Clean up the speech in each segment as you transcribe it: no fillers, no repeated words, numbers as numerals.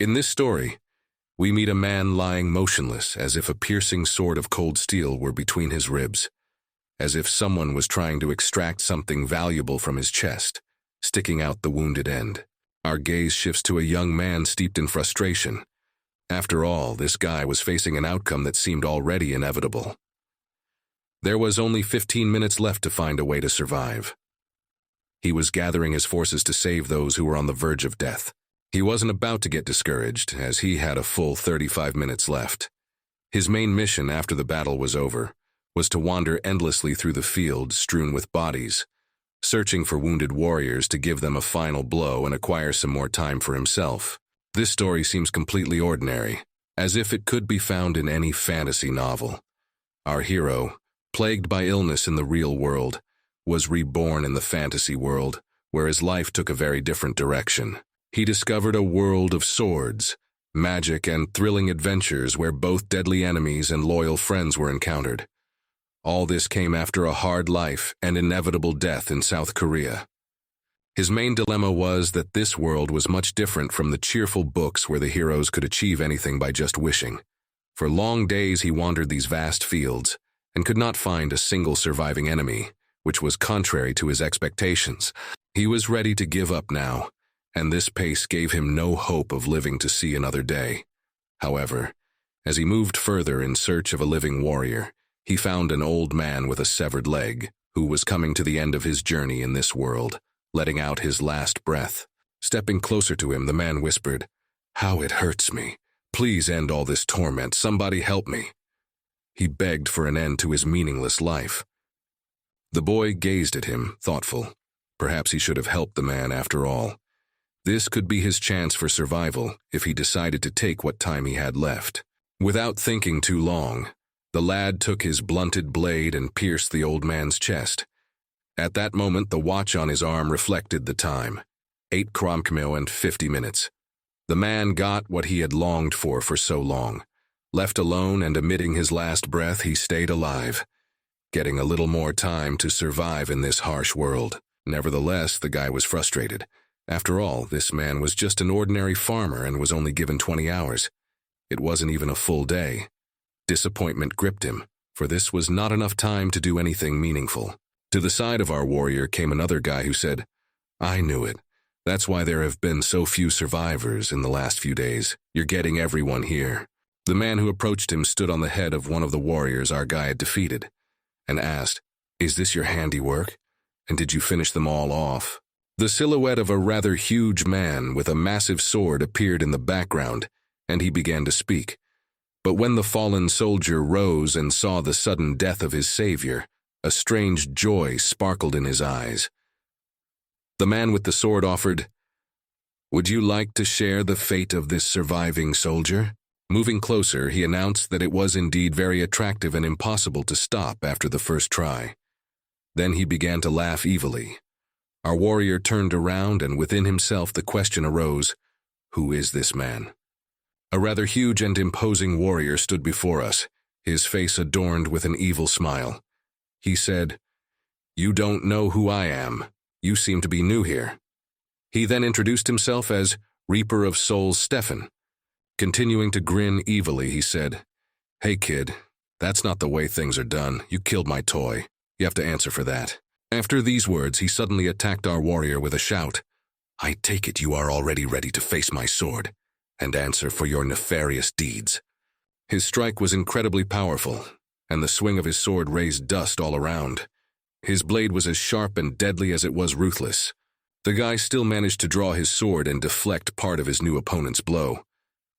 In this story, we meet a man lying motionless as if a piercing sword of cold steel were between his ribs, as if someone was trying to extract something valuable from his chest, sticking out the wounded end. Our gaze shifts to a young man steeped in frustration. After all, this guy was facing an outcome that seemed already inevitable. There was only 15 minutes left to find a way to survive. He was gathering his forces to save those who were on the verge of death. He wasn't about to get discouraged, as he had a full 35 minutes left. His main mission after the battle was over was to wander endlessly through the field strewn with bodies, searching for wounded warriors to give them a final blow and acquire some more time for himself. This story seems completely ordinary, as if it could be found in any fantasy novel. Our hero, plagued by illness in the real world, was reborn in the fantasy world, where his life took a very different direction. He discovered a world of swords, magic, and thrilling adventures where both deadly enemies and loyal friends were encountered. All this came after a hard life and inevitable death in South Korea. His main dilemma was that this world was much different from the cheerful books where the heroes could achieve anything by just wishing. For long days he wandered these vast fields and could not find a single surviving enemy, which was contrary to his expectations. He was ready to give up now, and this pace gave him no hope of living to see another day. However, as he moved further in search of a living warrior, he found an old man with a severed leg who was coming to the end of his journey in this world, letting out his last breath. Stepping closer to him, the man whispered, "How it hurts me. Please end all this torment. Somebody help me." He begged for an end to his meaningless life. The boy gazed at him, thoughtful. Perhaps he should have helped the man after all. This could be his chance for survival if he decided to take what time he had left. Without thinking too long, the lad took his blunted blade and pierced the old man's chest. At that moment, the watch on his arm reflected the time, 8 km and 50 minutes. The man got what he had longed for so long. Left alone and emitting his last breath, he stayed alive, getting a little more time to survive in this harsh world. Nevertheless, the guy was frustrated. After all, this man was just an ordinary farmer and was only given 20 hours. It wasn't even a full day. Disappointment gripped him, for this was not enough time to do anything meaningful. To the side of our warrior came another guy who said, "I knew it. That's why there have been so few survivors in the last few days. You're getting everyone here." The man who approached him stood on the head of one of the warriors our guy had defeated, and asked, "Is this your handiwork? And did you finish them all off?" The silhouette of a rather huge man with a massive sword appeared in the background, and he began to speak. But when the fallen soldier rose and saw the sudden death of his savior, a strange joy sparkled in his eyes. The man with the sword offered, "Would you like to share the fate of this surviving soldier?" Moving closer, he announced that it was indeed very attractive and impossible to stop after the first try. Then he began to laugh evilly. Our warrior turned around, and within himself the question arose, who is this man? A rather huge and imposing warrior stood before us, his face adorned with an evil smile. He said, "You don't know who I am. You seem to be new here." He then introduced himself as Reaper of Souls Stefan. Continuing to grin evilly, he said, "Hey kid, that's not the way things are done. You killed my toy. You have to answer for that." After these words, he suddenly attacked our warrior with a shout. "I take it you are already ready to face my sword and answer for your nefarious deeds." His strike was incredibly powerful, and the swing of his sword raised dust all around. His blade was as sharp and deadly as it was ruthless. The guy still managed to draw his sword and deflect part of his new opponent's blow.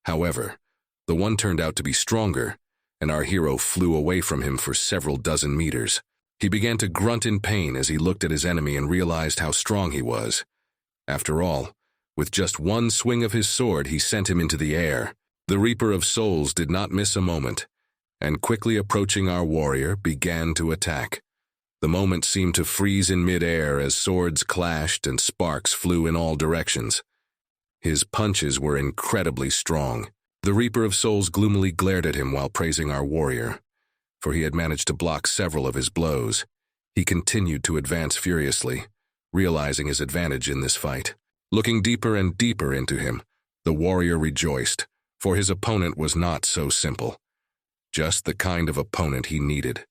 However, the one turned out to be stronger, and our hero flew away from him for several dozen meters. He began to grunt in pain as he looked at his enemy and realized how strong he was. After all, with just one swing of his sword, he sent him into the air. The Reaper of Souls did not miss a moment, and quickly approaching our warrior, began to attack. The moment seemed to freeze in mid-air as swords clashed and sparks flew in all directions. His punches were incredibly strong. The Reaper of Souls gloomily glared at him while praising our warrior, for he had managed to block several of his blows. He continued to advance furiously, realizing his advantage in this fight. Looking deeper and deeper into him, The warrior rejoiced, for his opponent was not so simple. Just the kind of opponent he needed.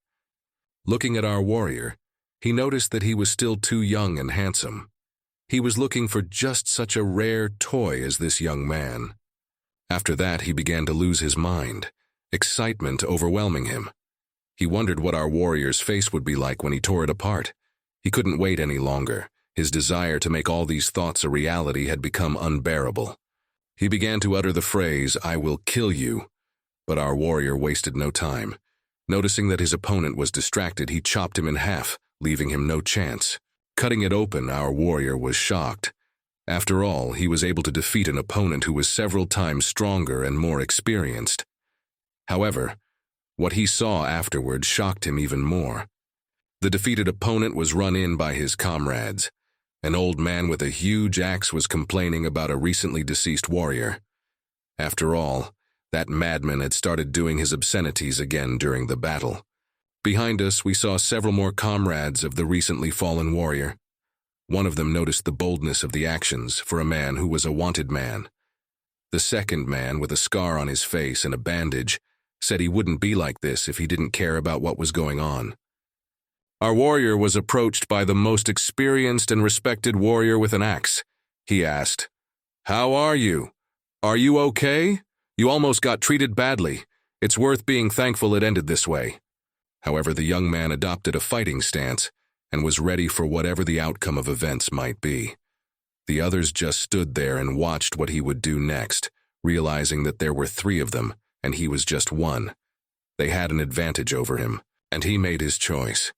Looking at our warrior, he noticed that he was still too young and handsome. He was looking for just such a rare toy as this young man. After that, he began to lose his mind, excitement overwhelming him. He wondered what our warrior's face would be like when he tore it apart. He couldn't wait any longer. His desire to make all these thoughts a reality had become unbearable. He began to utter the phrase, "I will kill you," but our warrior wasted no time. Noticing that his opponent was distracted, he chopped him in half, leaving him no chance. Cutting it open, our warrior was shocked. After all, he was able to defeat an opponent who was several times stronger and more experienced. However, what he saw afterward shocked him even more. The defeated opponent was run in by his comrades. An old man with a huge axe was complaining about a recently deceased warrior. After all, that madman had started doing his obscenities again during the battle. Behind us, we saw several more comrades of the recently fallen warrior. One of them noticed the boldness of the actions for a man who was a wanted man. The second man, with a scar on his face and a bandage, said he wouldn't be like this if he didn't care about what was going on. Our warrior was approached by the most experienced and respected warrior with an axe. He asked, "How are you? Are you okay? You almost got treated badly. It's worth being thankful it ended this way." However, the young man adopted a fighting stance and was ready for whatever the outcome of events might be. The others just stood there and watched what he would do next, realizing that there were 3 of them, and he was just one. They had an advantage over him, and he made his choice.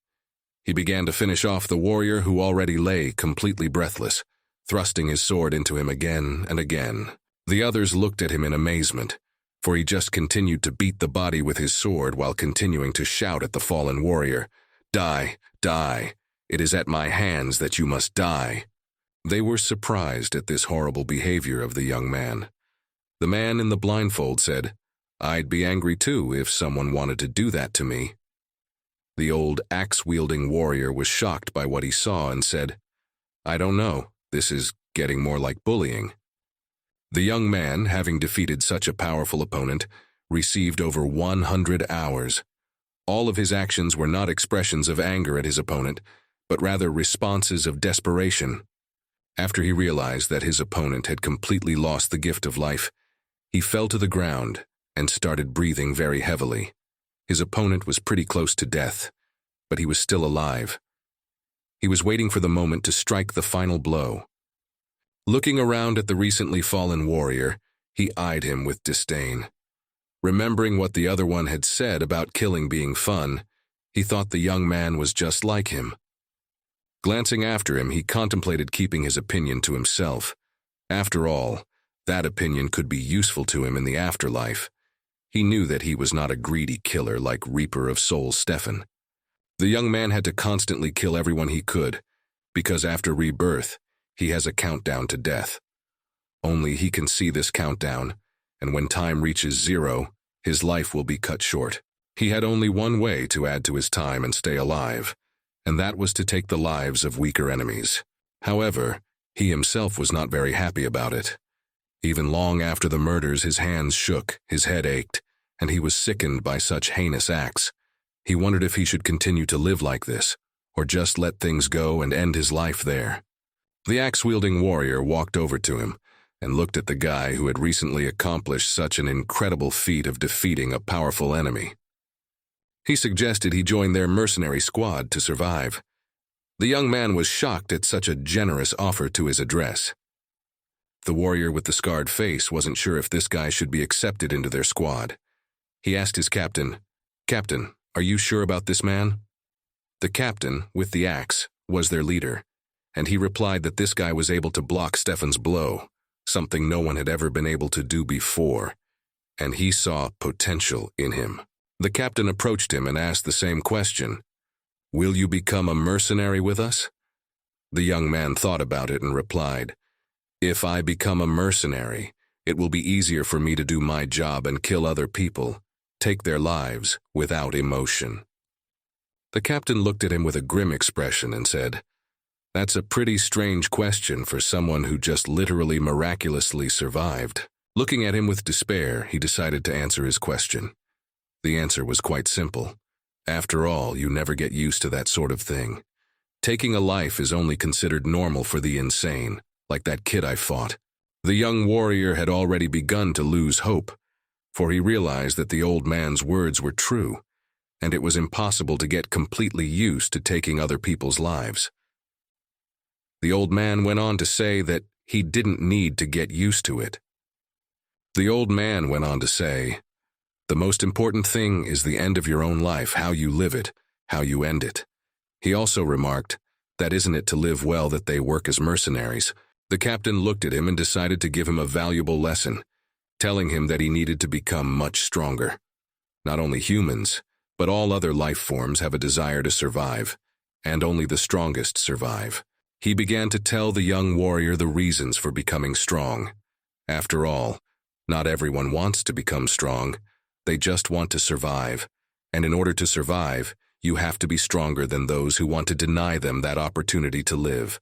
He began to finish off the warrior who already lay completely breathless, thrusting his sword into him again and again. The others looked at him in amazement, for he just continued to beat the body with his sword while continuing to shout at the fallen warrior, "Die, die, it is at my hands that you must die." They were surprised at this horrible behavior of the young man. The man in the blindfold said, "I'd be angry too if someone wanted to do that to me." The old axe-wielding warrior was shocked by what he saw and said, "I don't know, this is getting more like bullying." The young man, having defeated such a powerful opponent, received over 100 hours. All of his actions were not expressions of anger at his opponent, but rather responses of desperation. After he realized that his opponent had completely lost the gift of life, he fell to the ground and started breathing very heavily. His opponent was pretty close to death, but he was still alive. He was waiting for the moment to strike the final blow. Looking around at the recently fallen warrior, he eyed him with disdain. Remembering what the other one had said about killing being fun, he thought the young man was just like him. Glancing after him, he contemplated keeping his opinion to himself. After all, that opinion could be useful to him in the afterlife. He knew that he was not a greedy killer like Reaper of Souls Stefan. The young man had to constantly kill everyone he could, because after rebirth, he has a countdown to death. Only he can see this countdown, and when time reaches 0, his life will be cut short. He had only one way to add to his time and stay alive, and that was to take the lives of weaker enemies. However, he himself was not very happy about it. Even long after the murders, his hands shook, his head ached, and he was sickened by such heinous acts. He wondered if he should continue to live like this, or just let things go and end his life there. The axe-wielding warrior walked over to him and looked at the guy who had recently accomplished such an incredible feat of defeating a powerful enemy. He suggested he join their mercenary squad to survive. The young man was shocked at such a generous offer to his address. The warrior with the scarred face wasn't sure if this guy should be accepted into their squad. He asked his captain, "Captain, are you sure about this man?" The captain, with the axe, was their leader, and he replied that this guy was able to block Stefan's blow, something no one had ever been able to do before, and he saw potential in him. The captain approached him and asked the same question, "Will you become a mercenary with us?" The young man thought about it and replied, "If I become a mercenary, it will be easier for me to do my job and kill other people, take their lives without emotion." The captain looked at him with a grim expression and said, That's a pretty strange question for someone who just literally miraculously survived. Looking at him with despair, he decided to answer his question. The answer was quite simple. After all, you never get used to that sort of thing. Taking a life is only considered normal for the insane, like that kid I fought. The young warrior had already begun to lose hope, for he realized that the old man's words were true, and it was impossible to get completely used to taking other people's lives. The old man went on to say that he didn't need to get used to it. The old man went on to say, "The most important thing is the end of your own life, how you live it, how you end it." He also remarked, "That isn't it to live well that they work as mercenaries." The captain looked at him and decided to give him a valuable lesson, telling him that he needed to become much stronger. Not only humans, but all other life forms have a desire to survive, and only the strongest survive. He began to tell the young warrior the reasons for becoming strong. After all, not everyone wants to become strong. They just want to survive, and in order to survive, you have to be stronger than those who want to deny them that opportunity to live.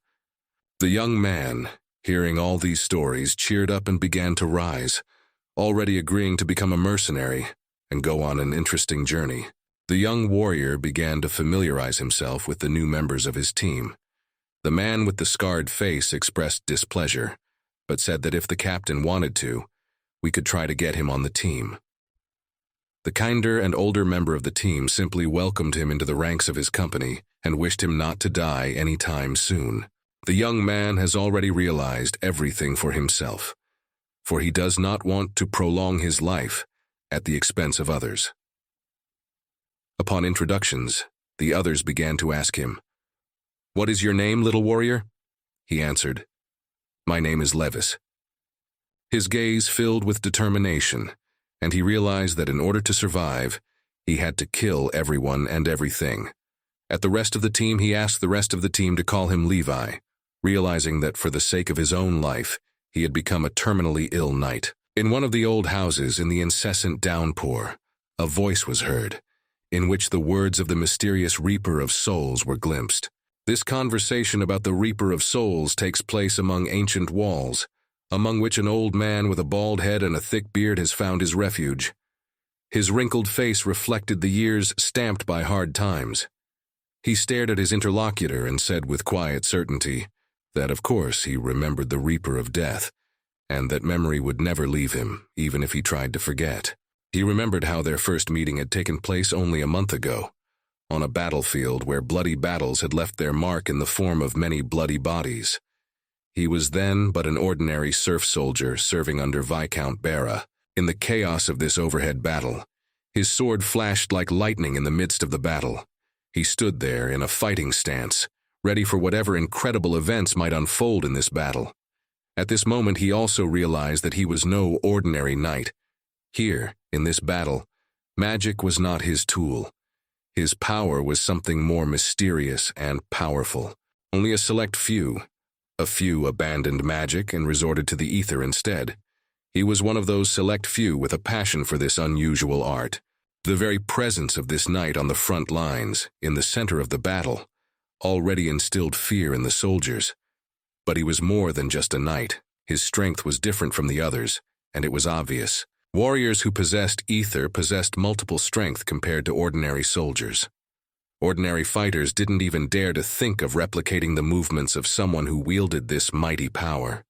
The young man, hearing all these stories, cheered up and began to rise, already agreeing to become a mercenary and go on an interesting journey. The young warrior began to familiarize himself with the new members of his team. The man with the scarred face expressed displeasure, but said that if the captain wanted to, we could try to get him on the team. The kinder and older member of the team simply welcomed him into the ranks of his company and wished him not to die any time soon. The young man has already realized everything for himself, for he does not want to prolong his life at the expense of others. Upon introductions, the others began to ask him, "What is your name, little warrior?" He answered, "My name is Levis." His gaze filled with determination, and he realized that in order to survive, he had to kill everyone and everything. At the rest of the team, he asked the rest of the team to call him Levi, realizing that for the sake of his own life, he had become a terminally ill knight. In one of the old houses, in the incessant downpour, a voice was heard, in which the words of the mysterious Reaper of Souls were glimpsed. This conversation about the Reaper of Souls takes place among ancient walls, among which an old man with a bald head and a thick beard has found his refuge. His wrinkled face reflected the years stamped by hard times. He stared at his interlocutor and said with quiet certainty that, of course, he remembered the Reaper of Death, and that memory would never leave him, even if he tried to forget. He remembered how their first meeting had taken place only a month ago, on a battlefield where bloody battles had left their mark in the form of many bloody bodies. He was then but an ordinary serf soldier serving under Viscount Barra. In the chaos of this overhead battle, his sword flashed like lightning in the midst of the battle. He stood there in a fighting stance, ready for whatever incredible events might unfold in this battle. At this moment, he also realized that he was no ordinary knight. Here, in this battle, magic was not his tool. His power was something more mysterious and powerful. Only a select few abandoned magic and resorted to the ether instead. He was one of those select few with a passion for this unusual art. The very presence of this knight on the front lines, in the center of the battle, already instilled fear in the soldiers. But he was more than just a knight. His strength was different from the others, and it was obvious. Warriors who possessed ether possessed multiple strength compared to ordinary soldiers. Ordinary fighters didn't even dare to think of replicating the movements of someone who wielded this mighty power.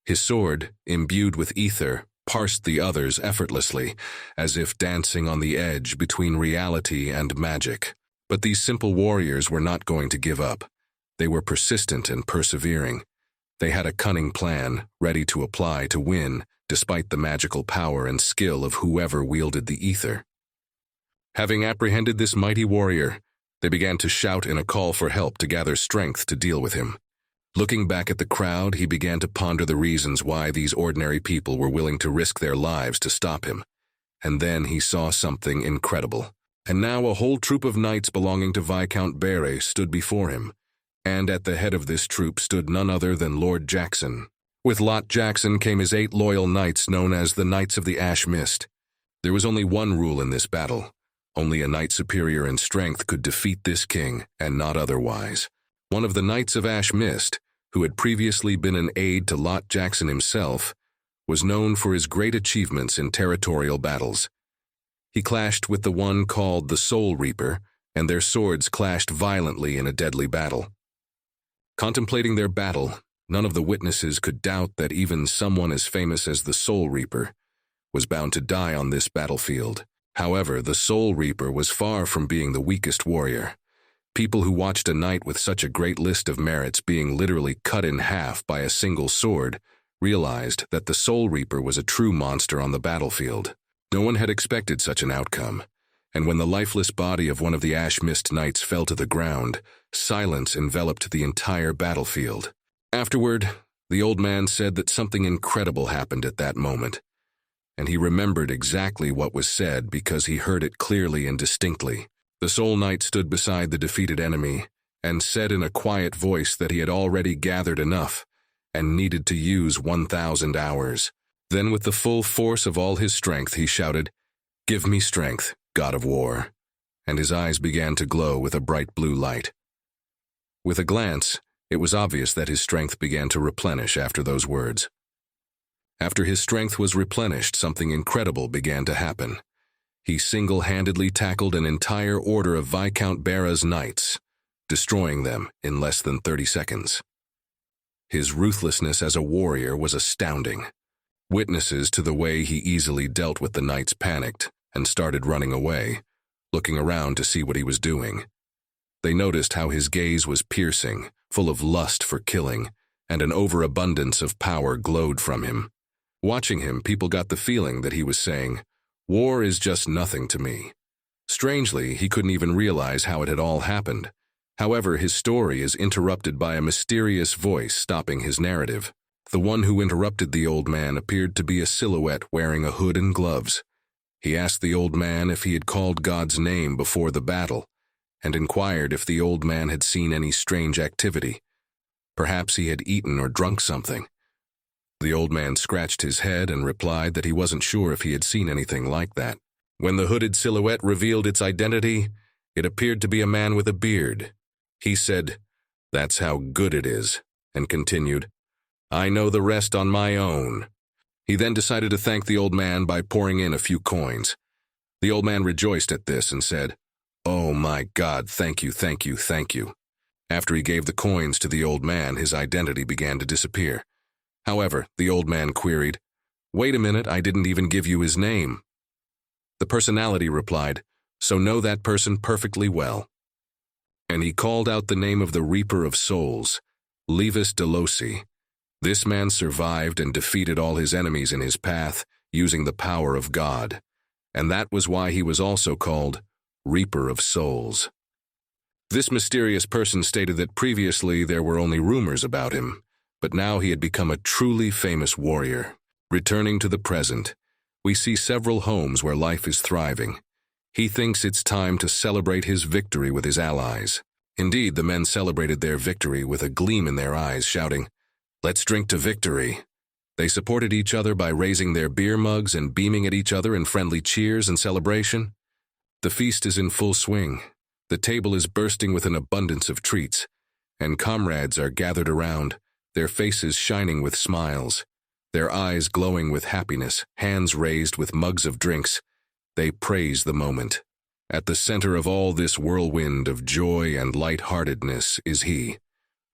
His sword, imbued with ether, parsed the others effortlessly, as if dancing on the edge between reality and magic. But these simple warriors were not going to give up. They were persistent and persevering. They had a cunning plan, ready to apply to win, despite the magical power and skill of whoever wielded the ether. Having apprehended this mighty warrior, they began to shout in a call for help to gather strength to deal with him. Looking back at the crowd, he began to ponder the reasons why these ordinary people were willing to risk their lives to stop him. And then he saw something incredible. And now a whole troop of knights belonging to Viscount Barra stood before him, and at the head of this troop stood none other than Lord Jackson. With Lot Jackson came his 8 loyal knights known as the Knights of the Ash Mist. There was only one rule in this battle. Only a knight superior in strength could defeat this king, and not otherwise. One of the Knights of Ash Mist, who had previously been an aide to Lot Jackson himself, was known for his great achievements in territorial battles. He clashed with the one called the Soul Reaper, and their swords clashed violently in a deadly battle. Contemplating their battle, none of the witnesses could doubt that even someone as famous as the Soul Reaper was bound to die on this battlefield. However, the Soul Reaper was far from being the weakest warrior. People who watched a knight with such a great list of merits being literally cut in half by a single sword realized that the Soul Reaper was a true monster on the battlefield. No one had expected such an outcome, and when the lifeless body of one of the Ash Mist Knights fell to the ground, silence enveloped the entire battlefield. Afterward, the old man said that something incredible happened at that moment, and he remembered exactly what was said because he heard it clearly and distinctly. The Soul Knight stood beside the defeated enemy and said in a quiet voice that he had already gathered enough and needed to use 1,000 hours. Then with the full force of all his strength, he shouted, "Give me strength, God of War," and his eyes began to glow with a bright blue light. With a glance, it was obvious that his strength began to replenish after those words. After his strength was replenished, something incredible began to happen. He single-handedly tackled an entire order of Viscount Bera's knights, destroying them in less than 30 seconds. His ruthlessness as a warrior was astounding. Witnesses to the way he easily dealt with the knights panicked and started running away, looking around to see what he was doing. They noticed how his gaze was piercing, full of lust for killing, and an overabundance of power glowed from him. Watching him, people got the feeling that he was saying, "War is just nothing to me." Strangely, he couldn't even realize how it had all happened. However, his story is interrupted by a mysterious voice stopping his narrative. The one who interrupted the old man appeared to be a silhouette wearing a hood and gloves. He asked the old man if he had called God's name before the battle, and inquired if the old man had seen any strange activity. Perhaps he had eaten or drunk something. The old man scratched his head and replied that he wasn't sure if he had seen anything like that. When the hooded silhouette revealed its identity, it appeared to be a man with a beard. He said, "That's how good it is," and continued, "I know the rest on my own." He then decided to thank the old man by pouring in a few coins. The old man rejoiced at this and said, "Oh my God, thank you, thank you, thank you." After he gave the coins to the old man, his identity began to disappear. However, the old man queried, "Wait a minute, I didn't even give you his name." The personality replied, "So know that person perfectly well." And he called out the name of the Reaper of Souls, Levis Delosi. This man survived and defeated all his enemies in his path using the power of God, and that was why he was also called Reaper of Souls. This mysterious person stated that previously there were only rumors about him, but now he had become a truly famous warrior. Returning to the present, we see several homes where life is thriving. He thinks it's time to celebrate his victory with his allies. Indeed, the men celebrated their victory with a gleam in their eyes, shouting, "Let's drink to victory." They supported each other by raising their beer mugs and beaming at each other in friendly cheers and celebration. The feast is in full swing. The table is bursting with an abundance of treats, and comrades are gathered around, their faces shining with smiles, their eyes glowing with happiness, hands raised with mugs of drinks. They praise the moment. At the center of all this whirlwind of joy and light-heartedness is he,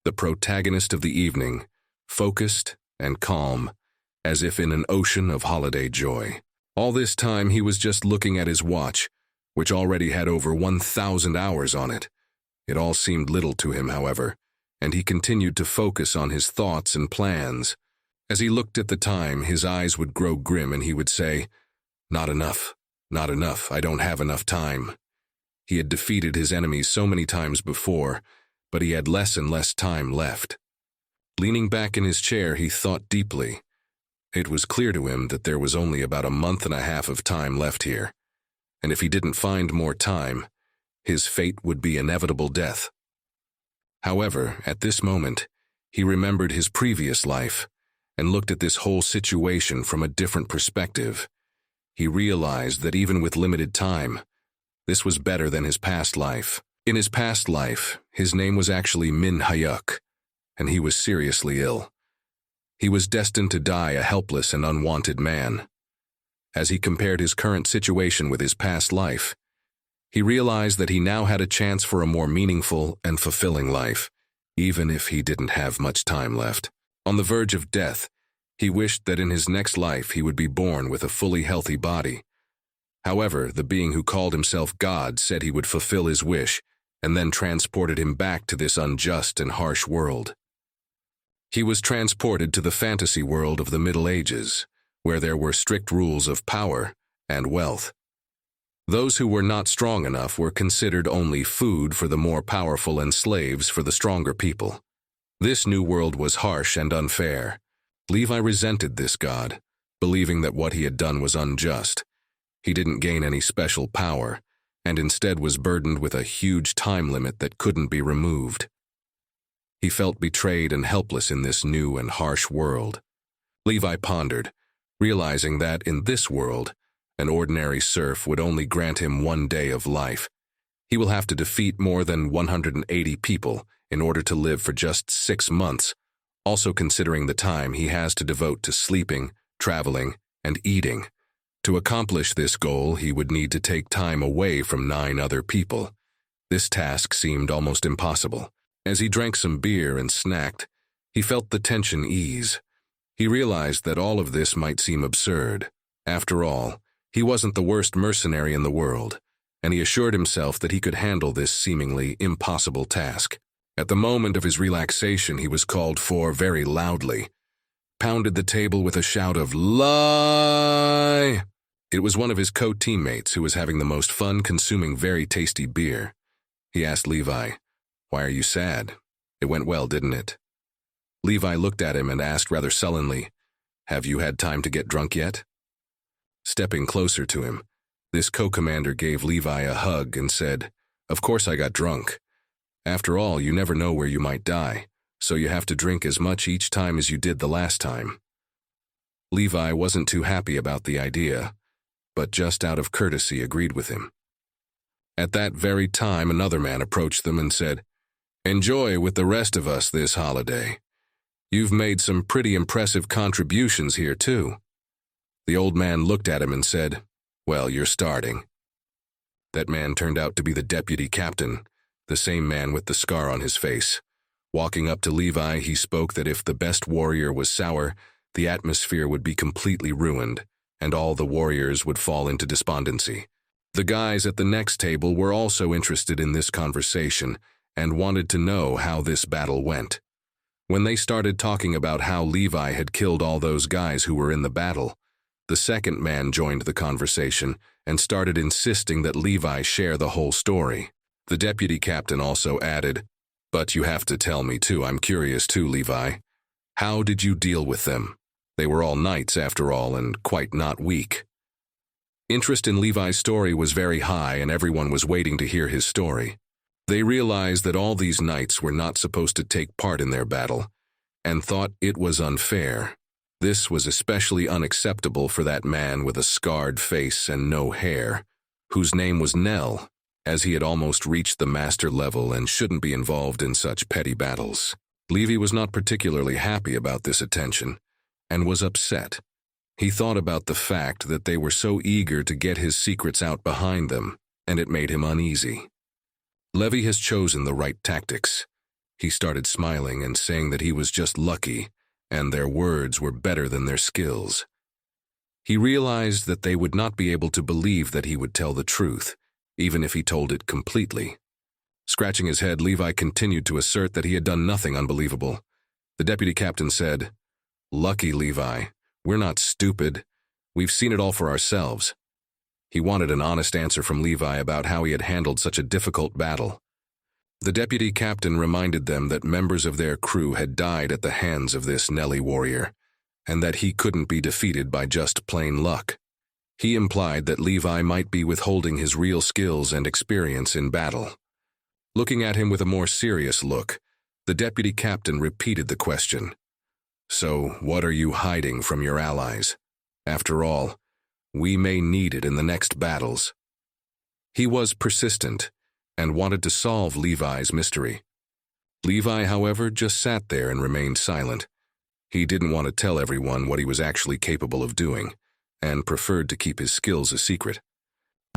the protagonist of the evening, focused and calm, as if in an ocean of holiday joy. All this time he was just looking at his watch, which already had over 1,000 hours on it. It all seemed little to him, however, and he continued to focus on his thoughts and plans. As he looked at the time, his eyes would grow grim and he would say, "Not enough, not enough, I don't have enough time." He had defeated his enemies so many times before, but he had less and less time left. Leaning back in his chair, he thought deeply. It was clear to him that there was only about a month and a half of time left here, and if he didn't find more time, his fate would be inevitable death. However, at this moment, he remembered his previous life and looked at this whole situation from a different perspective. He realized that even with limited time, this was better than his past life. In his past life, his name was actually Min Hyuk, and he was seriously ill. He was destined to die a helpless and unwanted man. As he compared his current situation with his past life, he realized that he now had a chance for a more meaningful and fulfilling life, even if he didn't have much time left. On the verge of death, he wished that in his next life he would be born with a fully healthy body. However, the being who called himself God said he would fulfill his wish and then transported him back to this unjust and harsh world. He was transported to the fantasy world of the Middle Ages, where there were strict rules of power and wealth. Those who were not strong enough were considered only food for the more powerful and slaves for the stronger people. This new world was harsh and unfair. Levi resented this god, believing that what he had done was unjust. He didn't gain any special power, and instead was burdened with a huge time limit that couldn't be removed. He felt betrayed and helpless in this new and harsh world. Levi pondered, realizing that in this world, an ordinary serf would only grant him 1 day of life. He will have to defeat more than 180 people in order to live for just 6 months, also considering the time he has to devote to sleeping, traveling, and eating. To accomplish this goal, he would need to take time away from 9 other people. This task seemed almost impossible. As he drank some beer and snacked, he felt the tension ease. He realized that all of this might seem absurd. After all, he wasn't the worst mercenary in the world, and he assured himself that he could handle this seemingly impossible task. At the moment of his relaxation, he was called for very loudly, pounded the table with a shout of "Lie!" It was one of his co-teammates who was having the most fun consuming very tasty beer. He asked Levi, "Why are you sad? It went well, didn't it?" Levi looked at him and asked rather sullenly, "Have you had time to get drunk yet?" Stepping closer to him, this co-commander gave Levi a hug and said, "Of course I got drunk. After all, you never know where you might die, so you have to drink as much each time as you did the last time." Levi wasn't too happy about the idea, but just out of courtesy agreed with him. At that very time, another man approached them and said, "Enjoy with the rest of us this holiday. You've made some pretty impressive contributions here, too." The old man looked at him and said, "Well, you're starting." That man turned out to be the deputy captain, the same man with the scar on his face. Walking up to Levi, he spoke that if the best warrior was sour, the atmosphere would be completely ruined, and all the warriors would fall into despondency. The guys at the next table were also interested in this conversation and wanted to know how this battle went. When they started talking about how Levi had killed all those guys who were in the battle, the second man joined the conversation and started insisting that Levi share the whole story. The deputy captain also added, "But you have to tell me too, I'm curious too, Levi. How did you deal with them? They were all knights after all and quite not weak." Interest in Levi's story was very high and everyone was waiting to hear his story. They realized that all these knights were not supposed to take part in their battle and thought it was unfair. This was especially unacceptable for that man with a scarred face and no hair, whose name was Nell, as he had almost reached the master level and shouldn't be involved in such petty battles. Levi was not particularly happy about this attention, and was upset. He thought about the fact that they were so eager to get his secrets out behind them, and it made him uneasy. Levi has chosen the right tactics. He started smiling and saying that he was just lucky, and their words were better than their skills. He realized that they would not be able to believe that he would tell the truth, even if he told it completely. Scratching his head, Levi continued to assert that he had done nothing unbelievable. The deputy captain said, "Lucky, Levi. We're not stupid. We've seen it all for ourselves." He wanted an honest answer from Levi about how he had handled such a difficult battle. The deputy captain reminded them that members of their crew had died at the hands of this Nelly warrior, and that he couldn't be defeated by just plain luck. He implied that Levi might be withholding his real skills and experience in battle. Looking at him with a more serious look, the deputy captain repeated the question. "So, what are you hiding from your allies? After all, we may need it in the next battles." He was persistent. and wanted to solve Levi's mystery. Levi, however, just sat there and remained silent. He didn't want to tell everyone what he was actually capable of doing, and preferred to keep his skills a secret.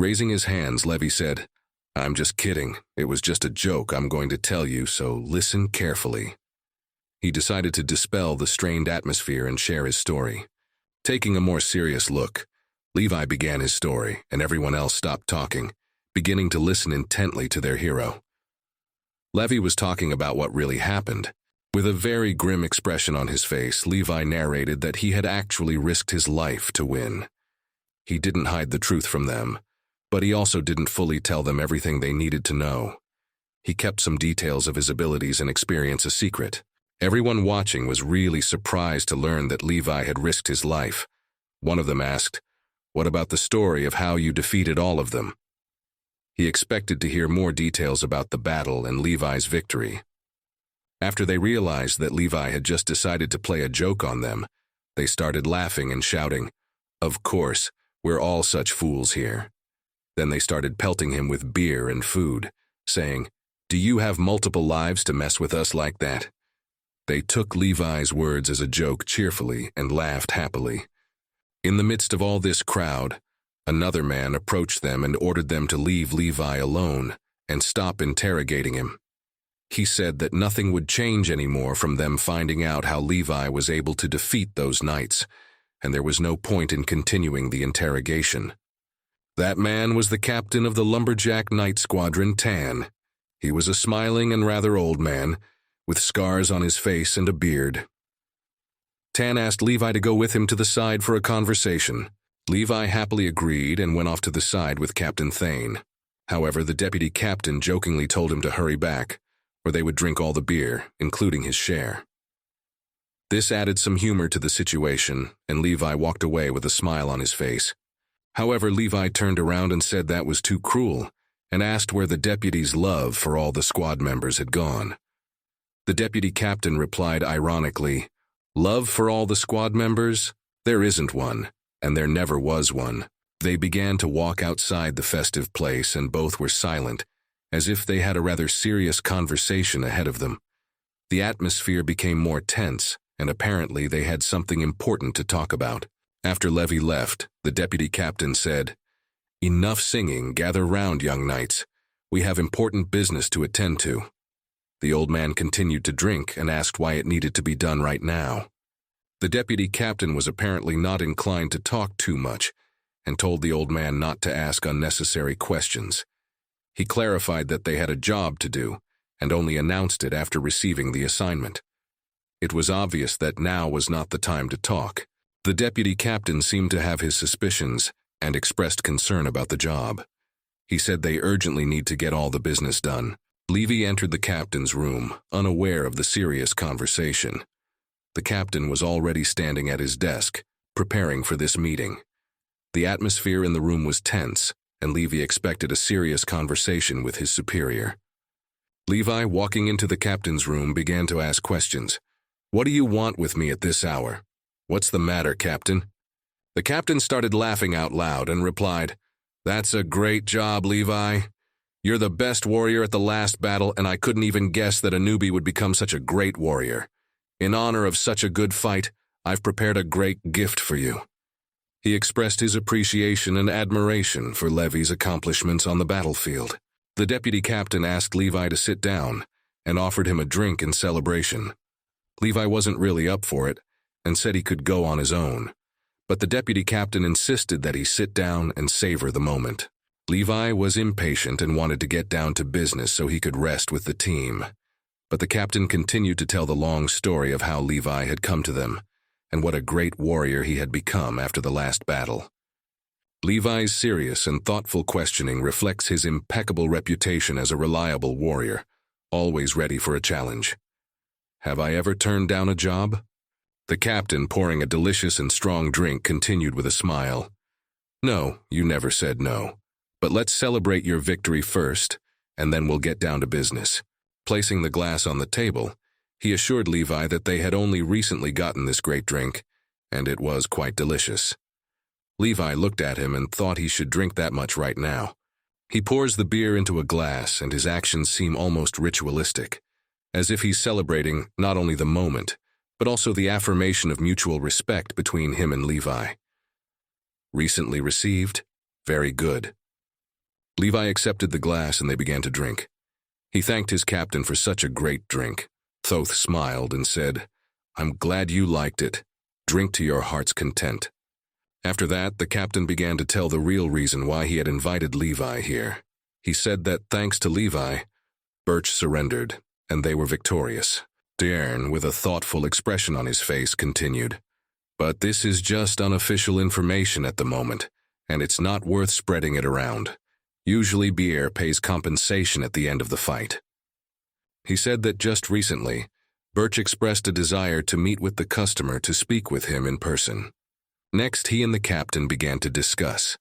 Raising his hands, Levi said, "I'm just kidding. It was just a joke I'm going to tell you, so listen carefully." He decided to dispel the strained atmosphere and share his story. Taking a more serious look, Levi began his story, and everyone else stopped talking, beginning to listen intently to their hero. Levi was talking about what really happened. With a very grim expression on his face, Levi narrated that he had actually risked his life to win. He didn't hide the truth from them, but he also didn't fully tell them everything they needed to know. He kept some details of his abilities and experience a secret. Everyone watching was really surprised to learn that Levi had risked his life. One of them asked, "What about the story of how you defeated all of them?" He expected to hear more details about the battle and Levi's victory. After they realized that Levi had just decided to play a joke on them, they started laughing and shouting, "Of course, we're all such fools here." Then they started pelting him with beer and food, saying, "Do you have multiple lives to mess with us like that?" They took Levi's words as a joke cheerfully and laughed happily. In the midst of all this crowd, another man approached them and ordered them to leave Levi alone and stop interrogating him. He said that nothing would change anymore from them finding out how Levi was able to defeat those knights, and there was no point in continuing the interrogation. That man was the captain of the lumberjack knight squadron, Tan. He was a smiling and rather old man, with scars on his face and a beard. Tan asked Levi to go with him to the side for a conversation. Levi happily agreed and went off to the side with Captain Thane. However, the deputy captain jokingly told him to hurry back, or they would drink all the beer, including his share. This added some humor to the situation, and Levi walked away with a smile on his face. However, Levi turned around and said that was too cruel, and asked where the deputy's love for all the squad members had gone. The deputy captain replied ironically, "Love for all the squad members? There isn't one, and there never was one." They began to walk outside the festive place, and both were silent, as if they had a rather serious conversation ahead of them. The atmosphere became more tense, and apparently they had something important to talk about. After Levi left, the deputy captain said, "Enough singing, gather round, young knights. We have important business to attend to." The old man continued to drink and asked why it needed to be done right now. The deputy captain was apparently not inclined to talk too much, and told the old man not to ask unnecessary questions. He clarified that they had a job to do, and only announced it after receiving the assignment. It was obvious that now was not the time to talk. The deputy captain seemed to have his suspicions, and expressed concern about the job. He said they urgently need to get all the business done. Levi entered the captain's room, unaware of the serious conversation. The captain was already standing at his desk, preparing for this meeting. The atmosphere in the room was tense, and Levi expected a serious conversation with his superior. Levi, walking into the captain's room, began to ask questions. "What do you want with me at this hour? What's the matter, Captain?" The captain started laughing out loud and replied, "That's a great job, Levi. You're the best warrior at the last battle, and I couldn't even guess that a newbie would become such a great warrior. In honor of such a good fight, I've prepared a great gift for you." He expressed his appreciation and admiration for Levi's accomplishments on the battlefield. The deputy captain asked Levi to sit down and offered him a drink in celebration. Levi wasn't really up for it and said he could go on his own, but the deputy captain insisted that he sit down and savor the moment. Levi was impatient and wanted to get down to business so he could rest with the team, but the captain continued to tell the long story of how Levi had come to them and what a great warrior he had become after the last battle. Levi's serious and thoughtful questioning reflects his impeccable reputation as a reliable warrior, always ready for a challenge. "Have I ever turned down a job?" The captain, pouring a delicious and strong drink, continued with a smile. "No, you never said no. But let's celebrate your victory first, and then we'll get down to business." Placing the glass on the table, he assured Levi that they had only recently gotten this great drink, and it was quite delicious. Levi looked at him and thought he should drink that much right now. He pours the beer into a glass, and his actions seem almost ritualistic, as if he's celebrating not only the moment, but also the affirmation of mutual respect between him and Levi. Recently received? Very good. Levi accepted the glass and they began to drink. He thanked his captain for such a great drink. Thoth smiled and said, "I'm glad you liked it. Drink to your heart's content." After that, the captain began to tell the real reason why he had invited Levi here. He said that thanks to Levi, Birch surrendered, and they were victorious. Deern, with a thoughtful expression on his face, continued, "But this is just unofficial information at the moment, and it's not worth spreading it around. Usually Beer pays compensation at the end of the fight." He said that just recently, Birch expressed a desire to meet with the customer to speak with him in person. Next, he and the captain began to discuss.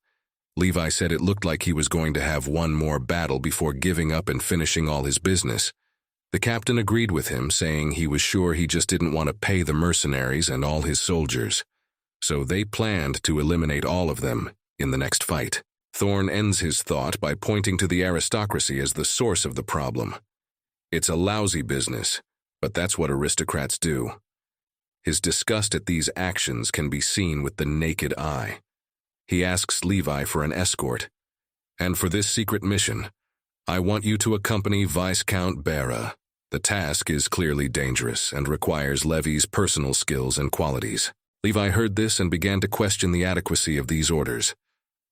Levi said it looked like he was going to have one more battle before giving up and finishing all his business. The captain agreed with him, saying he was sure he just didn't want to pay the mercenaries and all his soldiers. So they planned to eliminate all of them in the next fight. Thorn ends his thought by pointing to the aristocracy as the source of the problem. It's a lousy business, but that's what aristocrats do. His disgust at these actions can be seen with the naked eye. He asks Levi for an escort. "And for this secret mission, I want you to accompany Viscount Bera. The task is clearly dangerous and requires Levi's personal skills and qualities." Levi heard this and began to question the adequacy of these orders.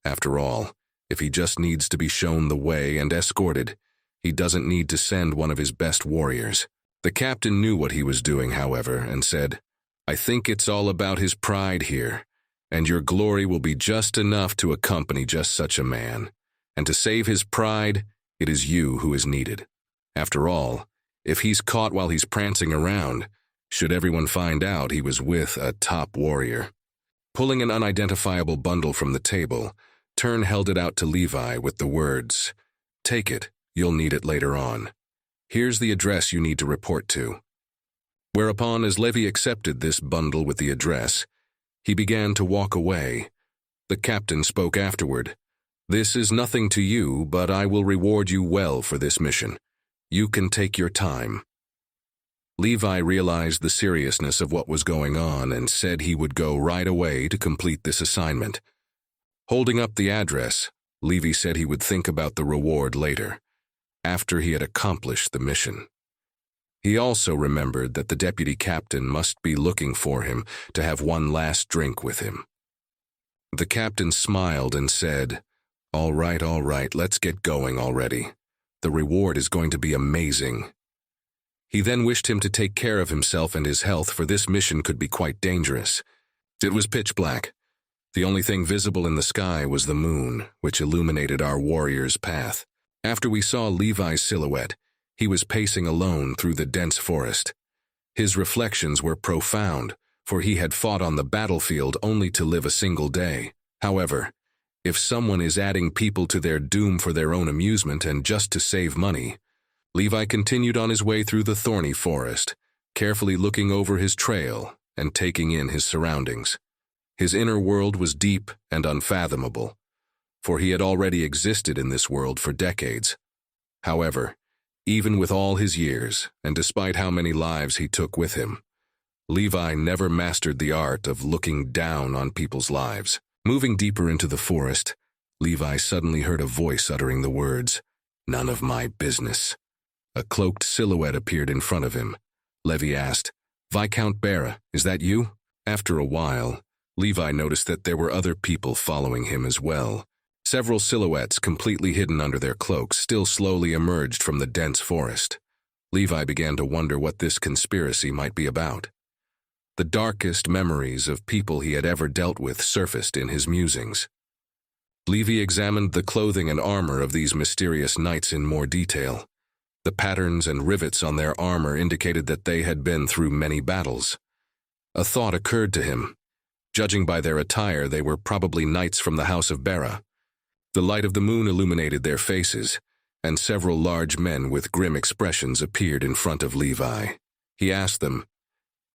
After all, if he just needs to be shown the way and escorted, he doesn't need to send one of his best warriors. The captain knew what he was doing, however, and said, "I think it's all about his pride here, and your glory will be just enough to accompany just such a man. And to save his pride, it is you who is needed. After all, if he's caught while he's prancing around, should everyone find out he was with a top warrior?" Pulling an unidentifiable bundle from the table, Tern held it out to Levi with the words, "Take it, you'll need it later on. Here's the address you need to report to." Whereupon, as Levi accepted this bundle with the address, he began to walk away. The captain spoke afterward. "This is nothing to you, but I will reward you well for this mission. You can take your time." Levi realized the seriousness of what was going on and said he would go right away to complete this assignment. Holding up the address, Levi said he would think about the reward later, after he had accomplished the mission. He also remembered that the deputy captain must be looking for him to have one last drink with him. The captain smiled and said, all right, let's get going already. The reward is going to be amazing." He then wished him to take care of himself and his health, for this mission could be quite dangerous. It was pitch black. The only thing visible in the sky was the moon, which illuminated our warrior's path. After we saw Levi's silhouette, he was pacing alone through the dense forest. His reflections were profound, for he had fought on the battlefield only to live a single day. However, if someone is adding people to their doom for their own amusement and just to save money, Levi continued on his way through the thorny forest, carefully looking over his trail and taking in his surroundings. His inner world was deep and unfathomable, for he had already existed in this world for decades. However, even with all his years, and despite how many lives he took with him, Levi never mastered the art of looking down on people's lives. Moving deeper into the forest, Levi suddenly heard a voice uttering the words, "None of my business." A cloaked silhouette appeared in front of him. Levi asked, "Viscount Bera, is that you?" After a while, Levi noticed that there were other people following him as well. Several silhouettes, completely hidden under their cloaks, still slowly emerged from the dense forest. Levi began to wonder what this conspiracy might be about. The darkest memories of people he had ever dealt with surfaced in his musings. Levi examined the clothing and armor of these mysterious knights in more detail. The patterns and rivets on their armor indicated that they had been through many battles. A thought occurred to him. Judging by their attire, they were probably knights from the House of Bera. The light of the moon illuminated their faces, and several large men with grim expressions appeared in front of Levi. He asked them,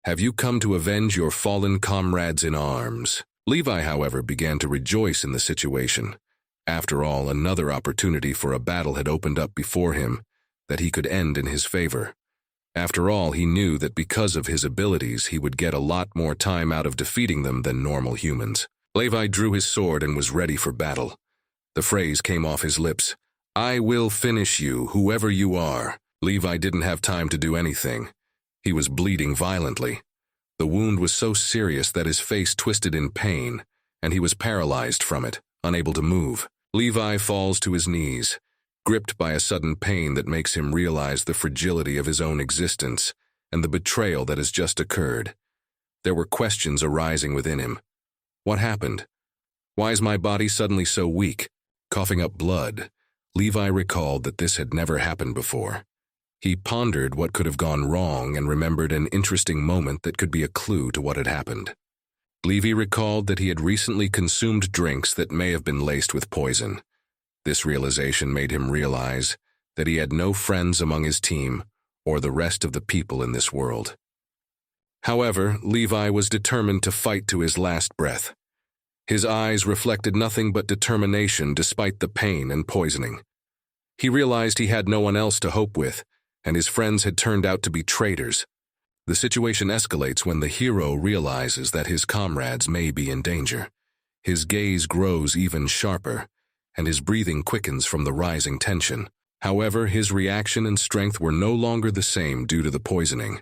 "Have you come to avenge your fallen comrades in arms?" Levi, however, began to rejoice in the situation, After all, another opportunity for a battle had opened up before him that he could end in his favor. After all, he knew that because of his abilities, he would get a lot more time out of defeating them than normal humans. Levi drew his sword and was ready for battle. The phrase came off his lips, "I will finish you, whoever you are." Levi didn't have time to do anything. He was bleeding violently. The wound was so serious that his face twisted in pain, and he was paralyzed from it, unable to move. Levi falls to his knees, gripped by a sudden pain that makes him realize the fragility of his own existence and the betrayal that has just occurred. There were questions arising within him. What happened? Why is my body suddenly so weak? Coughing up blood, Levi recalled that this had never happened before. He pondered what could have gone wrong and remembered an interesting moment that could be a clue to what had happened. Levi recalled that he had recently consumed drinks that may have been laced with poison. This realization made him realize that he had no friends among his team or the rest of the people in this world. However, Levi was determined to fight to his last breath. His eyes reflected nothing but determination despite the pain and poisoning. He realized he had no one else to hope with, and his friends had turned out to be traitors. The situation escalates when the hero realizes that his comrades may be in danger. His gaze grows even sharper, and his breathing quickens from the rising tension. However, his reaction and strength were no longer the same due to the poisoning,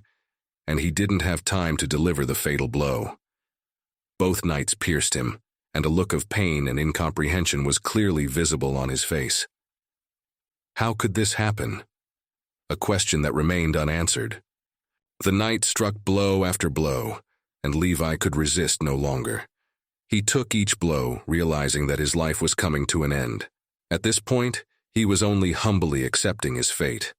and he didn't have time to deliver the fatal blow. Both knights pierced him, and a look of pain and incomprehension was clearly visible on his face. How could this happen? A question that remained unanswered. The knight struck blow after blow, and Levi could resist no longer. He took each blow, realizing that his life was coming to an end. At this point, he was only humbly accepting his fate.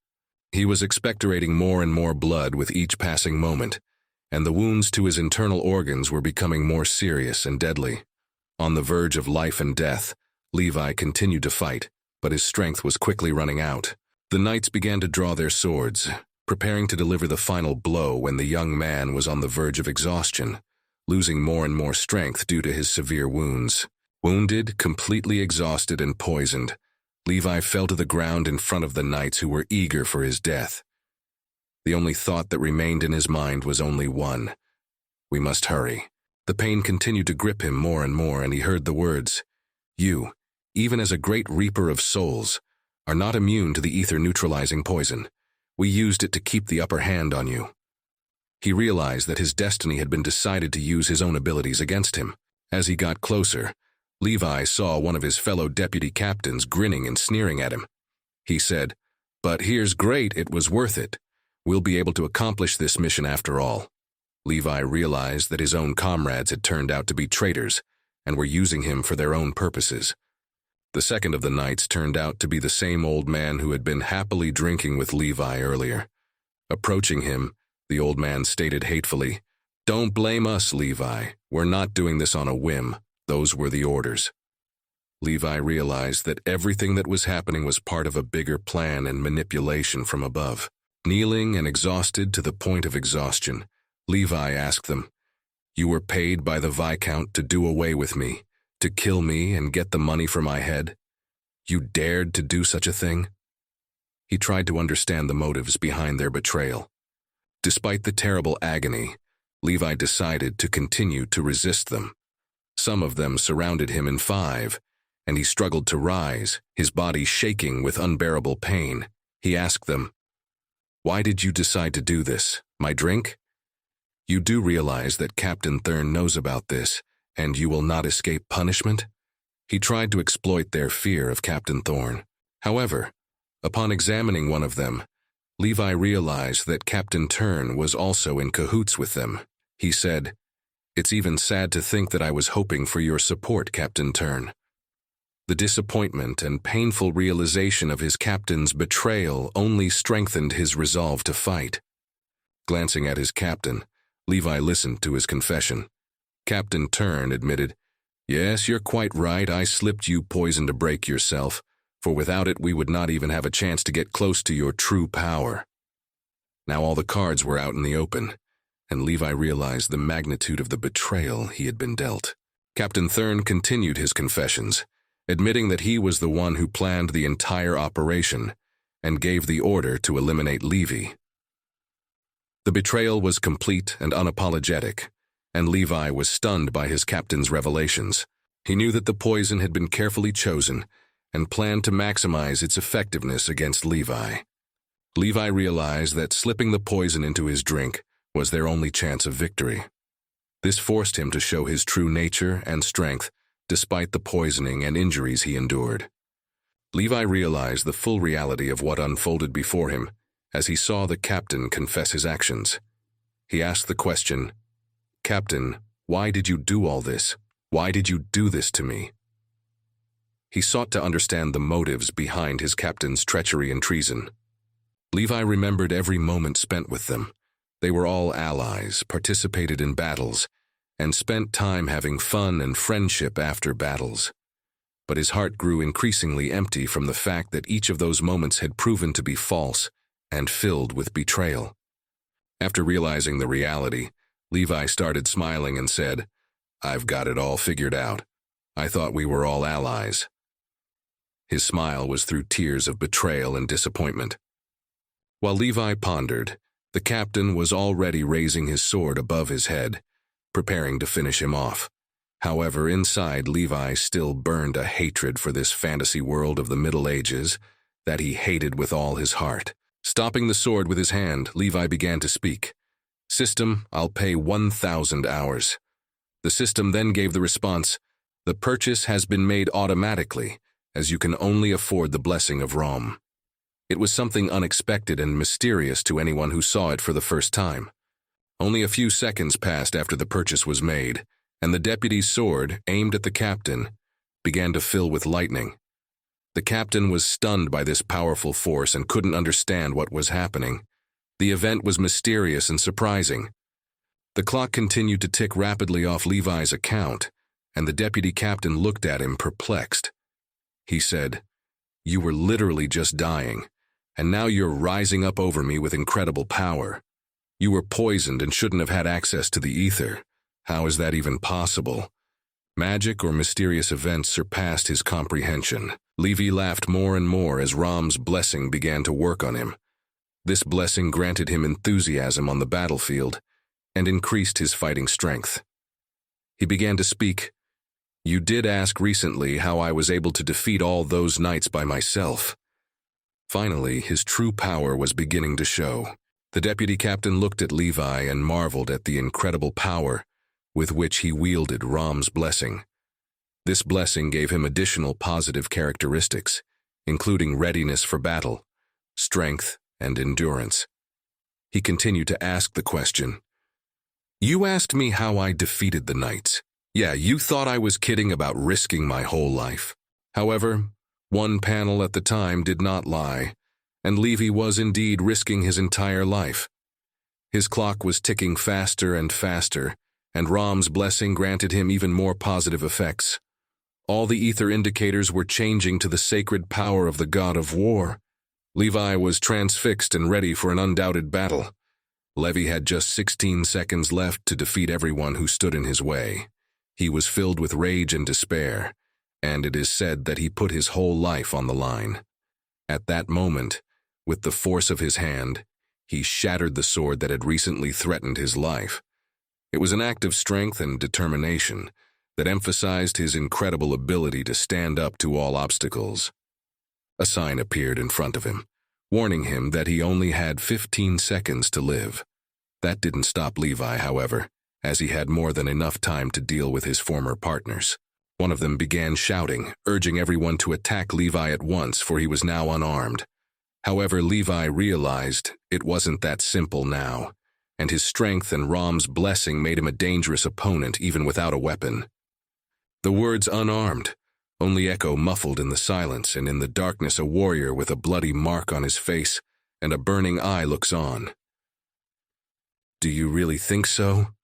He was expectorating more and more blood with each passing moment, and the wounds to his internal organs were becoming more serious and deadly. On the verge of life and death, Levi continued to fight, but his strength was quickly running out. The knights began to draw their swords, preparing to deliver the final blow when the young man was on the verge of exhaustion, losing more and more strength due to his severe wounds. Wounded, completely exhausted and poisoned, Levi fell to the ground in front of the knights who were eager for his death. The only thought that remained in his mind was only one: we must hurry. The pain continued to grip him more and more, and he heard the words, "You, even as a great reaper of souls, are not immune to the ether-neutralizing poison. We used it to keep the upper hand on you." He realized that his destiny had been decided to use his own abilities against him. As he got closer, Levi saw one of his fellow deputy captains grinning and sneering at him. He said, "But here's great, it was worth it. We'll be able to accomplish this mission after all." Levi realized that his own comrades had turned out to be traitors and were using him for their own purposes. The second of the knights turned out to be the same old man who had been happily drinking with Levi earlier. Approaching him, the old man stated hatefully, "Don't blame us, Levi. We're not doing this on a whim. Those were the orders." Levi realized that everything that was happening was part of a bigger plan and manipulation from above. Kneeling and exhausted to the point of exhaustion, Levi asked them, "You were paid by the Viscount to do away with me, to kill me and get the money for my head? You dared to do such a thing?" He tried to understand the motives behind their betrayal. Despite the terrible agony, Levi decided to continue to resist them. Some of them surrounded him in five, and he struggled to rise, his body shaking with unbearable pain. He asked them, "Why did you decide to do this? My drink? You do realize that Captain Thurn knows about this, and you will not escape punishment?" He tried to exploit their fear of Captain Thorn. However, upon examining one of them, Levi realized that Captain Thurn was also in cahoots with them. He said, "It's even sad to think that I was hoping for your support, Captain Thurn." The disappointment and painful realization of his captain's betrayal only strengthened his resolve to fight. Glancing at his captain, Levi listened to his confession. Captain Thurn admitted, "Yes, you're quite right. I slipped you poison to break yourself, for without it we would not even have a chance to get close to your true power." Now all the cards were out in the open, and Levi realized the magnitude of the betrayal he had been dealt. Captain Thurn continued his confessions, admitting that he was the one who planned the entire operation and gave the order to eliminate Levi. The betrayal was complete and unapologetic, and Levi was stunned by his captain's revelations. He knew that the poison had been carefully chosen and planned to maximize its effectiveness against Levi. Levi realized that slipping the poison into his drink was their only chance of victory. This forced him to show his true nature and strength despite the poisoning and injuries he endured. Levi realized the full reality of what unfolded before him as he saw the captain confess his actions. He asked the question, "Captain, why did you do all this? Why did you do this to me?" He sought to understand the motives behind his captain's treachery and treason. Levi remembered every moment spent with them. They were all allies, participated in battles, and spent time having fun and friendship after battles. But his heart grew increasingly empty from the fact that each of those moments had proven to be false and filled with betrayal. After realizing the reality, Levi started smiling and said, "I've got it all figured out. I thought we were all allies." His smile was through tears of betrayal and disappointment. While Levi pondered, the captain was already raising his sword above his head, preparing to finish him off. However, inside Levi still burned a hatred for this fantasy world of the Middle Ages that he hated with all his heart. Stopping the sword with his hand, Levi began to speak. "System, I'll pay 1,000 hours. The system then gave the response, "The purchase has been made automatically, as you can only afford the blessing of Rom." It was something unexpected and mysterious to anyone who saw it for the first time. Only a few seconds passed after the purchase was made, and the deputy's sword, aimed at the captain, began to fill with lightning. The captain was stunned by this powerful force and couldn't understand what was happening. The event was mysterious and surprising. The clock continued to tick rapidly off Levi's account, and the deputy captain looked at him perplexed. He said, "You were literally just dying, and now you're rising up over me with incredible power. You were poisoned and shouldn't have had access to the ether. How is that even possible?" Magic or mysterious events surpassed his comprehension. Levi laughed more and more as Rom's blessing began to work on him. This blessing granted him enthusiasm on the battlefield and increased his fighting strength. He began to speak. "You did ask recently how I was able to defeat all those knights by myself." Finally, his true power was beginning to show. The deputy captain looked at Levi and marveled at the incredible power with which he wielded Rom's blessing. This blessing gave him additional positive characteristics, including readiness for battle, strength, and endurance. He continued to ask the question, "You asked me how I defeated the knights. Yeah, you thought I was kidding about risking my whole life." However, one panel at the time did not lie, and Levi was indeed risking his entire life. His clock was ticking faster and faster, and Rom's blessing granted him even more positive effects. All the ether indicators were changing to the sacred power of the god of war. Levi was transfixed and ready for an undoubted battle. Levi had just 16 seconds left to defeat everyone who stood in his way. He was filled with rage and despair, and it is said that he put his whole life on the line. At that moment, with the force of his hand, he shattered the sword that had recently threatened his life. It was an act of strength and determination that emphasized his incredible ability to stand up to all obstacles. A sign appeared in front of him, warning him that he only had 15 seconds to live. That didn't stop Levi, however, as he had more than enough time to deal with his former partners. One of them began shouting, urging everyone to attack Levi at once, for he was now unarmed. However, Levi realized it wasn't that simple now, and his strength and Rom's blessing made him a dangerous opponent even without a weapon. The words "unarmed" only echo muffled in the silence, and in the darkness a warrior with a bloody mark on his face and a burning eye looks on. "Do you really think so?"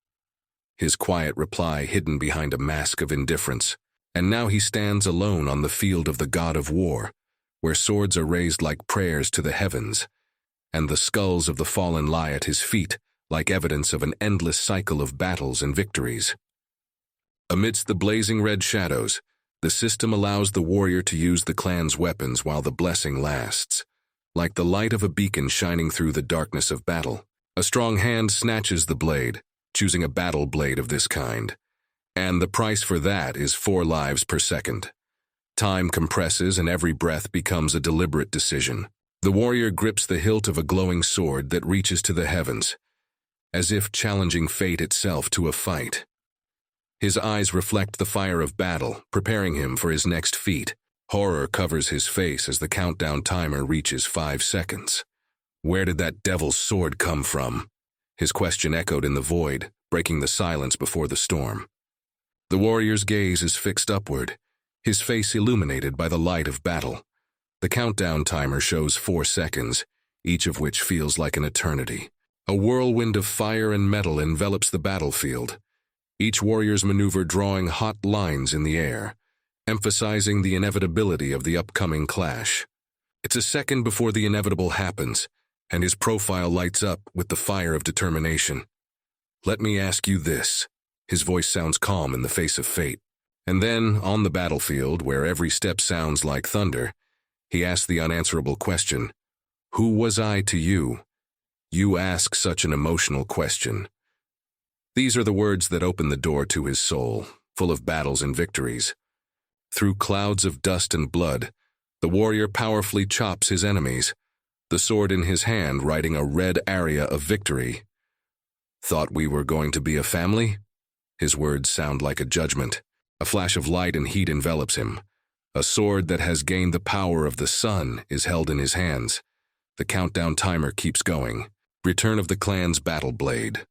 His quiet reply hidden behind a mask of indifference. And now he stands alone on the field of the god of war, where swords are raised like prayers to the heavens, and the skulls of the fallen lie at his feet like evidence of an endless cycle of battles and victories. Amidst the blazing red shadows, The system allows the warrior to use the clan's weapons while the blessing lasts, like the light of a beacon shining through the darkness of battle. A strong hand snatches the blade, choosing a battle blade of this kind. And the price for that is 4 lives per second. Time compresses and every breath becomes a deliberate decision. The warrior grips the hilt of a glowing sword that reaches to the heavens, as if challenging fate itself to a fight. His eyes reflect the fire of battle, preparing him for his next feat. Horror covers his face as the countdown timer reaches 5 seconds. Where did that devil's sword come from? His question echoed in the void, breaking the silence before the storm. The warrior's gaze is fixed upward, his face illuminated by the light of battle. The countdown timer shows 4 seconds, each of which feels like an eternity. A whirlwind of fire and metal envelops the battlefield, each warrior's maneuver drawing hot lines in the air, emphasizing the inevitability of the upcoming clash. It's a second before the inevitable happens, and his profile lights up with the fire of determination. Let me ask you this. His voice sounds calm in the face of fate. And then, on the battlefield, where every step sounds like thunder, he asks the unanswerable question, "Who was I to you?" You ask such an emotional question. These are the words that open the door to his soul, full of battles and victories. Through clouds of dust and blood, the warrior powerfully chops his enemies, the sword in his hand writing a red area of victory. Thought we were going to be a family? His words sound like a judgment. A flash of light and heat envelops him. A sword that has gained the power of the sun is held in his hands. The countdown timer keeps going. Return of the clan's battle blade.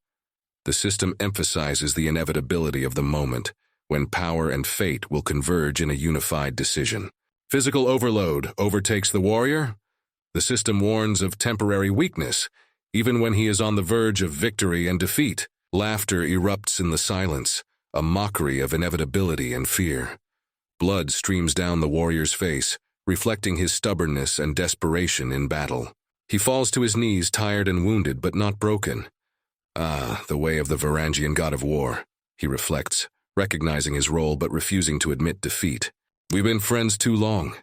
The system emphasizes the inevitability of the moment, when power and fate will converge in a unified decision. Physical overload overtakes the warrior. The system warns of temporary weakness, even when he is on the verge of victory and defeat. Laughter erupts in the silence, a mockery of inevitability and fear. Blood streams down the warrior's face, reflecting his stubbornness and desperation in battle. He falls to his knees, tired and wounded, but not broken. Ah, the way of the Varangian god of war, he reflects, recognizing his role but refusing to admit defeat. We've been friends too long.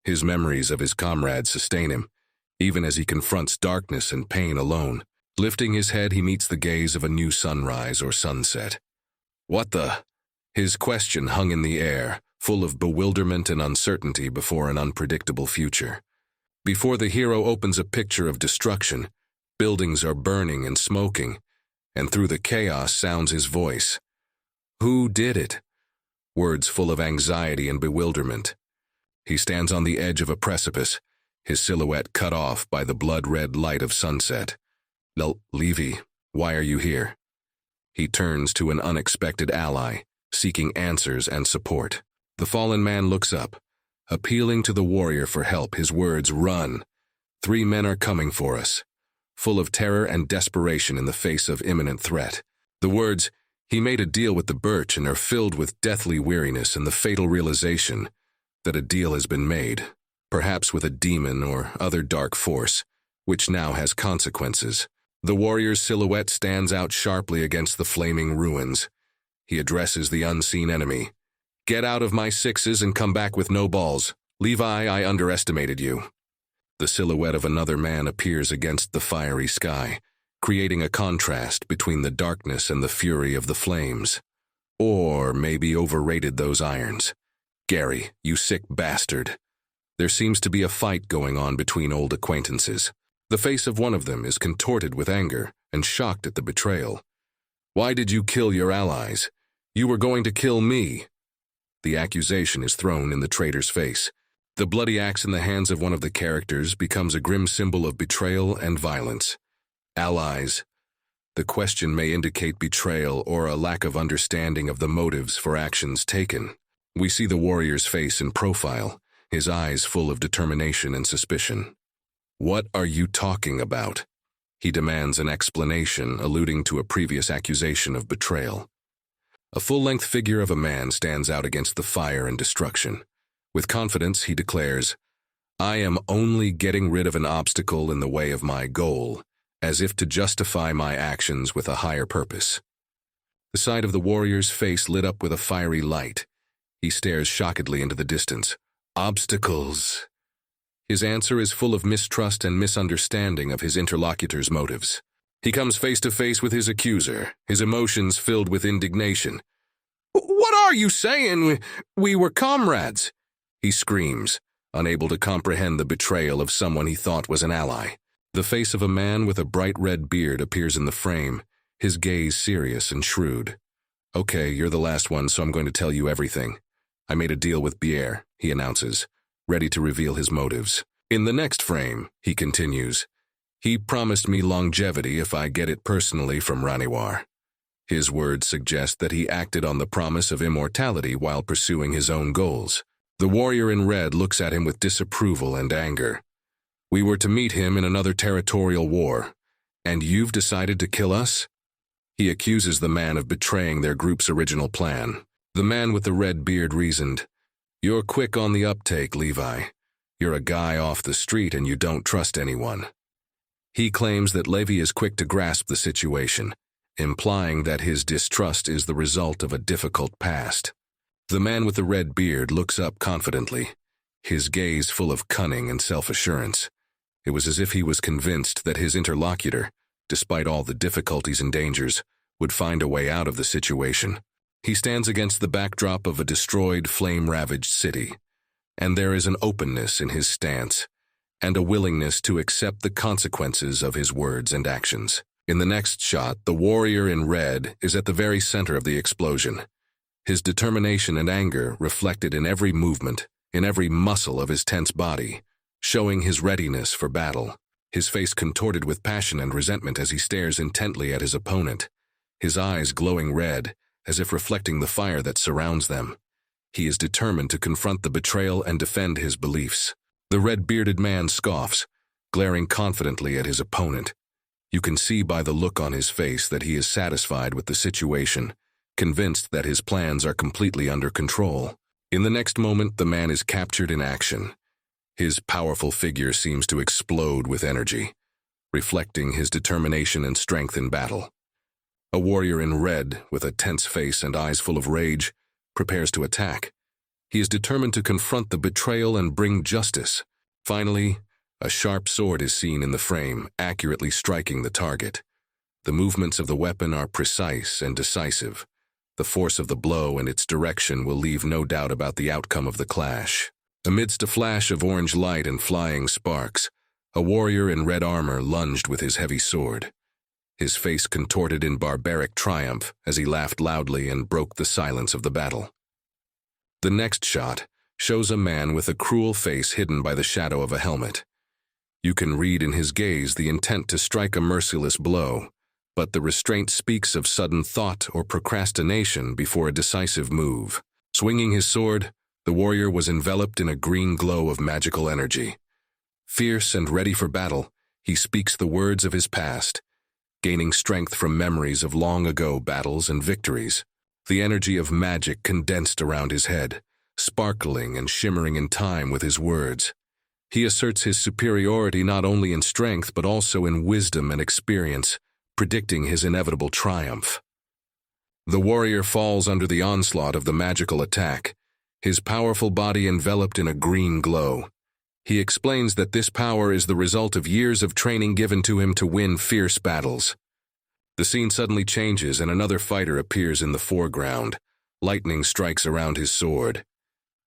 His memories of his comrades sustain him, even as he confronts darkness and pain alone. Lifting his head, he meets the gaze of a new sunrise or sunset. What the? His question hung in the air, full of bewilderment and uncertainty before an unpredictable future. Before the hero opens a picture of destruction, buildings are burning and smoking, and through the chaos sounds his voice. Who did it? Words full of anxiety and bewilderment. He stands on the edge of a precipice, his silhouette cut off by the blood-red light of sunset. Levi, why are you here? He turns to an unexpected ally, seeking answers and support. The fallen man looks up, appealing to the warrior for help. His words, "Run. 3 men are coming for us," full of terror and desperation in the face of imminent threat. The words, "He made a deal with the birch," and are filled with deathly weariness and the fatal realization that a deal has been made, perhaps with a demon or other dark force, which now has consequences. The warrior's silhouette stands out sharply against the flaming ruins. He addresses the unseen enemy. "Get out of my 6s and come back with no balls. Levi, I underestimated you." The silhouette of another man appears against the fiery sky, creating a contrast between the darkness and the fury of the flames. Or maybe overrated those irons. "Gary, you sick bastard." There seems to be a fight going on between old acquaintances. The face of one of them is contorted with anger and shocked at the betrayal. "Why did you kill your allies? You were going to kill me." The accusation is thrown in the traitor's face. The bloody axe in the hands of one of the characters becomes a grim symbol of betrayal and violence. Allies. The question may indicate betrayal or a lack of understanding of the motives for actions taken. We see the warrior's face in profile, his eyes full of determination and suspicion. "What are you talking about?" He demands an explanation, alluding to a previous accusation of betrayal. A full-length figure of a man stands out against the fire and destruction. With confidence, he declares, "I am only getting rid of an obstacle in the way of my goal, as if to justify my actions with a higher purpose." The side of the warrior's face lit up with a fiery light. He stares shockedly into the distance. Obstacles. His answer is full of mistrust and misunderstanding of his interlocutor's motives. He comes face to face with his accuser, his emotions filled with indignation. "What are you saying? We were comrades," he screams, unable to comprehend the betrayal of someone he thought was an ally. The face of a man with a bright red beard appears in the frame, his gaze serious and shrewd. "Okay, you're the last one, so I'm going to tell you everything. I made a deal with Pierre," he announces, ready to reveal his motives. In the next frame, he continues, "He promised me longevity if I get it personally from Raniwar." His words suggest that he acted on the promise of immortality while pursuing his own goals. The warrior in red looks at him with disapproval and anger. "We were to meet him in another territorial war, and you've decided to kill us?" He accuses the man of betraying their group's original plan. The man with the red beard reasoned, "You're quick on the uptake, Levi. You're a guy off the street and you don't trust anyone." He claims that Levi is quick to grasp the situation, implying that his distrust is the result of a difficult past. The man with the red beard looks up confidently, his gaze full of cunning and self-assurance. It was as if he was convinced that his interlocutor, despite all the difficulties and dangers, would find a way out of the situation. He stands against the backdrop of a destroyed, flame-ravaged city, and there is an openness in his stance, and a willingness to accept the consequences of his words and actions. In the next shot, the warrior in red is at the very center of the explosion, his determination and anger reflected in every movement, in every muscle of his tense body, showing his readiness for battle. His face contorted with passion and resentment as he stares intently at his opponent, his eyes glowing red, as if reflecting the fire that surrounds them. He is determined to confront the betrayal and defend his beliefs. The red-bearded man scoffs, glaring confidently at his opponent. You can see by the look on his face that he is satisfied with the situation, convinced that his plans are completely under control. In the next moment, the man is captured in action. His powerful figure seems to explode with energy, reflecting his determination and strength in battle. A warrior in red, with a tense face and eyes full of rage, prepares to attack. He is determined to confront the betrayal and bring justice. Finally, a sharp sword is seen in the frame, accurately striking the target. The movements of the weapon are precise and decisive. The force of the blow and its direction will leave no doubt about the outcome of the clash. Amidst a flash of orange light and flying sparks, a warrior in red armor lunged with his heavy sword. His face contorted in barbaric triumph as he laughed loudly and broke the silence of the battle. The next shot shows a man with a cruel face hidden by the shadow of a helmet. You can read in his gaze the intent to strike a merciless blow, but the restraint speaks of sudden thought or procrastination before a decisive move. Swinging his sword, the warrior was enveloped in a green glow of magical energy. Fierce and ready for battle, he speaks the words of his past, gaining strength from memories of long-ago battles and victories. The energy of magic condensed around his head, sparkling and shimmering in time with his words. He asserts his superiority not only in strength but also in wisdom and experience, predicting his inevitable triumph. The warrior falls under the onslaught of the magical attack, his powerful body enveloped in a green glow. He explains that this power is the result of years of training given to him to win fierce battles. The scene suddenly changes and another fighter appears in the foreground. Lightning strikes around his sword.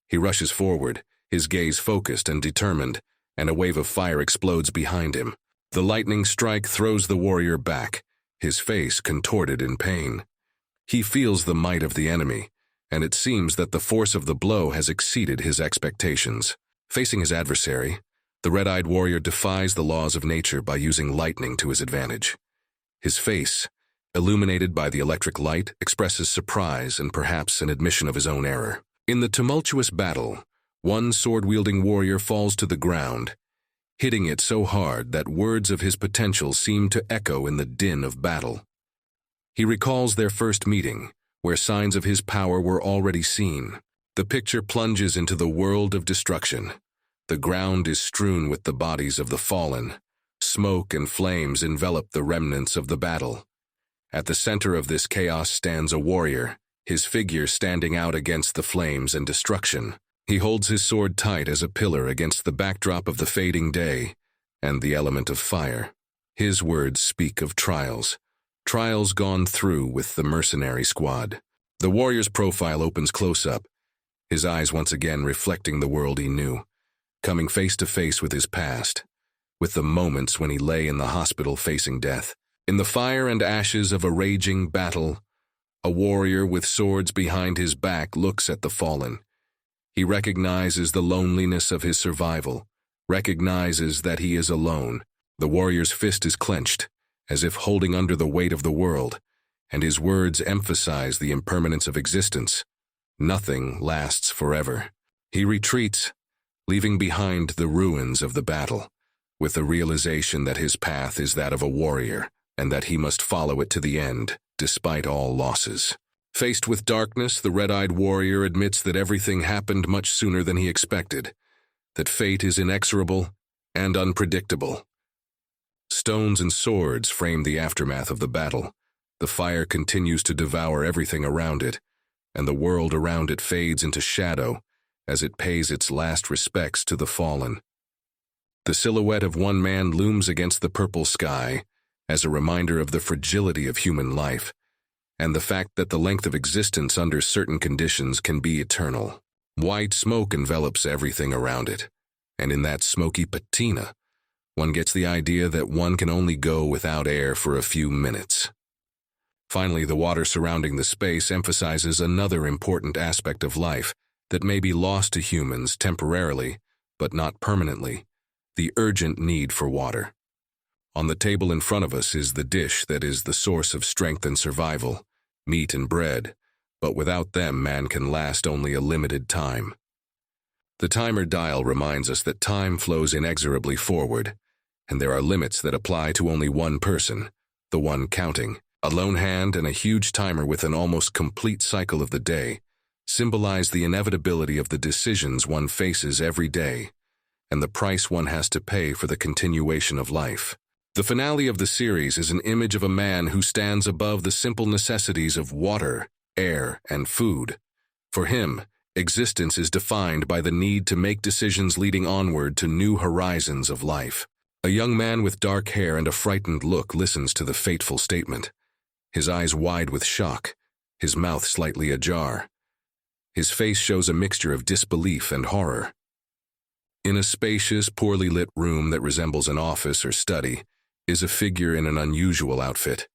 He rushes forward, his gaze focused and determined, and a wave of fire explodes behind him. The lightning strike throws the warrior back, his face contorted in pain. He feels the might of the enemy, and it seems that the force of the blow has exceeded his expectations. Facing his adversary, the red-eyed warrior defies the laws of nature by using lightning to his advantage. His face, illuminated by the electric light, expresses surprise and perhaps an admission of his own error. In the tumultuous battle, one sword-wielding warrior falls to the ground, hitting it so hard that words of his potential seem to echo in the din of battle. He recalls their first meeting, where signs of his power were already seen. The picture plunges into the world of destruction. The ground is strewn with the bodies of the fallen. Smoke and flames envelop the remnants of the battle. At the center of this chaos stands a warrior, his figure standing out against the flames and destruction. He holds his sword tight as a pillar against the backdrop of the fading day and the element of fire. His words speak of trials. Trials gone through with the mercenary squad. The warrior's profile opens close up, his eyes once again reflecting the world he knew, coming face to face with his past, with the moments when he lay in the hospital facing death. In the fire and ashes of a raging battle, a warrior with swords behind his back looks at the fallen. He recognizes the loneliness of his survival, recognizes that he is alone. The warrior's fist is clenched, as if holding under the weight of the world, and his words emphasize the impermanence of existence. Nothing lasts forever. He retreats, leaving behind the ruins of the battle, with the realization that his path is that of a warrior, and that he must follow it to the end, despite all losses. Faced with darkness, the red-eyed warrior admits that everything happened much sooner than he expected, that fate is inexorable and unpredictable. Stones and swords frame the aftermath of the battle. The fire continues to devour everything around it, and the world around it fades into shadow as it pays its last respects to the fallen. The silhouette of one man looms against the purple sky as a reminder of the fragility of human life, and the fact that the length of existence under certain conditions can be eternal. White smoke envelops everything around it, and in that smoky patina, one gets the idea that one can only go without air for a few minutes. Finally, the water surrounding the space emphasizes another important aspect of life that may be lost to humans temporarily, but not permanently: the urgent need for water. On the table in front of us is the dish that is the source of strength and survival, meat and bread, but without them man can last only a limited time. The timer dial reminds us that time flows inexorably forward, and there are limits that apply to only one person, the one counting. A lone hand and a huge timer with an almost complete cycle of the day symbolize the inevitability of the decisions one faces every day and the price one has to pay for the continuation of life. The finale of the series is an image of a man who stands above the simple necessities of water, air, and food. For him, existence is defined by the need to make decisions leading onward to new horizons of life. A young man with dark hair and a frightened look listens to the fateful statement, his eyes wide with shock, his mouth slightly ajar. His face shows a mixture of disbelief and horror. In a spacious, poorly lit room that resembles an office or study is a figure in an unusual outfit: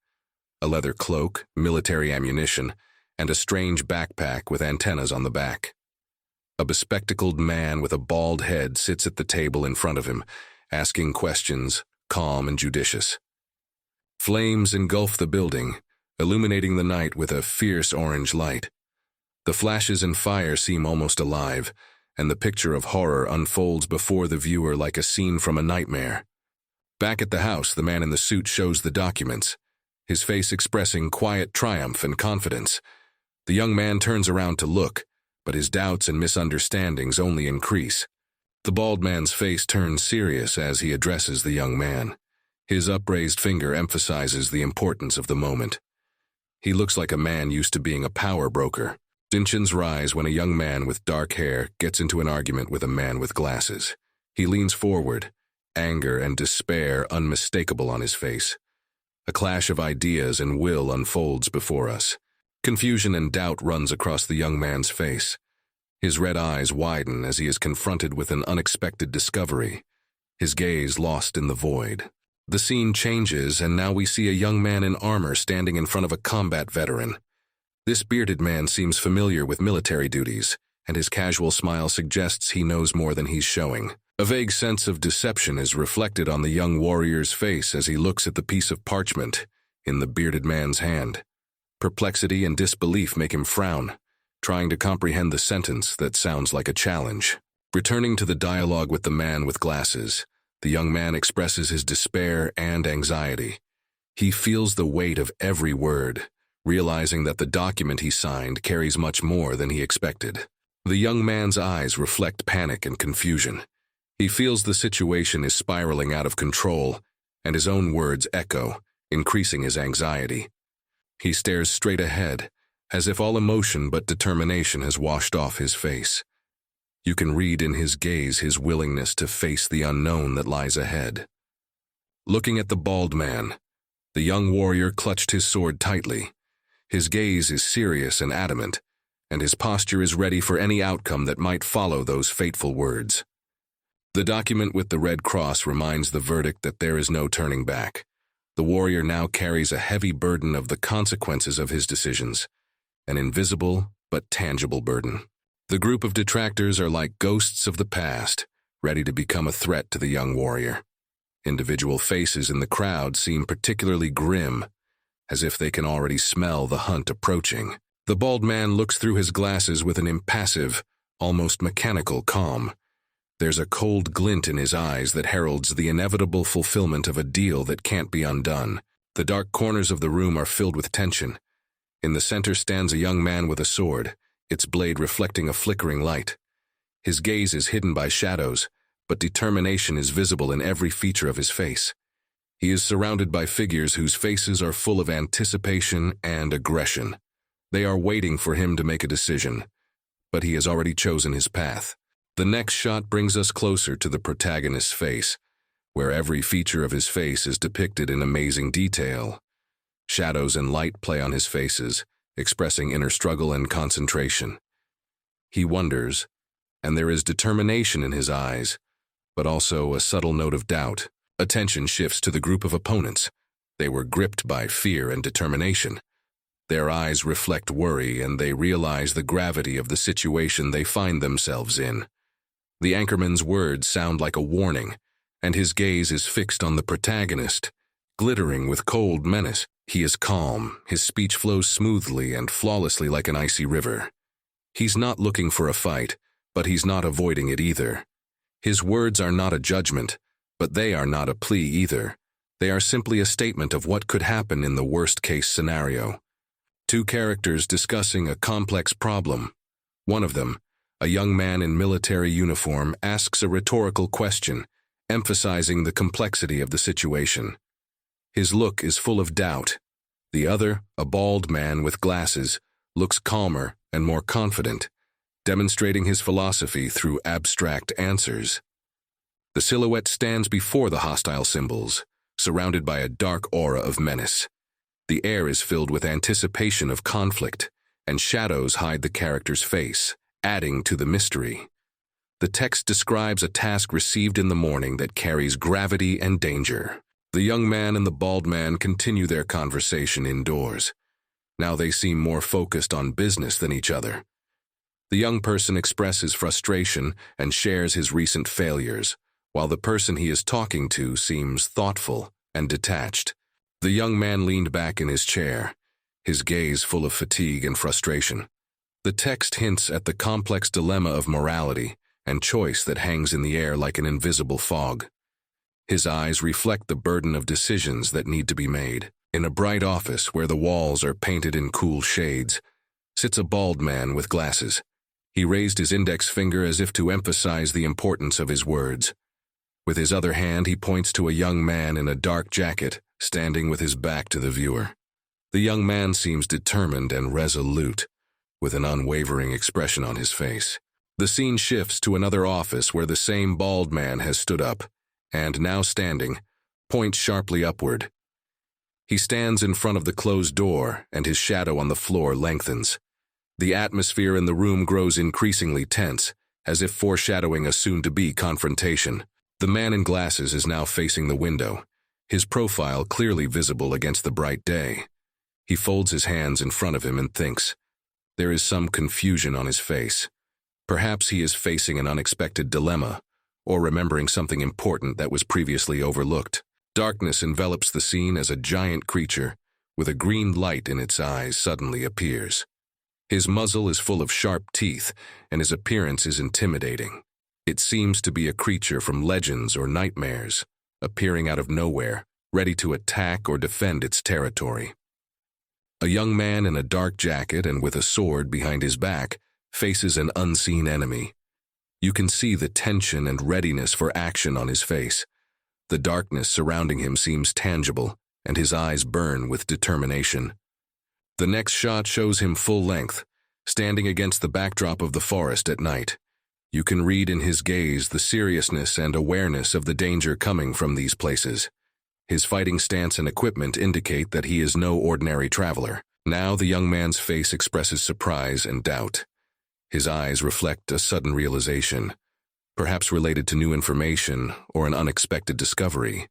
a leather cloak, military ammunition, and a strange backpack with antennas on the back. A bespectacled man with a bald head sits at the table in front of him, asking questions, calm and judicious. Flames engulf the building, illuminating the night with a fierce orange light. The flashes and fire seem almost alive, and the picture of horror unfolds before the viewer like a scene from a nightmare. Back at the house, the man in the suit shows the documents, his face expressing quiet triumph and confidence. The young man turns around to look, but his doubts and misunderstandings only increase. The bald man's face turns serious as he addresses the young man. His upraised finger emphasizes the importance of the moment. He looks like a man used to being a power broker. Tensions rise when a young man with dark hair gets into an argument with a man with glasses. He leans forward, anger and despair unmistakable on his face. A clash of ideas and will unfolds before us. Confusion and doubt runs across the young man's face. His red eyes widen as he is confronted with an unexpected discovery, his gaze lost in the void. The scene changes, and now we see a young man in armor standing in front of a combat veteran. This bearded man seems familiar with military duties, and his casual smile suggests he knows more than he's showing. A vague sense of deception is reflected on the young warrior's face as he looks at the piece of parchment in the bearded man's hand. Perplexity and disbelief make him frown, trying to comprehend the sentence that sounds like a challenge. Returning to the dialogue with the man with glasses, the young man expresses his despair and anxiety. He feels the weight of every word, realizing that the document he signed carries much more than he expected. The young man's eyes reflect panic and confusion. He feels the situation is spiraling out of control, and his own words echo, increasing his anxiety. He stares straight ahead, as if all emotion but determination has washed off his face. You can read in his gaze his willingness to face the unknown that lies ahead. Looking at the bald man, the young warrior clutched his sword tightly. His gaze is serious and adamant, and his posture is ready for any outcome that might follow those fateful words. The document with the red cross reminds the verdict that there is no turning back. The warrior now carries a heavy burden of the consequences of his decisions, an invisible but tangible burden. The group of detractors are like ghosts of the past, ready to become a threat to the young warrior. Individual faces in the crowd seem particularly grim, as if they can already smell the hunt approaching. The bald man looks through his glasses with an impassive, almost mechanical calm. There's a cold glint in his eyes that heralds the inevitable fulfillment of a deal that can't be undone. The dark corners of the room are filled with tension. In the center stands a young man with a sword, its blade reflecting a flickering light. His gaze is hidden by shadows, but determination is visible in every feature of his face. He is surrounded by figures whose faces are full of anticipation and aggression. They are waiting for him to make a decision, but he has already chosen his path. The next shot brings us closer to the protagonist's face, where every feature of his face is depicted in amazing detail. Shadows and light play on his faces, expressing inner struggle and concentration. He wonders, and there is determination in his eyes, but also a subtle note of doubt. Attention shifts to the group of opponents. They were gripped by fear and determination. Their eyes reflect worry, and they realize the gravity of the situation they find themselves in. The anchorman's words sound like a warning, and his gaze is fixed on the protagonist, glittering with cold menace. He is calm, his speech flows smoothly and flawlessly like an icy river. He's not looking for a fight, but he's not avoiding it either. His words are not a judgment, but they are not a plea either. They are simply a statement of what could happen in the worst-case scenario. Two characters discussing a complex problem. One of them, a young man in military uniform, asks a rhetorical question, emphasizing the complexity of the situation. His look is full of doubt. The other, a bald man with glasses, looks calmer and more confident, demonstrating his philosophy through abstract answers. The silhouette stands before the hostile symbols, surrounded by a dark aura of menace. The air is filled with anticipation of conflict, and shadows hide the character's face, adding to the mystery. The text describes a task received in the morning that carries gravity and danger. The young man and the bald man continue their conversation indoors. Now they seem more focused on business than each other. The young person expresses frustration and shares his recent failures, while the person he is talking to seems thoughtful and detached. The young man leaned back in his chair, his gaze full of fatigue and frustration. The text hints at the complex dilemma of morality and choice that hangs in the air like an invisible fog. His eyes reflect the burden of decisions that need to be made. In a bright office where the walls are painted in cool shades, sits a bald man with glasses. He raised his index finger as if to emphasize the importance of his words. With his other hand, he points to a young man in a dark jacket, standing with his back to the viewer. The young man seems determined and resolute, with an unwavering expression on his face. The scene shifts to another office where the same bald man has stood up, and now standing, points sharply upward. He stands in front of the closed door, and his shadow on the floor lengthens. The atmosphere in the room grows increasingly tense, as if foreshadowing a soon-to-be confrontation. The man in glasses is now facing the window, his profile clearly visible against the bright day. He folds his hands in front of him and thinks. There is some confusion on his face. Perhaps he is facing an unexpected dilemma, or remembering something important that was previously overlooked. Darkness envelops the scene as a giant creature, with a green light in its eyes, suddenly appears. His muzzle is full of sharp teeth, and his appearance is intimidating. It seems to be a creature from legends or nightmares, appearing out of nowhere, ready to attack or defend its territory. A young man in a dark jacket and with a sword behind his back faces an unseen enemy. You can see the tension and readiness for action on his face. The darkness surrounding him seems tangible, and his eyes burn with determination. The next shot shows him full length, standing against the backdrop of the forest at night. You can read in his gaze the seriousness and awareness of the danger coming from these places. His fighting stance and equipment indicate that he is no ordinary traveler. Now the young man's face expresses surprise and doubt. His eyes reflect a sudden realization, perhaps related to new information or an unexpected discovery.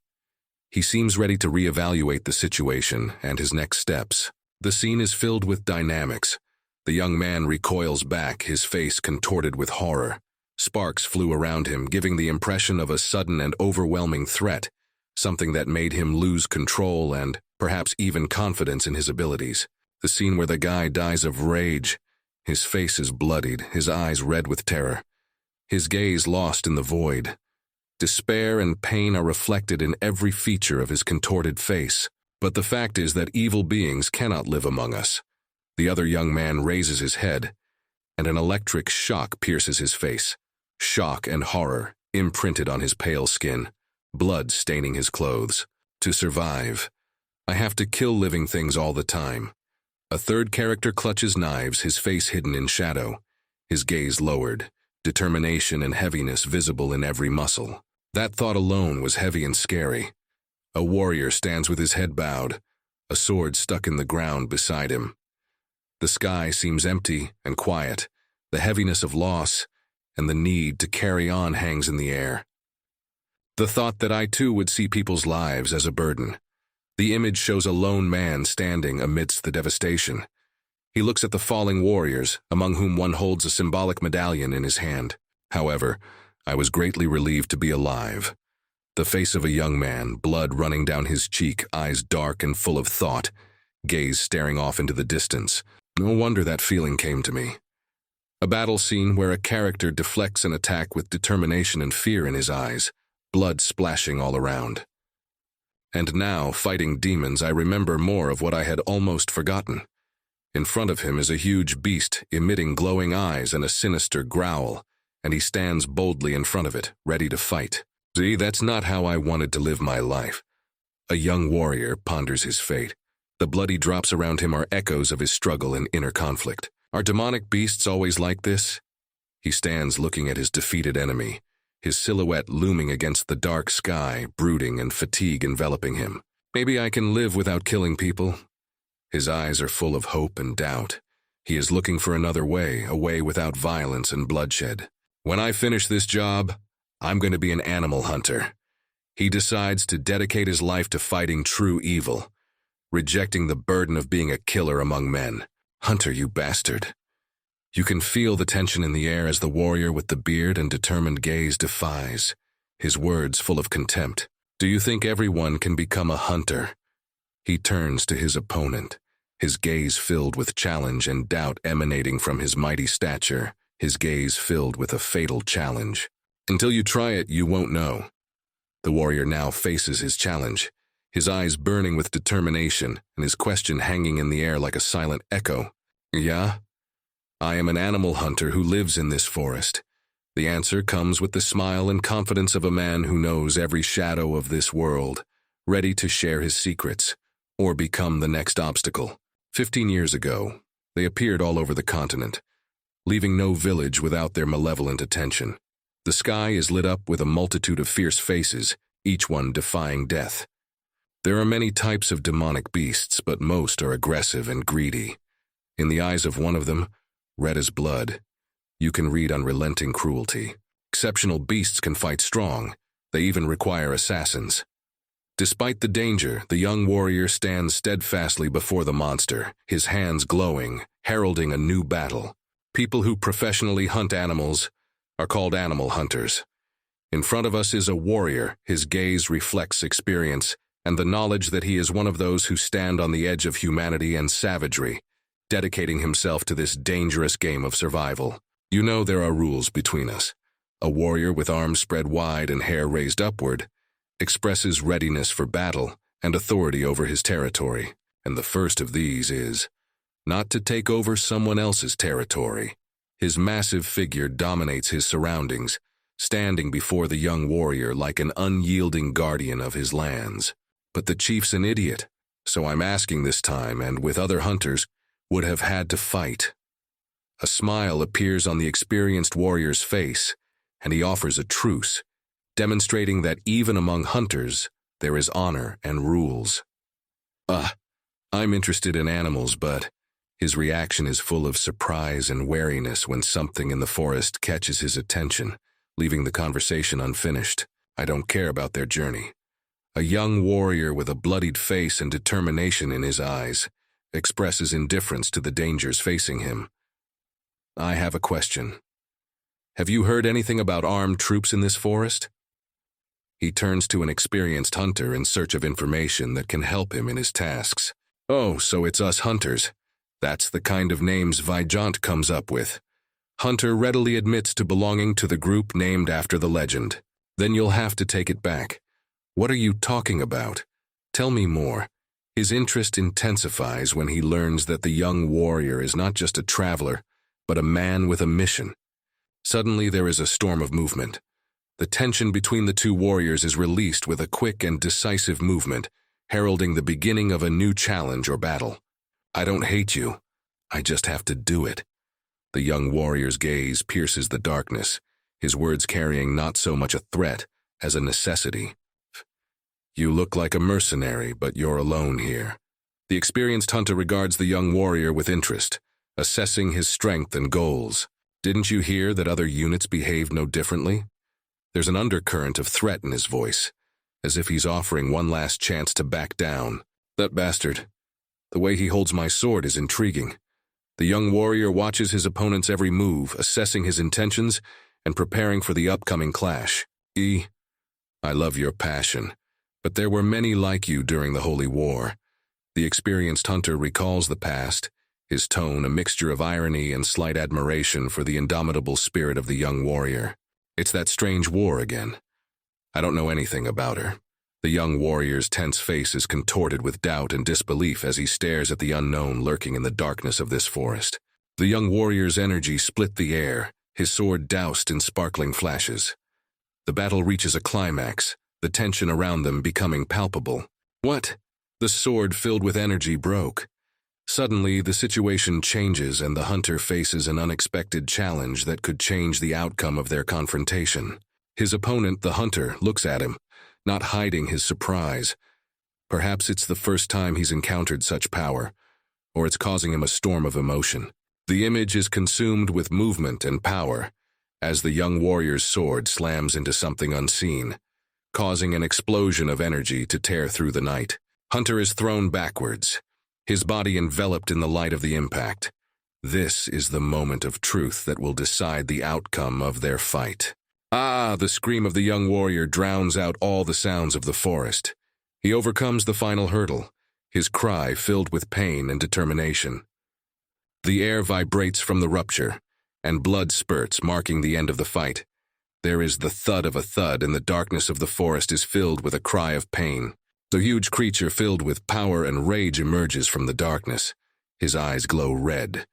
He seems ready to reevaluate the situation and his next steps. The scene is filled with dynamics. The young man recoils back, his face contorted with horror. Sparks flew around him, giving the impression of a sudden and overwhelming threat, something that made him lose control and perhaps even confidence in his abilities. The scene where the guy dies of rage. His face is bloodied, his eyes red with terror. His gaze lost in the void. Despair and pain are reflected in every feature of his contorted face. But the fact is that evil beings cannot live among us. The other young man raises his head, and an electric shock pierces his face. Shock and horror imprinted on his pale skin, blood staining his clothes. To survive, I have to kill living things all the time. A third character clutches knives, his face hidden in shadow, his gaze lowered, determination and heaviness visible in every muscle. That thought alone was heavy and scary. A warrior stands with his head bowed, a sword stuck in the ground beside him. The sky seems empty and quiet. The heaviness of loss and the need to carry on hangs in the air. The thought that I too would see people's lives as a burden. The image shows a lone man standing amidst the devastation. He looks at the falling warriors, among whom one holds a symbolic medallion in his hand. However, I was greatly relieved to be alive. The face of a young man, blood running down his cheek, eyes dark and full of thought, gaze staring off into the distance. No wonder that feeling came to me. A battle scene where a character deflects an attack with determination and fear in his eyes, blood splashing all around. And now, fighting demons, I remember more of what I had almost forgotten. In front of him is a huge beast, emitting glowing eyes and a sinister growl, and he stands boldly in front of it, ready to fight. See, that's not how I wanted to live my life. A young warrior ponders his fate. The bloody drops around him are echoes of his struggle and inner conflict. Are demonic beasts always like this? He stands looking at his defeated enemy, his silhouette looming against the dark sky, brooding and fatigue enveloping him. Maybe I can live without killing people. His eyes are full of hope and doubt. He is looking for another way, a way without violence and bloodshed. When I finish this job, I'm going to be an animal hunter. He decides to dedicate his life to fighting true evil, rejecting the burden of being a killer among men. Hunter, you bastard. You can feel the tension in the air as the warrior with the beard and determined gaze defies, his words full of contempt. Do you think everyone can become a hunter? He turns to his opponent, his gaze filled with challenge and doubt emanating from his mighty stature, his gaze filled with a fatal challenge. Until you try it, you won't know. The warrior now faces his challenge, his eyes burning with determination and his question hanging in the air like a silent echo. Yeah? I am an animal hunter who lives in this forest. The answer comes with the smile and confidence of a man who knows every shadow of this world, ready to share his secrets, or become the next obstacle. 15 years ago, they appeared all over the continent, leaving no village without their malevolent attention. The sky is lit up with a multitude of fierce faces, each one defying death. There are many types of demonic beasts, but most are aggressive and greedy. In the eyes of one of them, red as blood, you can read unrelenting cruelty. Exceptional beasts can fight strong. They even require assassins. Despite the danger, the young warrior stands steadfastly before the monster, his hands glowing, heralding a new battle. People who professionally hunt animals are called animal hunters. In front of us is a warrior. His gaze reflects experience and the knowledge that he is one of those who stand on the edge of humanity and savagery, dedicating himself to this dangerous game of survival. You know there are rules between us. A warrior with arms spread wide and hair raised upward expresses readiness for battle and authority over his territory. And the first of these is not to take over someone else's territory. His massive figure dominates his surroundings, standing before the young warrior like an unyielding guardian of his lands. But the chief's an idiot, so I'm asking this time, and with other hunters, would have had to fight. A smile appears on the experienced warrior's face, and he offers a truce, demonstrating that even among hunters, there is honor and rules. I'm interested in animals, but his reaction is full of surprise and wariness when something in the forest catches his attention, leaving the conversation unfinished. I don't care about their journey. A young warrior with a bloodied face and determination in his eyes expresses indifference to the dangers facing him. I have a question. Have you heard anything about armed troops in this forest? He turns to an experienced hunter in search of information that can help him in his tasks. Oh, so it's us hunters. That's the kind of names Vijant comes up with. Hunter readily admits to belonging to the group named after the legend. Then you'll have to take it back. What are you talking about? Tell me more. His interest intensifies when he learns that the young warrior is not just a traveler, but a man with a mission. Suddenly there is a storm of movement. The tension between the two warriors is released with a quick and decisive movement, heralding the beginning of a new challenge or battle. I don't hate you. I just have to do it. The young warrior's gaze pierces the darkness, his words carrying not so much a threat as a necessity. You look like a mercenary, but you're alone here. The experienced hunter regards the young warrior with interest, assessing his strength and goals. Didn't you hear that other units behaved no differently? There's an undercurrent of threat in his voice, as if he's offering one last chance to back down. That bastard. The way he holds my sword is intriguing. The young warrior watches his opponent's every move, assessing his intentions and preparing for the upcoming clash. I love your passion, but there were many like you during the Holy War. The experienced hunter recalls the past, his tone a mixture of irony and slight admiration for the indomitable spirit of the young warrior. It's that strange war again. I don't know anything about her. The young warrior's tense face is contorted with doubt and disbelief as he stares at the unknown lurking in the darkness of this forest. The young warrior's energy split the air, his sword doused in sparkling flashes. The battle reaches a climax, the tension around them becoming palpable. What? The sword filled with energy broke. Suddenly, the situation changes and the hunter faces an unexpected challenge that could change the outcome of their confrontation. His opponent, the hunter, looks at him, not hiding his surprise. Perhaps it's the first time he's encountered such power, or it's causing him a storm of emotion. The image is consumed with movement and power, as the young warrior's sword slams into something unseen, causing an explosion of energy to tear through the night. Hunter is thrown backwards, his body enveloped in the light of the impact. This is the moment of truth that will decide the outcome of their fight. The scream of the young warrior drowns out all the sounds of the forest. He overcomes the final hurdle, his cry filled with pain and determination. The air vibrates from the rupture, and blood spurts, marking the end of the fight. There is the thud of a thud, and the darkness of the forest is filled with a cry of pain. The huge creature filled with power and rage emerges from the darkness. His eyes glow red,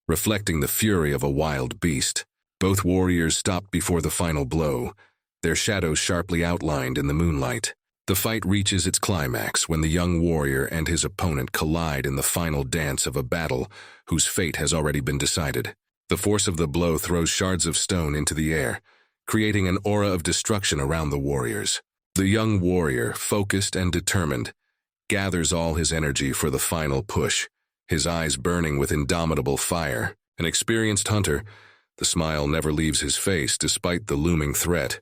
reflecting the fury of a wild beast. Both warriors stop before the final blow, their shadows sharply outlined in the moonlight. The fight reaches its climax when the young warrior and his opponent collide in the final dance of a battle whose fate has already been decided. The force of the blow throws shards of stone into the air, creating an aura of destruction around the warriors. The young warrior, focused and determined, gathers all his energy for the final push, his eyes burning with indomitable fire. An experienced hunter, the smile never leaves his face despite the looming threat.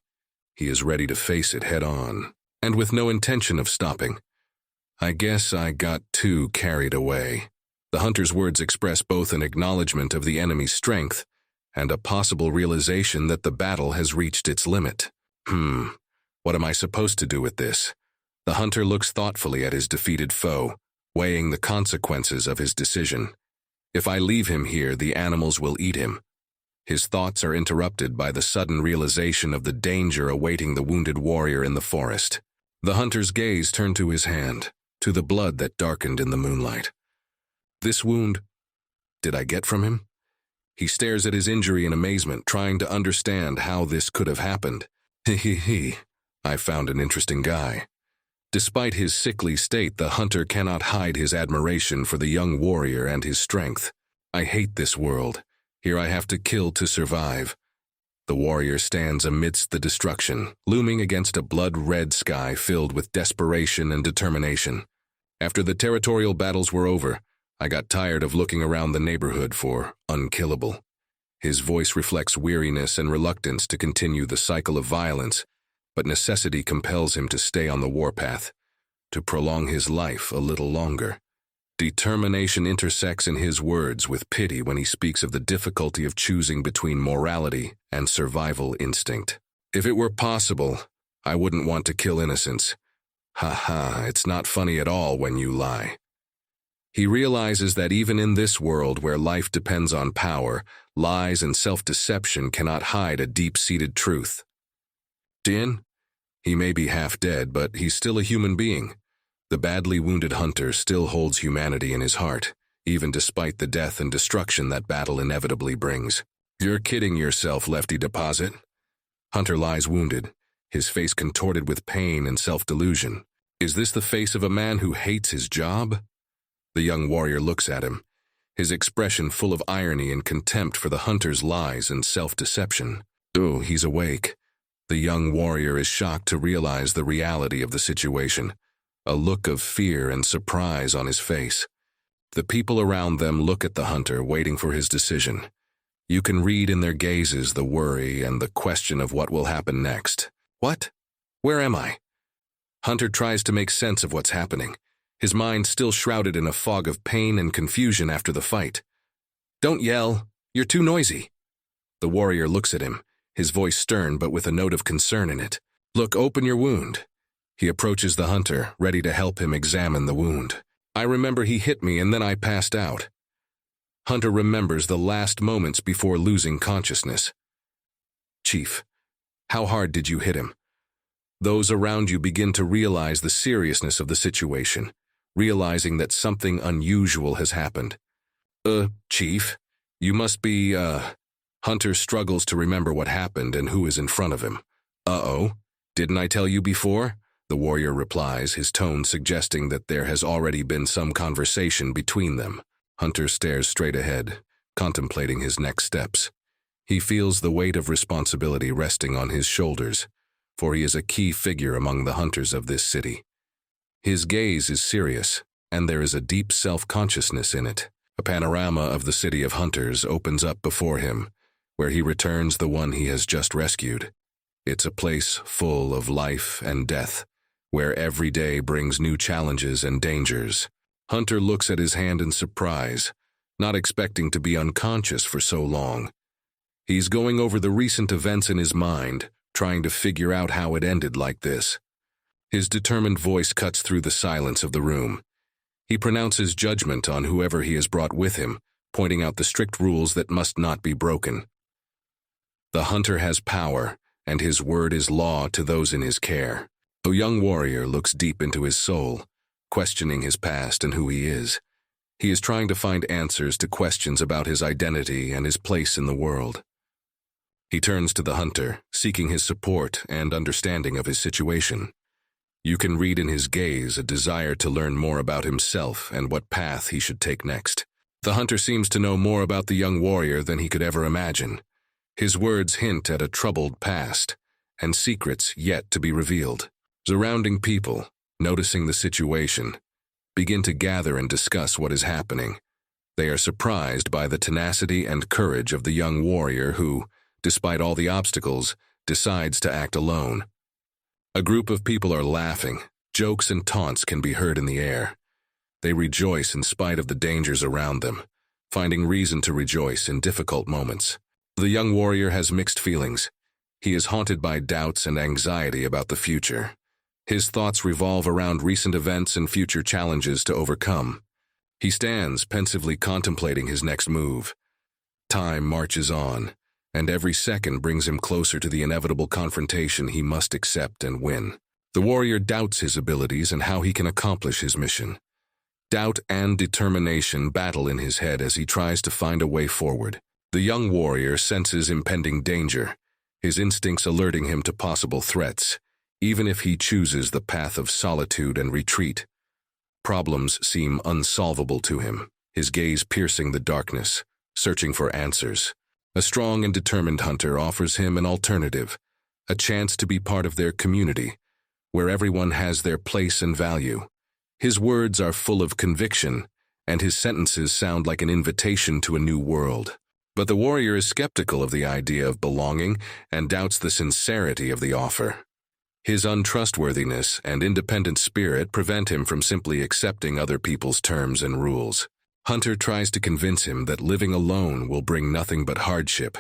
He is ready to face it head-on, and with no intention of stopping. I guess I got too carried away. The hunter's words express both an acknowledgement of the enemy's strength and a possible realization that the battle has reached its limit. What am I supposed to do with this? The hunter looks thoughtfully at his defeated foe, weighing the consequences of his decision. If I leave him here, the animals will eat him. His thoughts are interrupted by the sudden realization of the danger awaiting the wounded warrior in the forest. The hunter's gaze turned to his hand, to the blood that darkened in the moonlight. This wound, did I get from him? He stares at his injury in amazement, trying to understand how this could have happened. I found an interesting guy. Despite his sickly state, the hunter cannot hide his admiration for the young warrior and his strength. "I hate this world. Here I have to kill to survive." The warrior stands amidst the destruction, looming against a blood-red sky filled with desperation and determination. After the territorial battles were over, I got tired of looking around the neighborhood for unkillable. His voice reflects weariness and reluctance to continue the cycle of violence, but necessity compels him to stay on the warpath, to prolong his life a little longer. Determination intersects in his words with pity when he speaks of the difficulty of choosing between morality and survival instinct. "If it were possible, I wouldn't want to kill innocents. Ha ha, it's not funny at all when you lie." He realizes that even in this world where life depends on power, lies and self-deception cannot hide a deep-seated truth. Din? He may be half dead, but he's still a human being. The badly wounded hunter still holds humanity in his heart, even despite the death and destruction that battle inevitably brings. "You're kidding yourself, Lefty Deposit." Hunter lies wounded, his face contorted with pain and self-delusion. Is this the face of a man who hates his job? The young warrior looks at him, his expression full of irony and contempt for the hunter's lies and self-deception. Oh, he's awake. The young warrior is shocked to realize the reality of the situation, a look of fear and surprise on his face. The people around them look at the hunter, waiting for his decision. You can read in their gazes the worry and the question of what will happen next. What? Where am I? Hunter tries to make sense of what's happening, his mind still shrouded in a fog of pain and confusion after the fight. "Don't yell. You're too noisy." The warrior looks at him, his voice stern but with a note of concern in it. "Look, open your wound." He approaches the hunter, ready to help him examine the wound. "I remember he hit me and then I passed out." Hunter remembers the last moments before losing consciousness. "Chief, how hard did you hit him?" Those around you begin to realize the seriousness of the situation, realizing that something unusual has happened. Chief, you must be, Hunter struggles to remember what happened and who is in front of him. "Uh-oh, didn't I tell you before?" The warrior replies, his tone suggesting that there has already been some conversation between them. Hunter stares straight ahead, contemplating his next steps. He feels the weight of responsibility resting on his shoulders, for he is a key figure among the hunters of this city. His gaze is serious, and there is a deep self-consciousness in it. A panorama of the city of hunters opens up before him, where he returns the one he has just rescued. It's a place full of life and death, where every day brings new challenges and dangers. Hunter looks at his hand in surprise, not expecting to be unconscious for so long. He's going over the recent events in his mind, trying to figure out how it ended like this. His determined voice cuts through the silence of the room. He pronounces judgment on whoever he has brought with him, pointing out the strict rules that must not be broken. The hunter has power, and his word is law to those in his care. The young warrior looks deep into his soul, questioning his past and who he is. He is trying to find answers to questions about his identity and his place in the world. He turns to the hunter, seeking his support and understanding of his situation. You can read in his gaze a desire to learn more about himself and what path he should take next. The hunter seems to know more about the young warrior than he could ever imagine. His words hint at a troubled past and secrets yet to be revealed. Surrounding people, noticing the situation, begin to gather and discuss what is happening. They are surprised by the tenacity and courage of the young warrior who, despite all the obstacles, decides to act alone. A group of people are laughing. Jokes and taunts can be heard in the air. They rejoice in spite of the dangers around them, finding reason to rejoice in difficult moments. The young warrior has mixed feelings. He is haunted by doubts and anxiety about the future. His thoughts revolve around recent events and future challenges to overcome. He stands pensively contemplating his next move. Time marches on, and every second brings him closer to the inevitable confrontation he must accept and win. The warrior doubts his abilities and how he can accomplish his mission. Doubt and determination battle in his head as he tries to find a way forward. The young warrior senses impending danger, his instincts alerting him to possible threats. Even if he chooses the path of solitude and retreat, problems seem unsolvable to him, his gaze piercing the darkness, searching for answers. A strong and determined hunter offers him an alternative, a chance to be part of their community, where everyone has their place and value. His words are full of conviction, and his sentences sound like an invitation to a new world. But the warrior is skeptical of the idea of belonging and doubts the sincerity of the offer. His untrustworthiness and independent spirit prevent him from simply accepting other people's terms and rules. Hunter tries to convince him that living alone will bring nothing but hardship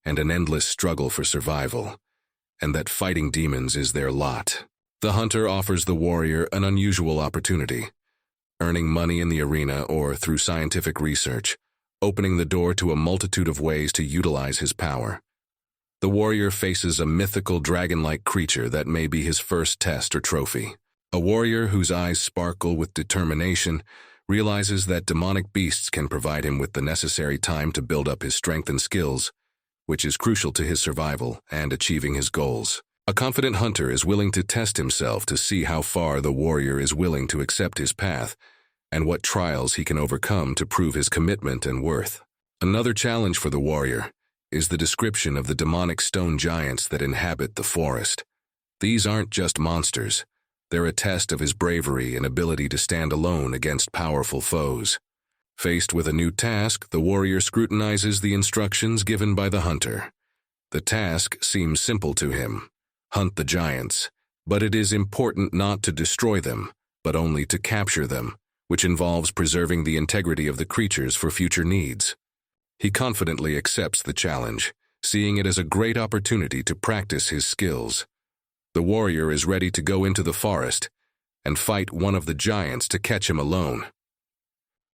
and an endless struggle for survival, and that fighting demons is their lot. The hunter offers the warrior an unusual opportunity, earning money in the arena or through scientific research, opening the door to a multitude of ways to utilize his power. The warrior faces a mythical dragon-like creature that may be his first test or trophy. A warrior whose eyes sparkle with determination realizes that demonic beasts can provide him with the necessary time to build up his strength and skills, which is crucial to his survival and achieving his goals. A confident hunter is willing to test himself to see how far the warrior is willing to accept his path and what trials he can overcome to prove his commitment and worth. Another challenge for the warrior is the description of the demonic stone giants that inhabit the forest. These aren't just monsters. They're a test of his bravery and ability to stand alone against powerful foes. Faced with a new task, the warrior scrutinizes the instructions given by the hunter. The task seems simple to him: hunt the giants, but it is important not to destroy them, but only to capture them, which involves preserving the integrity of the creatures for future needs. He confidently accepts the challenge, seeing it as a great opportunity to practice his skills. The warrior is ready to go into the forest and fight one of the giants to catch him alone.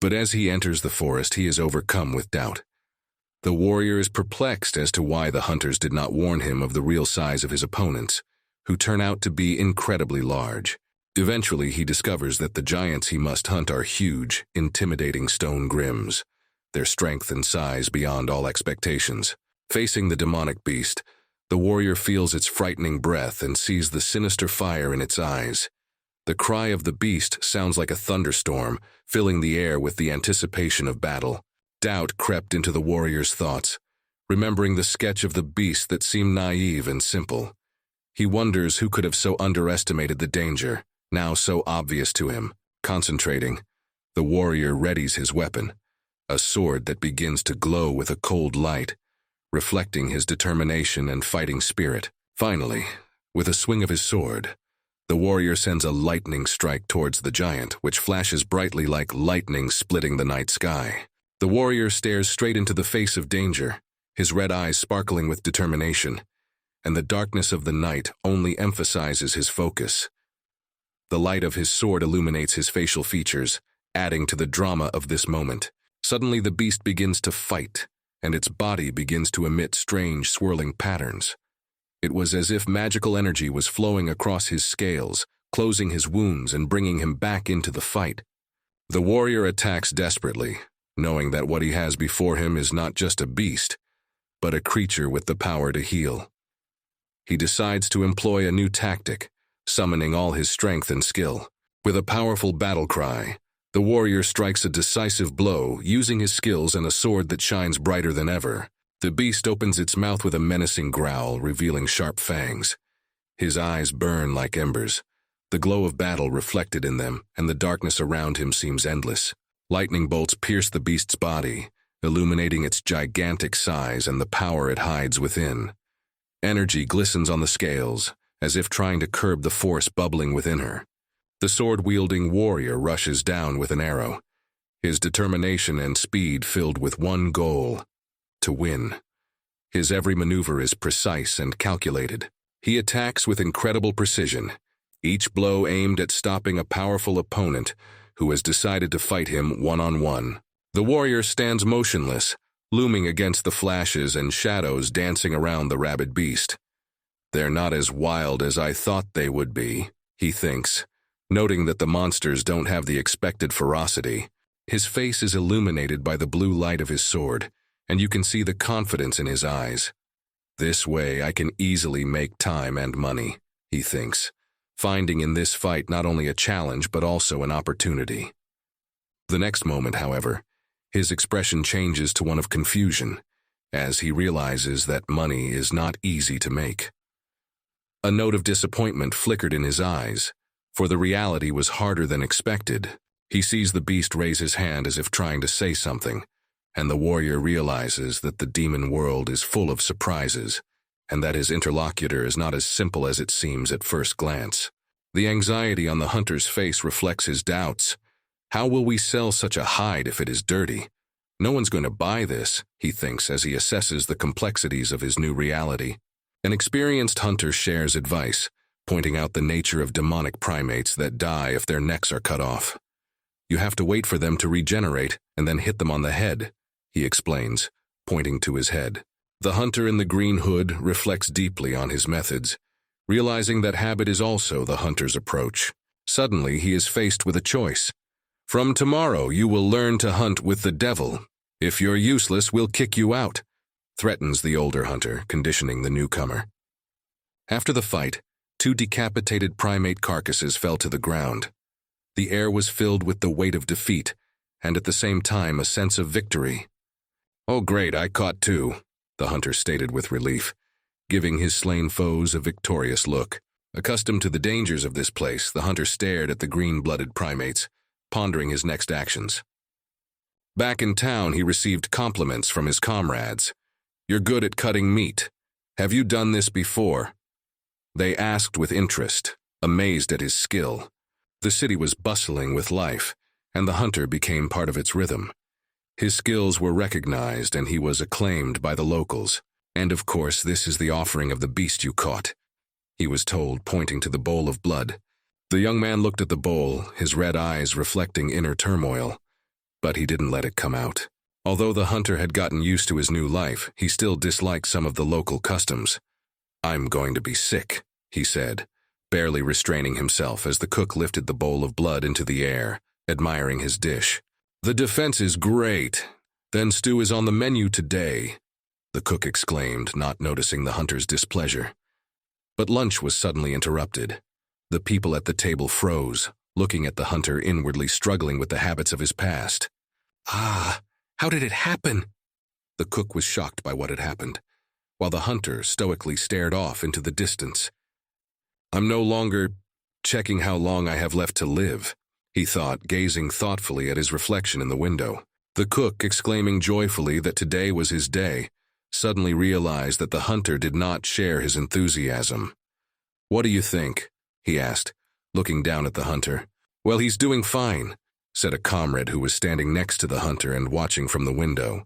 But as he enters the forest, he is overcome with doubt. The warrior is perplexed as to why the hunters did not warn him of the real size of his opponents, who turn out to be incredibly large. Eventually, he discovers that the giants he must hunt are huge, intimidating stone grims, their strength and size beyond all expectations. Facing the demonic beast, the warrior feels its frightening breath and sees the sinister fire in its eyes. The cry of the beast sounds like a thunderstorm, filling the air with the anticipation of battle. Doubt crept into the warrior's thoughts, remembering the sketch of the beast that seemed naive and simple. He wonders who could have so underestimated the danger, now so obvious to him. Concentrating, the warrior readies his weapon, a sword that begins to glow with a cold light, reflecting his determination and fighting spirit. Finally, with a swing of his sword, the warrior sends a lightning strike towards the giant, which flashes brightly like lightning splitting the night sky. The warrior stares straight into the face of danger, his red eyes sparkling with determination, and the darkness of the night only emphasizes his focus. The light of his sword illuminates his facial features, adding to the drama of this moment. Suddenly the beast begins to fight, and its body begins to emit strange, swirling patterns. It was as if magical energy was flowing across his scales, closing his wounds and bringing him back into the fight. The warrior attacks desperately, knowing that what he has before him is not just a beast, but a creature with the power to heal. He decides to employ a new tactic, summoning all his strength and skill. With a powerful battle cry, the warrior strikes a decisive blow, using his skills and a sword that shines brighter than ever. The beast opens its mouth with a menacing growl, revealing sharp fangs. His eyes burn like embers, the glow of battle reflected in them, and the darkness around him seems endless. Lightning bolts pierce the beast's body, illuminating its gigantic size and the power it hides within. Energy glistens on the scales, as if trying to curb the force bubbling within her. The sword-wielding warrior rushes down with an arrow, his determination and speed filled with one goal: to win. His every maneuver is precise and calculated. He attacks with incredible precision, each blow aimed at stopping a powerful opponent who has decided to fight him one-on-one. The warrior stands motionless, looming against the flashes and shadows dancing around the rabid beast. "They're not as wild as I thought they would be," he thinks, noting that the monsters don't have the expected ferocity. His face is illuminated by the blue light of his sword, and you can see the confidence in his eyes. "This way I can easily make time and money," he thinks, finding in this fight not only a challenge but also an opportunity. The next moment, however, his expression changes to one of confusion, as he realizes that money is not easy to make. A note of disappointment flickered in his eyes, for the reality was harder than expected. He sees the beast raise his hand as if trying to say something, and the warrior realizes that the demon world is full of surprises, and that his interlocutor is not as simple as it seems at first glance. The anxiety on the hunter's face reflects his doubts. How will we sell such a hide if it is dirty? No one's going to buy this, he thinks as he assesses the complexities of his new reality. An experienced hunter shares advice, pointing out the nature of demonic primates that die if their necks are cut off. You have to wait for them to regenerate and then hit them on the head, he explains, pointing to his head. The hunter in the green hood reflects deeply on his methods, realizing that habit is also the hunter's approach. Suddenly, he is faced with a choice. From tomorrow, you will learn to hunt with the devil. If you're useless, we'll kick you out, threatens the older hunter, conditioning the newcomer. After the fight, 2 decapitated primate carcasses fell to the ground. The air was filled with the weight of defeat, and at the same time a sense of victory. Oh great, I caught 2, the hunter stated with relief, giving his slain foes a victorious look. Accustomed to the dangers of this place, the hunter stared at the green-blooded primates, pondering his next actions. Back in town, he received compliments from his comrades. You're good at cutting meat. Have you done this before? They asked with interest, amazed at his skill. The city was bustling with life, and the hunter became part of its rhythm. His skills were recognized, and he was acclaimed by the locals. And of course, this is the offering of the beast you caught, he was told, pointing to the bowl of blood. The young man looked at the bowl, his red eyes reflecting inner turmoil, but he didn't let it come out. Although the hunter had gotten used to his new life, he still disliked some of the local customs. I'm going to be sick, he said, barely restraining himself as the cook lifted the bowl of blood into the air, admiring his dish. The defense is great. Then stew is on the menu today, the cook exclaimed, not noticing the hunter's displeasure. But lunch was suddenly interrupted. The people at the table froze, looking at the hunter inwardly struggling with the habits of his past. Ah, how did it happen? The cook was shocked by what had happened, while the hunter stoically stared off into the distance. I'm no longer checking how long I have left to live, he thought, gazing thoughtfully at his reflection in the window. The cook, exclaiming joyfully that today was his day, suddenly realized that the hunter did not share his enthusiasm. What do you think? He asked, looking down at the hunter. Well, he's doing fine, said a comrade who was standing next to the hunter and watching from the window.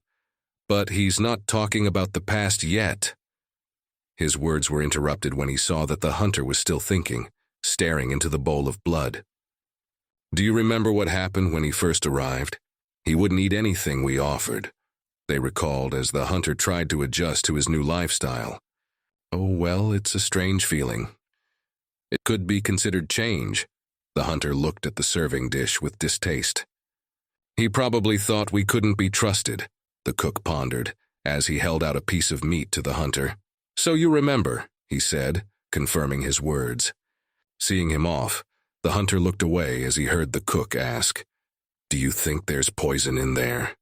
But he's not talking about the past yet. His words were interrupted when he saw that the hunter was still thinking, staring into the bowl of blood. Do you remember what happened when he first arrived? He wouldn't eat anything we offered, they recalled as the hunter tried to adjust to his new lifestyle. Oh, well, it's a strange feeling. It could be considered change. The hunter looked at the serving dish with distaste. He probably thought we couldn't be trusted, the cook pondered, as he held out a piece of meat to the hunter. So you remember, he said, confirming his words. Seeing him off, the hunter looked away as he heard the cook ask, Do you think there's poison in there?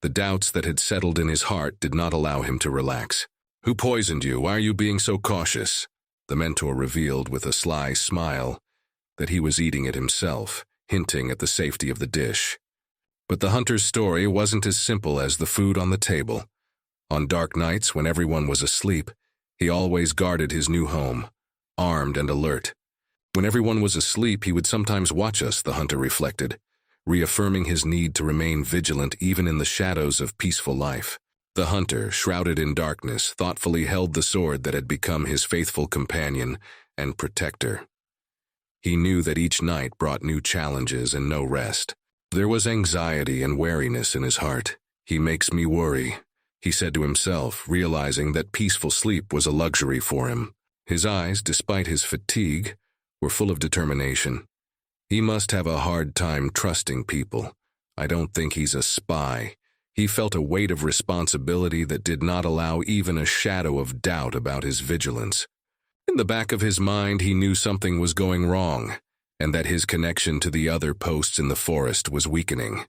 The doubts that had settled in his heart did not allow him to relax. Who poisoned you? Why are you being so cautious? The mentor revealed with a sly smile that he was eating it himself, hinting at the safety of the dish. But the hunter's story wasn't as simple as the food on the table. On dark nights, when everyone was asleep, he always guarded his new home, armed and alert. When everyone was asleep, he would sometimes watch us, the hunter reflected, reaffirming his need to remain vigilant even in the shadows of peaceful life. The hunter, shrouded in darkness, thoughtfully held the sword that had become his faithful companion and protector. He knew that each night brought new challenges and no rest. There was anxiety and wariness in his heart. He makes me worry, he said to himself, realizing that peaceful sleep was a luxury for him. His eyes, despite his fatigue, were full of determination. He must have a hard time trusting people. I don't think he's a spy. He felt a weight of responsibility that did not allow even a shadow of doubt about his vigilance. In the back of his mind, he knew something was going wrong, and that his connection to the other posts in the forest was weakening.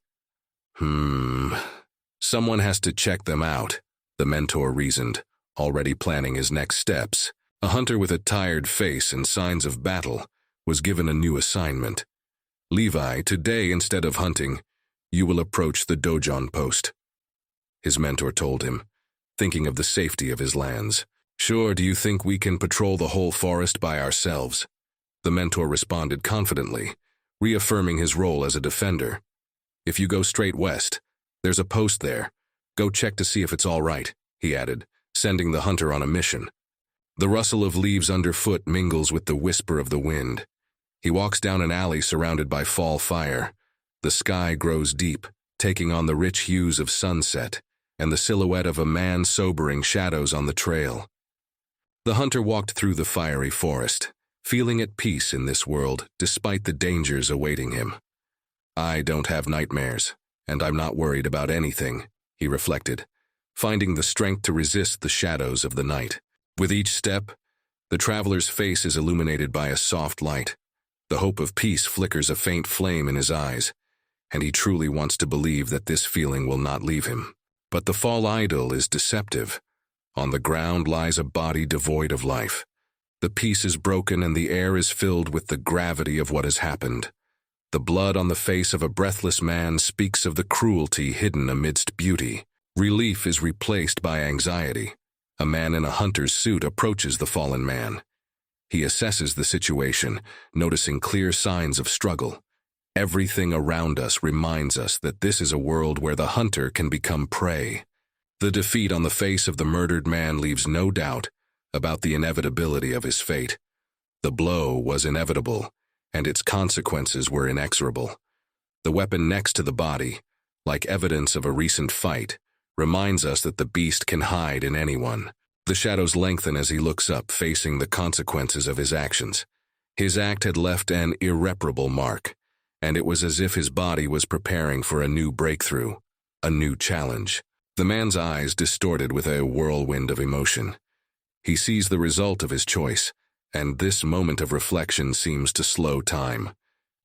Someone has to check them out, the mentor reasoned, already planning his next steps. A hunter with a tired face and signs of battle was given a new assignment. Levi, today instead of hunting, you will approach the dojon post, his mentor told him, thinking of the safety of his lands. Sure, do you think we can patrol the whole forest by ourselves? The mentor responded confidently, reaffirming his role as a defender. If you go straight west, there's a post there. Go check to see if it's all right, he added, sending the hunter on a mission. The rustle of leaves underfoot mingles with the whisper of the wind. He walks down an alley surrounded by fall fire. The sky grows deep, taking on the rich hues of sunset, and the silhouette of a man sobering shadows on the trail. The hunter walked through the fiery forest, feeling at peace in this world despite the dangers awaiting him. I don't have nightmares, and I'm not worried about anything, he reflected, finding the strength to resist the shadows of the night. With each step, the traveler's face is illuminated by a soft light. The hope of peace flickers a faint flame in his eyes, and he truly wants to believe that this feeling will not leave him. But the fall idol is deceptive. On the ground lies a body devoid of life. The peace is broken and the air is filled with the gravity of what has happened. The blood on the face of a breathless man speaks of the cruelty hidden amidst beauty. Relief is replaced by anxiety. A man in a hunter's suit approaches the fallen man. He assesses the situation, noticing clear signs of struggle. Everything around us reminds us that this is a world where the hunter can become prey. The defeat on the face of the murdered man leaves no doubt about the inevitability of his fate. The blow was inevitable, and its consequences were inexorable. The weapon next to the body, like evidence of a recent fight, reminds us that the beast can hide in anyone. The shadows lengthen as he looks up, facing the consequences of his actions. His act had left an irreparable mark, and it was as if his body was preparing for a new breakthrough, a new challenge. The man's eyes distorted with a whirlwind of emotion. He sees the result of his choice, and this moment of reflection seems to slow time,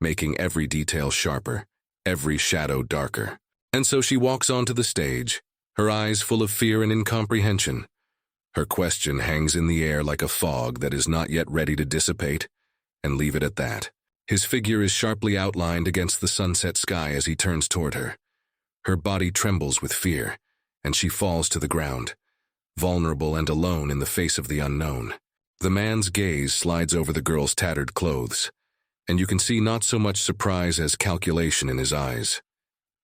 making every detail sharper, every shadow darker. And so she walks onto the stage, her eyes full of fear and incomprehension. Her question hangs in the air like a fog that is not yet ready to dissipate, and leave it at that. His figure is sharply outlined against the sunset sky as he turns toward her. Her body trembles with fear, and she falls to the ground, vulnerable and alone in the face of the unknown. The man's gaze slides over the girl's tattered clothes, and you can see not so much surprise as calculation in his eyes.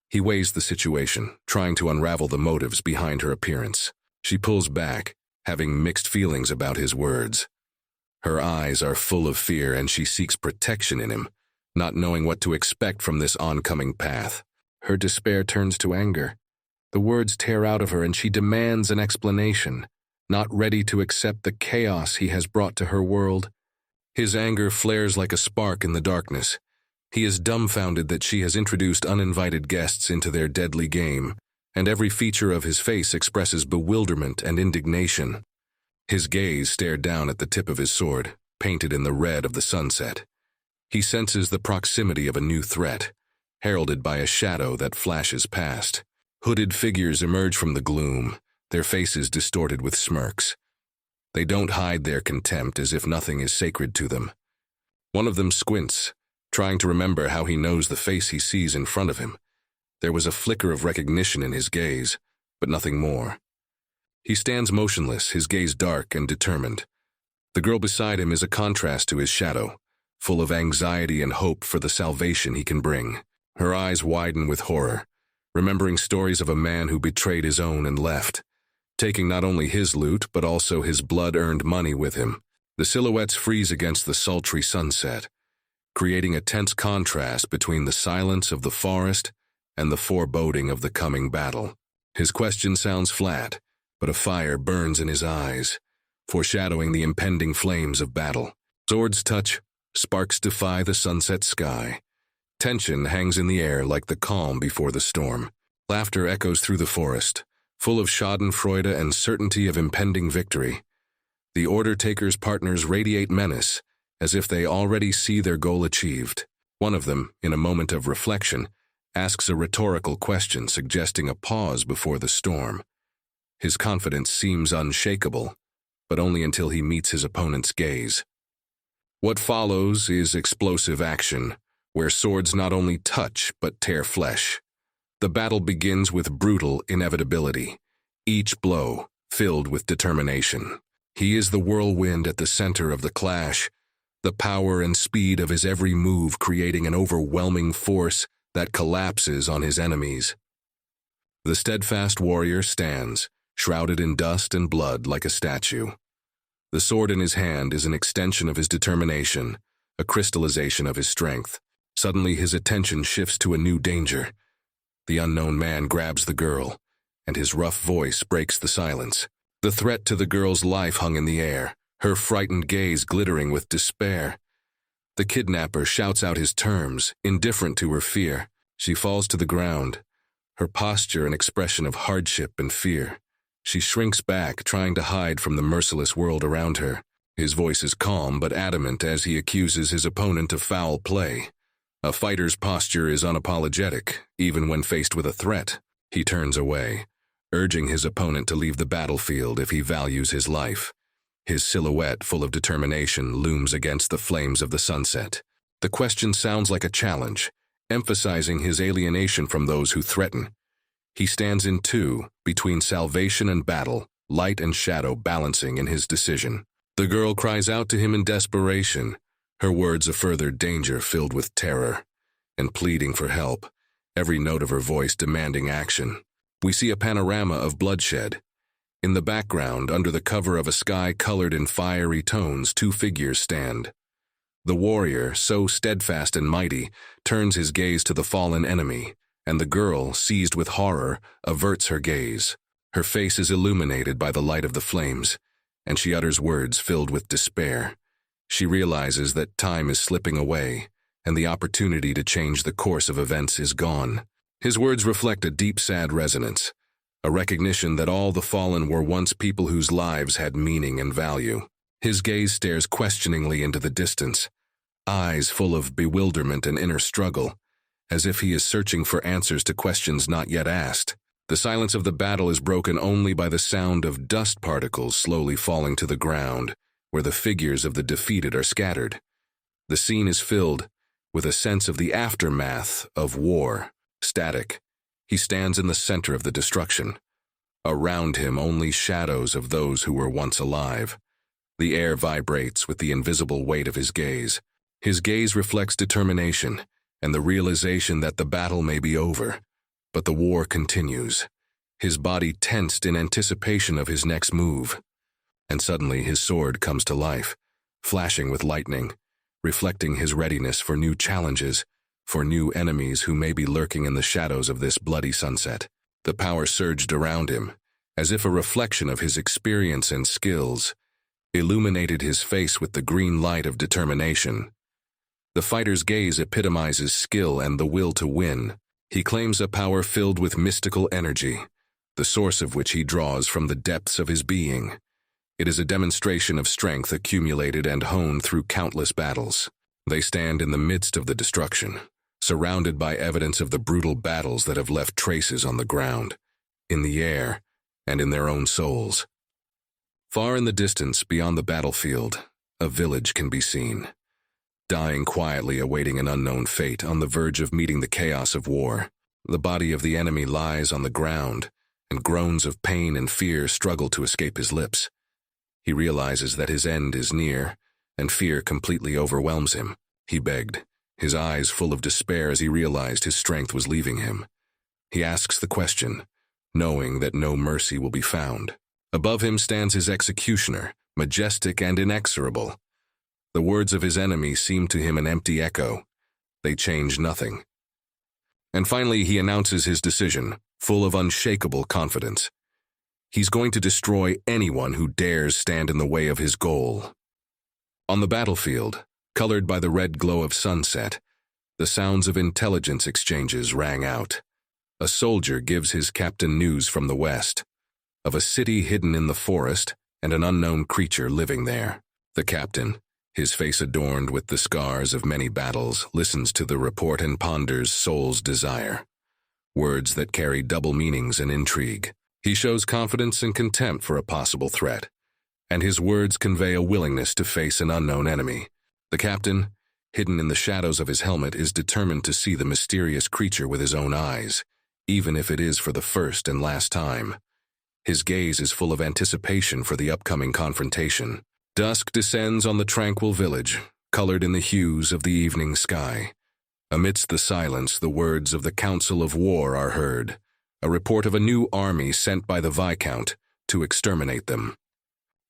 He weighs the situation, trying to unravel the motives behind her appearance. She pulls back, having mixed feelings about his words. Her eyes are full of fear, and she seeks protection in him, not knowing what to expect from this oncoming path. Her despair turns to anger. The words tear out of her, and she demands an explanation, not ready to accept the chaos he has brought to her world. His anger flares like a spark in the darkness. He is dumbfounded that she has introduced uninvited guests into their deadly game, and every feature of his face expresses bewilderment and indignation. His gaze stared down at the tip of his sword, painted in the red of the sunset. He senses the proximity of a new threat, heralded by a shadow that flashes past. Hooded figures emerge from the gloom, their faces distorted with smirks. They don't hide their contempt as if nothing is sacred to them. One of them squints, trying to remember how he knows the face he sees in front of him. There was a flicker of recognition in his gaze, but nothing more. He stands motionless, his gaze dark and determined. The girl beside him is a contrast to his shadow, full of anxiety and hope for the salvation he can bring. Her eyes widen with horror, remembering stories of a man who betrayed his own and left, taking not only his loot but also his blood-earned money with him. The silhouettes freeze against the sultry sunset, creating a tense contrast between the silence of the forest and the foreboding of the coming battle. His question sounds flat, but a fire burns in his eyes, foreshadowing the impending flames of battle. Swords touch, sparks defy the sunset sky. Tension hangs in the air like the calm before the storm. Laughter echoes through the forest, full of schadenfreude and certainty of impending victory. The order taker's partners radiate menace, as if they already see their goal achieved. One of them, in a moment of reflection, asks a rhetorical question suggesting a pause before the storm. His confidence seems unshakable, but only until he meets his opponent's gaze. What follows is explosive action, where swords not only touch but tear flesh. The battle begins with brutal inevitability, each blow filled with determination. He is the whirlwind at the center of the clash, the power and speed of his every move creating an overwhelming force that collapses on his enemies. The steadfast warrior stands, shrouded in dust and blood like a statue. The sword in his hand is an extension of his determination, a crystallization of his strength. Suddenly his attention shifts to a new danger. The unknown man grabs the girl, and his rough voice breaks the silence. The threat to the girl's life hung in the air, her frightened gaze glittering with despair. The kidnapper shouts out his terms, indifferent to her fear. She falls to the ground, her posture an expression of hardship and fear. She shrinks back, trying to hide from the merciless world around her. His voice is calm but adamant as he accuses his opponent of foul play. A fighter's posture is unapologetic, even when faced with a threat. He turns away, urging his opponent to leave the battlefield if he values his life. His silhouette, full of determination, looms against the flames of the sunset. The question sounds like a challenge, emphasizing his alienation from those who threaten. He stands in two, between salvation and battle, light and shadow balancing in his decision. The girl cries out to him in desperation, her words a further danger filled with terror and pleading for help, every note of her voice demanding action. We see a panorama of bloodshed. In the background, under the cover of a sky colored in fiery tones, two figures stand. The warrior, so steadfast and mighty, turns his gaze to the fallen enemy, and the girl, seized with horror, averts her gaze. Her face is illuminated by the light of the flames, and she utters words filled with despair. She realizes that time is slipping away, and the opportunity to change the course of events is gone. His words reflect a deep, sad resonance, a recognition that all the fallen were once people whose lives had meaning and value. His gaze stares questioningly into the distance, eyes full of bewilderment and inner struggle, as if he is searching for answers to questions not yet asked. The silence of the battle is broken only by the sound of dust particles slowly falling to the ground, where the figures of the defeated are scattered. The scene is filled with a sense of the aftermath of war. Static, he stands in the center of the destruction. Around him only shadows of those who were once alive. The air vibrates with the invisible weight of his gaze. His gaze reflects determination and the realization that the battle may be over, but the war continues. His body tensed in anticipation of his next move. And suddenly his sword comes to life, flashing with lightning, reflecting his readiness for new challenges, for new enemies who may be lurking in the shadows of this bloody sunset. The power surged around him, as if a reflection of his experience and skills, illuminated his face with the green light of determination. The fighter's gaze epitomizes skill and the will to win. He claims a power filled with mystical energy, the source of which he draws from the depths of his being. It is a demonstration of strength accumulated and honed through countless battles. They stand in the midst of the destruction, surrounded by evidence of the brutal battles that have left traces on the ground, in the air, and in their own souls. Far in the distance, beyond the battlefield, a village can be seen, dying quietly, awaiting an unknown fate, on the verge of meeting the chaos of war. The body of the enemy lies on the ground, and groans of pain and fear struggle to escape his lips. He realizes that his end is near, and fear completely overwhelms him. He begged, his eyes full of despair as he realized his strength was leaving him. He asks the question, knowing that no mercy will be found. Above him stands his executioner, majestic and inexorable. The words of his enemy seem to him an empty echo. They change nothing. And finally he announces his decision, full of unshakable confidence. He's going to destroy anyone who dares stand in the way of his goal. On the battlefield, colored by the red glow of sunset, the sounds of intelligence exchanges rang out. A soldier gives his captain news from the west, of a city hidden in the forest and an unknown creature living there. The captain, his face adorned with the scars of many battles, listens to the report and ponders soul's desire. Words that carry double meanings and intrigue. He shows confidence and contempt for a possible threat, and his words convey a willingness to face an unknown enemy. The captain, hidden in the shadows of his helmet, is determined to see the mysterious creature with his own eyes, even if it is for the first and last time. His gaze is full of anticipation for the upcoming confrontation. Dusk descends on the tranquil village, colored in the hues of the evening sky. Amidst the silence, the words of the Council of War are heard, a report of a new army sent by the Viscount to exterminate them.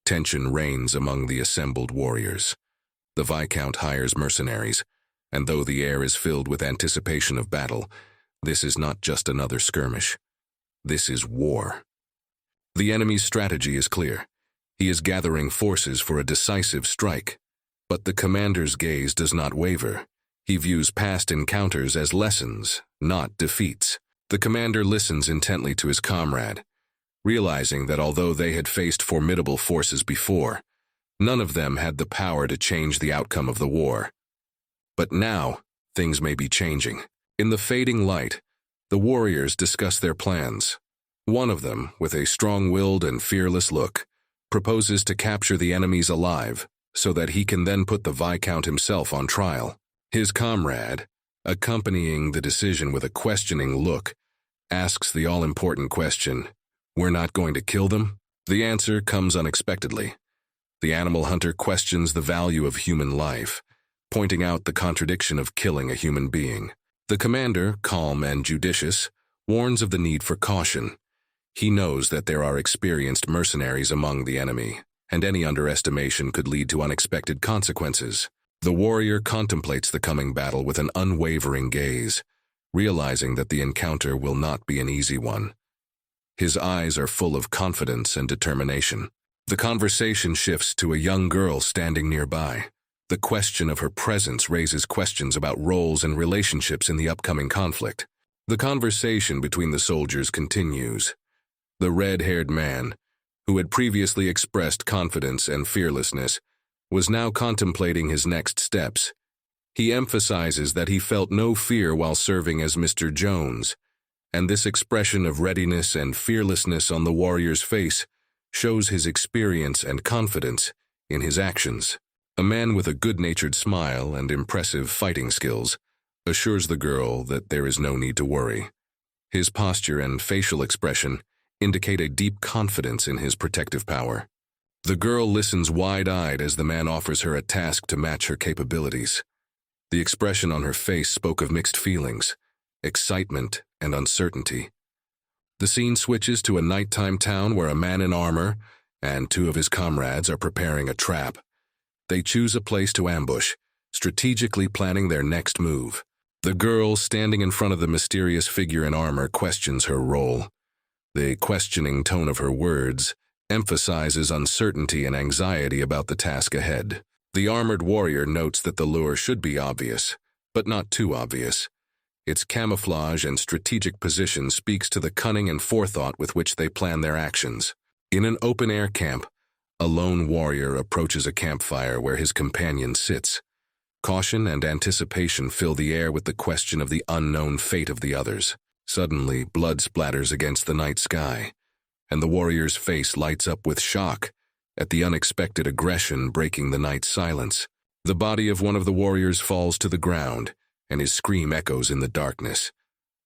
Tension reigns among the assembled warriors. The Viscount hires mercenaries, and though the air is filled with anticipation of battle, this is not just another skirmish. This is war. The enemy's strategy is clear. He is gathering forces for a decisive strike, but the commander's gaze does not waver. He views past encounters as lessons, not defeats. The commander listens intently to his comrade, realizing that although they had faced formidable forces before, none of them had the power to change the outcome of the war. But now, things may be changing. In the fading light, the warriors discuss their plans. One of them, with a strong-willed and fearless look, proposes to capture the enemies alive so that he can then put the Viscount himself on trial. His comrade, accompanying the decision with a questioning look, asks the all-important question, "We're not going to kill them?" The answer comes unexpectedly. The animal hunter questions the value of human life, pointing out the contradiction of killing a human being. The commander, calm and judicious, warns of the need for caution. He knows that there are experienced mercenaries among the enemy, and any underestimation could lead to unexpected consequences. The warrior contemplates the coming battle with an unwavering gaze, realizing that the encounter will not be an easy one. His eyes are full of confidence and determination. The conversation shifts to a young girl standing nearby. The question of her presence raises questions about roles and relationships in the upcoming conflict. The conversation between the soldiers continues. The red-haired man, who had previously expressed confidence and fearlessness, was now contemplating his next steps. He emphasizes that he felt no fear while serving as Mr. Jones, and this expression of readiness and fearlessness on the warrior's face shows his experience and confidence in his actions. A man with a good-natured smile and impressive fighting skills assures the girl that there is no need to worry. His posture and facial expression indicate a deep confidence in his protective power. The girl listens wide-eyed as the man offers her a task to match her capabilities. The expression on her face spoke of mixed feelings, excitement and uncertainty. The scene switches to a nighttime town where a man in armor and two of his comrades are preparing a trap. They choose a place to ambush, strategically planning their next move. The girl, standing in front of the mysterious figure in armor, questions her role. The questioning tone of her words emphasizes uncertainty and anxiety about the task ahead. The armored warrior notes that the lure should be obvious, but not too obvious. Its camouflage and strategic position speaks to the cunning and forethought with which they plan their actions. In an open-air camp, a lone warrior approaches a campfire where his companion sits. Caution and anticipation fill the air with the question of the unknown fate of the others. Suddenly, blood splatters against the night sky, and the warrior's face lights up with shock at the unexpected aggression breaking the night silence. The body of one of the warriors falls to the ground, and his scream echoes in the darkness.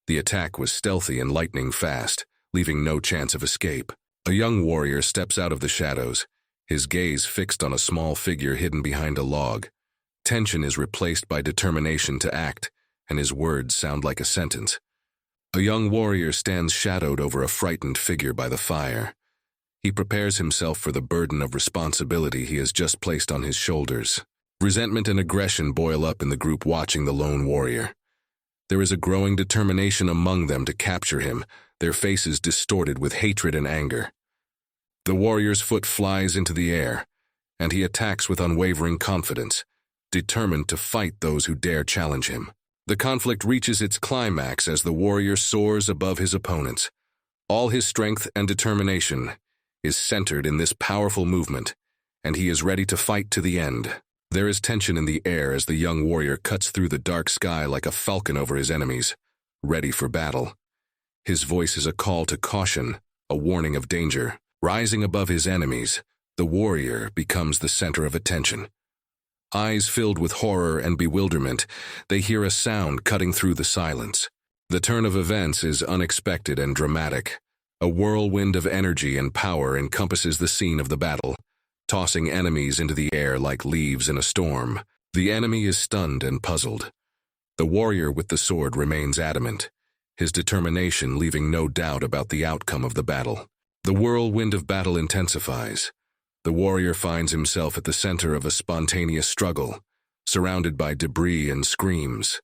The attack was stealthy and lightning fast, leaving no chance of escape. A young warrior steps out of the shadows, his gaze fixed on a small figure hidden behind a log. Tension is replaced by determination to act, and his words sound like a sentence. A young warrior stands shadowed over a frightened figure by the fire. He prepares himself for the burden of responsibility he has just placed on his shoulders. Resentment and aggression boil up in the group watching the lone warrior. There is a growing determination among them to capture him, their faces distorted with hatred and anger. The warrior's foot flies into the air, and he attacks with unwavering confidence, determined to fight those who dare challenge him. The conflict reaches its climax as the warrior soars above his opponents. All his strength and determination is centered in this powerful movement, and he is ready to fight to the end. There is tension in the air as the young warrior cuts through the dark sky like a falcon over his enemies, ready for battle. His voice is a call to caution, a warning of danger. Rising above his enemies, the warrior becomes the center of attention. Eyes filled with horror and bewilderment, they hear a sound cutting through the silence. The turn of events is unexpected and dramatic. A whirlwind of energy and power encompasses the scene of the battle, tossing enemies into the air like leaves in a storm. The enemy is stunned and puzzled. The warrior with the sword remains adamant, his determination leaving no doubt about the outcome of the battle. The whirlwind of battle intensifies. The warrior finds himself at the center of a spontaneous struggle, surrounded by debris and screams.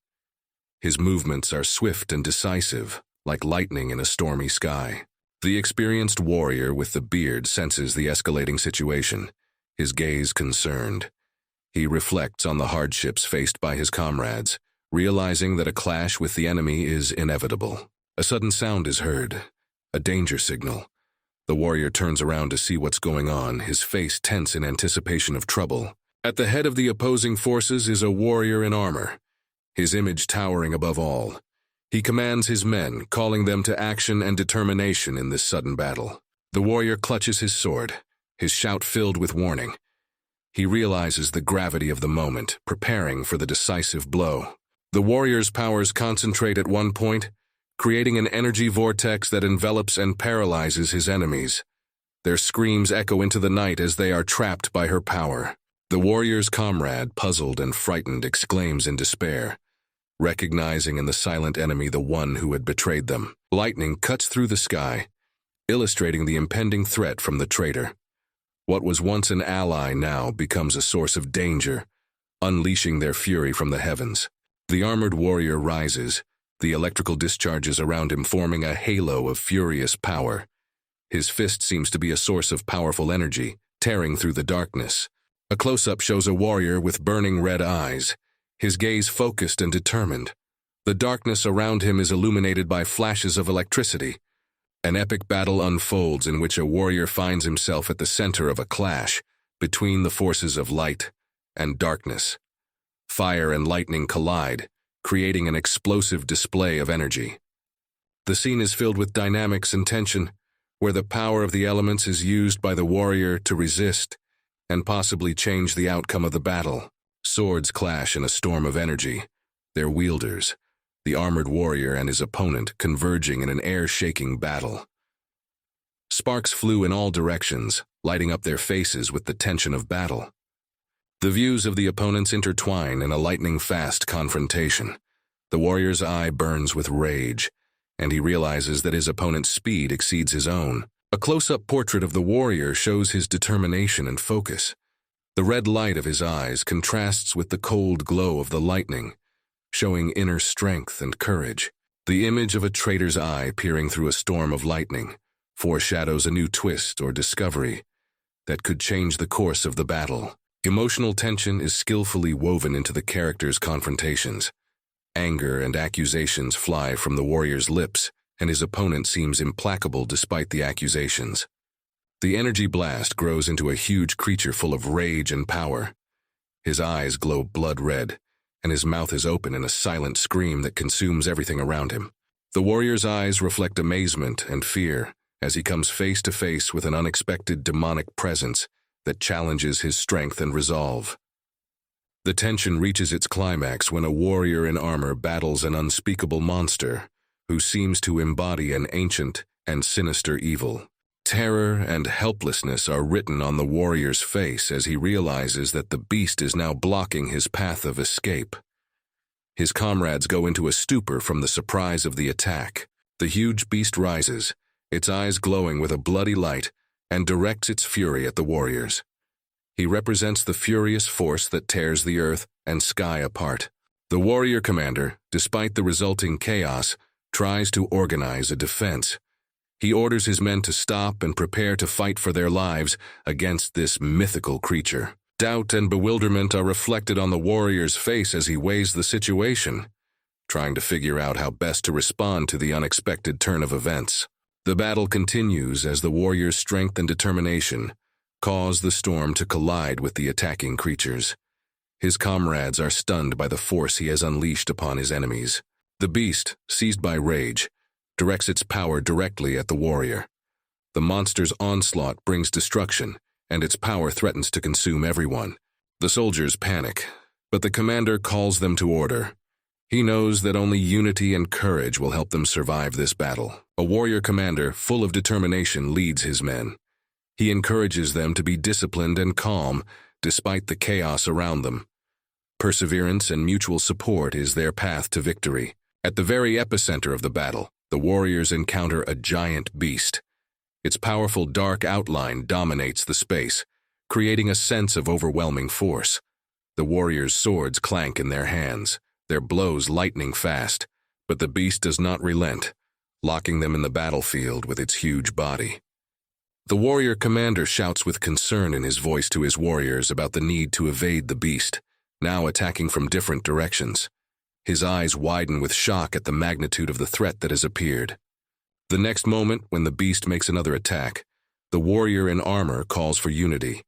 His movements are swift and decisive, like lightning in a stormy sky. The experienced warrior with the beard senses the escalating situation, his gaze concerned. He reflects on the hardships faced by his comrades, realizing that a clash with the enemy is inevitable. A sudden sound is heard, a danger signal. The warrior turns around to see what's going on, his face tense in anticipation of trouble. At the head of the opposing forces is a warrior in armor, his image towering above all. He commands his men, calling them to action and determination in this sudden battle. The warrior clutches his sword, his shout filled with warning. He realizes the gravity of the moment, preparing for the decisive blow. The warrior's powers concentrate at one point, creating an energy vortex that envelops and paralyzes his enemies. Their screams echo into the night as they are trapped by her power. The warrior's comrade, puzzled and frightened, exclaims in despair, recognizing in the silent enemy the one who had betrayed them. Lightning cuts through the sky, illustrating the impending threat from the traitor. What was once an ally now becomes a source of danger, unleashing their fury from the heavens. The armored warrior rises, the electrical discharges around him forming a halo of furious power. His fist seems to be a source of powerful energy, tearing through the darkness. A close-up shows a warrior with burning red eyes, his gaze focused and determined. The darkness around him is illuminated by flashes of electricity. An epic battle unfolds in which a warrior finds himself at the center of a clash between the forces of light and darkness. Fire and lightning collide, creating an explosive display of energy. The scene is filled with dynamics and tension, where the power of the elements is used by the warrior to resist and possibly change the outcome of the battle. Swords clash in a storm of energy, their wielders, the armored warrior and his opponent, converging in an air-shaking battle. Sparks flew in all directions, lighting up their faces with the tension of battle. The views of the opponents intertwine in a lightning-fast confrontation. The warrior's eye burns with rage, and he realizes that his opponent's speed exceeds his own. A close-up portrait of the warrior shows his determination and focus. The red light of his eyes contrasts with the cold glow of the lightning, showing inner strength and courage. The image of a traitor's eye peering through a storm of lightning foreshadows a new twist or discovery that could change the course of the battle. Emotional tension is skillfully woven into the character's confrontations. Anger and accusations fly from the warrior's lips, and his opponent seems implacable despite the accusations. The energy blast grows into a huge creature full of rage and power. His eyes glow blood red, and his mouth is open in a silent scream that consumes everything around him. The warrior's eyes reflect amazement and fear as he comes face to face with an unexpected demonic presence that challenges his strength and resolve. The tension reaches its climax when a warrior in armor battles an unspeakable monster who seems to embody an ancient and sinister evil. Terror and helplessness are written on the warrior's face as he realizes that the beast is now blocking his path of escape. His comrades go into a stupor from the surprise of the attack. The huge beast rises, its eyes glowing with a bloody light, and directs its fury at the warriors. He represents the furious force that tears the earth and sky apart. The warrior commander, despite the resulting chaos, tries to organize a defense. He orders his men to stop and prepare to fight for their lives against this mythical creature. Doubt and bewilderment are reflected on the warrior's face as he weighs the situation, trying to figure out how best to respond to the unexpected turn of events. The battle continues as the warrior's strength and determination cause the storm to collide with the attacking creatures. His comrades are stunned by the force he has unleashed upon his enemies. The beast, seized by rage, directs its power directly at the warrior. The monster's onslaught brings destruction, and its power threatens to consume everyone. The soldiers panic, but the commander calls them to order. He knows that only unity and courage will help them survive this battle. A warrior commander, full of determination, leads his men. He encourages them to be disciplined and calm, despite the chaos around them. Perseverance and mutual support is their path to victory. At the very epicenter of the battle, the warriors encounter a giant beast. Its powerful dark outline dominates the space, creating a sense of overwhelming force. The warriors' swords clank in their hands, their blows lightning fast, but the beast does not relent, locking them in the battlefield with its huge body. The warrior commander shouts with concern in his voice to his warriors about the need to evade the beast, now attacking from different directions. His eyes widen with shock at the magnitude of the threat that has appeared. The next moment, when the beast makes another attack, the warrior in armor calls for unity,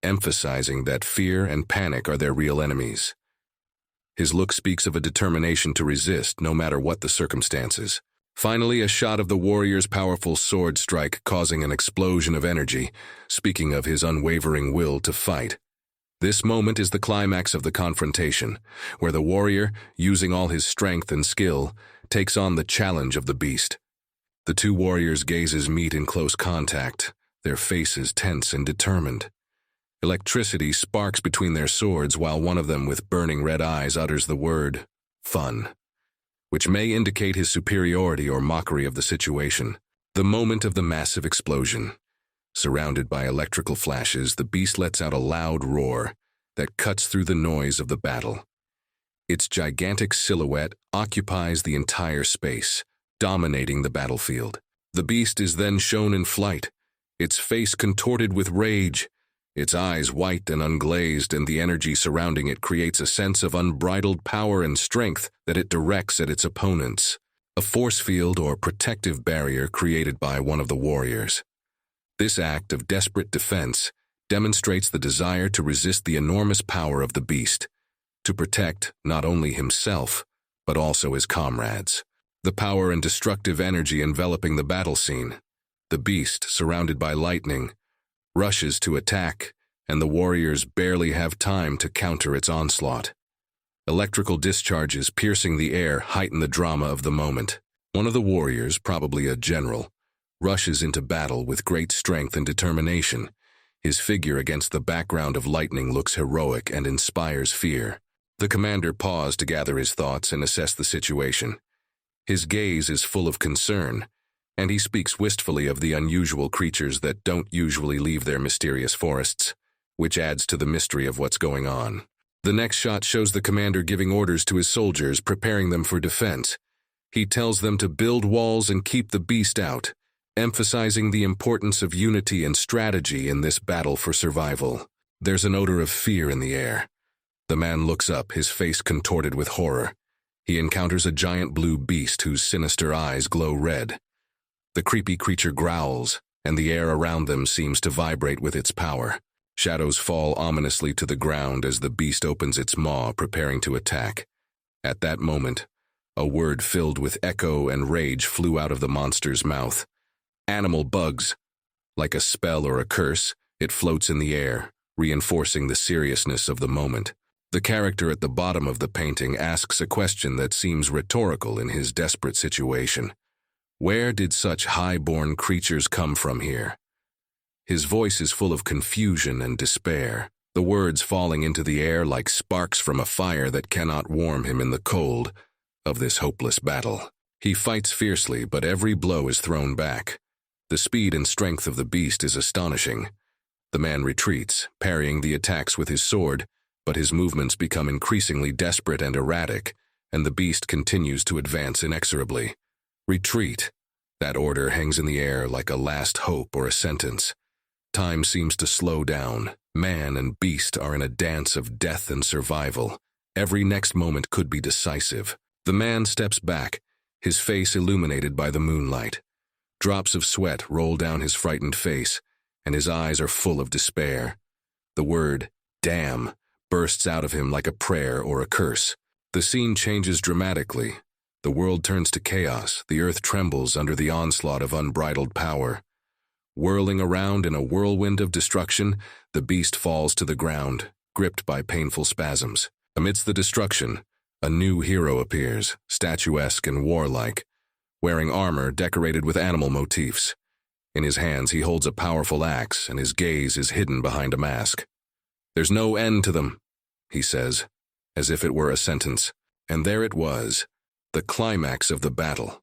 emphasizing that fear and panic are their real enemies. His look speaks of a determination to resist no matter what the circumstances. Finally, a shot of the warrior's powerful sword strike causing an explosion of energy, speaking of his unwavering will to fight. This moment is the climax of the confrontation, where the warrior, using all his strength and skill, takes on the challenge of the beast. The two warriors' gazes meet in close contact, their faces tense and determined. Electricity sparks between their swords while one of them with burning red eyes utters the word, "fun," which may indicate his superiority or mockery of the situation. The moment of the massive explosion. Surrounded by electrical flashes, the beast lets out a loud roar that cuts through the noise of the battle. Its gigantic silhouette occupies the entire space, dominating the battlefield. The beast is then shown in flight, its face contorted with rage, its eyes white and unglazed, and the energy surrounding it creates a sense of unbridled power and strength that it directs at its opponents. A force field or protective barrier created by one of the warriors. This act of desperate defense demonstrates the desire to resist the enormous power of the beast, to protect not only himself, but also his comrades. The power and destructive energy enveloping the battle scene. The beast, surrounded by lightning, rushes to attack, and the warriors barely have time to counter its onslaught. Electrical discharges piercing the air heighten the drama of the moment. One of the warriors, probably a general, rushes into battle with great strength and determination. His figure against the background of lightning looks heroic and inspires fear. The commander paused to gather his thoughts and assess the situation. His gaze is full of concern, and he speaks wistfully of the unusual creatures that don't usually leave their mysterious forests, which adds to the mystery of what's going on. The next shot shows the commander giving orders to his soldiers, preparing them for defense. He tells them to build walls and keep the beast out, emphasizing the importance of unity and strategy in this battle for survival. There's an odor of fear in the air. The man looks up, his face contorted with horror. He encounters a giant blue beast whose sinister eyes glow red. The creepy creature growls, and the air around them seems to vibrate with its power. Shadows fall ominously to the ground as the beast opens its maw, preparing to attack. At that moment, a word filled with echo and rage flew out of the monster's mouth. Animal bugs. Like a spell or a curse, it floats in the air, reinforcing the seriousness of the moment. The character at the bottom of the painting asks a question that seems rhetorical in his desperate situation. Where did such high-born creatures come from here? His voice is full of confusion and despair, the words falling into the air like sparks from a fire that cannot warm him in the cold of this hopeless battle. He fights fiercely, but every blow is thrown back. The speed and strength of the beast is astonishing. The man retreats, parrying the attacks with his sword, but his movements become increasingly desperate and erratic, and the beast continues to advance inexorably. Retreat. That order hangs in the air like a last hope or a sentence. Time seems to slow down. Man and beast are in a dance of death and survival. Every next moment could be decisive. The man steps back, his face illuminated by the moonlight. Drops of sweat roll down his frightened face, and his eyes are full of despair. The word, damn, bursts out of him like a prayer or a curse. The scene changes dramatically. The world turns to chaos, the earth trembles under the onslaught of unbridled power. Whirling around in a whirlwind of destruction, the beast falls to the ground, gripped by painful spasms. Amidst the destruction, a new hero appears, statuesque and warlike, wearing armor decorated with animal motifs. In his hands he holds a powerful axe, and his gaze is hidden behind a mask. "There's no end to them," he says, as if it were a sentence. And there it was, the climax of the battle,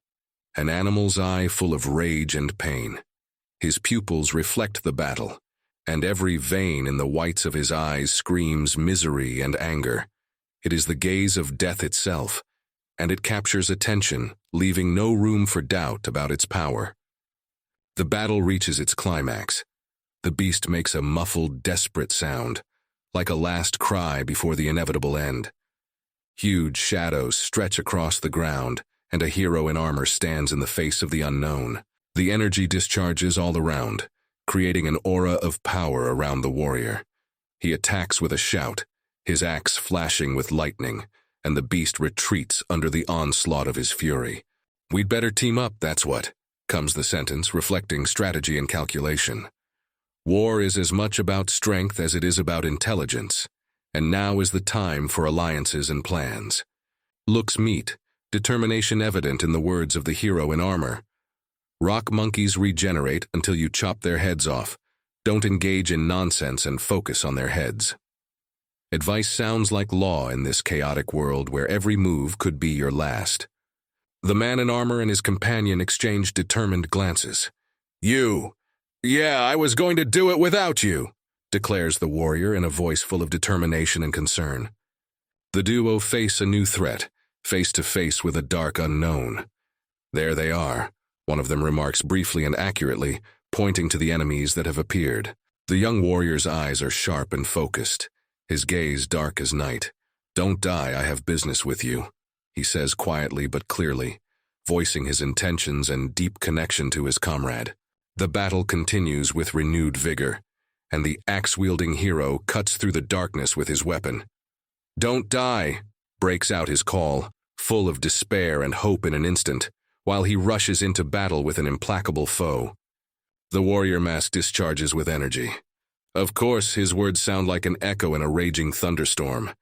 an animal's eye full of rage and pain. His pupils reflect the battle, and every vein in the whites of his eyes screams misery and anger. It is the gaze of death itself, and it captures attention, leaving no room for doubt about its power. The battle reaches its climax. The beast makes a muffled, desperate sound, like a last cry before the inevitable end. Huge shadows stretch across the ground, and a hero in armor stands in the face of the unknown. The energy discharges all around, creating an aura of power around the warrior. He attacks with a shout, his axe flashing with lightning, and the beast retreats under the onslaught of his fury. "We'd better team up, that's what," comes the sentence, reflecting strategy and calculation. War is as much about strength as it is about intelligence, and now is the time for alliances and plans. Looks meet, determination evident in the words of the hero in armor. "Rock monkeys regenerate until you chop their heads off. Don't engage in nonsense and focus on their heads." Advice sounds like law in this chaotic world where every move could be your last. The man in armor and his companion exchange determined glances. "Yeah, I was going to do it without you," declares the warrior in a voice full of determination and concern. The duo face a new threat, face to face with a dark unknown. "There they are," one of them remarks briefly and accurately, pointing to the enemies that have appeared. The young warrior's eyes are sharp and focused, his gaze dark as night. "Don't die, I have business with you," he says quietly but clearly, voicing his intentions and deep connection to his comrade. The battle continues with renewed vigor, and the axe-wielding hero cuts through the darkness with his weapon. "Don't die," breaks out his call, full of despair and hope in an instant, while he rushes into battle with an implacable foe. The warrior mask discharges with energy. Of course, his words sound like an echo in a raging thunderstorm.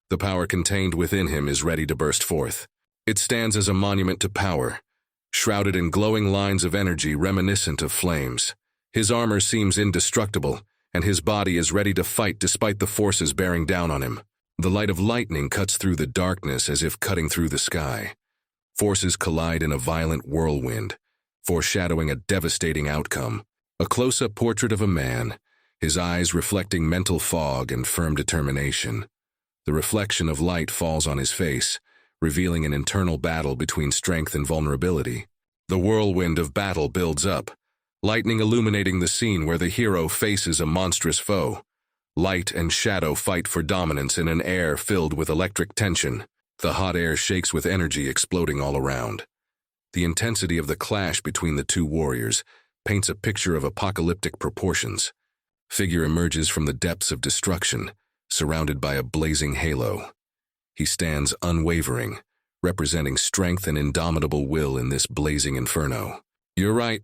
The power contained within him is ready to burst forth. It stands as a monument to power, shrouded in glowing lines of energy reminiscent of flames. His armor seems indestructible, and his body is ready to fight despite the forces bearing down on him. The light of lightning cuts through the darkness as if cutting through the sky. Forces collide in a violent whirlwind, foreshadowing a devastating outcome. A close-up portrait of a man, his eyes reflecting mental fog and firm determination. The reflection of light falls on his face, revealing an internal battle between strength and vulnerability. The whirlwind of battle builds up, lightning illuminating the scene where the hero faces a monstrous foe. Light and shadow fight for dominance in an air filled with electric tension. The hot air shakes with energy exploding all around. The intensity of the clash between the two warriors paints a picture of apocalyptic proportions. Figure emerges from the depths of destruction, surrounded by a blazing halo. He stands unwavering, representing strength and indomitable will in this blazing inferno. "You're right.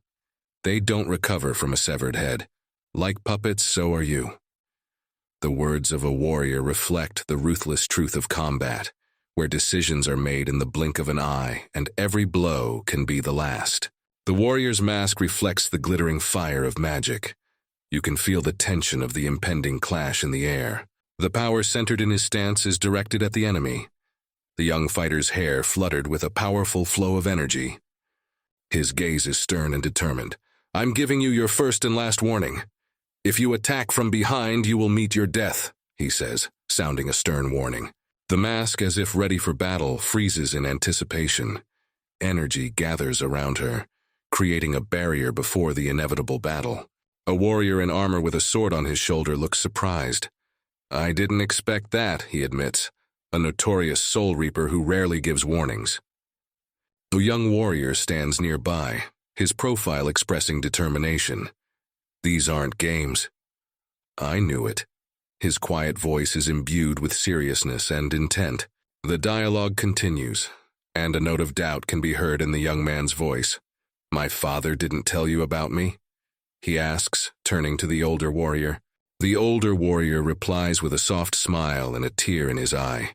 They don't recover from a severed head. Like puppets, so are you." The words of a warrior reflect the ruthless truth of combat, where decisions are made in the blink of an eye and every blow can be the last. The warrior's mask reflects the glittering fire of magic. You can feel the tension of the impending clash in the air. The power centered in his stance is directed at the enemy. The young fighter's hair fluttered with a powerful flow of energy. His gaze is stern and determined. "I'm giving you your first and last warning. If you attack from behind, you will meet your death," he says, sounding a stern warning. The mask, as if ready for battle, freezes in anticipation. Energy gathers around her, creating a barrier before the inevitable battle. A warrior in armor with a sword on his shoulder looks surprised. "I didn't expect that," he admits, a notorious soul reaper who rarely gives warnings. A young warrior stands nearby, his profile expressing determination. These aren't games. I knew it. His quiet voice is imbued with seriousness and intent. The dialogue continues, and a note of doubt can be heard in the young man's voice. My father didn't tell you about me? He asks, turning to the older warrior. The older warrior replies with a soft smile and a tear in his eye.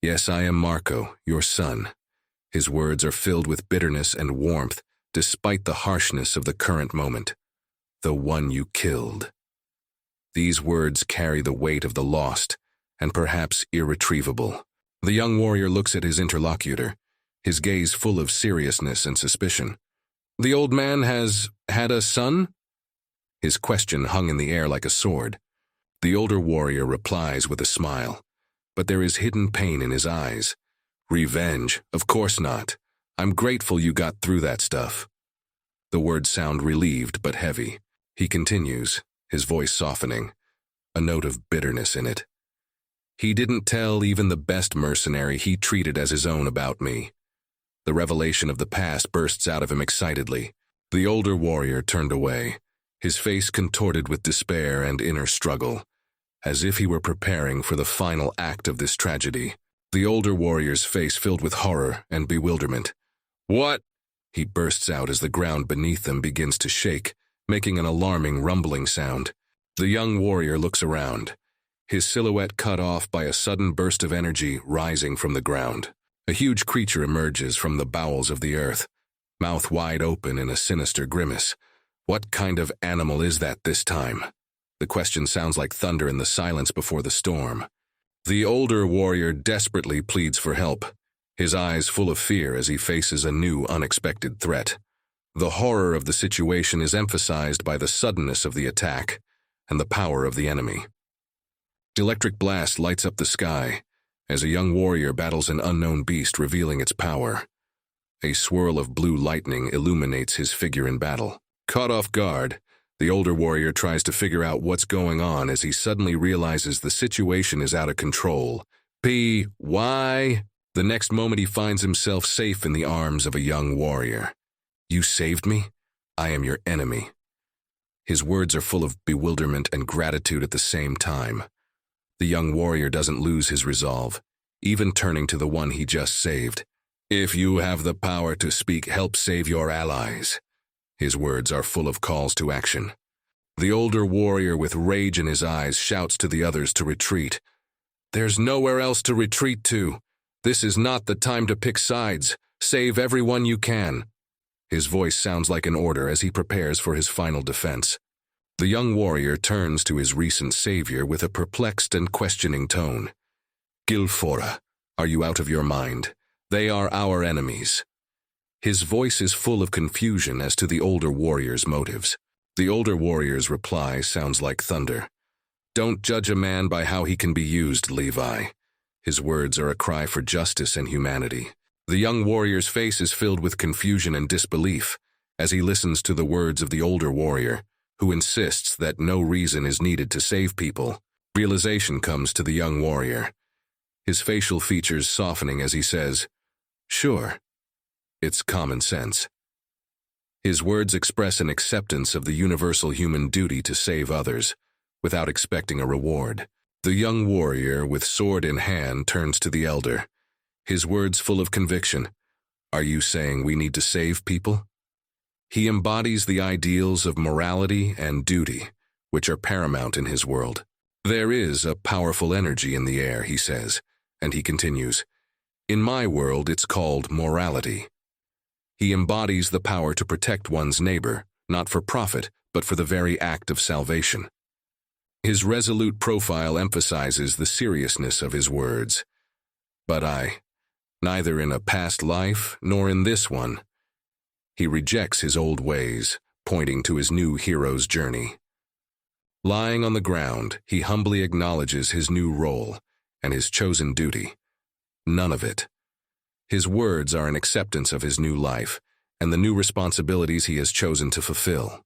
Yes, I am Marco, your son. His words are filled with bitterness and warmth, despite the harshness of the current moment. The one you killed. These words carry the weight of the lost, and perhaps irretrievable. The young warrior looks at his interlocutor, his gaze full of seriousness and suspicion. The old man has had a son? His question hung in the air like a sword. The older warrior replies with a smile, but there is hidden pain in his eyes. Revenge? Of course not. I'm grateful you got through that stuff. The words sound relieved but heavy. He continues, his voice softening, a note of bitterness in it. He didn't tell even the best mercenary he treated as his own about me. The revelation of the past bursts out of him excitedly. The older warrior turned away, his face contorted with despair and inner struggle, as if he were preparing for the final act of this tragedy. The older warrior's face filled with horror and bewilderment. What? He bursts out as the ground beneath them begins to shake, making an alarming rumbling sound. The young warrior looks around, his silhouette cut off by a sudden burst of energy rising from the ground. A huge creature emerges from the bowels of the earth, mouth wide open in a sinister grimace. What kind of animal is that this time? The question sounds like thunder in the silence before the storm. The older warrior desperately pleads for help, his eyes full of fear as he faces a new, unexpected threat. The horror of the situation is emphasized by the suddenness of the attack and the power of the enemy. Electric blast lights up the sky as a young warrior battles an unknown beast, revealing its power. A swirl of blue lightning illuminates his figure in battle. Caught off guard, the older warrior tries to figure out what's going on as he suddenly realizes the situation is out of control. Why? The next moment he finds himself safe in the arms of a young warrior. You saved me? I am your enemy. His words are full of bewilderment and gratitude at the same time. The young warrior doesn't lose his resolve, even turning to the one he just saved. If you have the power to speak, help save your allies. His words are full of calls to action. The older warrior with rage in his eyes shouts to the others to retreat. There's nowhere else to retreat to. This is not the time to pick sides. Save everyone you can. His voice sounds like an order as he prepares for his final defense. The young warrior turns to his recent savior with a perplexed and questioning tone. Gilfora, are you out of your mind? They are our enemies. His voice is full of confusion as to the older warrior's motives. The older warrior's reply sounds like thunder. Don't judge a man by how he can be used, Levi. His words are a cry for justice and humanity. The young warrior's face is filled with confusion and disbelief as he listens to the words of the older warrior, who insists that no reason is needed to save people. Realization comes to the young warrior, his facial features softening as he says, Sure, it's common sense. His words express an acceptance of the universal human duty to save others, without expecting a reward. The young warrior, with sword in hand, turns to the elder, his words full of conviction. Are you saying we need to save people? He embodies the ideals of morality and duty, which are paramount in his world. There is a powerful energy in the air, he says, and he continues, In my world it's called morality. He embodies the power to protect one's neighbor, not for profit, but for the very act of salvation. His resolute profile emphasizes the seriousness of his words. But neither in a past life nor in this one. He rejects his old ways, pointing to his new hero's journey. Lying on the ground, he humbly acknowledges his new role and his chosen duty. None of it. His words are an acceptance of his new life and the new responsibilities he has chosen to fulfill.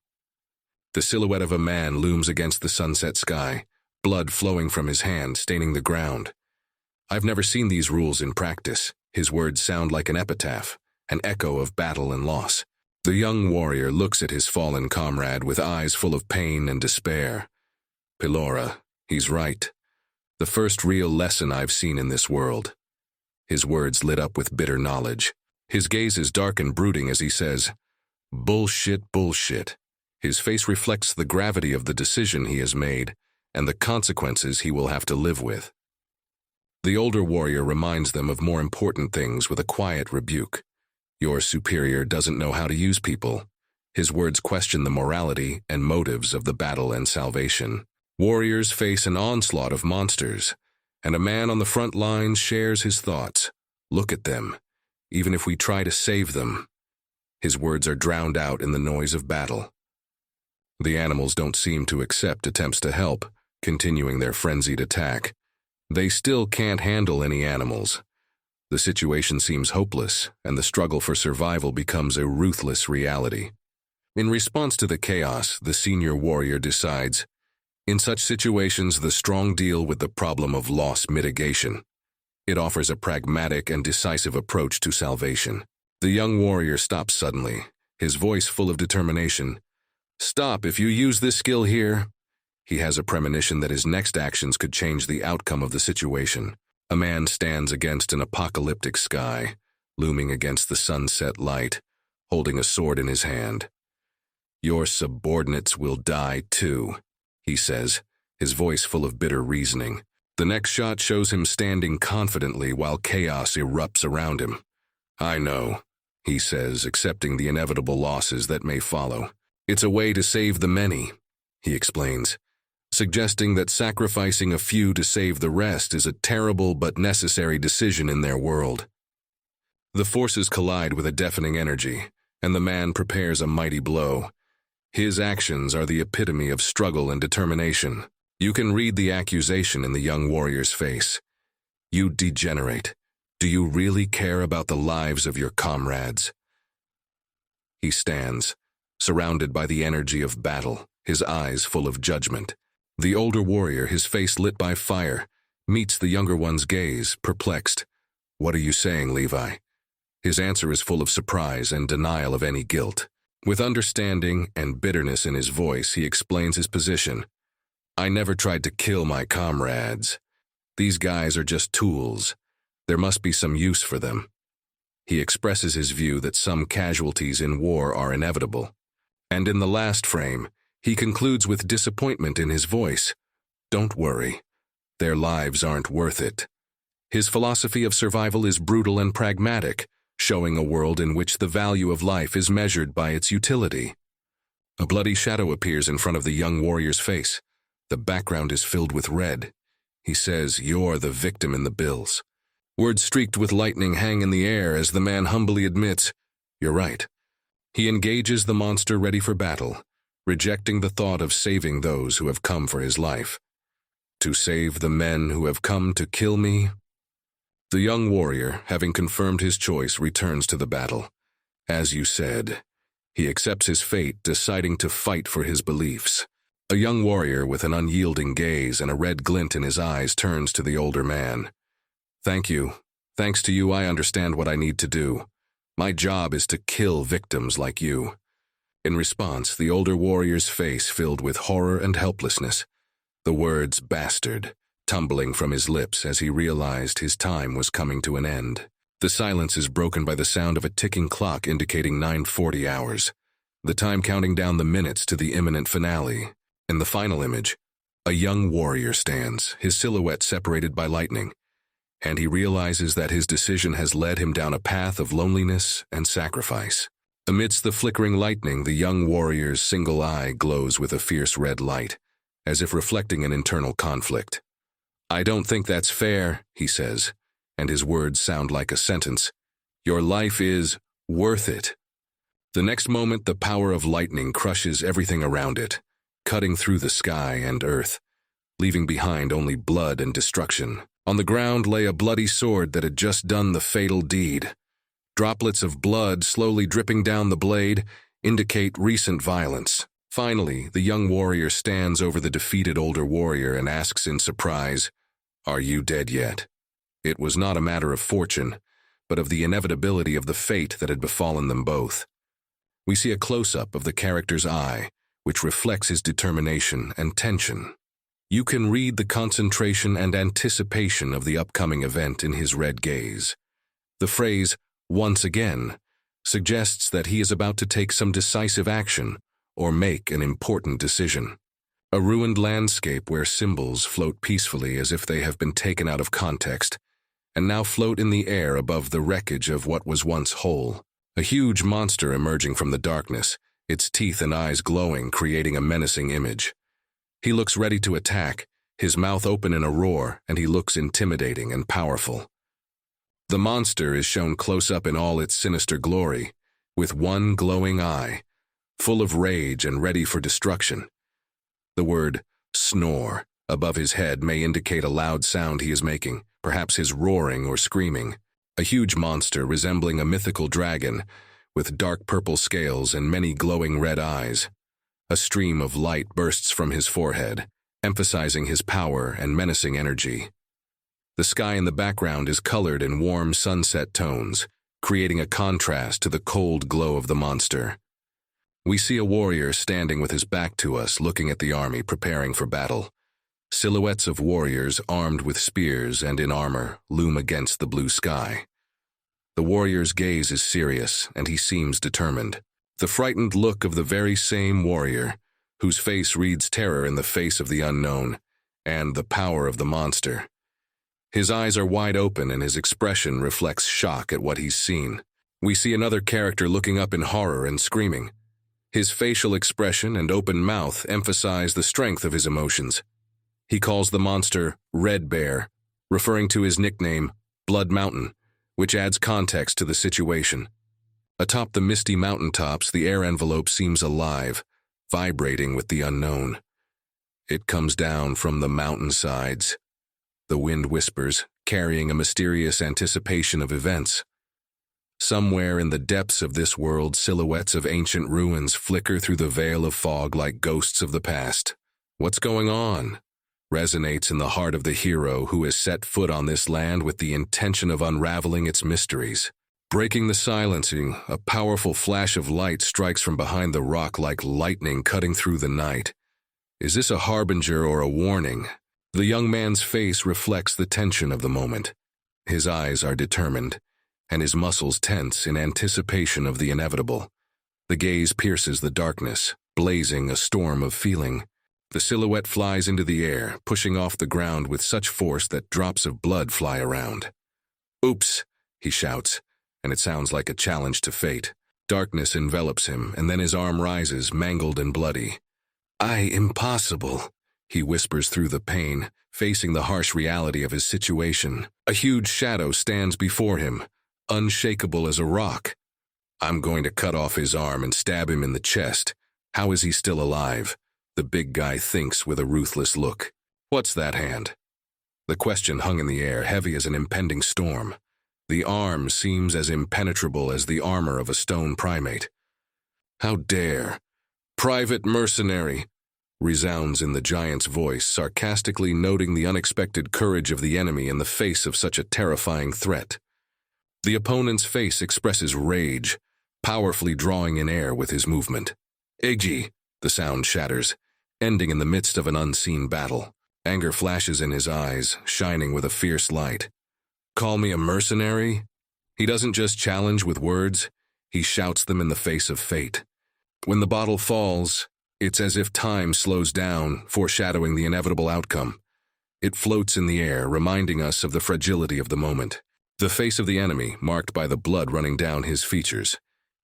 The silhouette of a man looms against the sunset sky, blood flowing from his hand, staining the ground. I've never seen these rules in practice. His words sound like an epitaph, an echo of battle and loss. The young warrior looks at his fallen comrade with eyes full of pain and despair. Pelora, he's right. The first real lesson I've seen in this world. His words lit up with bitter knowledge. His gaze is dark and brooding as he says, "Bullshit, bullshit." His face reflects the gravity of the decision he has made and the consequences he will have to live with. The older warrior reminds them of more important things with a quiet rebuke. Your superior doesn't know how to use people. His words question the morality and motives of the battle and salvation. Warriors face an onslaught of monsters, and a man on the front lines shares his thoughts. Look at them, even if we try to save them. His words are drowned out in the noise of battle. The animals don't seem to accept attempts to help, continuing their frenzied attack. They still can't handle any animals. The situation seems hopeless, and the struggle for survival becomes a ruthless reality. In response to the chaos, the senior warrior decides, in such situations, the strong deal with the problem of loss mitigation. It offers a pragmatic and decisive approach to salvation. The young warrior stops suddenly, his voice full of determination. Stop if you use this skill here. He has a premonition that his next actions could change the outcome of the situation. A man stands against an apocalyptic sky, looming against the sunset light, holding a sword in his hand. Your subordinates will die too, he says, his voice full of bitter reasoning. The next shot shows him standing confidently while chaos erupts around him. I know, he says, accepting the inevitable losses that may follow. It's a way to save the many, he explains, suggesting that sacrificing a few to save the rest is a terrible but necessary decision in their world. The forces collide with a deafening energy, and the man prepares a mighty blow. His actions are the epitome of struggle and determination. You can read the accusation in the young warrior's face. You degenerate. Do you really care about the lives of your comrades? He stands, surrounded by the energy of battle, his eyes full of judgment. The older warrior, his face lit by fire, meets the younger one's gaze, perplexed. What are you saying, Levi? His answer is full of surprise and denial of any guilt. With understanding and bitterness in his voice, he explains his position. I never tried to kill my comrades. These guys are just tools. There must be some use for them. He expresses his view that some casualties in war are inevitable. And in the last frame, he concludes with disappointment in his voice. Don't worry. Their lives aren't worth it. His philosophy of survival is brutal and pragmatic, showing a world in which the value of life is measured by its utility. A bloody shadow appears in front of the young warrior's face. The background is filled with red. He says, "You're the victim in the bills." Words streaked with lightning hang in the air as the man humbly admits, "You're right." He engages the monster ready for battle, rejecting the thought of saving those who have come for his life. To save the men who have come to kill me? The young warrior, having confirmed his choice, returns to the battle. As you said, he accepts his fate, deciding to fight for his beliefs. A young warrior with an unyielding gaze and a red glint in his eyes turns to the older man. Thank you. Thanks to you, I understand what I need to do. My job is to kill victims like you. In response, the older warrior's face filled with horror and helplessness, the words "bastard" tumbling from his lips as he realized his time was coming to an end. The silence is broken by the sound of a ticking clock indicating 9:40 hours, the time counting down the minutes to the imminent finale. In the final image, a young warrior stands, his silhouette separated by lightning, and he realizes that his decision has led him down a path of loneliness and sacrifice. Amidst the flickering lightning, the young warrior's single eye glows with a fierce red light, as if reflecting an internal conflict. I don't think that's fair, he says, and his words sound like a sentence. Your life is worth it. The next moment, the power of lightning crushes everything around it, cutting through the sky and earth, leaving behind only blood and destruction. On the ground lay a bloody sword that had just done the fatal deed. Droplets of blood slowly dripping down the blade indicate recent violence. Finally, the young warrior stands over the defeated older warrior and asks in surprise, "Are you dead yet?" It was not a matter of fortune, but of the inevitability of the fate that had befallen them both. We see a close-up of the character's eye, which reflects his determination and tension. You can read the concentration and anticipation of the upcoming event in his red gaze. The phrase, "once again," suggests that he is about to take some decisive action or make an important decision. A ruined landscape where symbols float peacefully as if they have been taken out of context, and now float in the air above the wreckage of what was once whole. A huge monster emerging from the darkness, its teeth and eyes glowing, creating a menacing image. He looks ready to attack, his mouth open in a roar, and he looks intimidating and powerful. The monster is shown close up in all its sinister glory, with one glowing eye, full of rage and ready for destruction. The word snore above his head may indicate a loud sound he is making, perhaps his roaring or screaming. A huge monster resembling a mythical dragon, with dark purple scales and many glowing red eyes. A stream of light bursts from his forehead, emphasizing his power and menacing energy. The sky in the background is colored in warm sunset tones, creating a contrast to the cold glow of the monster. We see a warrior standing with his back to us, looking at the army preparing for battle. Silhouettes of warriors armed with spears and in armor loom against the blue sky. The warrior's gaze is serious, and he seems determined. The frightened look of the very same warrior, whose face reads terror in the face of the unknown, and the power of the monster. His eyes are wide open, and his expression reflects shock at what he's seen. We see another character looking up in horror and screaming. His facial expression and open mouth emphasize the strength of his emotions. He calls the monster Red Bear, referring to his nickname, Blood Mountain, which adds context to the situation. Atop the misty mountaintops, the air envelope seems alive, vibrating with the unknown. It comes down from the mountainsides. The wind whispers, carrying a mysterious anticipation of events. Somewhere in the depths of this world, silhouettes of ancient ruins flicker through the veil of fog like ghosts of the past. What's going on? Resonates in the heart of the hero who has set foot on this land with the intention of unraveling its mysteries. Breaking the silencing, a powerful flash of light strikes from behind the rock like lightning cutting through the night. Is this a harbinger or a warning? The young man's face reflects the tension of the moment. His eyes are determined, and his muscles tense in anticipation of the inevitable. The gaze pierces the darkness, blazing a storm of feeling. The silhouette flies into the air, pushing off the ground with such force that drops of blood fly around. "Oops," he shouts, and it sounds like a challenge to fate. Darkness envelops him, and then his arm rises, mangled and bloody. Impossible," he whispers through the pain, facing the harsh reality of his situation. A huge shadow stands before him, unshakable as a rock. "I'm going to cut off his arm and stab him in the chest. How is he still alive?" The big guy thinks with a ruthless look. "What's that hand?" The question hung in the air, heavy as an impending storm. The arm seems as impenetrable as the armor of a stone primate. "How dare! Private Mercenary!" resounds in the giant's voice, sarcastically noting the unexpected courage of the enemy in the face of such a terrifying threat. The opponent's face expresses rage, powerfully drawing in air with his movement. "Iggy!" The sound shatters, ending in the midst of an unseen battle. Anger flashes in his eyes, shining with a fierce light. "Call me a mercenary?" He doesn't just challenge with words, he shouts them in the face of fate. When the bottle falls, it's as if time slows down, foreshadowing the inevitable outcome. It floats in the air, reminding us of the fragility of the moment. The face of the enemy, marked by the blood running down his features.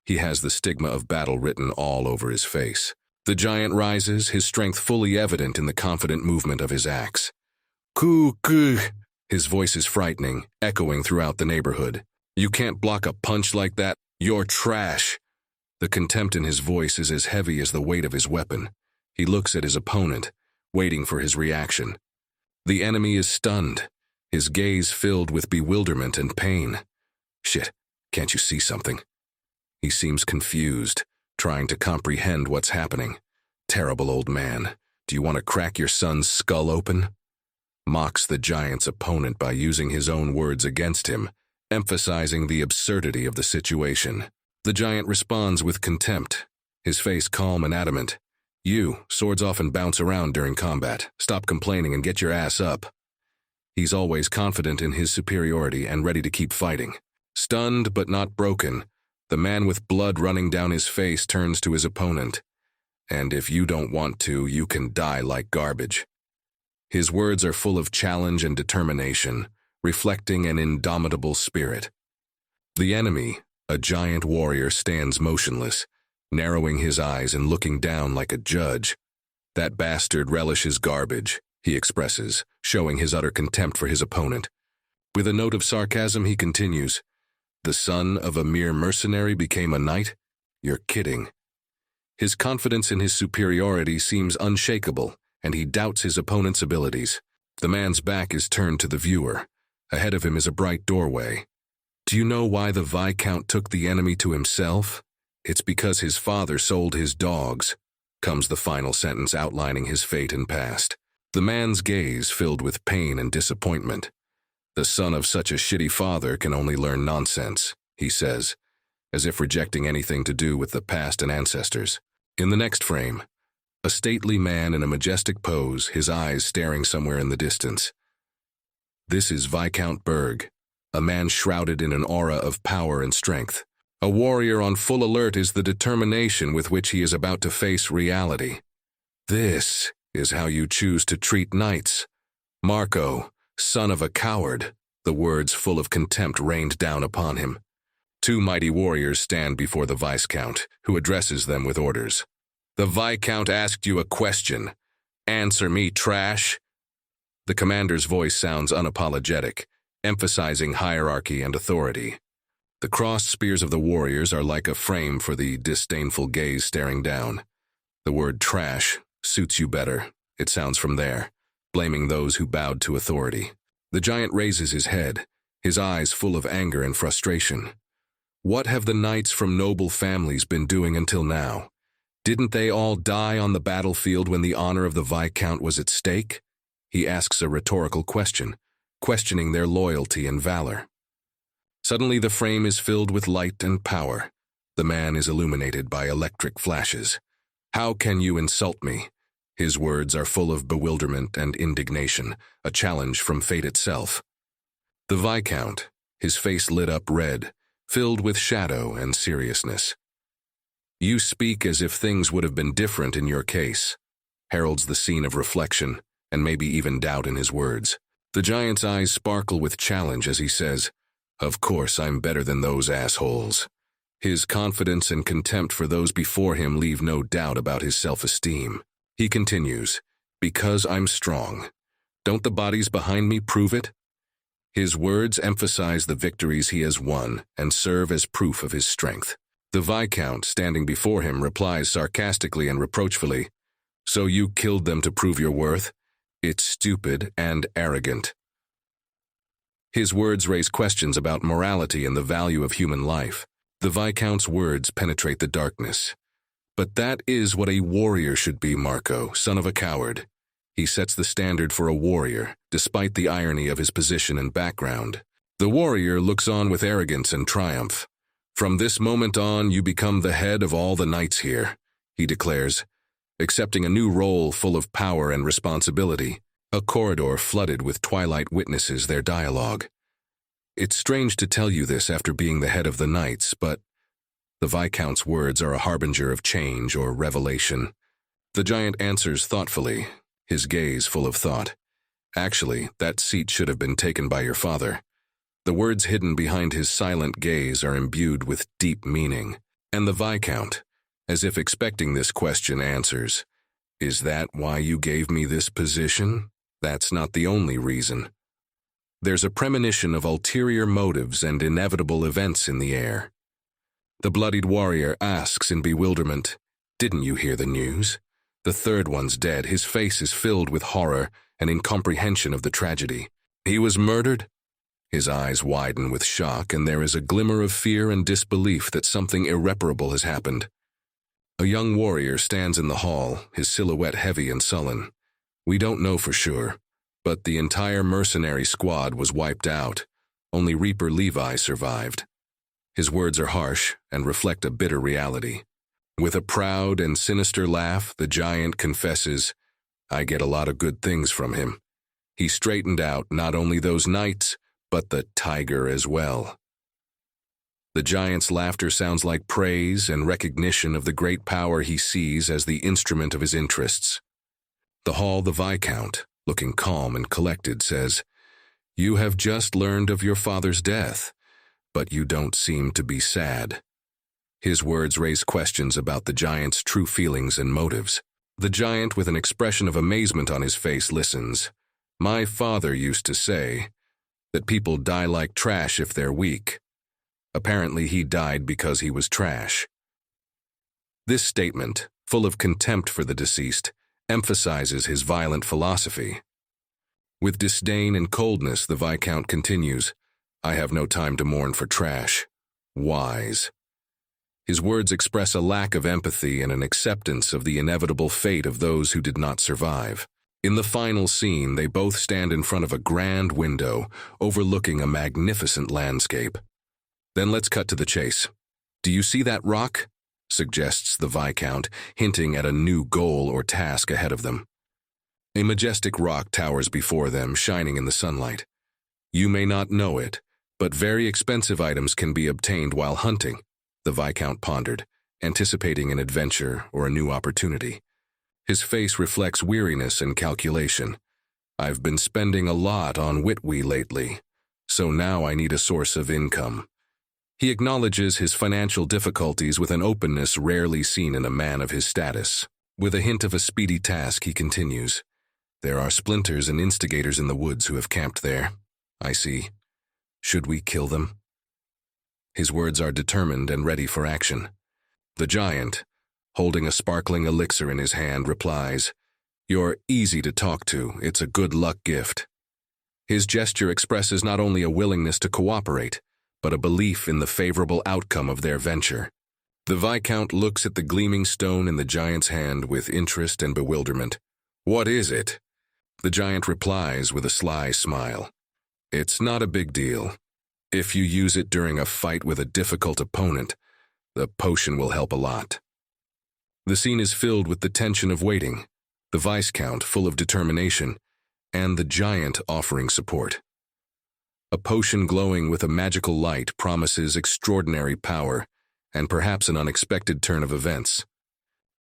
He has the stigma of battle written all over his face. The giant rises, his strength fully evident in the confident movement of his axe. "Coo-coo!" His voice is frightening, echoing throughout the neighborhood. "You can't block a punch like that. You're trash." The contempt in his voice is as heavy as the weight of his weapon. He looks at his opponent, waiting for his reaction. The enemy is stunned, his gaze filled with bewilderment and pain. "Shit, can't you see something?" He seems confused, trying to comprehend what's happening. "Terrible old man, do you want to crack your son's skull open?" Mocks the giant's opponent by using his own words against him, emphasizing the absurdity of the situation. The giant responds with contempt, his face calm and adamant. You, swords often bounce around during combat. Stop complaining and get your ass up. He's always confident in his superiority and ready to keep fighting. Stunned but not broken, the man with blood running down his face turns to his opponent. And if you don't want to, you can die like garbage. His words are full of challenge and determination, reflecting an indomitable spirit. The enemy, a giant warrior, stands motionless, narrowing his eyes and looking down like a judge. That bastard relishes garbage, he expresses, showing his utter contempt for his opponent. With a note of sarcasm, he continues, "The son of a mere mercenary became a knight? You're kidding." His confidence in his superiority seems unshakable, and he doubts his opponent's abilities. The man's back is turned to the viewer. Ahead of him is a bright doorway. Do you know why the Viscount took the enemy to himself? It's because his father sold his dogs, comes the final sentence outlining his fate and past. The man's gaze filled with pain and disappointment. The son of such a shitty father can only learn nonsense, he says, as if rejecting anything to do with the past and ancestors. In the next frame, a stately man in a majestic pose, his eyes staring somewhere in the distance. This is Viscount Berg, a man shrouded in an aura of power and strength. A warrior on full alert is the determination with which he is about to face reality. This is how you choose to treat knights. Marco, son of a coward, the words full of contempt rained down upon him. Two mighty warriors stand before the Viscount, who addresses them with orders. The Viscount asked you a question. Answer me, trash. The commander's voice sounds unapologetic, emphasizing hierarchy and authority. The crossed spears of the warriors are like a frame for the disdainful gaze staring down. The word trash suits you better, it sounds from there, blaming those who bowed to authority. The giant raises his head, his eyes full of anger and frustration. What have the knights from noble families been doing until now? Didn't they all die on the battlefield when the honor of the Viscount was at stake? He asks a rhetorical question, questioning their loyalty and valor. Suddenly the frame is filled with light and power. The man is illuminated by electric flashes. How can you insult me? His words are full of bewilderment and indignation, a challenge from fate itself. The Viscount, his face lit up red, filled with shadow and seriousness. You speak as if things would have been different in your case, heralds the scene of reflection, and maybe even doubt in his words. The giant's eyes sparkle with challenge as he says, "Of course I'm better than those assholes." His confidence and contempt for those before him leave no doubt about his self-esteem. He continues, "Because I'm strong. Don't the bodies behind me prove it?" His words emphasize the victories he has won and serve as proof of his strength. The Viscount, standing before him, replies sarcastically and reproachfully, "So you killed them to prove your worth? It's stupid and arrogant." His words raise questions about morality and the value of human life. The Viscount's words penetrate the darkness. But that is what a warrior should be, Marco, son of a coward. He sets the standard for a warrior, despite the irony of his position and background. The warrior looks on with arrogance and triumph. "From this moment on, you become the head of all the knights here," he declares, accepting a new role full of power and responsibility. A corridor flooded with twilight witnesses their dialogue. "It's strange to tell you this after being the head of the knights, but..." The Viscount's words are a harbinger of change or revelation. The giant answers thoughtfully, his gaze full of thought. "Actually, that seat should have been taken by your father." The words hidden behind his silent gaze are imbued with deep meaning. And the Viscount, as if expecting this question, answers, "Is that why you gave me this position? That's not the only reason." There's a premonition of ulterior motives and inevitable events in the air. The bloodied warrior asks in bewilderment, "Didn't you hear the news? The third one's dead." His face is filled with horror and incomprehension of the tragedy. "He was murdered?" His eyes widen with shock, and there is a glimmer of fear and disbelief that something irreparable has happened. A young warrior stands in the hall, his silhouette heavy and sullen. "We don't know for sure, but the entire mercenary squad was wiped out. Only Reaper Levi survived." His words are harsh and reflect a bitter reality. With a proud and sinister laugh, the giant confesses, "I get a lot of good things from him. He straightened out not only those knights, but the tiger as well." The giant's laughter sounds like praise and recognition of the great power he sees as the instrument of his interests. The Viscount, looking calm and collected, says, "You have just learned of your father's death, but you don't seem to be sad." His words raise questions about the giant's true feelings and motives. The giant, with an expression of amazement on his face, listens. "My father used to say that people die like trash if they're weak. Apparently he died because he was trash." This statement, full of contempt for the deceased, emphasizes his violent philosophy. With disdain and coldness, the Viscount continues, "I have no time to mourn for trash. Wise." His words express a lack of empathy and an acceptance of the inevitable fate of those who did not survive. In the final scene, they both stand in front of a grand window, overlooking a magnificent landscape. Then let's cut to the chase. "Do you see that rock?" suggests the Viscount, hinting at a new goal or task ahead of them. A majestic rock towers before them, shining in the sunlight. "You may not know it, but very expensive items can be obtained while hunting," the Viscount pondered, anticipating an adventure or a new opportunity. His face reflects weariness and calculation. "I've been spending a lot on Witwe lately, so now I need a source of income." He acknowledges his financial difficulties with an openness rarely seen in a man of his status. With a hint of a speedy task, he continues, "There are splinters and instigators in the woods who have camped there. I see. Should we kill them?" His words are determined and ready for action. The giant, holding a sparkling elixir in his hand, replies, "You're easy to talk to. It's a good luck gift." His gesture expresses not only a willingness to cooperate, but a belief in the favorable outcome of their venture. The Viscount looks at the gleaming stone in the giant's hand with interest and bewilderment. "What is it?" The giant replies with a sly smile. "It's not a big deal. If you use it during a fight with a difficult opponent, the potion will help a lot." The scene is filled with the tension of waiting, the Viscount full of determination, and the giant offering support. A potion glowing with a magical light promises extraordinary power and perhaps an unexpected turn of events.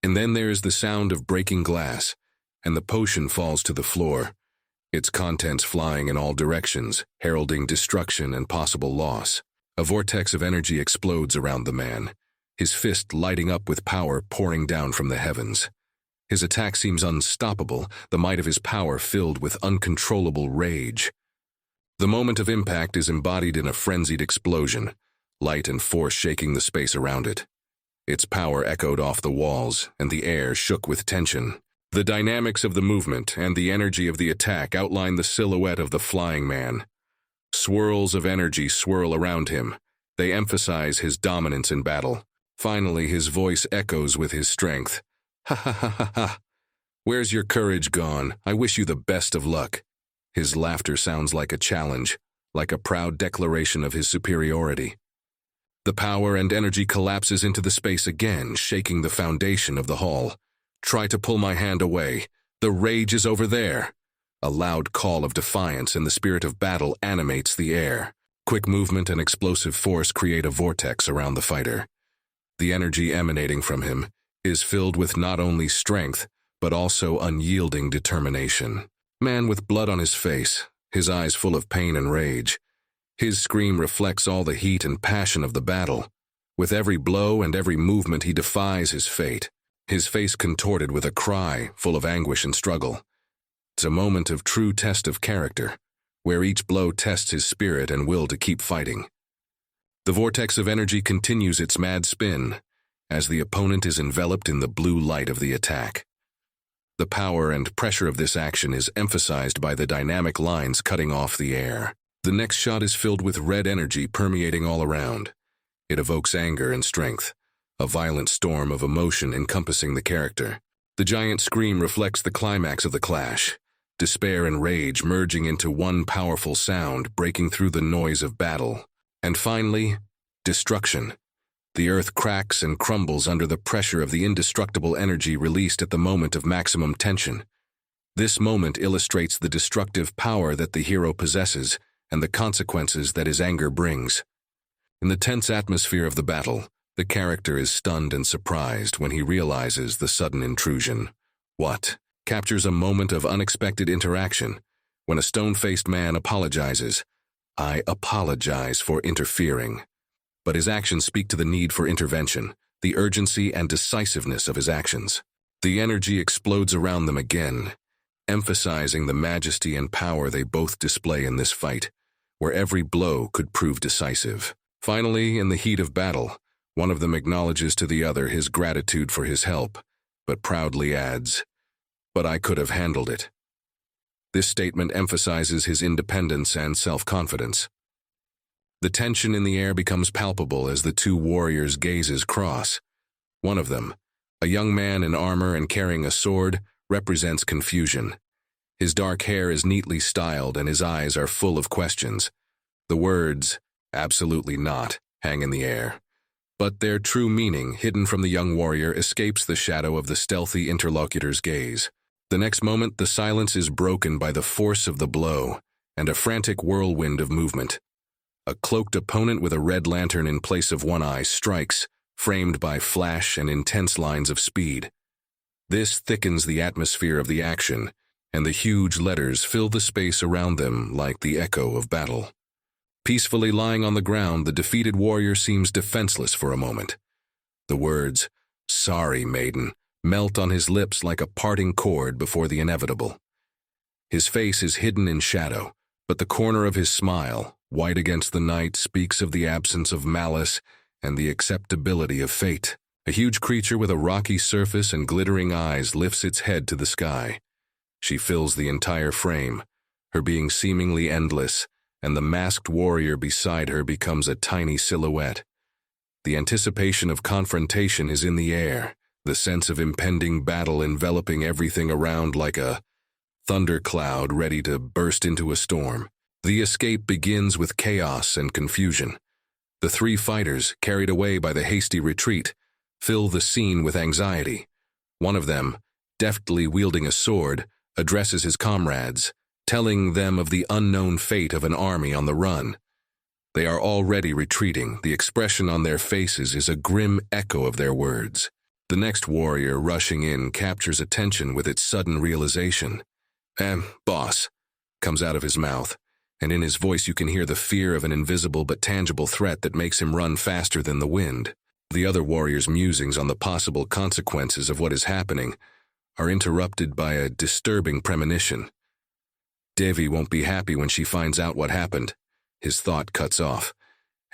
And then there is the sound of breaking glass, and the potion falls to the floor, its contents flying in all directions, heralding destruction and possible loss. A vortex of energy explodes around the man, his fist lighting up with power pouring down from the heavens. His attack seems unstoppable, the might of his power filled with uncontrollable rage. The moment of impact is embodied in a frenzied explosion, light and force shaking the space around it. Its power echoed off the walls, and the air shook with tension. The dynamics of the movement and the energy of the attack outline the silhouette of the flying man. Swirls of energy swirl around him. They emphasize his dominance in battle. Finally, his voice echoes with his strength. "Ha ha ha ha ha! Where's your courage gone? I wish you the best of luck." His laughter sounds like a challenge, like a proud declaration of his superiority. The power and energy collapses into the space again, shaking the foundation of the hall. "Try to pull my hand away. The rage is over there." A loud call of defiance and the spirit of battle animates the air. Quick movement and explosive force create a vortex around the fighter. The energy emanating from him is filled with not only strength, but also unyielding determination. Man with blood on his face, his eyes full of pain and rage. His scream reflects all the heat and passion of the battle. With every blow and every movement he defies his fate, his face contorted with a cry full of anguish and struggle. It's a moment of true test of character, where each blow tests his spirit and will to keep fighting. The vortex of energy continues its mad spin, as the opponent is enveloped in the blue light of the attack. The power and pressure of this action is emphasized by the dynamic lines cutting off the air. The next shot is filled with red energy permeating all around. It evokes anger and strength, a violent storm of emotion encompassing the character. The giant scream reflects the climax of the clash, despair and rage merging into one powerful sound, breaking through the noise of battle. And finally, Destruction. The earth cracks and crumbles under the pressure of the indestructible energy released at the moment of maximum tension. This moment illustrates the destructive power that the hero possesses and the consequences that his anger brings. In the tense atmosphere of the battle, the character is stunned and surprised when he realizes the sudden intrusion. What? Captures a moment of unexpected interaction when a stone-faced man apologizes. "I apologize for interfering." But his actions speak to the need for intervention, the urgency and decisiveness of his actions. The energy explodes around them again, emphasizing the majesty and power they both display in this fight, where every blow could prove decisive. Finally, in the heat of battle, one of them acknowledges to the other his gratitude for his help, but proudly adds, "But I could have handled it." This statement emphasizes his independence and self-confidence. The tension in the air becomes palpable as the two warriors' gazes cross. One of them, a young man in armor and carrying a sword, represents confusion. His dark hair is neatly styled and his eyes are full of questions. The words, "absolutely not," hang in the air. But their true meaning, hidden from the young warrior, escapes the shadow of the stealthy interlocutor's gaze. The next moment, the silence is broken by the force of the blow and a frantic whirlwind of movement. A cloaked opponent with a red lantern in place of one eye strikes, framed by flash and intense lines of speed. This thickens the atmosphere of the action, and the huge letters fill the space around them like the echo of battle. Peacefully lying on the ground, the defeated warrior seems defenseless for a moment. The words, "Sorry, maiden," melt on his lips like a parting cord before the inevitable. His face is hidden in shadow, but the corner of his smile, white against the night, speaks of the absence of malice and the acceptability of fate. A huge creature with a rocky surface and glittering eyes lifts its head to the sky. She fills the entire frame, her being seemingly endless, and the masked warrior beside her becomes a tiny silhouette. The anticipation of confrontation is in the air, the sense of impending battle enveloping everything around like a thundercloud ready to burst into a storm. The escape begins with chaos and confusion. The three fighters, carried away by the hasty retreat, fill the scene with anxiety. One of them, deftly wielding a sword, addresses his comrades, telling them of the unknown fate of an army on the run. They are already retreating. The expression on their faces is a grim echo of their words. The next warrior rushing in captures attention with its sudden realization. Boss," comes out of his mouth, and in his voice you can hear the fear of an invisible but tangible threat that makes him run faster than the wind. The other warrior's musings on the possible consequences of what is happening are interrupted by a disturbing premonition. "Devi won't be happy when she finds out what happened." His thought cuts off,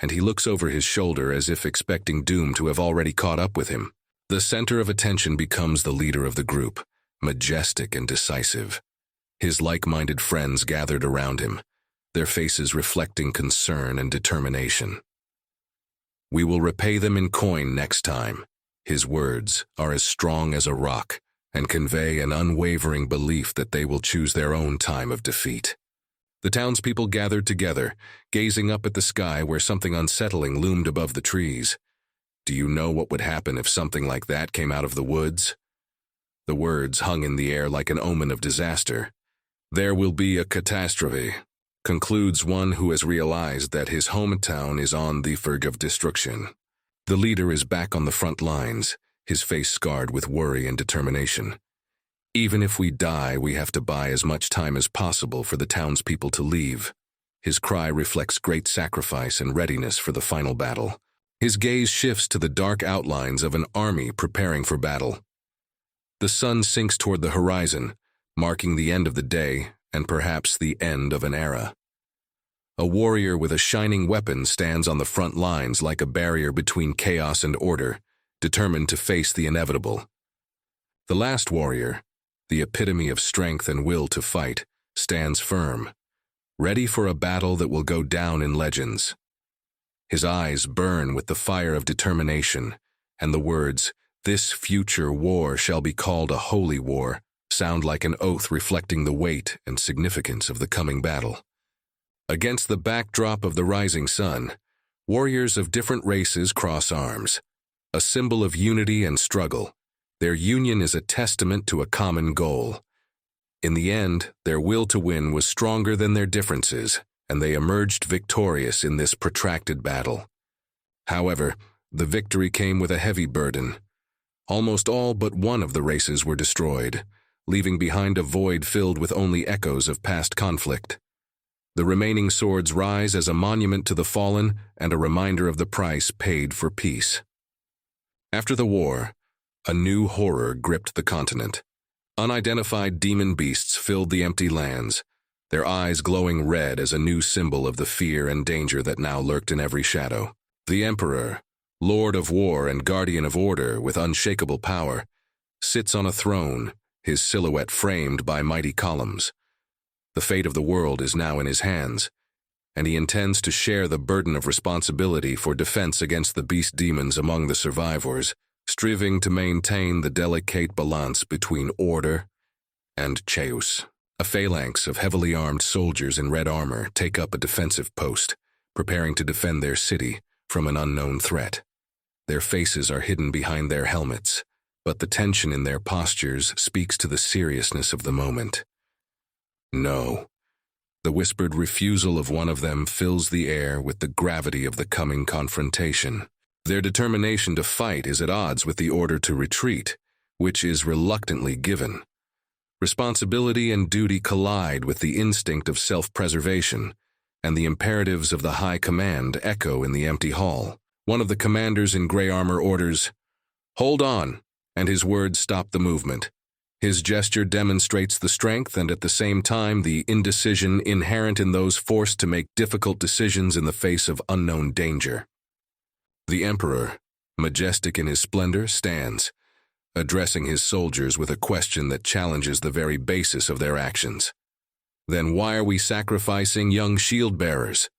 and he looks over his shoulder as if expecting doom to have already caught up with him. The center of attention becomes the leader of the group, majestic and decisive. His like-minded friends gathered around him, their faces reflecting concern and determination. "We will repay them in coin next time." His words are as strong as a rock and convey an unwavering belief that they will choose their own time of defeat. The townspeople gathered together, gazing up at the sky where something unsettling loomed above the trees. "Do you know what would happen if something like that came out of the woods?" The words hung in the air like an omen of disaster. "There will be a catastrophe," concludes one who has realized that his hometown is on the verge of destruction. The leader is back on the front lines, his face scarred with worry and determination. "Even if we die, we have to buy as much time as possible for the townspeople to leave." His cry reflects great sacrifice and readiness for the final battle. His gaze shifts to the dark outlines of an army preparing for battle. The sun sinks toward the horizon, marking the end of the day and perhaps the end of an era. A warrior with a shining weapon stands on the front lines like a barrier between chaos and order, determined to face the inevitable. The last warrior, the epitome of strength and will to fight, stands firm, ready for a battle that will go down in legends. His eyes burn with the fire of determination, and the words, "This future war shall be called a holy war," sound like an oath reflecting the weight and significance of the coming battle. Against the backdrop of the rising sun, Warriors of different races cross arms, a symbol of unity and struggle. Their union is a testament to a common goal. In the end, their will to win was stronger than their differences, and they emerged victorious in this protracted battle. However, the victory came with a heavy burden. Almost all but one of the races were destroyed, leaving behind a void filled with only echoes of past conflict. The remaining swords rise as a monument to the fallen and a reminder of the price paid for peace. After the war, a new horror gripped the continent. Unidentified demon beasts filled the empty lands, their eyes glowing red as a new symbol of the fear and danger that now lurked in every shadow. The Emperor, Lord of War and Guardian of Order with unshakable power, sits on a throne, his silhouette framed by mighty columns. The fate of the world is now in his hands, and he intends to share the burden of responsibility for defense against the beast demons among the survivors, striving to maintain the delicate balance between order and chaos. A phalanx of heavily armed soldiers in red armor take up a defensive post, preparing to defend their city from an unknown threat. Their faces are hidden behind their helmets, but the tension in their postures speaks to the seriousness of the moment. No. The whispered refusal of one of them fills the air with the gravity of the coming confrontation. Their determination to fight is at odds with the order to retreat, which is reluctantly given. Responsibility and duty collide with the instinct of self-preservation, and the imperatives of the high command echo in the empty hall. One of the commanders in gray armor orders, "Hold on," and his words stop the movement. His gesture demonstrates the strength and at the same time the indecision inherent in those forced to make difficult decisions in the face of unknown danger. The Emperor, majestic in his splendor, stands, addressing his soldiers with a question that challenges the very basis of their actions. "Then why are we sacrificing young shield-bearers?"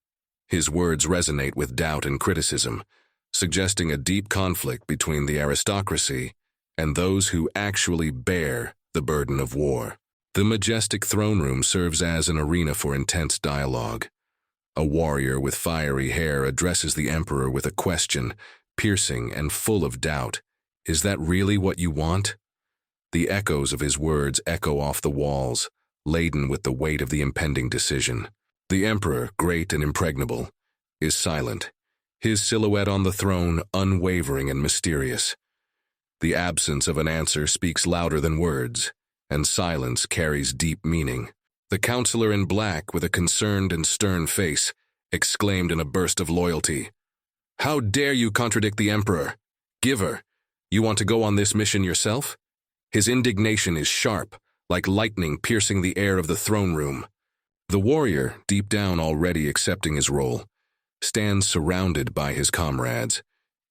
His words resonate with doubt and criticism, suggesting a deep conflict between the aristocracy and those who actually bear the burden of war. The majestic throne room serves as an arena for intense dialogue. A warrior with fiery hair addresses the Emperor with a question, piercing and full of doubt. "Is that really what you want?" The echoes of his words echo off the walls, laden with the weight of the impending decision. The Emperor, great and impregnable, is silent, his silhouette on the throne unwavering and mysterious. The absence of an answer speaks louder than words, and silence carries deep meaning. The counselor in black, with a concerned and stern face, exclaimed in a burst of loyalty, "How dare you contradict the Emperor? Giver, you want to go on this mission yourself?" His indignation is sharp, like lightning piercing the air of the throne room. The warrior, deep down already accepting his role, stands surrounded by his comrades.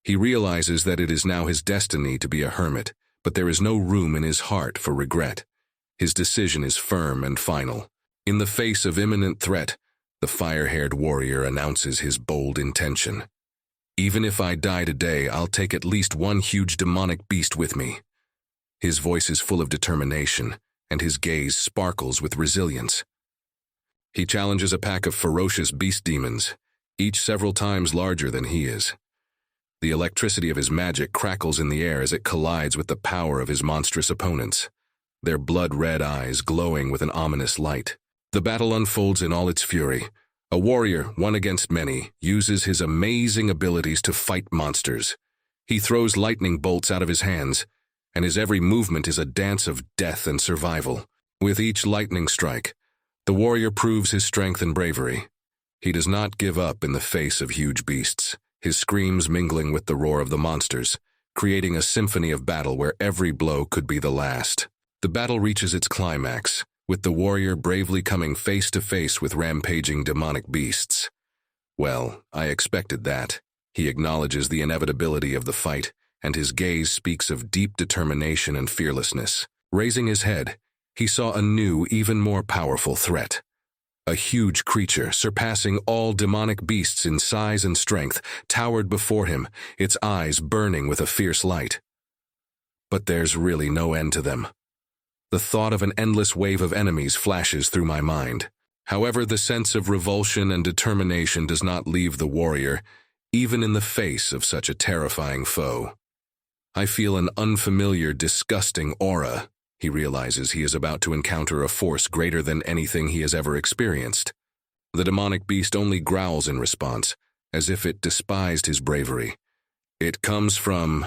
He realizes that it is now his destiny to be a hermit, but there is no room in his heart for regret. His decision is firm and final. In the face of imminent threat, the fire-haired warrior announces his bold intention. "Even if I die today, I'll take at least one huge demonic beast with me." His voice is full of determination, and his gaze sparkles with resilience. He challenges a pack of ferocious beast demons, each several times larger than he is. The electricity of his magic crackles in the air as it collides with the power of his monstrous opponents, their blood-red eyes glowing with an ominous light. The battle unfolds in all its fury. A warrior, one against many, uses his amazing abilities to fight monsters. He throws lightning bolts out of his hands, and his every movement is a dance of death and survival. With each lightning strike, the warrior proves his strength and bravery. He does not give up in the face of huge beasts, his screams mingling with the roar of the monsters, creating a symphony of battle where every blow could be the last. The battle reaches its climax, with the warrior bravely coming face to face with rampaging demonic beasts. "Well, I expected that." He acknowledges the inevitability of the fight, and his gaze speaks of deep determination and fearlessness. Raising his head, he saw a new, even more powerful threat. A huge creature, surpassing all demonic beasts in size and strength, towered before him, its eyes burning with a fierce light. But there's really no end to them. The thought of an endless wave of enemies flashes through my mind. However, the sense of revulsion and determination does not leave the warrior. even in the face of such a terrifying foe. I feel an unfamiliar, disgusting aura. He realizes he is about to encounter a force greater than anything he has ever experienced. The demonic beast only growls in response, as if it despised his bravery. It comes from...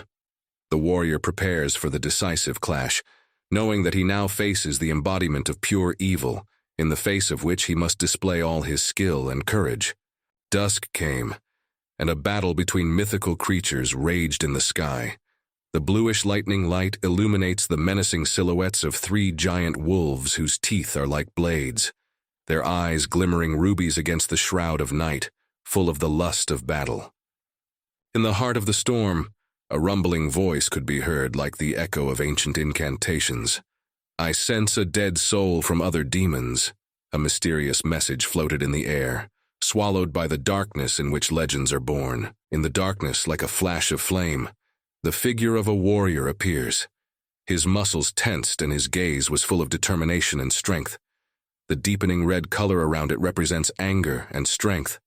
The warrior prepares for the decisive clash, knowing that he now faces the embodiment of pure evil, in the face of which he must display all his skill and courage. Dusk came, and a battle between mythical creatures raged in the sky. The bluish lightning light illuminates the menacing silhouettes of 3 giant wolves whose teeth are like blades, their eyes glimmering rubies against the shroud of night, full of the lust of battle. In the heart of the storm, a rumbling voice could be heard like the echo of ancient incantations. "I sense a dead soul from other demons." A mysterious message floated in the air, swallowed by the darkness in which legends are born. In the darkness, like a flash of flame, the figure of a warrior appears. His muscles tensed and his gaze was full of determination and strength. The deepening red color around it represents anger and strength,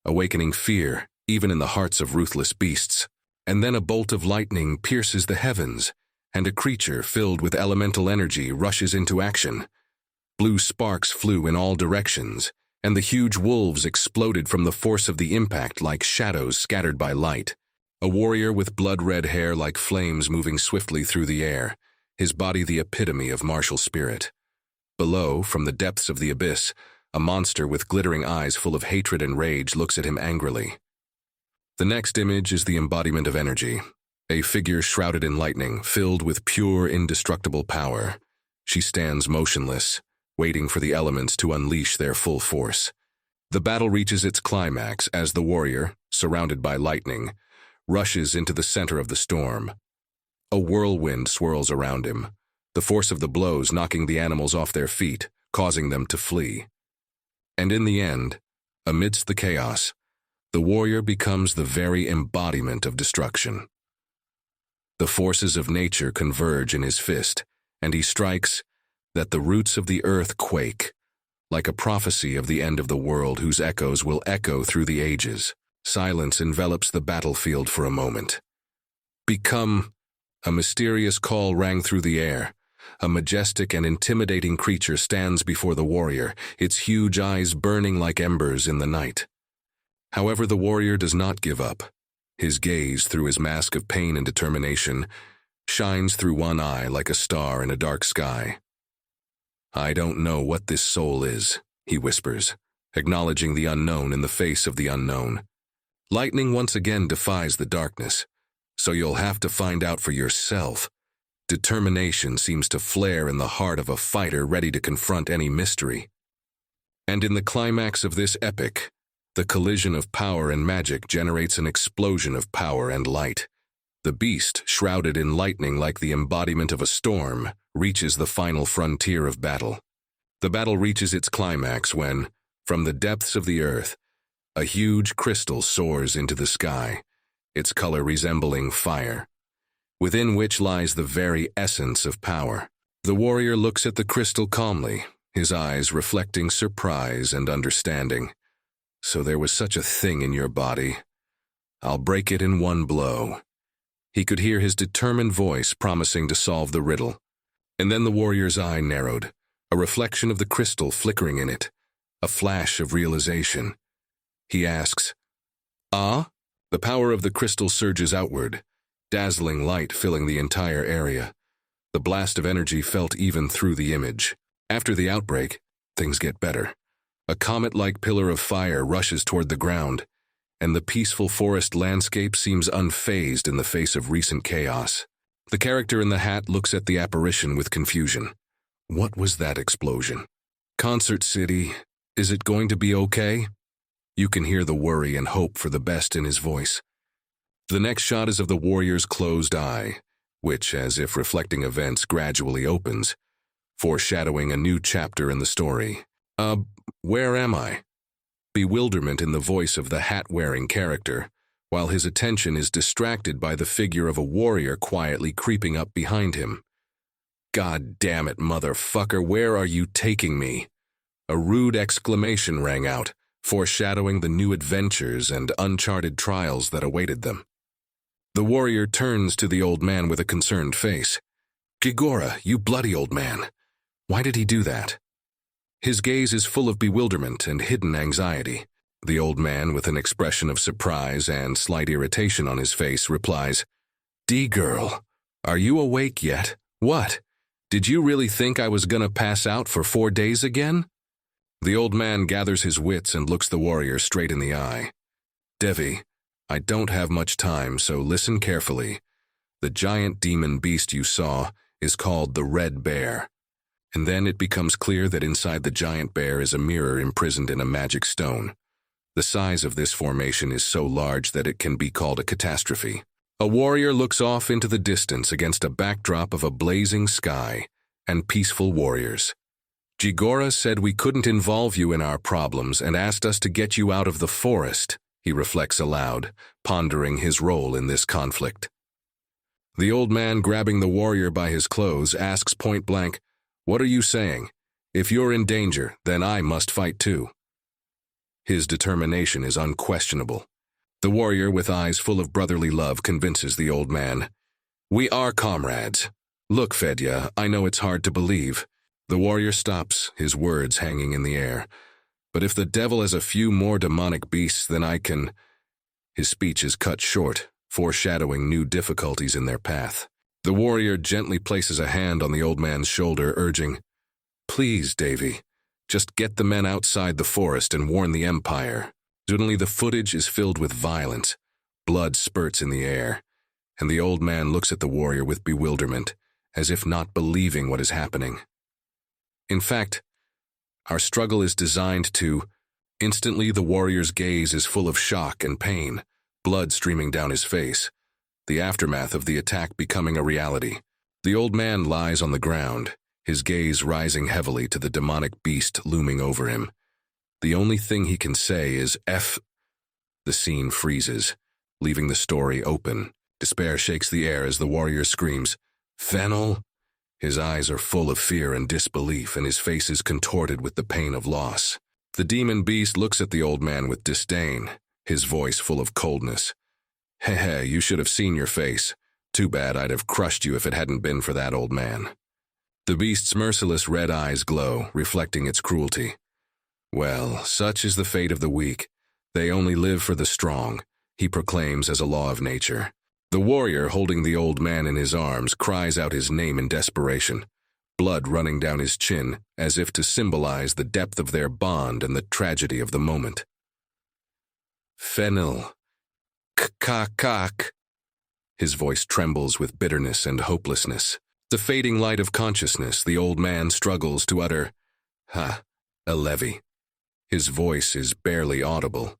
awakening fear even in the hearts of ruthless beasts. And then a bolt of lightning pierces the heavens, and a creature filled with elemental energy rushes into action. Blue sparks flew in all directions, and the huge wolves exploded from the force of the impact like shadows scattered by light. A warrior with blood-red hair like flames moving swiftly through the air, his body the epitome of martial spirit. Below, from the depths of the abyss, a monster with glittering eyes full of hatred and rage looks at him angrily. The next image is the embodiment of energy, a figure shrouded in lightning, filled with pure, indestructible power. She stands motionless, waiting for the elements to unleash their full force. The battle reaches its climax as the warrior, surrounded by lightning, rushes into the center of the storm. A whirlwind swirls around him, the force of the blows knocking the animals off their feet, causing them to flee. And in the end, amidst the chaos, the warrior becomes the very embodiment of destruction. The forces of nature converge in his fist, and he strikes that the roots of the earth quake, like a prophecy of the end of the world whose echoes will echo through the ages. Silence envelops the battlefield for a moment. "Become!" A mysterious call rang through the air. A majestic and intimidating creature stands before the warrior, its huge eyes burning like embers in the night. However, the warrior does not give up. His gaze, through his mask of pain and determination, shines through one eye like a star in a dark sky. "I don't know what this soul is," he whispers, acknowledging the unknown in the face of the unknown. Lightning once again defies the darkness, so you'll have to find out for yourself. Determination seems to flare in the heart of a fighter ready to confront any mystery. And in the climax of this epic, the collision of power and magic generates an explosion of power and light. The beast, shrouded in lightning like the embodiment of a storm, reaches the final frontier of battle. The battle reaches its climax when, from the depths of the earth, a huge crystal soars into the sky, its color resembling fire, within which lies the very essence of power. The warrior looks at the crystal calmly, his eyes reflecting surprise and understanding. "So there was such a thing in your body. I'll break it in one blow." He could hear his determined voice promising to solve the riddle. And then the warrior's eye narrowed, a reflection of the crystal flickering in it, a flash of realization. He asks, "Ah?" The power of the crystal surges outward, dazzling light filling the entire area. The blast of energy felt even through the image. After the outbreak, things get better. A comet-like pillar of fire rushes toward the ground, and the peaceful forest landscape seems unfazed in the face of recent chaos. The character in the hat looks at the apparition with confusion. What was that explosion? Concert City, is it going to be okay? You can hear the worry and hope for the best in his voice. The next shot is of the warrior's closed eye, which, as if reflecting events, gradually opens, foreshadowing a new chapter in the story. Where am I?" Bewilderment in the voice of the hat-wearing character, while his attention is distracted by the figure of a warrior quietly creeping up behind him. "God damn it, motherfucker, where are you taking me?" A rude exclamation rang out, foreshadowing the new adventures and uncharted trials that awaited them. The warrior turns to the old man with a concerned face. "Gigora, you bloody old man. Why did he do that?" His gaze is full of bewilderment and hidden anxiety. The old man, with an expression of surprise and slight irritation on his face, replies, "D-girl, are you awake yet? What? Did you really think I was gonna pass out for 4 days again?" The old man gathers his wits and looks the warrior straight in the eye. "Devi, I don't have much time, so listen carefully. The giant demon beast you saw is called the Red Bear." And then it becomes clear that inside the giant bear is a mirror imprisoned in a magic stone. The size of this formation is so large that it can be called a catastrophe. A warrior looks off into the distance against a backdrop of a blazing sky and peaceful warriors. "Gigora said we couldn't involve you in our problems and asked us to get you out of the forest," he reflects aloud, pondering his role in this conflict. The old man, grabbing the warrior by his clothes, asks point blank, "What are you saying? If you're in danger, then I must fight too." His determination is unquestionable. The warrior, with eyes full of brotherly love, convinces the old man, "We are comrades. Look, Fedya, I know it's hard to believe." The warrior stops, his words hanging in the air. "But if the devil has a few more demonic beasts, then I can—" His speech is cut short, foreshadowing new difficulties in their path. The warrior gently places a hand on the old man's shoulder, urging, "Please, Davy, just get the men outside the forest and warn the Empire." Suddenly the footage is filled with violence. Blood spurts in the air, and the old man looks at the warrior with bewilderment, as if not believing what is happening. In fact, our struggle is designed to— Instantly the warrior's gaze is full of shock and pain, blood streaming down his face, the aftermath of the attack becoming a reality. The old man lies on the ground, his gaze rising heavily to the demonic beast looming over him. The only thing he can say is F. The scene freezes, leaving the story open. Despair shakes the air as the warrior screams, "Fennel!" His eyes are full of fear and disbelief, and his face is contorted with the pain of loss. The demon beast looks at the old man with disdain, his voice full of coldness. "Heh, you should have seen your face. Too bad I'd have crushed you if it hadn't been for that old man." The beast's merciless red eyes glow, reflecting its cruelty. "Well, such is the fate of the weak. They only live for the strong," he proclaims as a law of nature. The warrior, holding the old man in his arms, cries out his name in desperation, blood running down his chin, as if to symbolize the depth of their bond and the tragedy of the moment. "Fennel. K-k-kak." His voice trembles with bitterness and hopelessness. The fading light of consciousness, the old man struggles to utter, "Ha, Elevi." His voice is barely audible,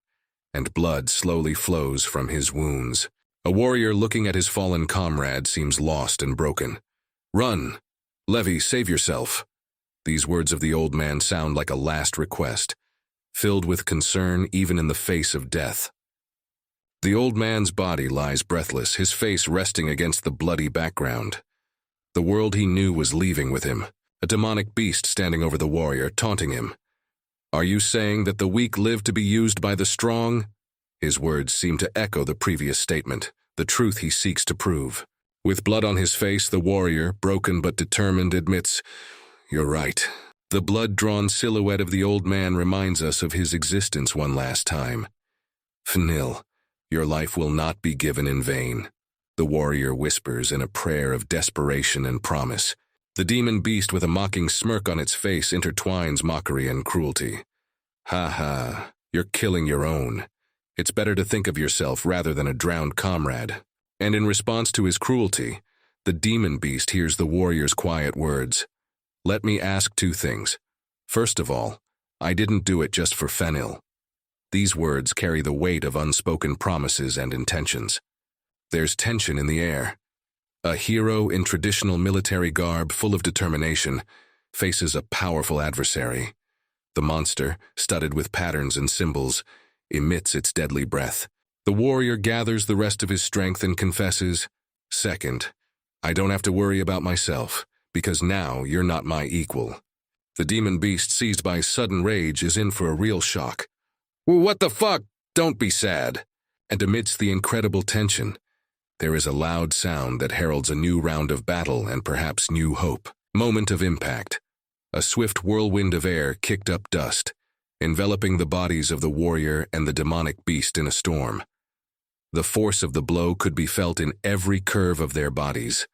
and blood slowly flows from his wounds. A warrior looking at his fallen comrade seems lost and broken. "Run! Levi, save yourself." These words of the old man sound like a last request, filled with concern even in the face of death. The old man's body lies breathless, his face resting against the bloody background. The world he knew was leaving with him, a demonic beast standing over the warrior, taunting him. "Are you saying that the weak live to be used by the strong?" His words seem to echo the previous statement, the truth he seeks to prove. With blood on his face, the warrior, broken but determined, admits, "You're right." The blood-drawn silhouette of the old man reminds us of his existence one last time. "Fnil, your life will not be given in vain," the warrior whispers in a prayer of desperation and promise. The demon beast, with a mocking smirk on its face, intertwines mockery and cruelty. "Ha ha, you're killing your own. It's better to think of yourself rather than a drowned comrade." And in response to his cruelty, the demon beast hears the warrior's quiet words. "Let me ask 2 things. First of all, I didn't do it just for Fennel." These words carry the weight of unspoken promises and intentions. There's tension in the air. A hero in traditional military garb, full of determination, faces a powerful adversary. The monster, studded with patterns and symbols, emits its deadly breath. The warrior gathers the rest of his strength and confesses, "Second, I don't have to worry about myself, because now you're not my equal." The demon beast, seized by sudden rage, is in for a real shock. What the fuck? Don't be sad. And amidst the incredible tension, there is a loud sound that heralds a new round of battle and perhaps new hope. Moment of impact. A swift whirlwind of air kicked up dust, enveloping the bodies of the warrior and the demonic beast in a storm. The force of the blow could be felt in every curve of their bodies,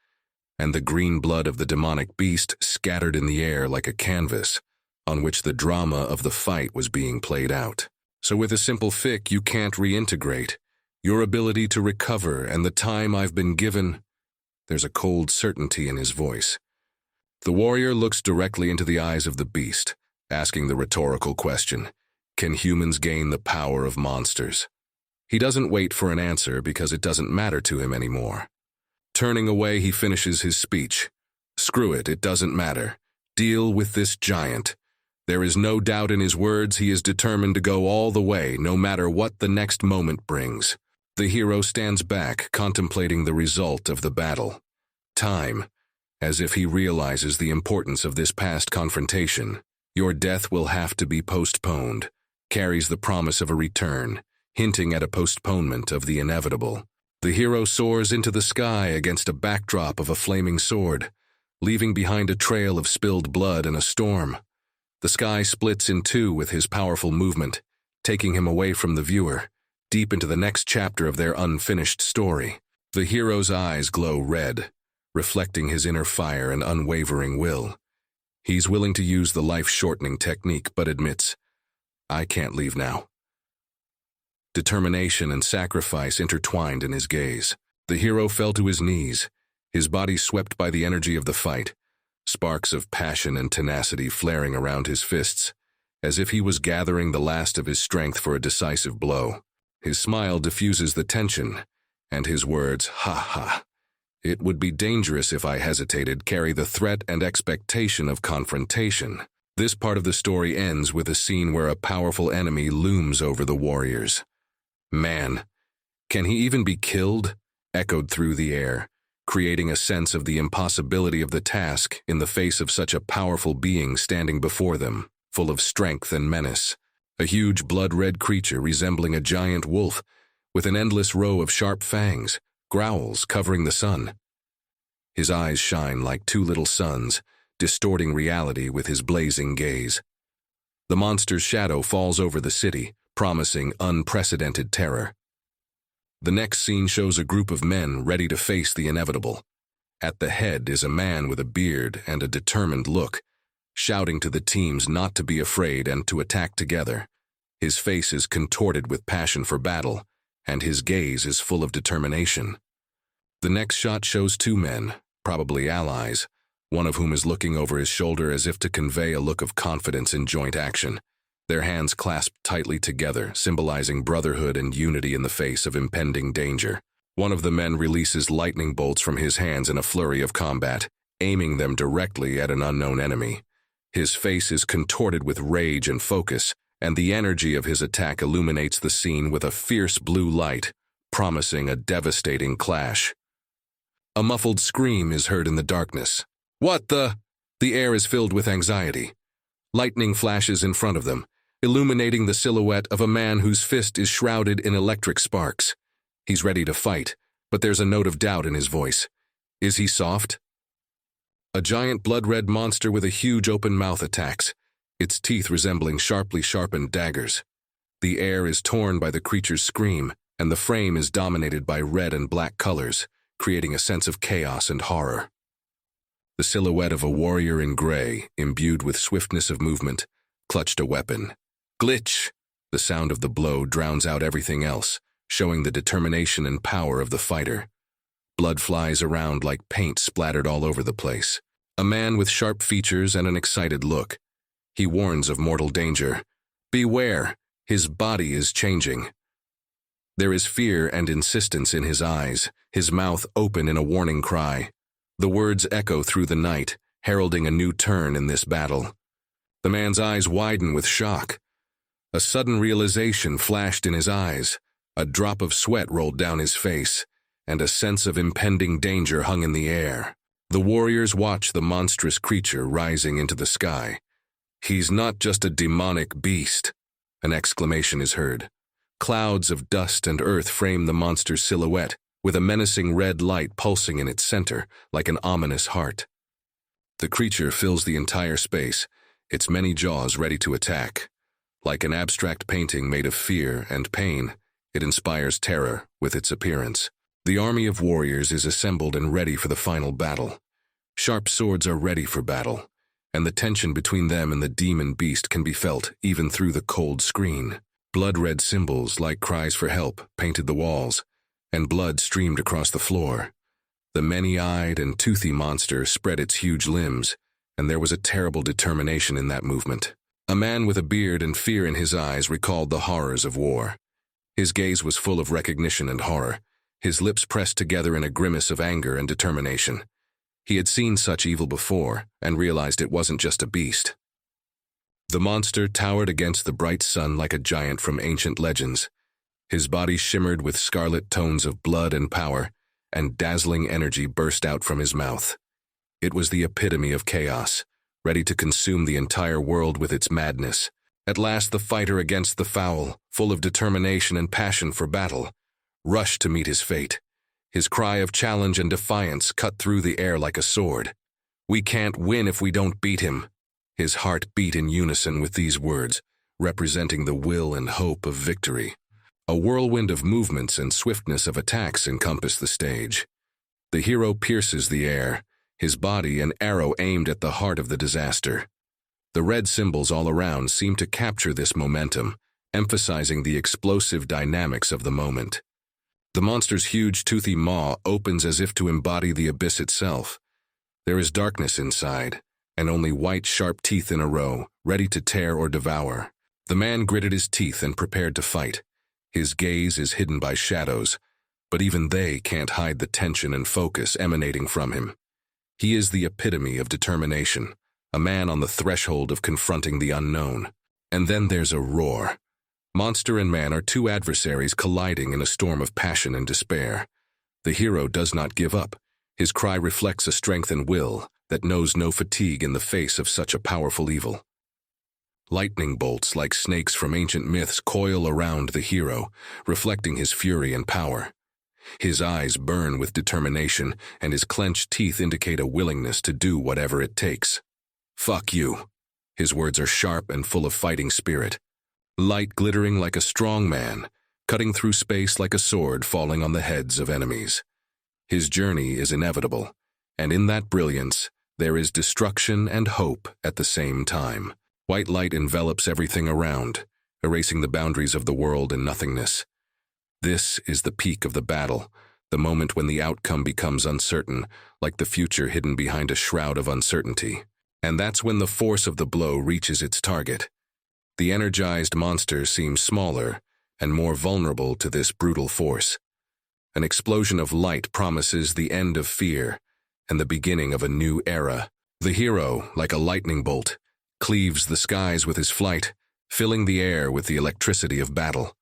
and the green blood of the demonic beast scattered in the air like a canvas on which the drama of the fight was being played out. So with a simple fic, you can't reintegrate. Your ability to recover and the time I've been given. There's a cold certainty in his voice. The warrior looks directly into the eyes of the beast, asking the rhetorical question, can humans gain the power of monsters? He doesn't wait for an answer because it doesn't matter to him anymore. Turning away, he finishes his speech. Screw it, it doesn't matter. Deal with this giant. There is no doubt in his words, he is determined to go all the way, no matter what the next moment brings. The hero stands back, contemplating the result of the battle. Time, as if he realizes the importance of this past confrontation. Your death will have to be postponed, carries the promise of a return, hinting at a postponement of the inevitable. The hero soars into the sky against a backdrop of a flaming sword, leaving behind a trail of spilled blood and a storm. The sky splits in two with his powerful movement, taking him away from the viewer, deep into the next chapter of their unfinished story. The hero's eyes glow red, reflecting his inner fire and unwavering will. He's willing to use the life-shortening technique, but admits, I can't leave now. Determination and sacrifice intertwined in his gaze. The hero fell to his knees, his body swept by the energy of the fight, sparks of passion and tenacity flaring around his fists, as if he was gathering the last of his strength for a decisive blow. His smile diffuses the tension, and his words, ha ha. It would be dangerous if I hesitated, carry the threat and expectation of confrontation. This part of the story ends with a scene where a powerful enemy looms over the warriors. Man, can he even be killed? Echoed through the air, creating a sense of the impossibility of the task in the face of such a powerful being standing before them, full of strength and menace. A huge blood-red creature resembling a giant wolf, with an endless row of sharp fangs, growls covering the sun. His eyes shine like two little suns, distorting reality with his blazing gaze. The monster's shadow falls over the city, promising unprecedented terror. The next scene shows a group of men ready to face the inevitable. At the head is a man with a beard and a determined look, shouting to the teams not to be afraid and to attack together. His face is contorted with passion for battle, and his gaze is full of determination. The next shot shows two men, probably allies, one of whom is looking over his shoulder as if to convey a look of confidence in joint action. Their hands clasped tightly together, symbolizing brotherhood and unity in the face of impending danger. One of the men releases lightning bolts from his hands in a flurry of combat, aiming them directly at an unknown enemy. His face is contorted with rage and focus, and the energy of his attack illuminates the scene with a fierce blue light, promising a devastating clash. A muffled scream is heard in the darkness. What the? The air is filled with anxiety. Lightning flashes in front of them, illuminating the silhouette of a man whose fist is shrouded in electric sparks. He's ready to fight, but there's a note of doubt in his voice. Is he soft? A giant blood-red monster with a huge open mouth attacks, its teeth resembling sharply sharpened daggers. The air is torn by the creature's scream, and the frame is dominated by red and black colors, creating a sense of chaos and horror. The silhouette of a warrior in gray, imbued with swiftness of movement, clutched a weapon. Glitch! The sound of the blow drowns out everything else, showing the determination and power of the fighter. Blood flies around like paint splattered all over the place. A man with sharp features and an excited look. He warns of mortal danger. Beware! His body is changing. There is fear and insistence in his eyes, his mouth open in a warning cry. The words echo through the night, heralding a new turn in this battle. The man's eyes widen with shock. A sudden realization flashed in his eyes. A drop of sweat rolled down his face, and a sense of impending danger hung in the air. The warriors watch the monstrous creature rising into the sky. He's not just a demonic beast. An exclamation is heard. Clouds of dust and earth frame the monster's silhouette, with a menacing red light pulsing in its center, like an ominous heart. The creature fills the entire space, its many jaws ready to attack. Like an abstract painting made of fear and pain, it inspires terror with its appearance. The army of warriors is assembled and ready for the final battle. Sharp swords are ready for battle, and the tension between them and the demon beast can be felt even through the cold screen. Blood-red symbols, like cries for help, painted the walls, and blood streamed across the floor. The many-eyed and toothy monster spread its huge limbs, and there was a terrible determination in that movement. A man with a beard and fear in his eyes recalled the horrors of war. His gaze was full of recognition and horror, his lips pressed together in a grimace of anger and determination. He had seen such evil before, and realized it wasn't just a beast. The monster towered against the bright sun like a giant from ancient legends. His body shimmered with scarlet tones of blood and power, and dazzling energy burst out from his mouth. It was the epitome of chaos, ready to consume the entire world with its madness. At last the fighter against the foul, full of determination and passion for battle, rushed to meet his fate. His cry of challenge and defiance cut through the air like a sword. "We can't win if we don't beat him." His heart beat in unison with these words, representing the will and hope of victory. A whirlwind of movements and swiftness of attacks encompass the stage. The hero pierces the air, his body an arrow aimed at the heart of the disaster. The red symbols all around seem to capture this momentum, emphasizing the explosive dynamics of the moment. The monster's huge toothy maw opens as if to embody the abyss itself. There is darkness inside, and only white sharp teeth in a row, ready to tear or devour. The man gritted his teeth and prepared to fight. His gaze is hidden by shadows, but even they can't hide the tension and focus emanating from him. He is the epitome of determination, a man on the threshold of confronting the unknown. And then there's a roar. Monster and man are two adversaries colliding in a storm of passion and despair. The hero does not give up. His cry reflects a strength and will that knows no fatigue in the face of such a powerful evil. Lightning bolts like snakes from ancient myths coil around the hero, reflecting his fury and power. His eyes burn with determination, and his clenched teeth indicate a willingness to do whatever it takes. "Fuck you." His words are sharp and full of fighting spirit. Light glittering like a strong man, cutting through space like a sword falling on the heads of enemies. His journey is inevitable, and in that brilliance, there is destruction and hope at the same time. White light envelops everything around, erasing the boundaries of the world in nothingness. This is the peak of the battle, the moment when the outcome becomes uncertain, like the future hidden behind a shroud of uncertainty. And that's when the force of the blow reaches its target. The energized monster seems smaller and more vulnerable to this brutal force. An explosion of light promises the end of fear and the beginning of a new era. The hero, like a lightning bolt, cleaves the skies with his flight, filling the air with the electricity of battle.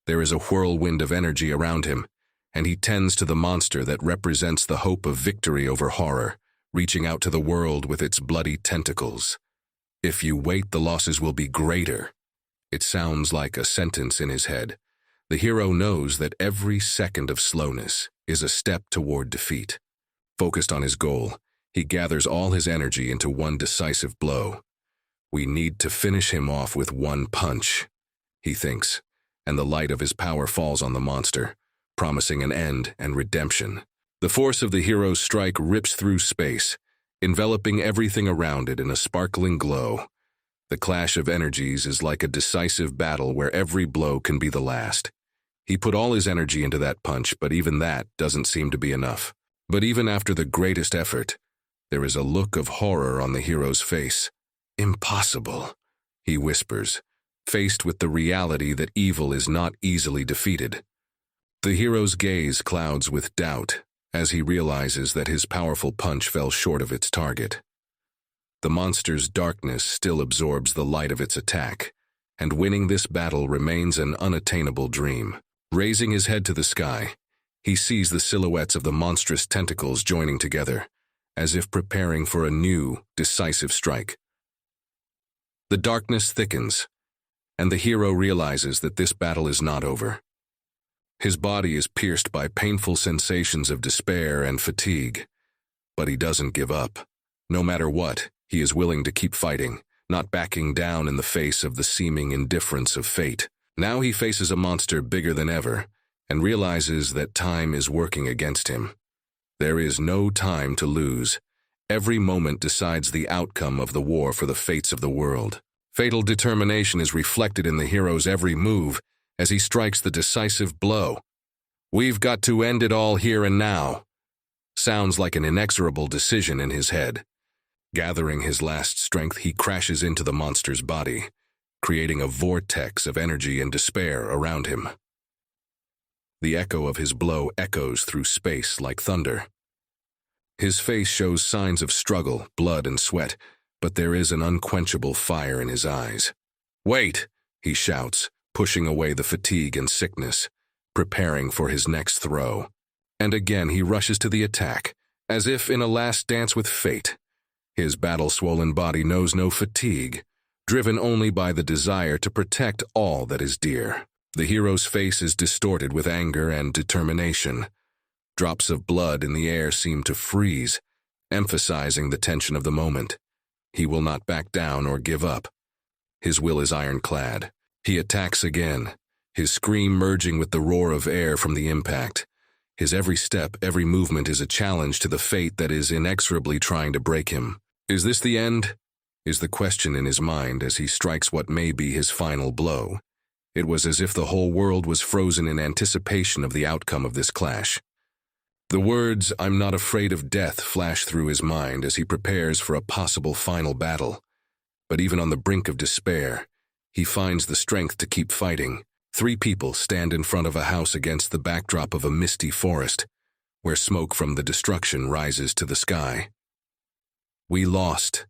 There is a whirlwind of energy around him, and he tends to the monster that represents the hope of victory over horror, reaching out to the world with its bloody tentacles. "If you wait, the losses will be greater." It sounds like a sentence in his head. The hero knows that every second of slowness is a step toward defeat. Focused on his goal, he gathers all his energy into one decisive blow. "We need to finish him off with one punch," he thinks, and the light of his power falls on the monster, promising an end and redemption. The force of the hero's strike rips through space, enveloping everything around it in a sparkling glow. The clash of energies is like a decisive battle where every blow can be the last. He put all his energy into that punch, but even that doesn't seem to be enough. But even after the greatest effort, there is a look of horror on the hero's face. "Impossible," he whispers, faced with the reality that evil is not easily defeated. The hero's gaze clouds with doubt as he realizes that his powerful punch fell short of its target. The monster's darkness still absorbs the light of its attack, and winning this battle remains an unattainable dream. Raising his head to the sky, he sees the silhouettes of the monstrous tentacles joining together, as if preparing for a new, decisive strike. The darkness thickens, and the hero realizes that this battle is not over. His body is pierced by painful sensations of despair and fatigue, but he doesn't give up. No matter what, he is willing to keep fighting, not backing down in the face of the seeming indifference of fate. Now he faces a monster bigger than ever, and realizes that time is working against him. There is no time to lose. Every moment decides the outcome of the war for the fates of the world. Fatal determination is reflected in the hero's every move as he strikes the decisive blow. "We've got to end it all here and now," sounds like an inexorable decision in his head. Gathering his last strength, he crashes into the monster's body, creating a vortex of energy and despair around him. The echo of his blow echoes through space like thunder. His face shows signs of struggle, blood and sweat, but there is an unquenchable fire in his eyes. "Wait!" he shouts, pushing away the fatigue and sickness, preparing for his next throw. And again he rushes to the attack, as if in a last dance with fate. His battle-swollen body knows no fatigue, driven only by the desire to protect all that is dear. The hero's face is distorted with anger and determination. Drops of blood in the air seem to freeze, emphasizing the tension of the moment. He will not back down or give up. His will is ironclad. He attacks again, his scream merging with the roar of air from the impact. His every step, every movement is a challenge to the fate that is inexorably trying to break him. Is this the end? Is the question in his mind as he strikes what may be his final blow. It was as if the whole world was frozen in anticipation of the outcome of this clash. The words, "I'm not afraid of death," flash through his mind as he prepares for a possible final battle. But even on the brink of despair, he finds the strength to keep fighting. 3 people stand in front of a house against the backdrop of a misty forest, where smoke from the destruction rises to the sky. "We lost,"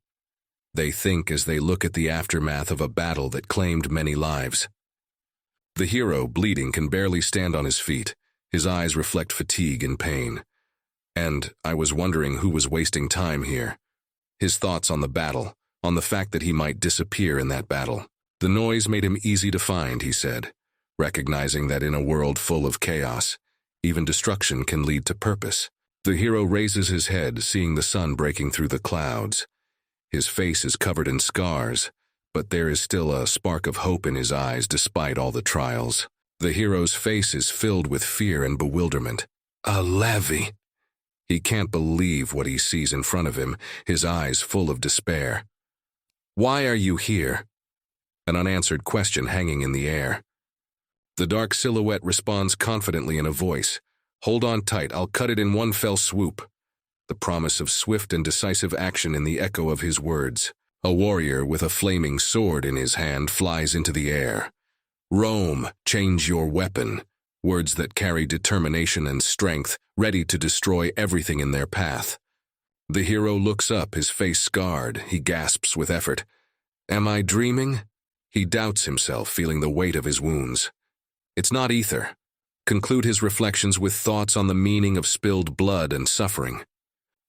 they think as they look at the aftermath of a battle that claimed many lives. The hero, bleeding, can barely stand on his feet. His eyes reflect fatigue and pain. And I was wondering who was wasting time here. His thoughts on the battle, on the fact that he might disappear in that battle. The noise made him easy to find, he said, recognizing that in a world full of chaos, even destruction can lead to purpose. The hero raises his head, seeing the sun breaking through the clouds. His face is covered in scars, but there is still a spark of hope in his eyes despite all the trials. The hero's face is filled with fear and bewilderment. A levy! He can't believe what he sees in front of him, his eyes full of despair. "Why are you here?" An unanswered question hanging in the air. The dark silhouette responds confidently in a voice. "Hold on tight, I'll cut it in one fell swoop." The promise of swift and decisive action in the echo of his words. A warrior with a flaming sword in his hand flies into the air. "Rome, change your weapon." Words that carry determination and strength, ready to destroy everything in their path. The hero looks up, his face scarred. He gasps with effort. "Am I dreaming?" He doubts himself, feeling the weight of his wounds. It's not ether. Conclude his reflections with thoughts on the meaning of spilled blood and suffering.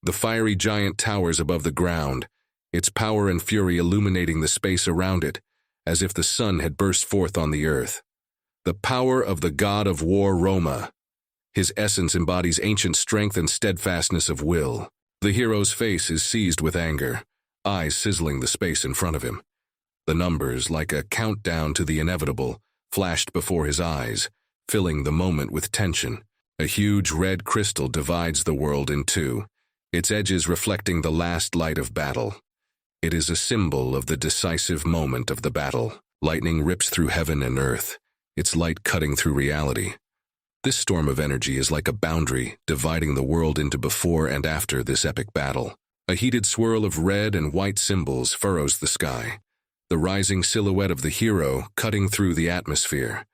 The fiery giant towers above the ground, its power and fury illuminating the space around it, as if the sun had burst forth on the earth. The power of the god of war Roma. His essence embodies ancient strength and steadfastness of will. The hero's face is seized with anger, eyes sizzling the space in front of him. The numbers, like a countdown to the inevitable, flashed before his eyes, filling the moment with tension. A huge red crystal divides the world in two, its edges reflecting the last light of battle. It is a symbol of the decisive moment of the battle. Lightning rips through heaven and earth, its light cutting through reality. This storm of energy is like a boundary, dividing the world into before and after this epic battle. A heated swirl of red and white symbols furrows the sky, the rising silhouette of the hero cutting through the atmosphere,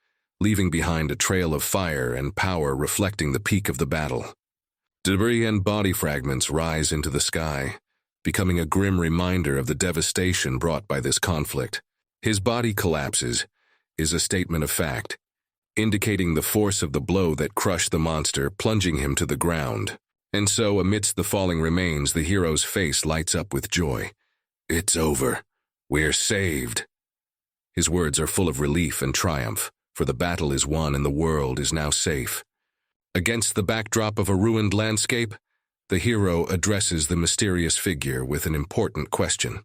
leaving behind a trail of fire and power reflecting the peak of the battle. Debris and body fragments rise into the sky, becoming a grim reminder of the devastation brought by this conflict. His body collapses, is a statement of fact, indicating the force of the blow that crushed the monster, plunging him to the ground. And so, amidst the falling remains, the hero's face lights up with joy. It's over. We're saved. His words are full of relief and triumph, for the battle is won and the world is now safe. Against the backdrop of a ruined landscape, the hero addresses the mysterious figure with an important question.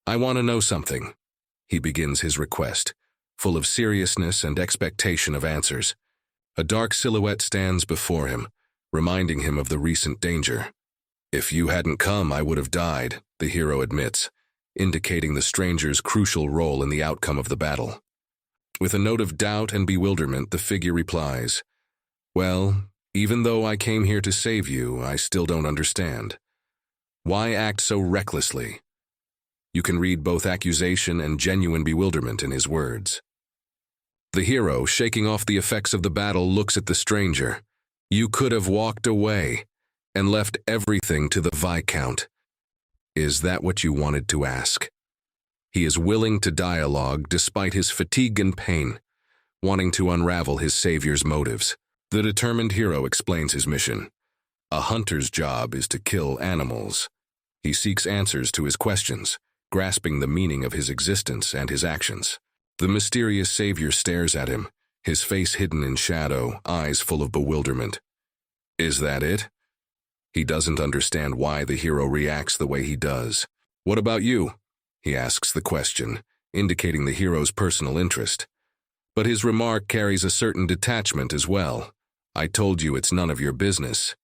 "I want to know something," he begins his request, full of seriousness and expectation of answers. A dark silhouette stands before him, reminding him of the recent danger. "If you hadn't come, I would have died," the hero admits, indicating the stranger's crucial role in the outcome of the battle. With a note of doubt and bewilderment, the figure replies, "Well, even though I came here to save you, I still don't understand. Why act so recklessly?" You can read both accusation and genuine bewilderment in his words. The hero, shaking off the effects of the battle, looks at the stranger. "You could have walked away and left everything to the Viscount. Is that what you wanted to ask?" He is willing to dialogue despite his fatigue and pain, wanting to unravel his savior's motives. The determined hero explains his mission. A hunter's job is to kill animals. He seeks answers to his questions, grasping the meaning of his existence and his actions. The mysterious savior stares at him, his face hidden in shadow, eyes full of bewilderment. Is that it? He doesn't understand why the hero reacts the way he does. "What about you?" he asks the question, indicating the hero's personal interest. But his remark carries a certain detachment as well. "I told you it's none of your business."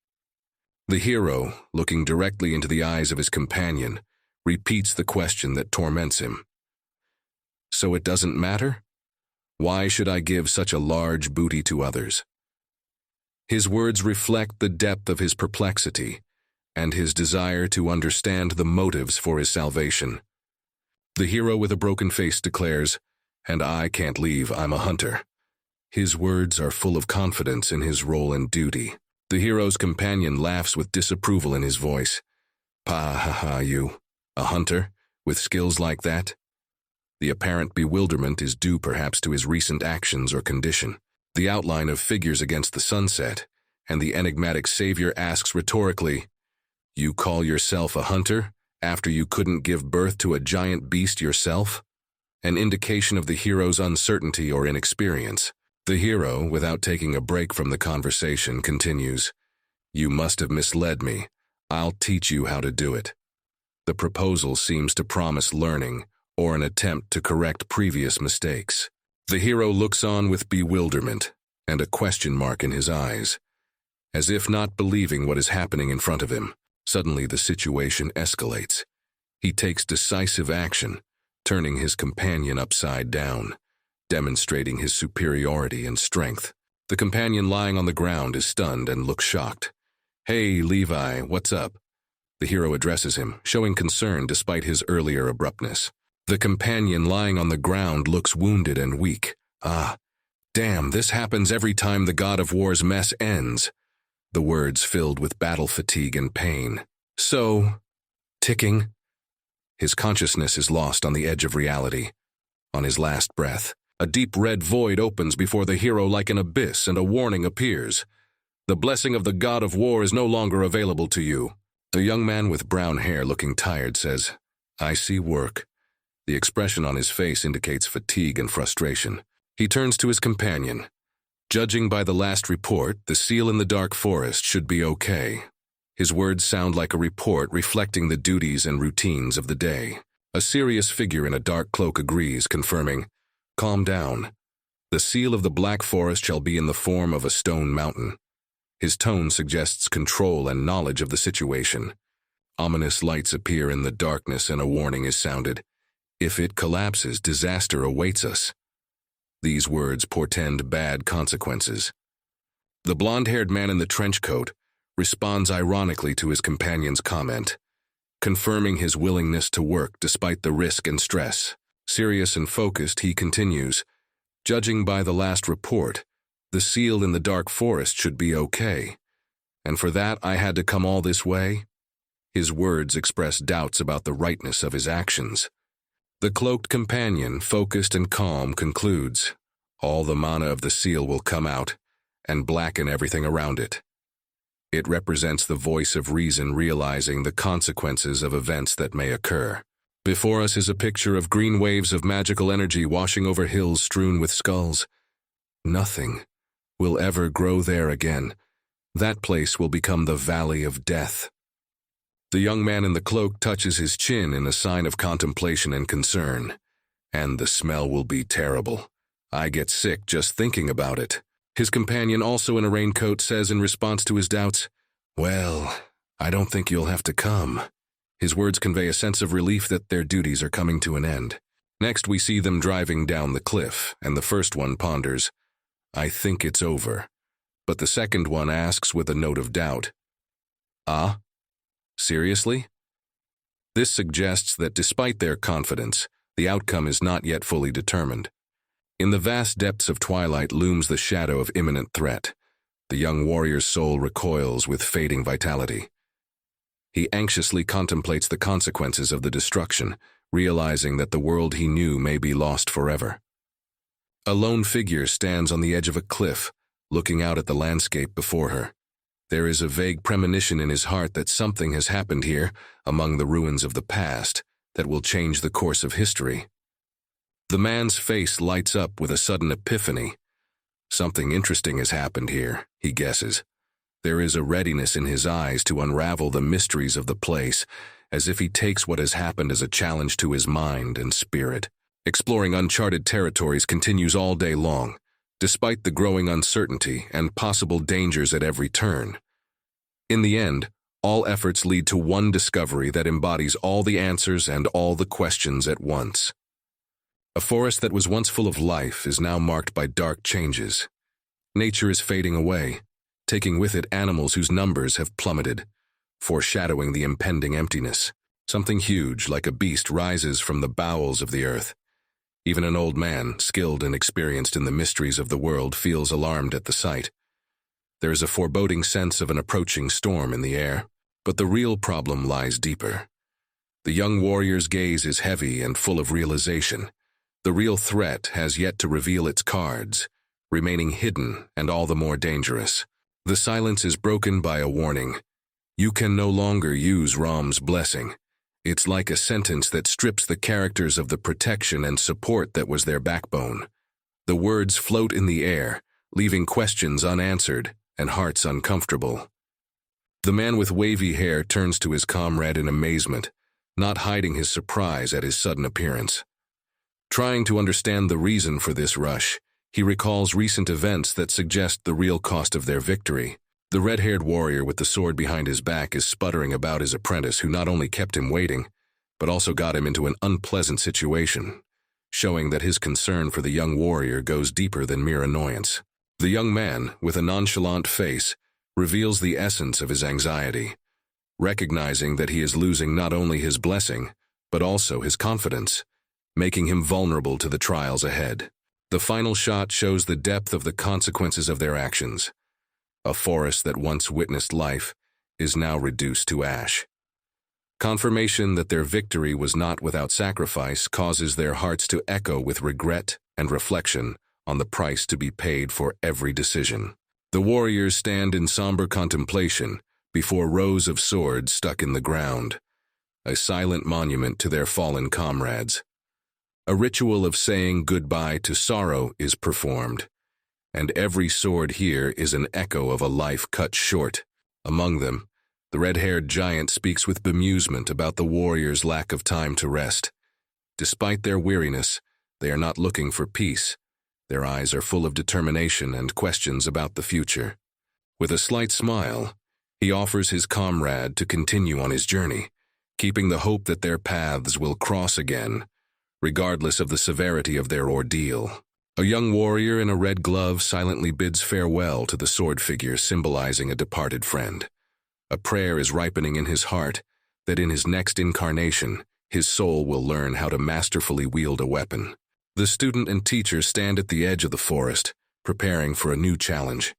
The hero, looking directly into the eyes of his companion, repeats the question that torments him. "So it doesn't matter? Why should I give such a large booty to others?" His words reflect the depth of his perplexity and his desire to understand the motives for his salvation. The hero with a broken face declares, "And I can't leave, I'm a hunter." His words are full of confidence in his role and duty. The hero's companion laughs with disapproval in his voice. You, a hunter, with skills like that?" The apparent bewilderment is due perhaps to his recent actions or condition. The outline of figures against the sunset, and the enigmatic savior asks rhetorically, "You call yourself a hunter, after you couldn't give birth to a giant beast yourself?" An indication of the hero's uncertainty or inexperience. The hero, without taking a break from the conversation, continues, "You must have misled me. I'll teach you how to do it." The proposal seems to promise learning, or an attempt to correct previous mistakes. The hero looks on with bewilderment and a question mark in his eyes, as if not believing what is happening in front of him. Suddenly the situation escalates. He takes decisive action, turning his companion upside down, demonstrating his superiority and strength. The companion lying on the ground is stunned and looks shocked. "Hey, Levi, what's up?" The hero addresses him, showing concern despite his earlier abruptness. The companion lying on the ground looks wounded and weak. Damn, this happens every time the God of War's mess ends." The words filled with battle fatigue and pain. "So, ticking." His consciousness is lost on the edge of reality. On his last breath, a deep red void opens before the hero like an abyss, and a warning appears. "The blessing of the God of War is no longer available to you." The young man with brown hair, looking tired, says, "I see work." The expression on his face indicates fatigue and frustration. He turns to his companion. "Judging by the last report, the seal in the dark forest should be okay." His words sound like a report reflecting the duties and routines of the day. A serious figure in a dark cloak agrees, confirming, "Calm down. The seal of the Black Forest shall be in the form of a stone mountain." His tone suggests control and knowledge of the situation. Ominous lights appear in the darkness and a warning is sounded. "If it collapses, disaster awaits us." These words portend bad consequences. The blonde-haired man in the trench coat responds ironically to his companion's comment, confirming his willingness to work despite the risk and stress. Serious and focused, he continues, "Judging by the last report, the seal in the dark forest should be okay. And for that I had to come all this way?" His words express doubts about the rightness of his actions. The cloaked companion, focused and calm, concludes, "All the mana of the seal will come out and blacken everything around it." It represents the voice of reason realizing the consequences of events that may occur. Before us is a picture of green waves of magical energy washing over hills strewn with skulls. Nothing will ever grow there again. That place will become the Valley of Death. The young man in the cloak touches his chin in a sign of contemplation and concern. And the smell will be terrible. I get sick just thinking about it. His companion, also in a raincoat, says in response to his doubts, "Well, I don't think you'll have to come." His words convey a sense of relief that their duties are coming to an end. Next, we see them driving down the cliff, and the first one ponders, "I think it's over." But the second one asks with a note of doubt, "Ah? Seriously?" This suggests that despite their confidence, the outcome is not yet fully determined. In the vast depths of twilight looms the shadow of imminent threat. The young warrior's soul recoils with fading vitality. He anxiously contemplates the consequences of the destruction, realizing that the world he knew may be lost forever. A lone figure stands on the edge of a cliff, looking out at the landscape before her. There is a vague premonition in his heart that something has happened here, among the ruins of the past, that will change the course of history. The man's face lights up with a sudden epiphany. Something interesting has happened here, he guesses. There is a readiness in his eyes to unravel the mysteries of the place, as if he takes what has happened as a challenge to his mind and spirit. Exploring uncharted territories continues all day long, despite the growing uncertainty and possible dangers at every turn. In the end, all efforts lead to one discovery that embodies all the answers and all the questions at once. A forest that was once full of life is now marked by dark changes. Nature is fading away, taking with it animals whose numbers have plummeted, foreshadowing the impending emptiness. Something huge, like a beast, rises from the bowels of the earth. Even an old man, skilled and experienced in the mysteries of the world, feels alarmed at the sight. There is a foreboding sense of an approaching storm in the air, but the real problem lies deeper. The young warrior's gaze is heavy and full of realization. The real threat has yet to reveal its cards, remaining hidden and all the more dangerous. The silence is broken by a warning. You can no longer use Ram's blessing. It's like a sentence that strips the characters of the protection and support that was their backbone. The words float in the air, leaving questions unanswered and hearts uncomfortable. The man with wavy hair turns to his comrade in amazement, not hiding his surprise at his sudden appearance. Trying to understand the reason for this rush, he recalls recent events that suggest the real cost of their victory. The red-haired warrior with the sword behind his back is sputtering about his apprentice, who not only kept him waiting, but also got him into an unpleasant situation, showing that his concern for the young warrior goes deeper than mere annoyance. The young man, with a nonchalant face, reveals the essence of his anxiety, recognizing that he is losing not only his blessing, but also his confidence, making him vulnerable to the trials ahead. The final shot shows the depth of the consequences of their actions. A forest that once witnessed life is now reduced to ash. Confirmation that their victory was not without sacrifice causes their hearts to echo with regret and reflection on the price to be paid for every decision. The warriors stand in somber contemplation before rows of swords stuck in the ground, a silent monument to their fallen comrades. A ritual of saying goodbye to sorrow is performed, and every sword here is an echo of a life cut short. Among them, the red-haired giant speaks with bemusement about the warriors' lack of time to rest. Despite their weariness, they are not looking for peace. Their eyes are full of determination and questions about the future. With a slight smile, he offers his comrade to continue on his journey, keeping the hope that their paths will cross again, regardless of the severity of their ordeal. A young warrior in a red glove silently bids farewell to the sword figure, symbolizing a departed friend. A prayer is ripening in his heart that in his next incarnation, his soul will learn how to masterfully wield a weapon. The student and teacher stand at the edge of the forest, preparing for a new challenge.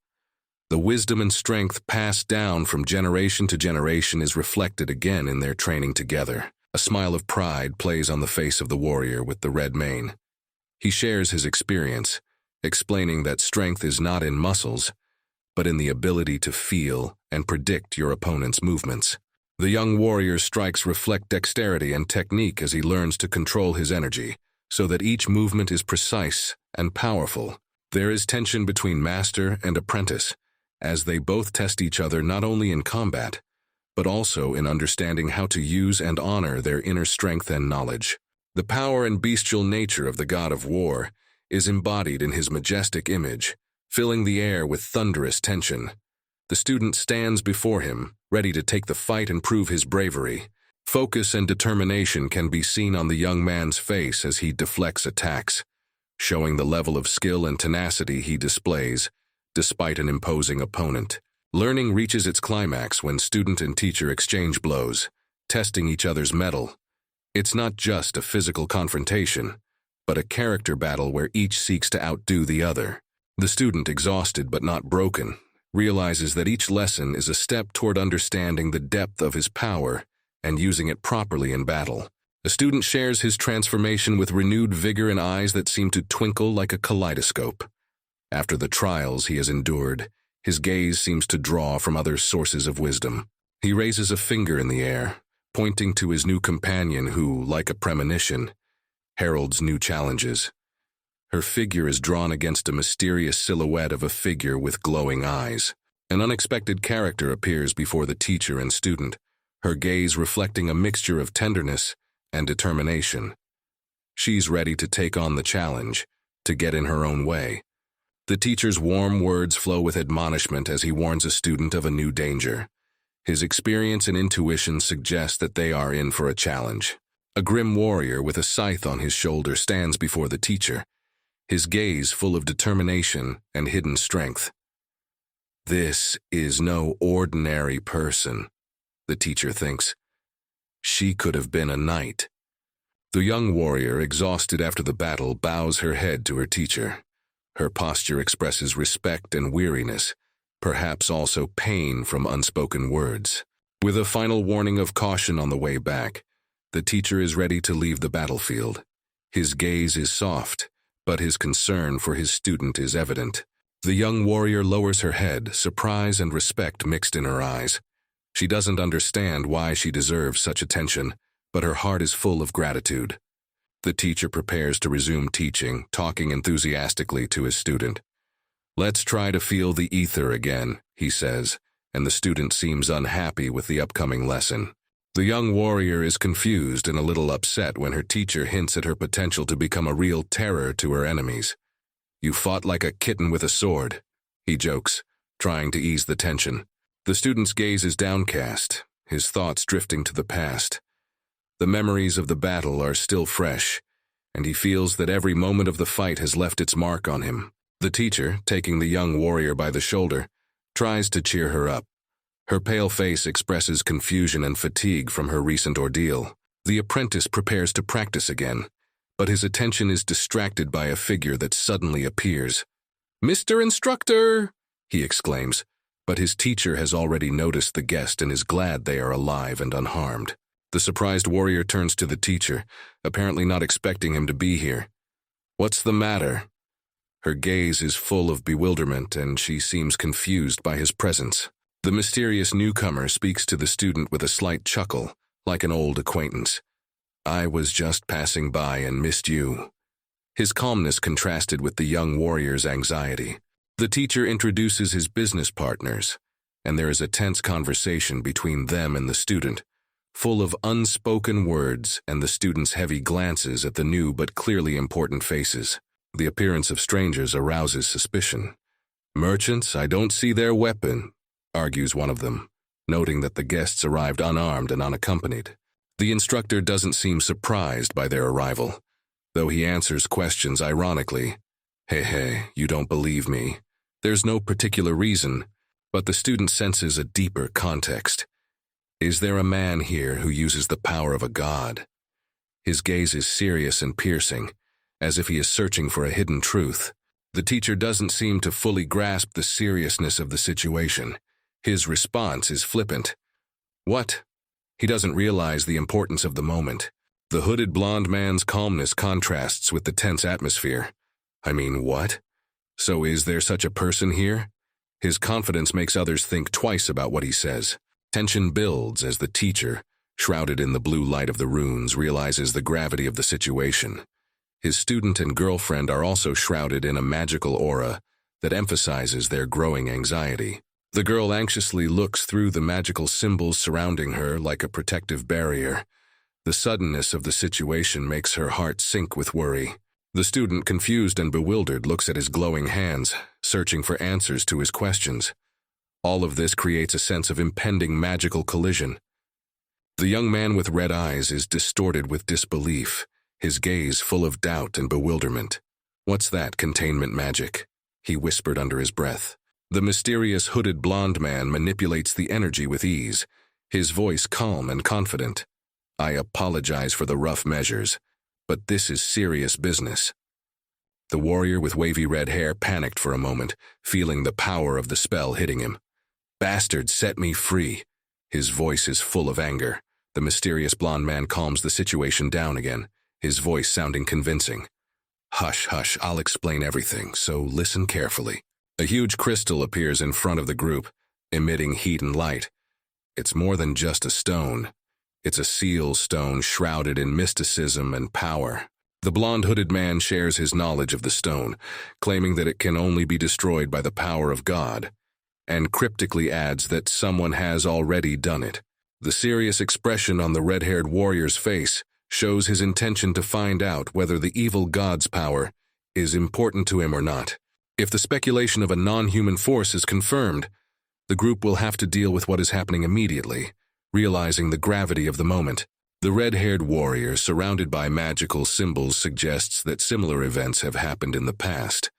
The wisdom and strength passed down from generation to generation is reflected again in their training together. A smile of pride plays on the face of the warrior with the red mane. He shares his experience, explaining that strength is not in muscles, but in the ability to feel and predict your opponent's movements. The young warrior's strikes reflect dexterity and technique as he learns to control his energy, so that each movement is precise and powerful. There is tension between master and apprentice, as they both test each other not only in combat, but also in understanding how to use and honor their inner strength and knowledge. The power and bestial nature of the god of war is embodied in his majestic image, filling the air with thunderous tension. The student stands before him, ready to take the fight and prove his bravery. Focus and determination can be seen on the young man's face as he deflects attacks, showing the level of skill and tenacity he displays, despite an imposing opponent. Learning reaches its climax when student and teacher exchange blows, testing each other's mettle. It's not just a physical confrontation, but a character battle where each seeks to outdo the other. The student, exhausted but not broken, realizes that each lesson is a step toward understanding the depth of his power and using it properly in battle. The student shares his transformation with renewed vigor and eyes that seem to twinkle like a kaleidoscope. After the trials he has endured, his gaze seems to draw from other sources of wisdom. He raises a finger in the air, pointing to his new companion who, like a premonition, heralds new challenges. Her figure is drawn against a mysterious silhouette of a figure with glowing eyes. An unexpected character appears before the teacher and student, her gaze reflecting a mixture of tenderness and determination. She's ready to take on the challenge, to get in her own way. The teacher's warm words flow with admonishment as he warns a student of a new danger. His experience and intuition suggest that they are in for a challenge. A grim warrior with a scythe on his shoulder stands before the teacher, his gaze full of determination and hidden strength. This is no ordinary person, the teacher thinks. She could have been a knight. The young warrior, exhausted after the battle, bows her head to her teacher. Her posture expresses respect and weariness, perhaps also pain from unspoken words. With a final warning of caution on the way back, the teacher is ready to leave the battlefield. His gaze is soft, but his concern for his student is evident. The young warrior lowers her head, surprise and respect mixed in her eyes. She doesn't understand why she deserves such attention, but her heart is full of gratitude. The teacher prepares to resume teaching, talking enthusiastically to his student. "Let's try to feel the ether again," he says, and the student seems unhappy with the upcoming lesson. The young warrior is confused and a little upset when her teacher hints at her potential to become a real terror to her enemies. "You fought like a kitten with a sword," he jokes, trying to ease the tension. The student's gaze is downcast, his thoughts drifting to the past. The memories of the battle are still fresh, and he feels that every moment of the fight has left its mark on him. The teacher, taking the young warrior by the shoulder, tries to cheer her up. Her pale face expresses confusion and fatigue from her recent ordeal. The apprentice prepares to practice again, but his attention is distracted by a figure that suddenly appears. "Mr. Instructor!" he exclaims, but his teacher has already noticed the guest and is glad they are alive and unharmed. The surprised warrior turns to the teacher, apparently not expecting him to be here. "What's the matter?" Her gaze is full of bewilderment, and she seems confused by his presence. The mysterious newcomer speaks to the student with a slight chuckle, like an old acquaintance. "I was just passing by and missed you." His calmness contrasted with the young warrior's anxiety. The teacher introduces his business partners, and there is a tense conversation between them and the student, full of unspoken words and the student's heavy glances at the new but clearly important faces. The appearance of strangers arouses suspicion. "Merchants, I don't see their weapon," argues one of them, noting that the guests arrived unarmed and unaccompanied. The instructor doesn't seem surprised by their arrival, though he answers questions ironically. Hey, you don't believe me." There's no particular reason, but the student senses a deeper context. Is there a man here who uses the power of a god? His gaze is serious and piercing, as if he is searching for a hidden truth. The teacher doesn't seem to fully grasp the seriousness of the situation. His response is flippant. "What?" He doesn't realize the importance of the moment. The hooded blonde man's calmness contrasts with the tense atmosphere. "I mean, what? So is there such a person here?" His confidence makes others think twice about what he says. Tension builds as the teacher, shrouded in the blue light of the runes, realizes the gravity of the situation. His student and girlfriend are also shrouded in a magical aura that emphasizes their growing anxiety. The girl anxiously looks through the magical symbols surrounding her like a protective barrier. The suddenness of the situation makes her heart sink with worry. The student, confused and bewildered, looks at his glowing hands, searching for answers to his questions. All of this creates a sense of impending magical collision. The young man with red eyes is distorted with disbelief, his gaze full of doubt and bewilderment. "What's that containment magic?" he whispered under his breath. The mysterious hooded blonde man manipulates the energy with ease, his voice calm and confident. "I apologize for the rough measures, but this is serious business." The warrior with wavy red hair panicked for a moment, feeling the power of the spell hitting him. "Bastard, set me free." His voice is full of anger. The mysterious blonde man calms the situation down again, his voice sounding convincing. "Hush, hush, I'll explain everything, so listen carefully." A huge crystal appears in front of the group, emitting heat and light. It's more than just a stone. It's a seal stone shrouded in mysticism and power. The blonde hooded man shares his knowledge of the stone, claiming that it can only be destroyed by the power of God, and cryptically adds that someone has already done it. The serious expression on the red-haired warrior's face shows his intention to find out whether the evil god's power is important to him or not. If the speculation of a non-human force is confirmed, the group will have to deal with what is happening immediately, realizing the gravity of the moment. The red-haired warrior, surrounded by magical symbols, suggests that similar events have happened in the past,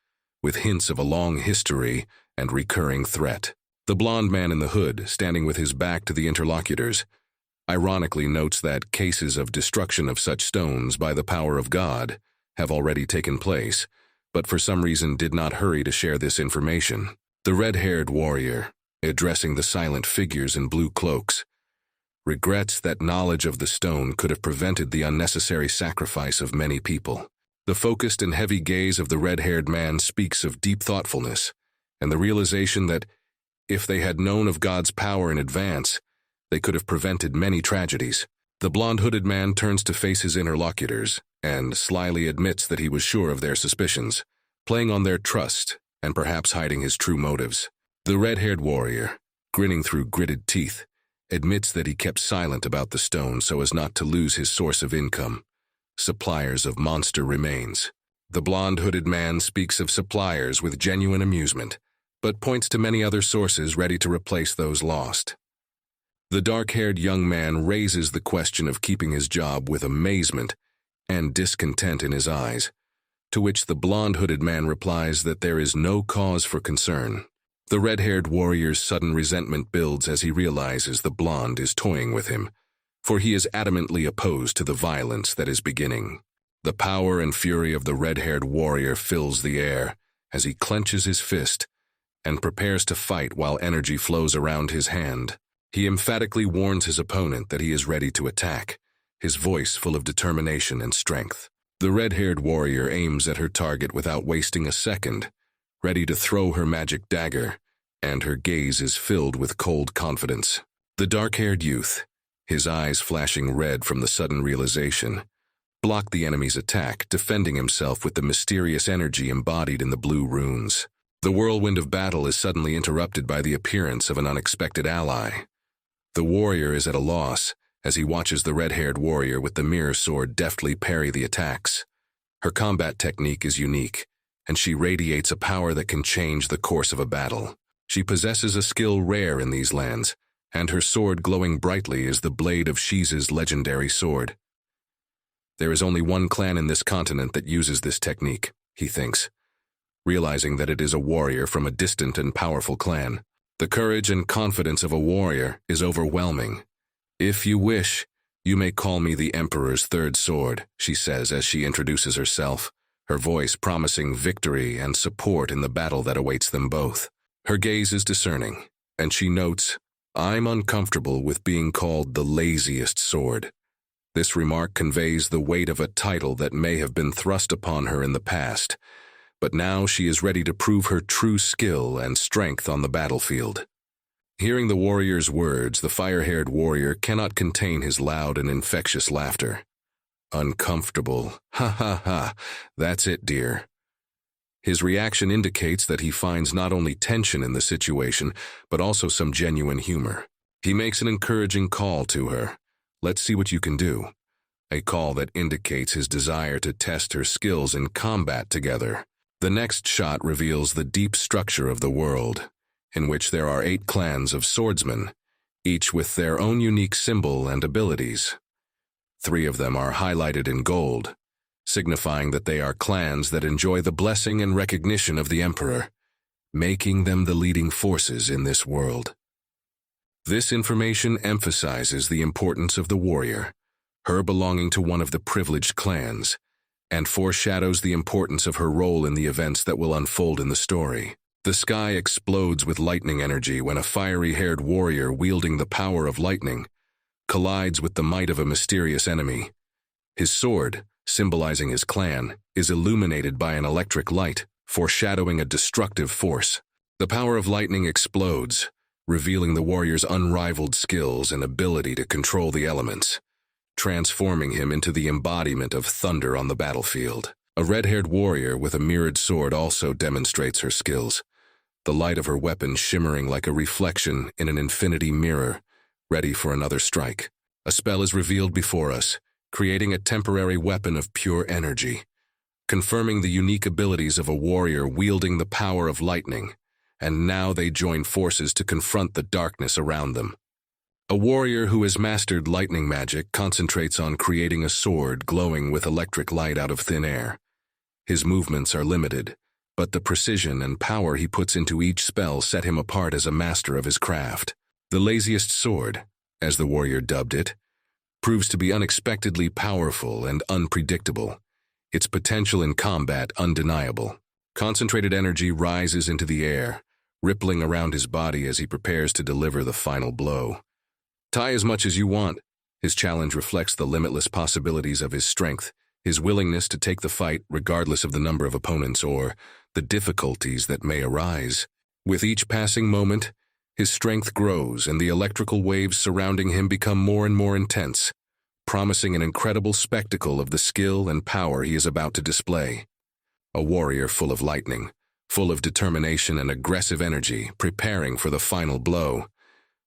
with hints of a long history and recurring threat. The blonde man in the hood, standing with his back to the interlocutors, ironically notes that cases of destruction of such stones by the power of God have already taken place, but for some reason did not hurry to share this information. The red-haired warrior, addressing the silent figures in blue cloaks, regrets that knowledge of the stone could have prevented the unnecessary sacrifice of many people. The focused and heavy gaze of the red-haired man speaks of deep thoughtfulness and the realization that if they had known of God's power in advance, they could have prevented many tragedies. The blonde-hooded man turns to face his interlocutors and slyly admits that he was sure of their suspicions, playing on their trust and perhaps hiding his true motives. The red-haired warrior, grinning through gritted teeth, admits that he kept silent about the stone so as not to lose his source of income, suppliers of monster remains. The blonde-hooded man speaks of suppliers with genuine amusement, but points to many other sources ready to replace those lost. The dark-haired young man raises the question of keeping his job with amazement and discontent in his eyes, to which the blonde-hooded man replies that there is no cause for concern. The red-haired warrior's sudden resentment builds as he realizes the blonde is toying with him, for he is adamantly opposed to the violence that is beginning. The power and fury of the red-haired warrior fills the air as he clenches his fist and prepares to fight while energy flows around his hand. He emphatically warns his opponent that he is ready to attack, his voice full of determination and strength. The red-haired warrior aims at her target without wasting a second, ready to throw her magic dagger, and her gaze is filled with cold confidence. The dark-haired youth, his eyes flashing red from the sudden realization, blocked the enemy's attack, defending himself with the mysterious energy embodied in the blue runes. The whirlwind of battle is suddenly interrupted by the appearance of an unexpected ally. The warrior is at a loss as he watches the red-haired warrior with the mirror sword deftly parry the attacks. Her combat technique is unique, and she radiates a power that can change the course of a battle. She possesses a skill rare in these lands, and her sword glowing brightly is the blade of Sheez's legendary sword. There is only one clan in this continent that uses this technique, he thinks, realizing that it is a warrior from a distant and powerful clan. The courage and confidence of a warrior is overwhelming. "If you wish, you may call me the Emperor's third sword," she says as she introduces herself, her voice promising victory and support in the battle that awaits them both. Her gaze is discerning, and she notes, "I'm uncomfortable with being called the laziest sword." This remark conveys the weight of a title that may have been thrust upon her in the past, but now she is ready to prove her true skill and strength on the battlefield. Hearing the warrior's words, the fire-haired warrior cannot contain his loud and infectious laughter. Uncomfortable. Ha ha ha. That's it, dear. His reaction indicates that he finds not only tension in the situation, but also some genuine humor. He makes an encouraging call to her. Let's see what you can do. A call that indicates his desire to test her skills in combat together. The next shot reveals the deep structure of the world, in which there are 8 clans of swordsmen, each with their own unique symbol and abilities. 3 of them are highlighted in gold, signifying that they are clans that enjoy the blessing and recognition of the Emperor, making them the leading forces in this world. This information emphasizes the importance of the warrior, her belonging to one of the privileged clans, and foreshadows the importance of her role in the events that will unfold in the story. The sky explodes with lightning energy when a fiery-haired warrior wielding the power of lightning collides with the might of a mysterious enemy. His sword, symbolizing his clan, is illuminated by an electric light, foreshadowing a destructive force. The power of lightning explodes, revealing the warrior's unrivaled skills and ability to control the elements, transforming him into the embodiment of thunder on the battlefield. A red-haired warrior with a mirrored sword also demonstrates her skills, the light of her weapon shimmering like a reflection in an infinity mirror, ready for another strike. A spell is revealed before us, creating a temporary weapon of pure energy, confirming the unique abilities of a warrior wielding the power of lightning, and now they join forces to confront the darkness around them. A warrior who has mastered lightning magic concentrates on creating a sword glowing with electric light out of thin air. His movements are limited, but the precision and power he puts into each spell set him apart as a master of his craft. The laziest sword, as the warrior dubbed it, proves to be unexpectedly powerful and unpredictable, its potential in combat undeniable. Concentrated energy rises into the air, rippling around his body as he prepares to deliver the final blow. Tie as much as you want. His challenge reflects the limitless possibilities of his strength, his willingness to take the fight regardless of the number of opponents or the difficulties that may arise. With each passing moment, his strength grows and the electrical waves surrounding him become more and more intense, promising an incredible spectacle of the skill and power he is about to display. A warrior full of lightning, full of determination and aggressive energy, preparing for the final blow.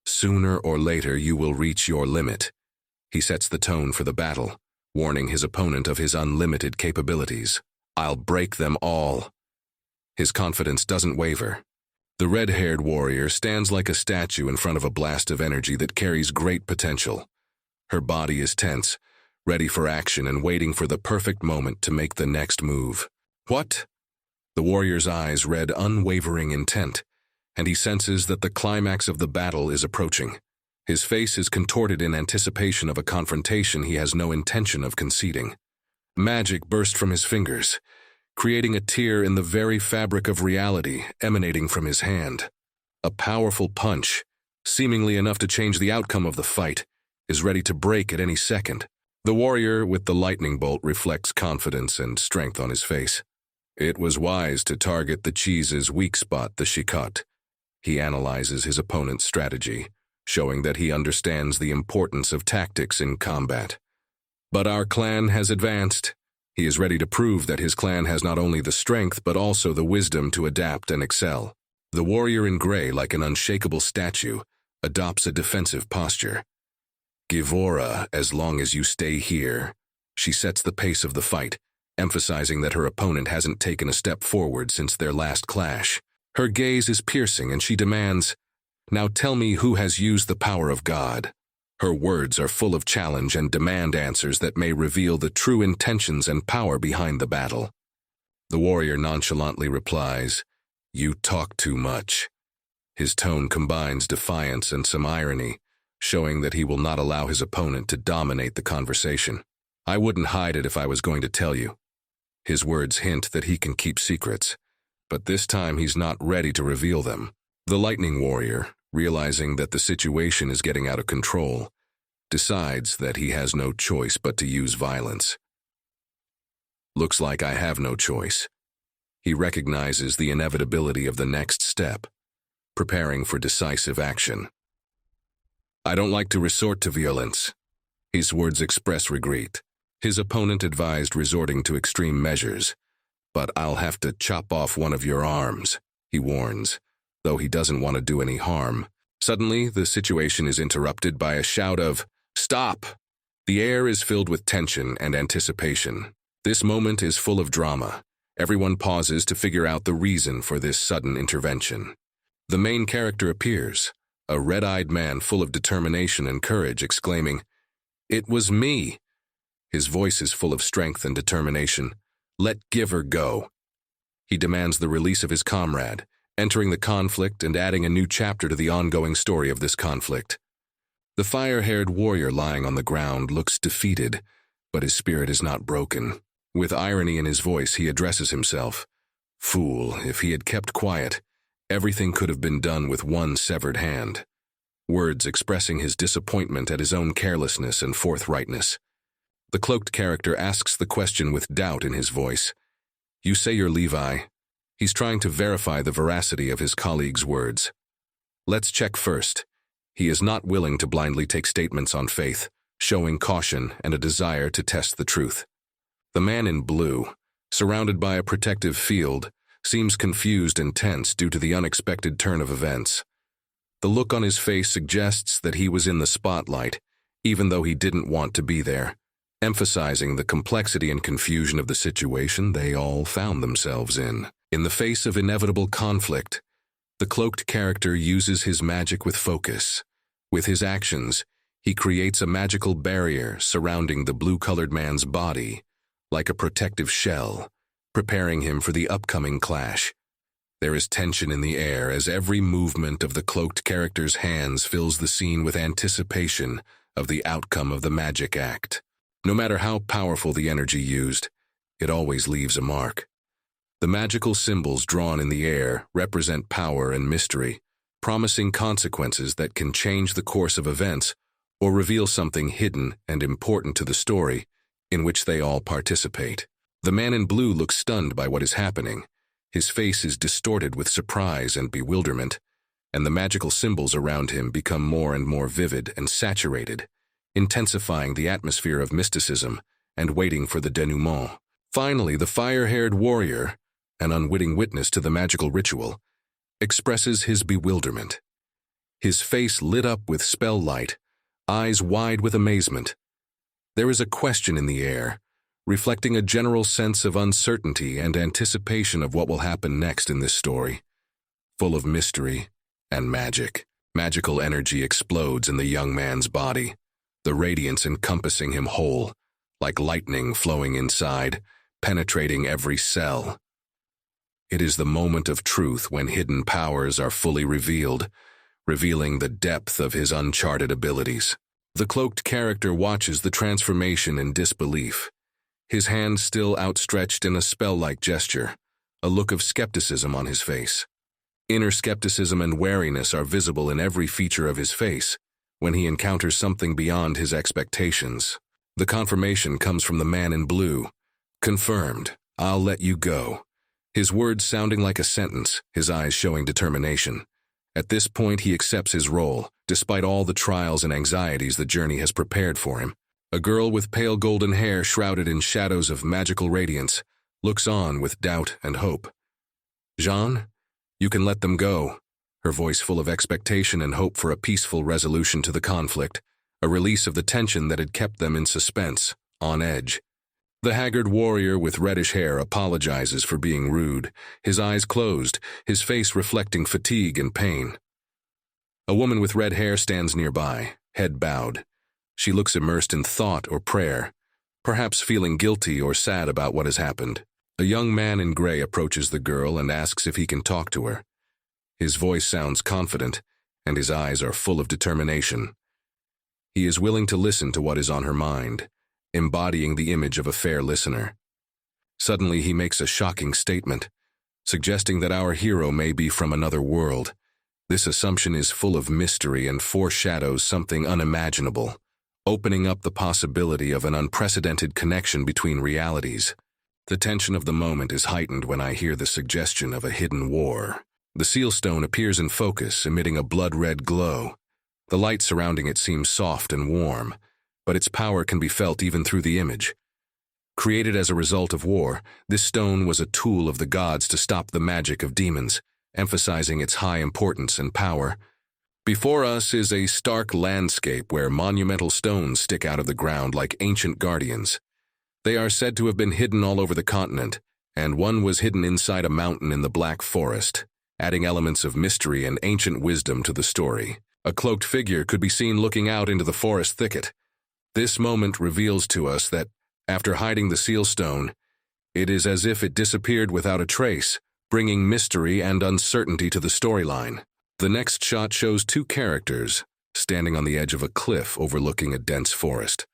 Sooner or later you will reach your limit. He sets the tone for the battle, warning his opponent of his unlimited capabilities. I'll break them all. His confidence doesn't waver. The red-haired warrior stands like a statue in front of a blast of energy that carries great potential. Her body is tense, ready for action and waiting for the perfect moment to make the next move. What? The warrior's eyes read unwavering intent, and he senses that the climax of the battle is approaching. His face is contorted in anticipation of a confrontation he has no intention of conceding. Magic burst from his fingers, creating a tear in the very fabric of reality emanating from his hand. A powerful punch, seemingly enough to change the outcome of the fight, is ready to break at any second. The warrior with the lightning bolt reflects confidence and strength on his face. It was wise to target the cheese's weak spot, the shikot. He analyzes his opponent's strategy, showing that he understands the importance of tactics in combat. But our clan has advanced. He is ready to prove that his clan has not only the strength but also the wisdom to adapt and excel. The warrior in gray, like an unshakable statue, adopts a defensive posture. Givora, as long as you stay here. She sets the pace of the fight, emphasizing that her opponent hasn't taken a step forward since their last clash. Her gaze is piercing and she demands, "Now tell me who has used the power of God." Her words are full of challenge and demand answers that may reveal the true intentions and power behind the battle. The warrior nonchalantly replies, "You talk too much." His tone combines defiance and some irony, showing that he will not allow his opponent to dominate the conversation. "I wouldn't hide it if I was going to tell you." His words hint that he can keep secrets, but this time he's not ready to reveal them. The lightning warrior, realizing that the situation is getting out of control, decides that he has no choice but to use violence. Looks like I have no choice. He recognizes the inevitability of the next step. preparing for decisive action. "I don't like to resort to violence." His words express regret. His opponent advised resorting to extreme measures. "But I'll have to chop off one of your arms," he warns, though he doesn't want to do any harm. Suddenly, the situation is interrupted by a shout of, "Stop!" The air is filled with tension and anticipation. This moment is full of drama. Everyone pauses to figure out the reason for this sudden intervention. The main character appears, a red-eyed man full of determination and courage, exclaiming, "It was me!" His voice is full of strength and determination. "Let Giver go." He demands the release of his comrade, entering the conflict and adding a new chapter to the ongoing story of this conflict. The fire-haired warrior lying on the ground looks defeated, but his spirit is not broken. With irony in his voice, he addresses himself. Fool, if he had kept quiet, everything could have been done with one severed hand. Words expressing his disappointment at his own carelessness and forthrightness. The cloaked character asks the question with doubt in his voice. "You say you're Levi." He's trying to verify the veracity of his colleague's words. "Let's check first." He is not willing to blindly take statements on faith, showing caution and a desire to test the truth. The man in blue, surrounded by a protective field, seems confused and tense due to the unexpected turn of events. The look on his face suggests that he was in the spotlight, even though he didn't want to be there, emphasizing the complexity and confusion of the situation they all found themselves in. In the face of inevitable conflict, the cloaked character uses his magic with focus. With his actions, he creates a magical barrier surrounding the blue-colored man's body, like a protective shell, preparing him for the upcoming clash. There is tension in the air as every movement of the cloaked character's hands fills the scene with anticipation of the outcome of the magic act. No matter how powerful the energy used, it always leaves a mark. The magical symbols drawn in the air represent power and mystery, promising consequences that can change the course of events or reveal something hidden and important to the story in which they all participate. The man in blue looks stunned by what is happening. His face is distorted with surprise and bewilderment, and the magical symbols around him become more and more vivid and saturated, intensifying the atmosphere of mysticism and waiting for the denouement. Finally, the fire-haired warrior, an unwitting witness to the magical ritual, expresses his bewilderment. His face lit up with spell light, eyes wide with amazement. There is a question in the air, reflecting a general sense of uncertainty and anticipation of what will happen next in this story. Full of mystery and magic, magical energy explodes in the young man's body, the radiance encompassing him whole, like lightning flowing inside, penetrating every cell. It is the moment of truth when hidden powers are fully revealed, revealing the depth of his uncharted abilities. The cloaked character watches the transformation in disbelief, his hand still outstretched in a spell-like gesture, a look of skepticism on his face. Inner skepticism and wariness are visible in every feature of his face when he encounters something beyond his expectations. The confirmation comes from the man in blue. "Confirmed. I'll let you go." His words sounding like a sentence, his eyes showing determination. At this point, he accepts his role, despite all the trials and anxieties the journey has prepared for him. A girl with pale golden hair shrouded in shadows of magical radiance looks on with doubt and hope. "Jean, you can let them go," her voice full of expectation and hope for a peaceful resolution to the conflict, a release of the tension that had kept them in suspense, on edge. The haggard warrior with reddish hair apologizes for being rude, his eyes closed, his face reflecting fatigue and pain. A woman with red hair stands nearby, head bowed. She looks immersed in thought or prayer, perhaps feeling guilty or sad about what has happened. A young man in gray approaches the girl and asks if he can talk to her. His voice sounds confident, and his eyes are full of determination. He is willing to listen to what is on her mind, embodying the image of a fair listener. Suddenly he makes a shocking statement, suggesting that our hero may be from another world. This assumption is full of mystery and foreshadows something unimaginable, opening up the possibility of an unprecedented connection between realities. The tension of the moment is heightened when I hear the suggestion of a hidden war. The seal stone appears in focus, emitting a blood-red glow. The light surrounding it seems soft and warm, but its power can be felt even through the image. Created as a result of war, this stone was a tool of the gods to stop the magic of demons, emphasizing its high importance and power. Before us is a stark landscape where monumental stones stick out of the ground like ancient guardians. They are said to have been hidden all over the continent, and one was hidden inside a mountain in the Black Forest, adding elements of mystery and ancient wisdom to the story. A cloaked figure could be seen looking out into the forest thicket. This moment reveals to us that, after hiding the seal stone, it is as if it disappeared without a trace, bringing mystery and uncertainty to the storyline. The next shot shows two characters standing on the edge of a cliff overlooking a dense forest.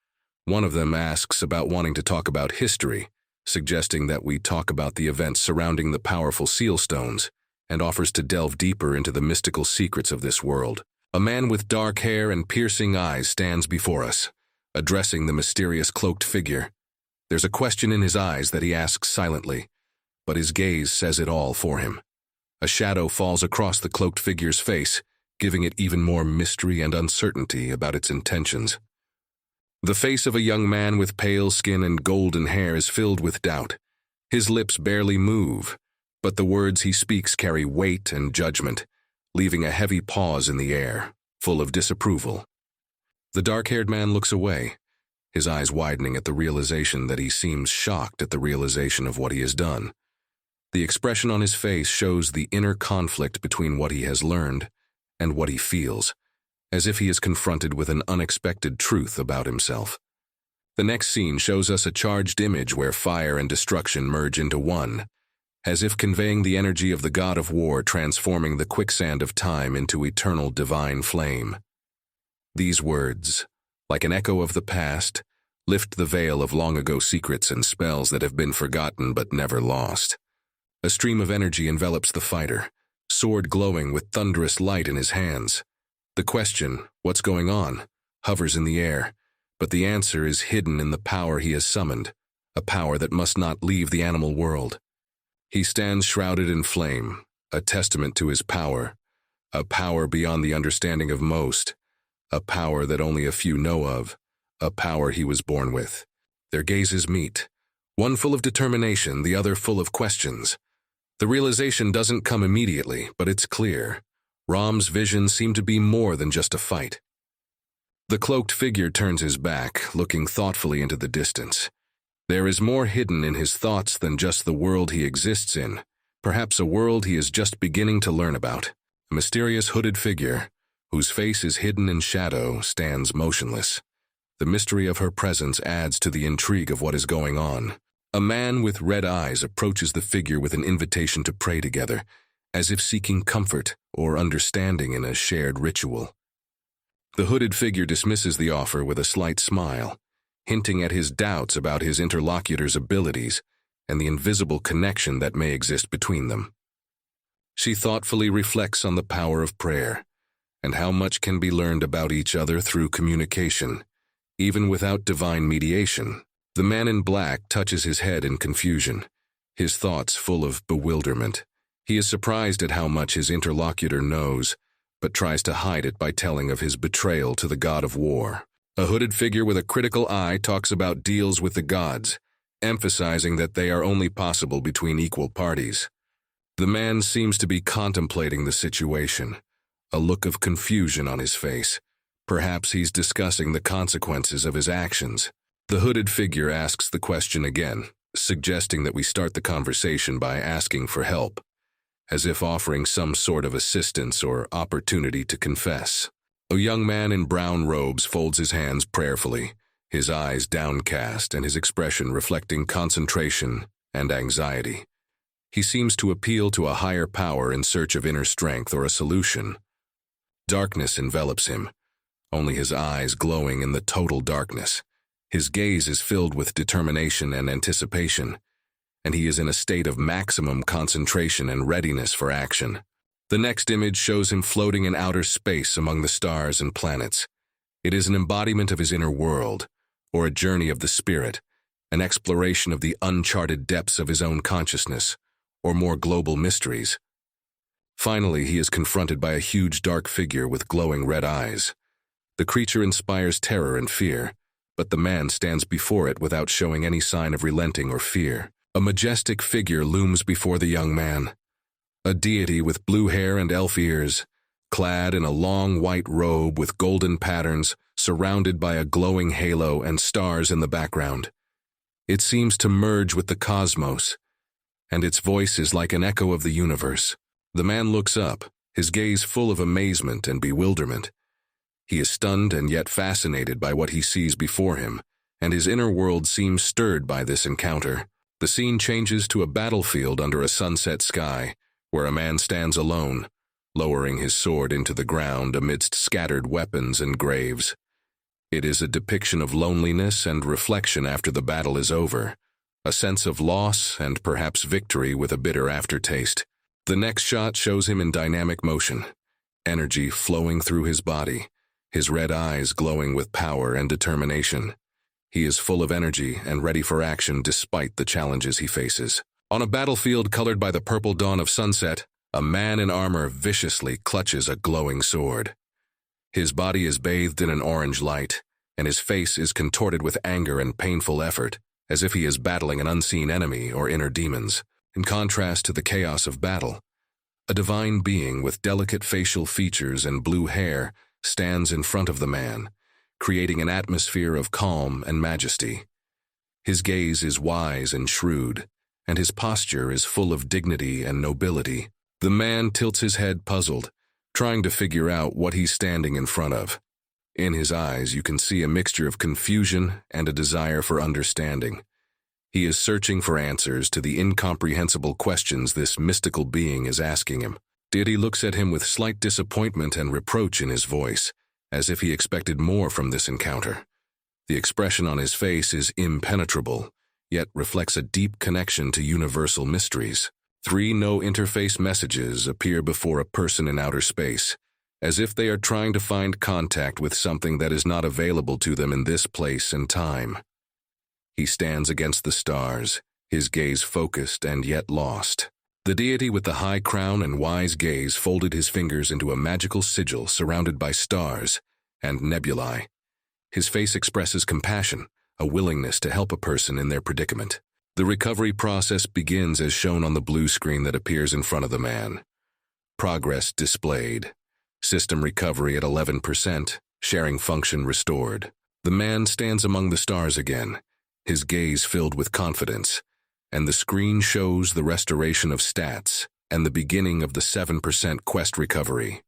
One of them asks about wanting to talk about history, suggesting that we talk about the events surrounding the powerful seal stones, and offers to delve deeper into the mystical secrets of this world. A man with dark hair and piercing eyes stands before us, addressing the mysterious cloaked figure. There's a question in his eyes that he asks silently, but his gaze says it all for him. A shadow falls across the cloaked figure's face, giving it even more mystery and uncertainty about its intentions. The face of a young man with pale skin and golden hair is filled with doubt. His lips barely move, but the words he speaks carry weight and judgment, leaving a heavy pause in the air, full of disapproval. The dark-haired man looks away, his eyes widening at the realization that he seems shocked at the realization of what he has done. The expression on his face shows the inner conflict between what he has learned and what he feels, as if he is confronted with an unexpected truth about himself. The next scene shows us a charged image where fire and destruction merge into one, as if conveying the energy of the god of war transforming the quicksand of time into eternal divine flame. These words, like an echo of the past, lift the veil of long-ago secrets and spells that have been forgotten but never lost. A stream of energy envelops the fighter, sword glowing with thunderous light in his hands. The question, what's going on, hovers in the air, but the answer is hidden in the power he has summoned, a power that must not leave the animal world. He stands shrouded in flame, a testament to his power, a power beyond the understanding of most, a power that only a few know of, a power he was born with. Their gazes meet, one full of determination, the other full of questions. The realization doesn't come immediately, but it's clear. Ram's vision seemed to be more than just a fight. The cloaked figure turns his back, looking thoughtfully into the distance. There is more hidden in his thoughts than just the world he exists in, perhaps a world he is just beginning to learn about. A mysterious hooded figure, whose face is hidden in shadow, stands motionless. The mystery of her presence adds to the intrigue of what is going on. A man with red eyes approaches the figure with an invitation to pray together, as if seeking comfort or understanding in a shared ritual. The hooded figure dismisses the offer with a slight smile, hinting at his doubts about his interlocutor's abilities and the invisible connection that may exist between them. She thoughtfully reflects on the power of prayer and how much can be learned about each other through communication, even without divine mediation. The man in black touches his head in confusion, his thoughts full of bewilderment. He is surprised at how much his interlocutor knows, but tries to hide it by telling of his betrayal to the god of war. A hooded figure with a critical eye talks about deals with the gods, emphasizing that they are only possible between equal parties. The man seems to be contemplating the situation, a look of confusion on his face. Perhaps he's discussing the consequences of his actions. The hooded figure asks the question again, suggesting that we start the conversation by asking for help, as if offering some sort of assistance or opportunity to confess. A young man in brown robes folds his hands prayerfully, his eyes downcast and his expression reflecting concentration and anxiety. He seems to appeal to a higher power in search of inner strength or a solution. Darkness envelops him, only his eyes glowing in the total darkness. His gaze is filled with determination and anticipation, and he is in a state of maximum concentration and readiness for action. The next image shows him floating in outer space among the stars and planets. It is an embodiment of his inner world, or a journey of the spirit, an exploration of the uncharted depths of his own consciousness, or more global mysteries. Finally, he is confronted by a huge dark figure with glowing red eyes. The creature inspires terror and fear, but the man stands before it without showing any sign of relenting or fear. A majestic figure looms before the young man. A deity with blue hair and elf ears, clad in a long white robe with golden patterns, surrounded by a glowing halo and stars in the background. It seems to merge with the cosmos, and its voice is like an echo of the universe. The man looks up, his gaze full of amazement and bewilderment. He is stunned and yet fascinated by what he sees before him, and his inner world seems stirred by this encounter. The scene changes to a battlefield under a sunset sky, where a man stands alone, lowering his sword into the ground amidst scattered weapons and graves. It is a depiction of loneliness and reflection after the battle is over, a sense of loss and perhaps victory with a bitter aftertaste. The next shot shows him in dynamic motion, energy flowing through his body, his red eyes glowing with power and determination. He is full of energy and ready for action despite the challenges he faces. On a battlefield colored by the purple dawn of sunset, a man in armor viciously clutches a glowing sword. His body is bathed in an orange light, and his face is contorted with anger and painful effort, as if he is battling an unseen enemy or inner demons. In contrast to the chaos of battle, a divine being with delicate facial features and blue hair stands in front of the man, creating an atmosphere of calm and majesty. His gaze is wise and shrewd, and his posture is full of dignity and nobility. The man tilts his head puzzled, trying to figure out what he's standing in front of. In his eyes, you can see a mixture of confusion and a desire for understanding. He is searching for answers to the incomprehensible questions this mystical being is asking him. Deity looks at him with slight disappointment and reproach in his voice, as if he expected more from this encounter. The expression on his face is impenetrable, yet reflects a deep connection to universal mysteries. 3 no-interface messages appear before a person in outer space, as if they are trying to find contact with something that is not available to them in this place and time. He stands against the stars, his gaze focused and yet lost. The deity with the high crown and wise gaze folded his fingers into a magical sigil surrounded by stars and nebulae. His face expresses compassion, a willingness to help a person in their predicament. The recovery process begins as shown on the blue screen that appears in front of the man. Progress displayed. System recovery at 11%, sharing function restored. The man stands among the stars again, his gaze filled with confidence, and the screen shows the restoration of stats and the beginning of the 7% quest recovery.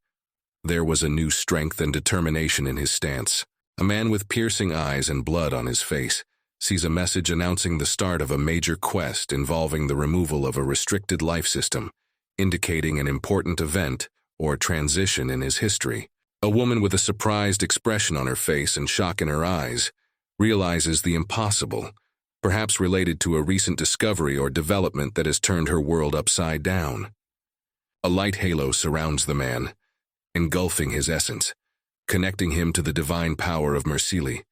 There was a new strength and determination in his stance. A man with piercing eyes and blood on his face sees a message announcing the start of a major quest involving the removal of a restricted life system, indicating an important event or transition in his history. A woman with a surprised expression on her face and shock in her eyes realizes the impossible, perhaps related to a recent discovery or development that has turned her world upside down. A light halo surrounds the man, engulfing his essence, connecting him to the divine power of Mercenary,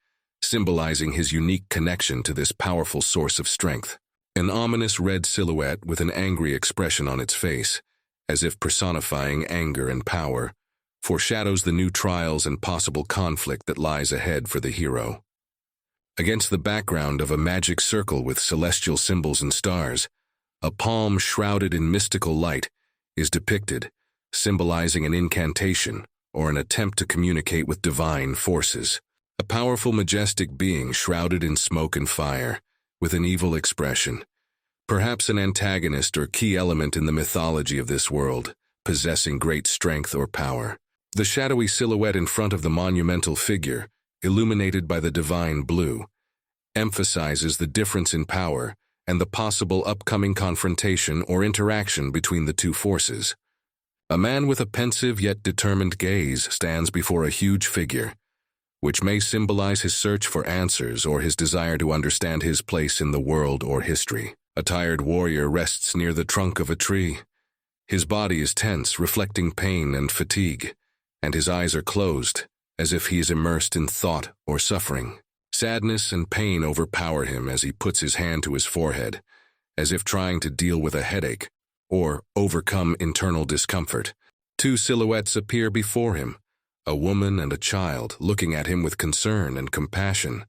symbolizing his unique connection to this powerful source of strength. An ominous red silhouette with an angry expression on its face, as if personifying anger and power, foreshadows the new trials and possible conflict that lies ahead for the hero. Against the background of a magic circle with celestial symbols and stars, a palm shrouded in mystical light is depicted, symbolizing an incantation or an attempt to communicate with divine forces. A powerful, majestic being shrouded in smoke and fire, with an evil expression, perhaps an antagonist or key element in the mythology of this world, possessing great strength or power. The shadowy silhouette in front of the monumental figure, illuminated by the divine blue, emphasizes the difference in power and the possible upcoming confrontation or interaction between the two forces. A man with a pensive yet determined gaze stands before a huge figure, which may symbolize his search for answers or his desire to understand his place in the world or history. A tired warrior rests near the trunk of a tree. His body is tense, reflecting pain and fatigue, and his eyes are closed, as if he is immersed in thought or suffering. Sadness and pain overpower him as he puts his hand to his forehead, as if trying to deal with a headache. or overcome internal discomfort. Two silhouettes appear before him, a woman and a child, looking at him with concern and compassion.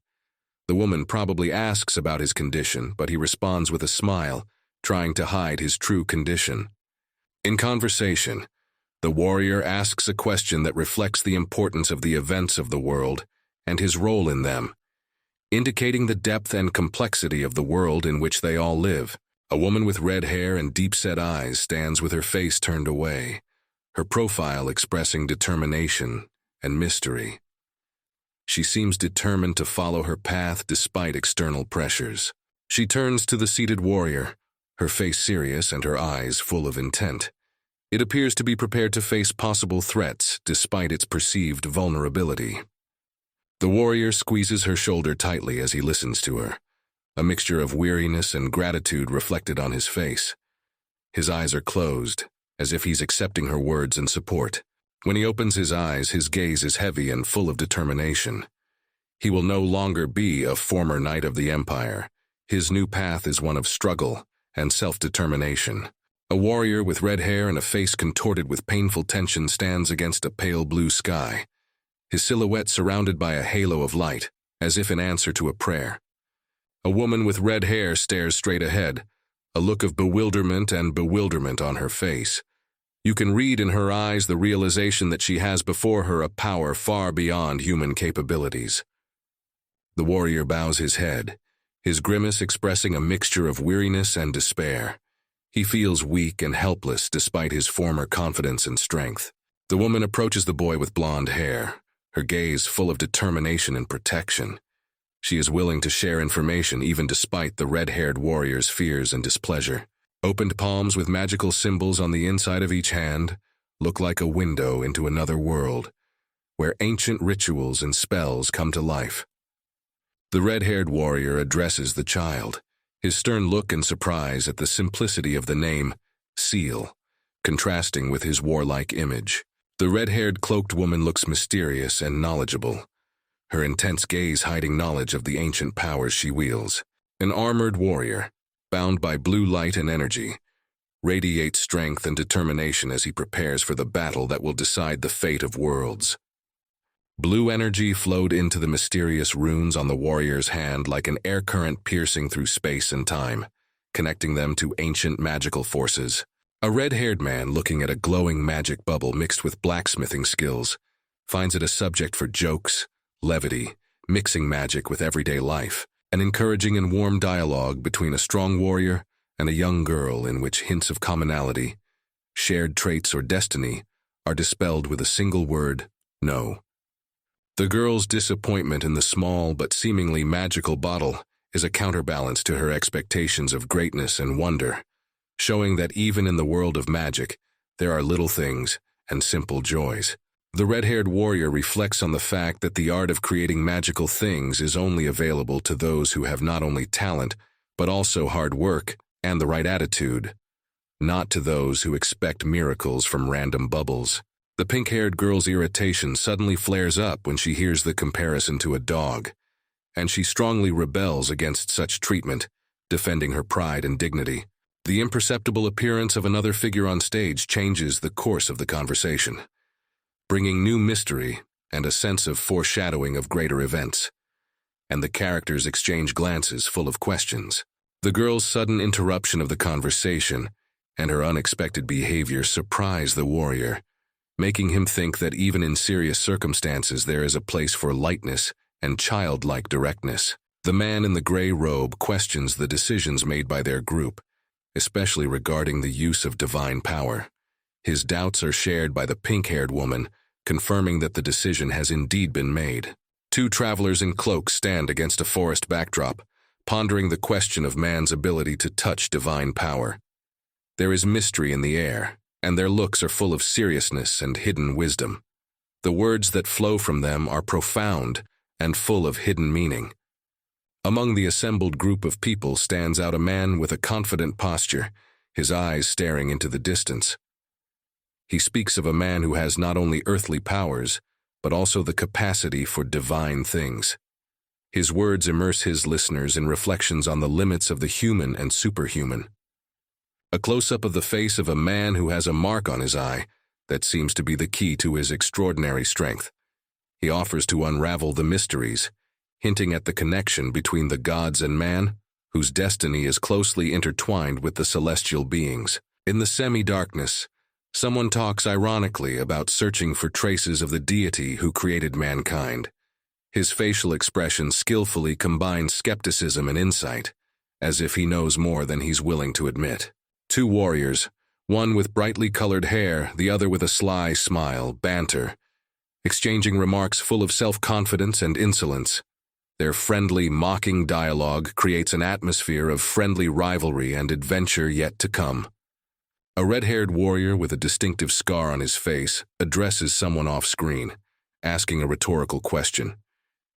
The woman probably asks about his condition, but he responds with a smile, trying to hide his true condition. In conversation, the warrior asks a question that reflects the importance of the events of the world and his role in them, indicating the depth and complexity of the world in which they all live. A woman with red hair and deep-set eyes stands with her face turned away, her profile expressing determination and mystery. She seems determined to follow her path despite external pressures. She turns to the seated warrior, her face serious and her eyes full of intent. It appears to be prepared to face possible threats despite its perceived vulnerability. The warrior squeezes her shoulder tightly as he listens to her, a mixture of weariness and gratitude reflected on his face. His eyes are closed, as if he's accepting her words and support. When he opens his eyes, his gaze is heavy and full of determination. He will no longer be a former knight of the empire. His new path is one of struggle and self-determination. A warrior with red hair and a face contorted with painful tension stands against a pale blue sky, his silhouette surrounded by a halo of light, as if in answer to a prayer. A woman with red hair stares straight ahead, a look of bewilderment on her face. You can read in her eyes the realization that she has before her a power far beyond human capabilities. The warrior bows his head, his grimace expressing a mixture of weariness and despair. He feels weak and helpless despite his former confidence and strength. The woman approaches the boy with blonde hair, her gaze full of determination and protection. She is willing to share information even despite the red-haired warrior's fears and displeasure. Opened palms with magical symbols on the inside of each hand look like a window into another world, where ancient rituals and spells come to life. The red-haired warrior addresses the child, his stern look and surprise at the simplicity of the name, Seal, contrasting with his warlike image. The red-haired cloaked woman looks mysterious and knowledgeable, her intense gaze hiding knowledge of the ancient powers she wields. An armored warrior, bound by blue light and energy, radiates strength and determination as he prepares for the battle that will decide the fate of worlds. Blue energy flowed into the mysterious runes on the warrior's hand like an air current piercing through space and time, connecting them to ancient magical forces. A red-haired man looking at a glowing magic bubble mixed with blacksmithing skills finds it a subject for jokes, levity, mixing magic with everyday life. An encouraging and warm dialogue between a strong warrior and a young girl in which hints of commonality, shared traits or destiny are dispelled with a single word, no. The girl's disappointment in the small but seemingly magical bottle is a counterbalance to her expectations of greatness and wonder, showing that even in the world of magic, there are little things and simple joys. The red-haired warrior reflects on the fact that the art of creating magical things is only available to those who have not only talent, but also hard work and the right attitude, not to those who expect miracles from random bubbles. The pink-haired girl's irritation suddenly flares up when she hears the comparison to a dog, and she strongly rebels against such treatment, defending her pride and dignity. The imperceptible appearance of another figure on stage changes the course of the conversation, bringing new mystery and a sense of foreshadowing of greater events. And the characters exchange glances full of questions. The girl's sudden interruption of the conversation and her unexpected behavior surprise the warrior, making him think that even in serious circumstances there is a place for lightness and childlike directness. The man in the gray robe questions the decisions made by their group, especially regarding the use of divine power. His doubts are shared by the pink-haired woman, confirming that the decision has indeed been made. Two travelers in cloaks stand against a forest backdrop, pondering the question of man's ability to touch divine power. There is mystery in the air, and their looks are full of seriousness and hidden wisdom. The words that flow from them are profound and full of hidden meaning. Among the assembled group of people stands out a man with a confident posture, his eyes staring into the distance. He speaks of a man who has not only earthly powers, but also the capacity for divine things. His words immerse his listeners in reflections on the limits of the human and superhuman. A close-up of the face of a man who has a mark on his eye that seems to be the key to his extraordinary strength. He offers to unravel the mysteries, hinting at the connection between the gods and man, whose destiny is closely intertwined with the celestial beings. In the semi-darkness, someone talks ironically about searching for traces of the deity who created mankind. His facial expression skillfully combines skepticism and insight, as if he knows more than he's willing to admit. Two warriors, one with brightly colored hair, the other with a sly smile, banter, exchanging remarks full of self-confidence and insolence. Their friendly, mocking dialogue creates an atmosphere of friendly rivalry and adventure yet to come. A red-haired warrior with a distinctive scar on his face addresses someone off-screen, asking a rhetorical question.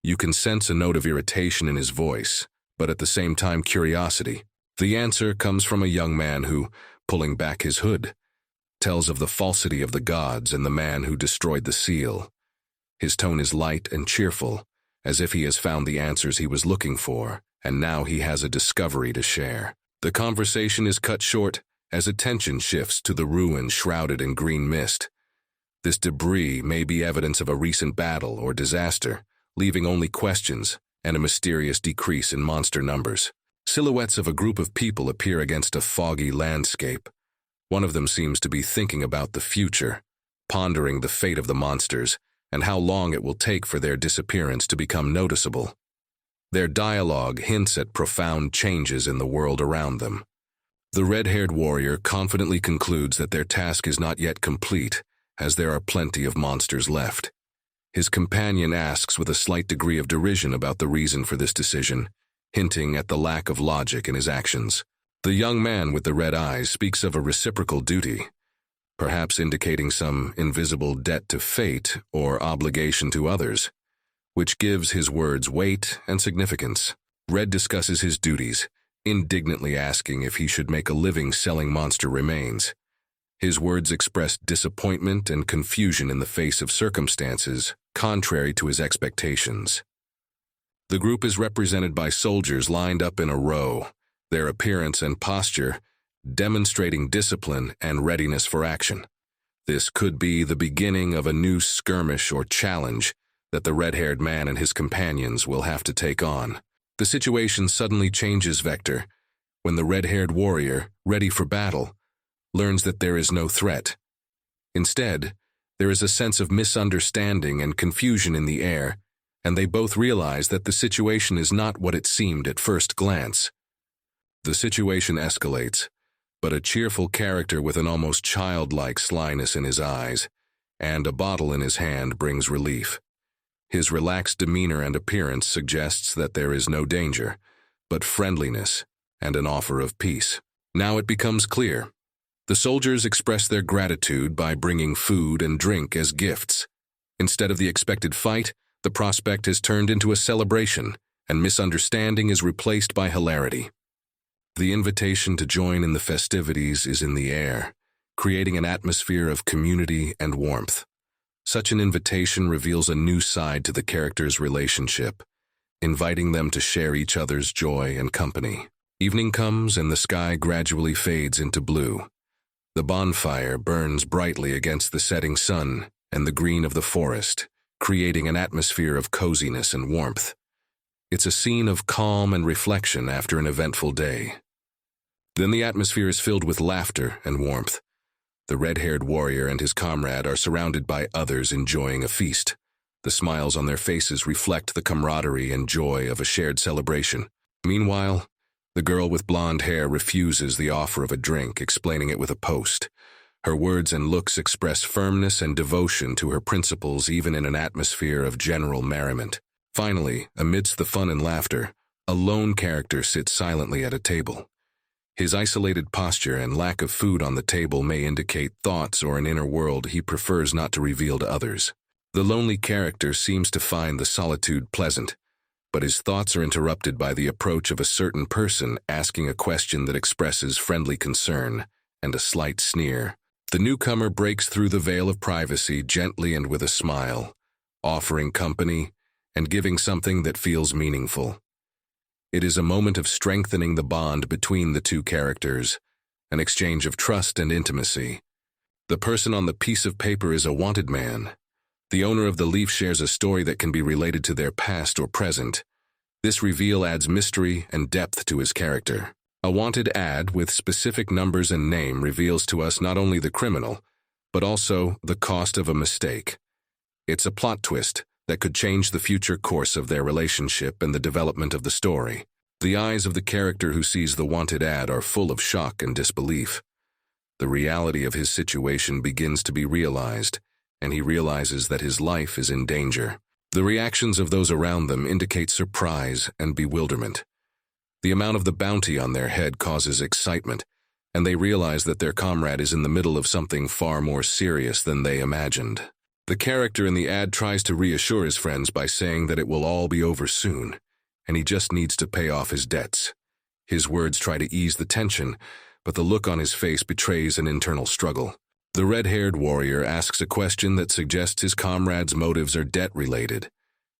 You can sense a note of irritation in his voice, but at the same time curiosity. The answer comes from a young man who, pulling back his hood, tells of the falsity of the gods and the man who destroyed the seal. His tone is light and cheerful, as if he has found the answers he was looking for, and now he has a discovery to share. The conversation is cut short as attention shifts to the ruin shrouded in green mist. This debris may be evidence of a recent battle or disaster, leaving only questions and a mysterious decrease in monster numbers. Silhouettes of a group of people appear against a foggy landscape. One of them seems to be thinking about the future, pondering the fate of the monsters, and how long it will take for their disappearance to become noticeable. Their dialogue hints at profound changes in the world around them. The red-haired warrior confidently concludes that their task is not yet complete, as there are plenty of monsters left. His companion asks with a slight degree of derision about the reason for this decision, hinting at the lack of logic in his actions. The young man with the red eyes speaks of a reciprocal duty, perhaps indicating some invisible debt to fate or obligation to others, which gives his words weight and significance. Red discusses his duties, indignantly asking if he should make a living selling monster remains. His words express disappointment and confusion in the face of circumstances contrary to his expectations. The group is represented by soldiers lined up in a row, their appearance and posture demonstrating discipline and readiness for action. This could be the beginning of a new skirmish or challenge that the red-haired man and his companions will have to take on. The situation suddenly changes vector when the red-haired warrior, ready for battle, learns that there is no threat. Instead, there is a sense of misunderstanding and confusion in the air, and they both realize that the situation is not what it seemed at first glance. The situation escalates, but a cheerful character with an almost childlike slyness in his eyes and a bottle in his hand brings relief. His relaxed demeanor and appearance suggests that there is no danger, but friendliness and an offer of peace. Now it becomes clear. The soldiers express their gratitude by bringing food and drink as gifts. Instead of the expected fight, the prospect has turned into a celebration, and misunderstanding is replaced by hilarity. The invitation to join in the festivities is in the air, creating an atmosphere of community and warmth. Such an invitation reveals a new side to the characters' relationship, inviting them to share each other's joy and company. Evening comes and the sky gradually fades into blue. The bonfire burns brightly against the setting sun and the green of the forest, creating an atmosphere of coziness and warmth. It's a scene of calm and reflection after an eventful day. Then the atmosphere is filled with laughter and warmth. The red-haired warrior and his comrade are surrounded by others enjoying a feast. The smiles on their faces reflect the camaraderie and joy of a shared celebration. Meanwhile, the girl with blonde hair refuses the offer of a drink, explaining it with a post. Her words and looks express firmness and devotion to her principles even in an atmosphere of general merriment. Finally, amidst the fun and laughter, a lone character sits silently at a table. His isolated posture and lack of food on the table may indicate thoughts or an inner world he prefers not to reveal to others. The lonely character seems to find the solitude pleasant, but his thoughts are interrupted by the approach of a certain person asking a question that expresses friendly concern and a slight sneer. The newcomer breaks through the veil of privacy gently and with a smile, offering company and giving something that feels meaningful. It is a moment of strengthening the bond between the two characters, an exchange of trust and intimacy. The person on the piece of paper is a wanted man. The owner of the leaf shares a story that can be related to their past or present. This reveal adds mystery and depth to his character. A wanted ad with specific numbers and name reveals to us not only the criminal, but also the cost of a mistake. It's a plot twist that could change the future course of their relationship and the development of the story. The eyes of the character who sees the wanted ad are full of shock and disbelief. The reality of his situation begins to be realized, and he realizes that his life is in danger. The reactions of those around them indicate surprise and bewilderment. The amount of the bounty on their head causes excitement, and they realize that their comrade is in the middle of something far more serious than they imagined. The character in the ad tries to reassure his friends by saying that it will all be over soon, and he just needs to pay off his debts. His words try to ease the tension, but the look on his face betrays an internal struggle. The red-haired warrior asks a question that suggests his comrade's motives are debt-related,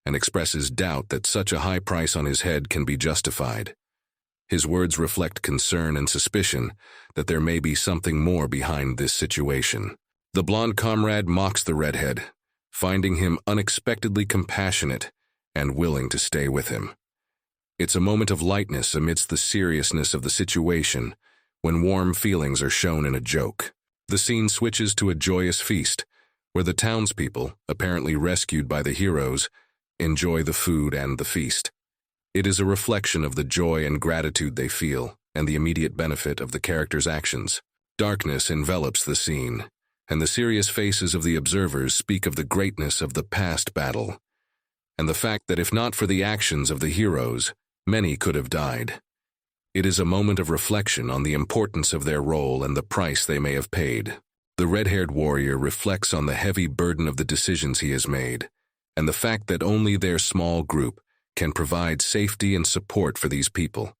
and expresses doubt that such a high price on his head can be justified. His words reflect concern and suspicion that there may be something more behind this situation. The blonde comrade mocks the redhead, finding him unexpectedly compassionate and willing to stay with him. It's a moment of lightness amidst the seriousness of the situation, when warm feelings are shown in a joke. The scene switches to a joyous feast, where the townspeople, apparently rescued by the heroes, enjoy the food and the feast. It is a reflection of the joy and gratitude they feel, and the immediate benefit of the characters' actions. Darkness envelops the scene, and the serious faces of the observers speak of the greatness of the past battle, and the fact that if not for the actions of the heroes, many could have died. It is a moment of reflection on the importance of their role and the price they may have paid. The red-haired warrior reflects on the heavy burden of the decisions he has made, and the fact that only their small group can provide safety and support for these people.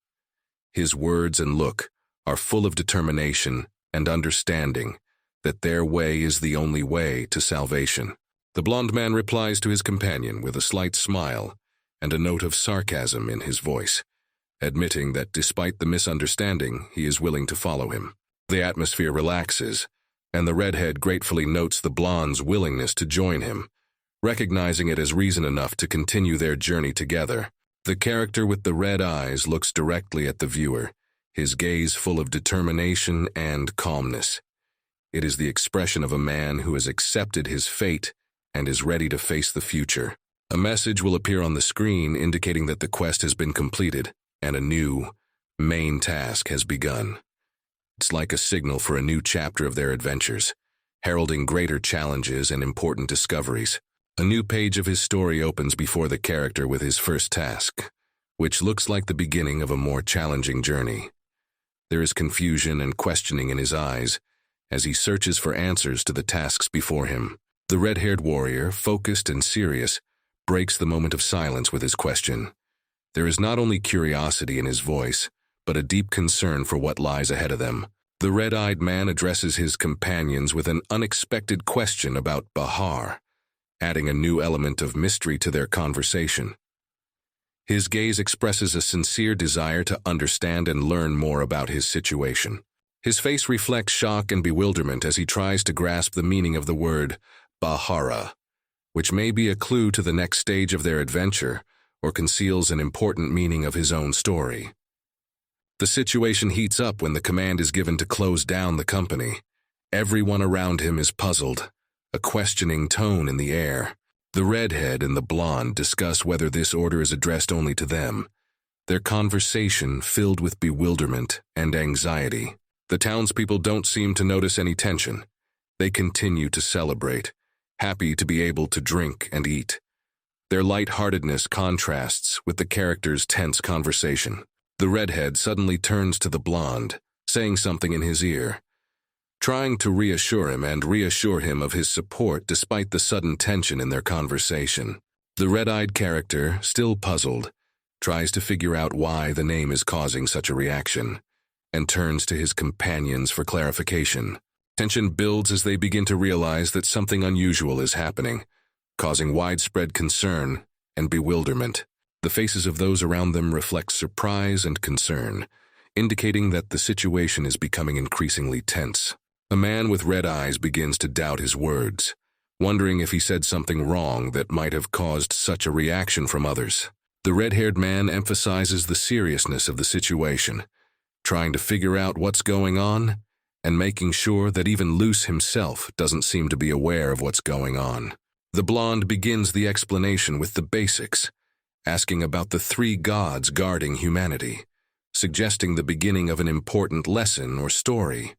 His words and look are full of determination and understanding that their way is the only way to salvation. The blond man replies to his companion with a slight smile and a note of sarcasm in his voice, admitting that despite the misunderstanding, he is willing to follow him. The atmosphere relaxes, and the redhead gratefully notes the blonde's willingness to join him, recognizing it as reason enough to continue their journey together. The character with the red eyes looks directly at the viewer, his gaze full of determination and calmness. It is the expression of a man who has accepted his fate and is ready to face the future. A message will appear on the screen indicating that the quest has been completed and a new, main task has begun. It's like a signal for a new chapter of their adventures, heralding greater challenges and important discoveries. A new page of his story opens before the character with his first task, which looks like the beginning of a more challenging journey. There is confusion and questioning in his eyes as he searches for answers to the tasks before him. The red-haired warrior, focused and serious, breaks the moment of silence with his question. There is not only curiosity in his voice, but a deep concern for what lies ahead of them. The red-eyed man addresses his companions with an unexpected question about Bahar, adding a new element of mystery to their conversation. His gaze expresses a sincere desire to understand and learn more about his situation. His face reflects shock and bewilderment as he tries to grasp the meaning of the word Bahara, which may be a clue to the next stage of their adventure or conceals an important meaning of his own story. The situation heats up when the command is given to close down the company. Everyone around him is puzzled, a questioning tone in the air. The redhead and the blonde discuss whether this order is addressed only to them, their conversation filled with bewilderment and anxiety. The townspeople don't seem to notice any tension. They continue to celebrate, happy to be able to drink and eat. Their lightheartedness contrasts with the character's tense conversation. The redhead suddenly turns to the blonde, saying something in his ear, trying to reassure him of his support despite the sudden tension in their conversation. The red-eyed character, still puzzled, tries to figure out why the name is causing such a reaction, and turns to his companions for clarification. Tension builds as they begin to realize that something unusual is happening, causing widespread concern and bewilderment. The faces of those around them reflect surprise and concern, indicating that the situation is becoming increasingly tense. A man with red eyes begins to doubt his words, wondering if he said something wrong that might have caused such a reaction from others. The red-haired man emphasizes the seriousness of the situation, trying to figure out what's going on and making sure that even Luce himself doesn't seem to be aware of what's going on. The blonde begins the explanation with the basics, asking about the three gods guarding humanity, suggesting the beginning of an important lesson or story.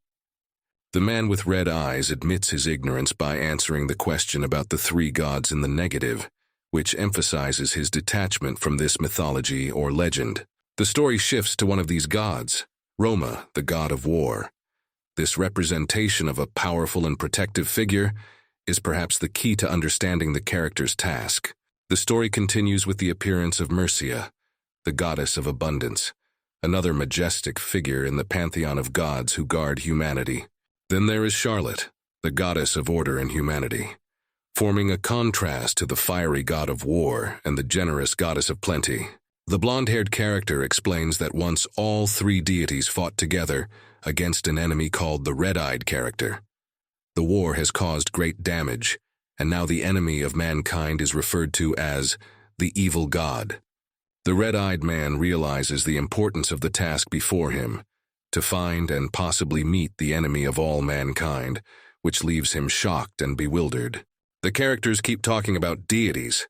The man with red eyes admits his ignorance by answering the question about the three gods in the negative, which emphasizes his detachment from this mythology or legend. The story shifts to one of these gods, Roma, the god of war. This representation of a powerful and protective figure is perhaps the key to understanding the character's task. The story continues with the appearance of Mercia, the goddess of abundance, another majestic figure in the pantheon of gods who guard humanity. Then there is Charlotte, the goddess of order and humanity, forming a contrast to the fiery god of war and the generous goddess of plenty. The blonde-haired character explains that once all three deities fought together against an enemy called the red-eyed character. The war has caused great damage, and now the enemy of mankind is referred to as the evil god. The red-eyed man realizes the importance of the task before him, to find and possibly meet the enemy of all mankind, which leaves him shocked and bewildered. The characters keep talking about deities.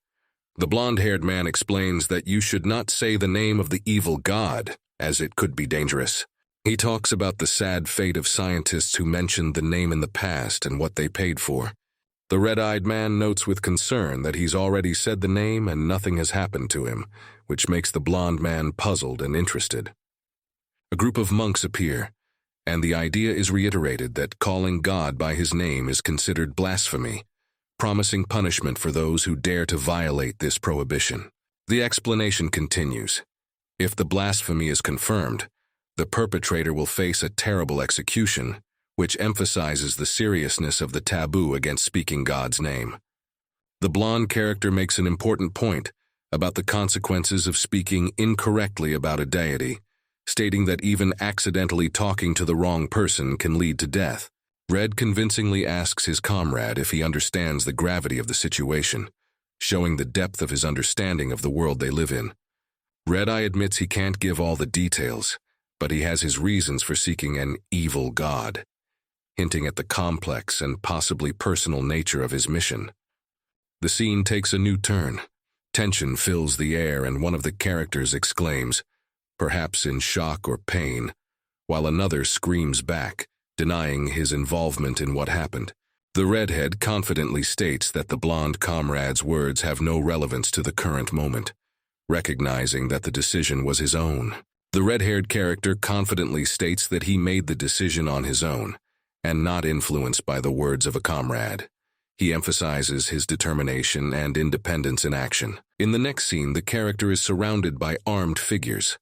The blonde-haired man explains that you should not say the name of the evil god, as it could be dangerous. He talks about the sad fate of scientists who mentioned the name in the past and what they paid for. The red-eyed man notes with concern that he's already said the name and nothing has happened to him, which makes the blonde man puzzled and interested. A group of monks appear, and the idea is reiterated that calling God by his name is considered blasphemy, promising punishment for those who dare to violate this prohibition. The explanation continues. If the blasphemy is confirmed, the perpetrator will face a terrible execution, which emphasizes the seriousness of the taboo against speaking God's name. The blonde character makes an important point about the consequences of speaking incorrectly about a deity, stating that even accidentally talking to the wrong person can lead to death. Red convincingly asks his comrade if he understands the gravity of the situation, showing the depth of his understanding of the world they live in. Red-Eye admits he can't give all the details, but he has his reasons for seeking an evil god, hinting at the complex and possibly personal nature of his mission. The scene takes a new turn. Tension fills the air and one of the characters exclaims, perhaps in shock or pain, while another screams back, denying his involvement in what happened. The redhead confidently states that the blonde comrade's words have no relevance to the current moment, recognizing that the decision was his own. The red-haired character confidently states that he made the decision on his own, and not influenced by the words of a comrade. He emphasizes his determination and independence in action. In the next scene, the character is surrounded by armed figures,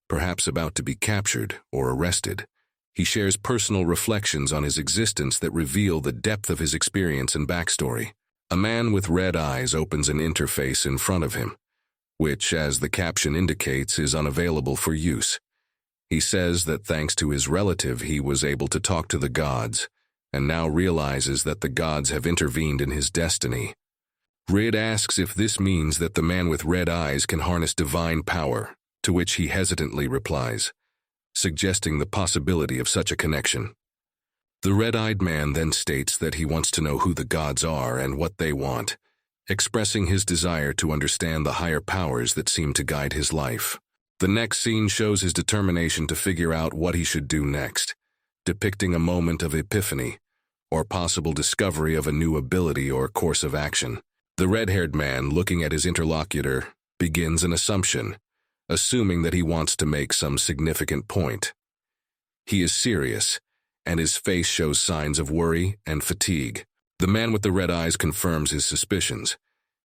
perhaps about to be captured or arrested. He shares personal reflections on his existence that reveal the depth of his experience and backstory. A man with red eyes opens an interface in front of him, which, as the caption indicates, is unavailable for use. He says that thanks to his relative he was able to talk to the gods, and now realizes that the gods have intervened in his destiny. Red asks if this means that the man with red eyes can harness divine power, to which he hesitantly replies, suggesting the possibility of such a connection. The red-eyed man then states that he wants to know who the gods are and what they want, expressing his desire to understand the higher powers that seem to guide his life. The next scene shows his determination to figure out what he should do next, depicting a moment of epiphany, or possible discovery of a new ability or course of action. The red-haired man, looking at his interlocutor, begins an assumption, assuming that he wants to make some significant point. He is serious, and his face shows signs of worry and fatigue. The man with the red eyes confirms his suspicions,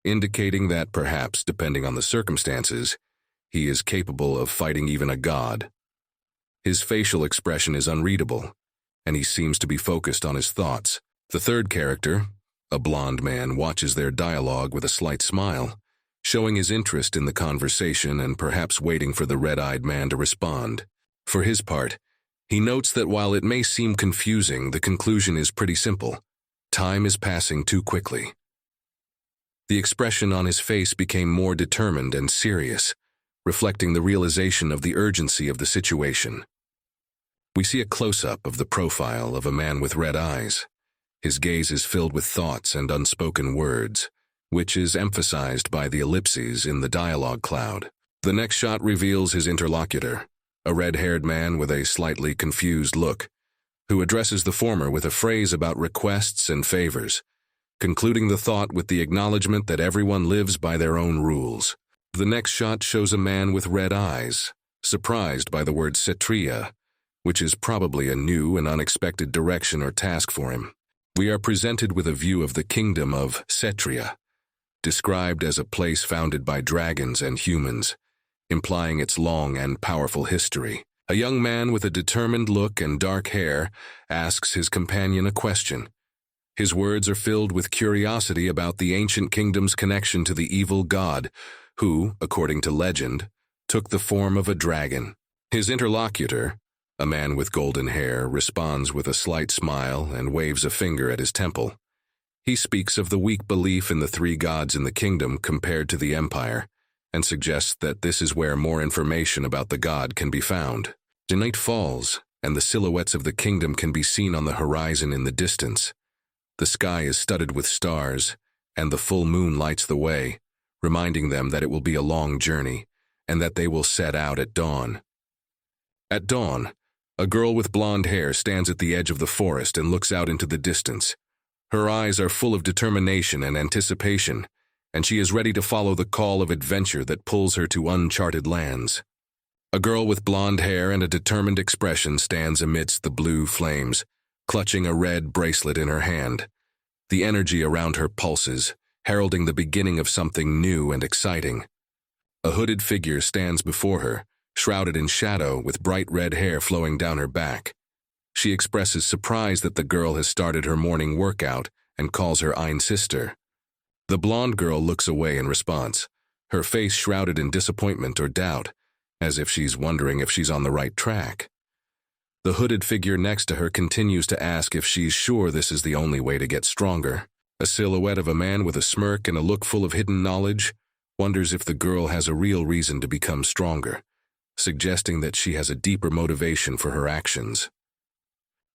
indicating that perhaps, depending on the circumstances, he is capable of fighting even a god. His facial expression is unreadable, and he seems to be focused on his thoughts. The third character, a blonde man, watches their dialogue with a slight smile, showing his interest in the conversation and perhaps waiting for the red-eyed man to respond. For his part, he notes that while it may seem confusing, the conclusion is pretty simple. Time is passing too quickly. The expression on his face became more determined and serious, reflecting the realization of the urgency of the situation. We see a close-up of the profile of a man with red eyes. His gaze is filled with thoughts and unspoken words, which is emphasized by the ellipses in the dialogue cloud. The next shot reveals his interlocutor, a red-haired man with a slightly confused look, who addresses the former with a phrase about requests and favors, concluding the thought with the acknowledgement that everyone lives by their own rules. The next shot shows a man with red eyes, surprised by the word Kshatriya, which is probably a new and unexpected direction or task for him. We are presented with a view of the kingdom of Kshatriya, described as a place founded by dragons and humans, implying its long and powerful history. A young man with a determined look and dark hair asks his companion a question. His words are filled with curiosity about the ancient kingdom's connection to the evil god, who, according to legend, took the form of a dragon. His interlocutor, a man with golden hair, responds with a slight smile and waves a finger at his temple. He speaks of the weak belief in the three gods in the kingdom compared to the empire, and suggests that this is where more information about the god can be found. The night falls, and the silhouettes of the kingdom can be seen on the horizon in the distance. The sky is studded with stars, and the full moon lights the way, reminding them that it will be a long journey, and that they will set out at dawn. At dawn, a girl with blonde hair stands at the edge of the forest and looks out into the distance. Her eyes are full of determination and anticipation, and she is ready to follow the call of adventure that pulls her to uncharted lands. A girl with blonde hair and a determined expression stands amidst the blue flames, clutching a red bracelet in her hand. The energy around her pulses, heralding the beginning of something new and exciting. A hooded figure stands before her, shrouded in shadow with bright red hair flowing down her back. She expresses surprise that the girl has started her morning workout and calls her Ein sister. The blonde girl looks away in response, her face shrouded in disappointment or doubt, as if she's wondering if she's on the right track. The hooded figure next to her continues to ask if she's sure this is the only way to get stronger. A silhouette of a man with a smirk and a look full of hidden knowledge wonders if the girl has a real reason to become stronger, suggesting that she has a deeper motivation for her actions.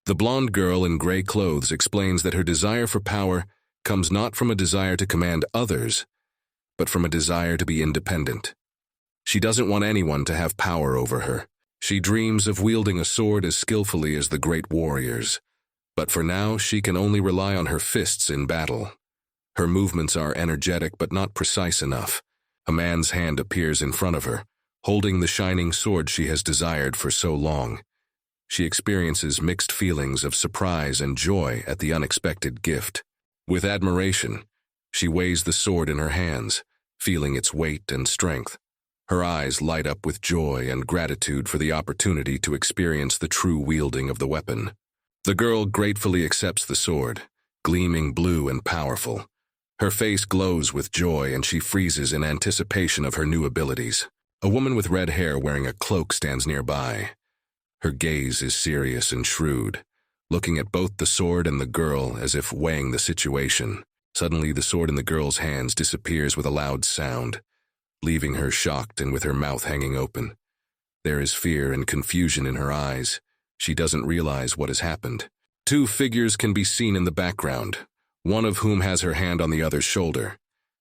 The blonde girl in gray clothes explains that her desire for power comes not from a desire to command others, but from a desire to be independent. She doesn't want anyone to have power over her. She dreams of wielding a sword as skillfully as the great warriors, but for now she can only rely on her fists in battle. Her movements are energetic but not precise enough. A man's hand appears in front of her, holding the shining sword she has desired for so long. She experiences mixed feelings of surprise and joy at the unexpected gift. With admiration, she weighs the sword in her hands, feeling its weight and strength. Her eyes light up with joy and gratitude for the opportunity to experience the true wielding of the weapon. The girl gratefully accepts the sword, gleaming blue and powerful. Her face glows with joy and she freezes in anticipation of her new abilities. A woman with red hair wearing a cloak stands nearby. Her gaze is serious and shrewd, looking at both the sword and the girl as if weighing the situation. Suddenly, the sword in the girl's hands disappears with a loud sound, leaving her shocked and with her mouth hanging open. There is fear and confusion in her eyes. She doesn't realize what has happened. Two figures can be seen in the background, one of whom has her hand on the other's shoulder.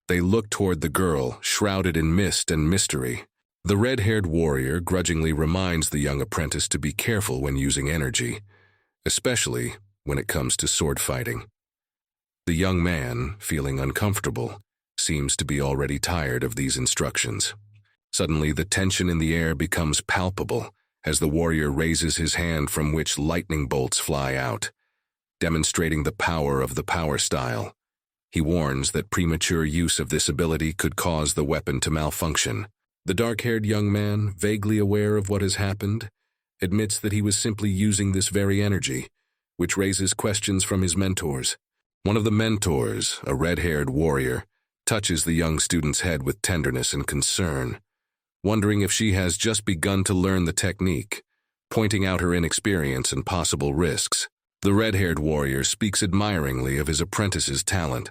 They look toward the girl, shrouded in mist and mystery. The red-haired warrior grudgingly reminds the young apprentice to be careful when using energy, especially when it comes to sword fighting. The young man, feeling uncomfortable, seems to be already tired of these instructions. Suddenly, the tension in the air becomes palpable as the warrior raises his hand from which lightning bolts fly out, demonstrating the power of the power style. He warns that premature use of this ability could cause the weapon to malfunction. The dark-haired young man, vaguely aware of what has happened, admits that he was simply using this very energy, which raises questions from his mentors. One of the mentors, a red-haired warrior, touches the young student's head with tenderness and concern, wondering if she has just begun to learn the technique, pointing out her inexperience and possible risks. The red-haired warrior speaks admiringly of his apprentice's talent,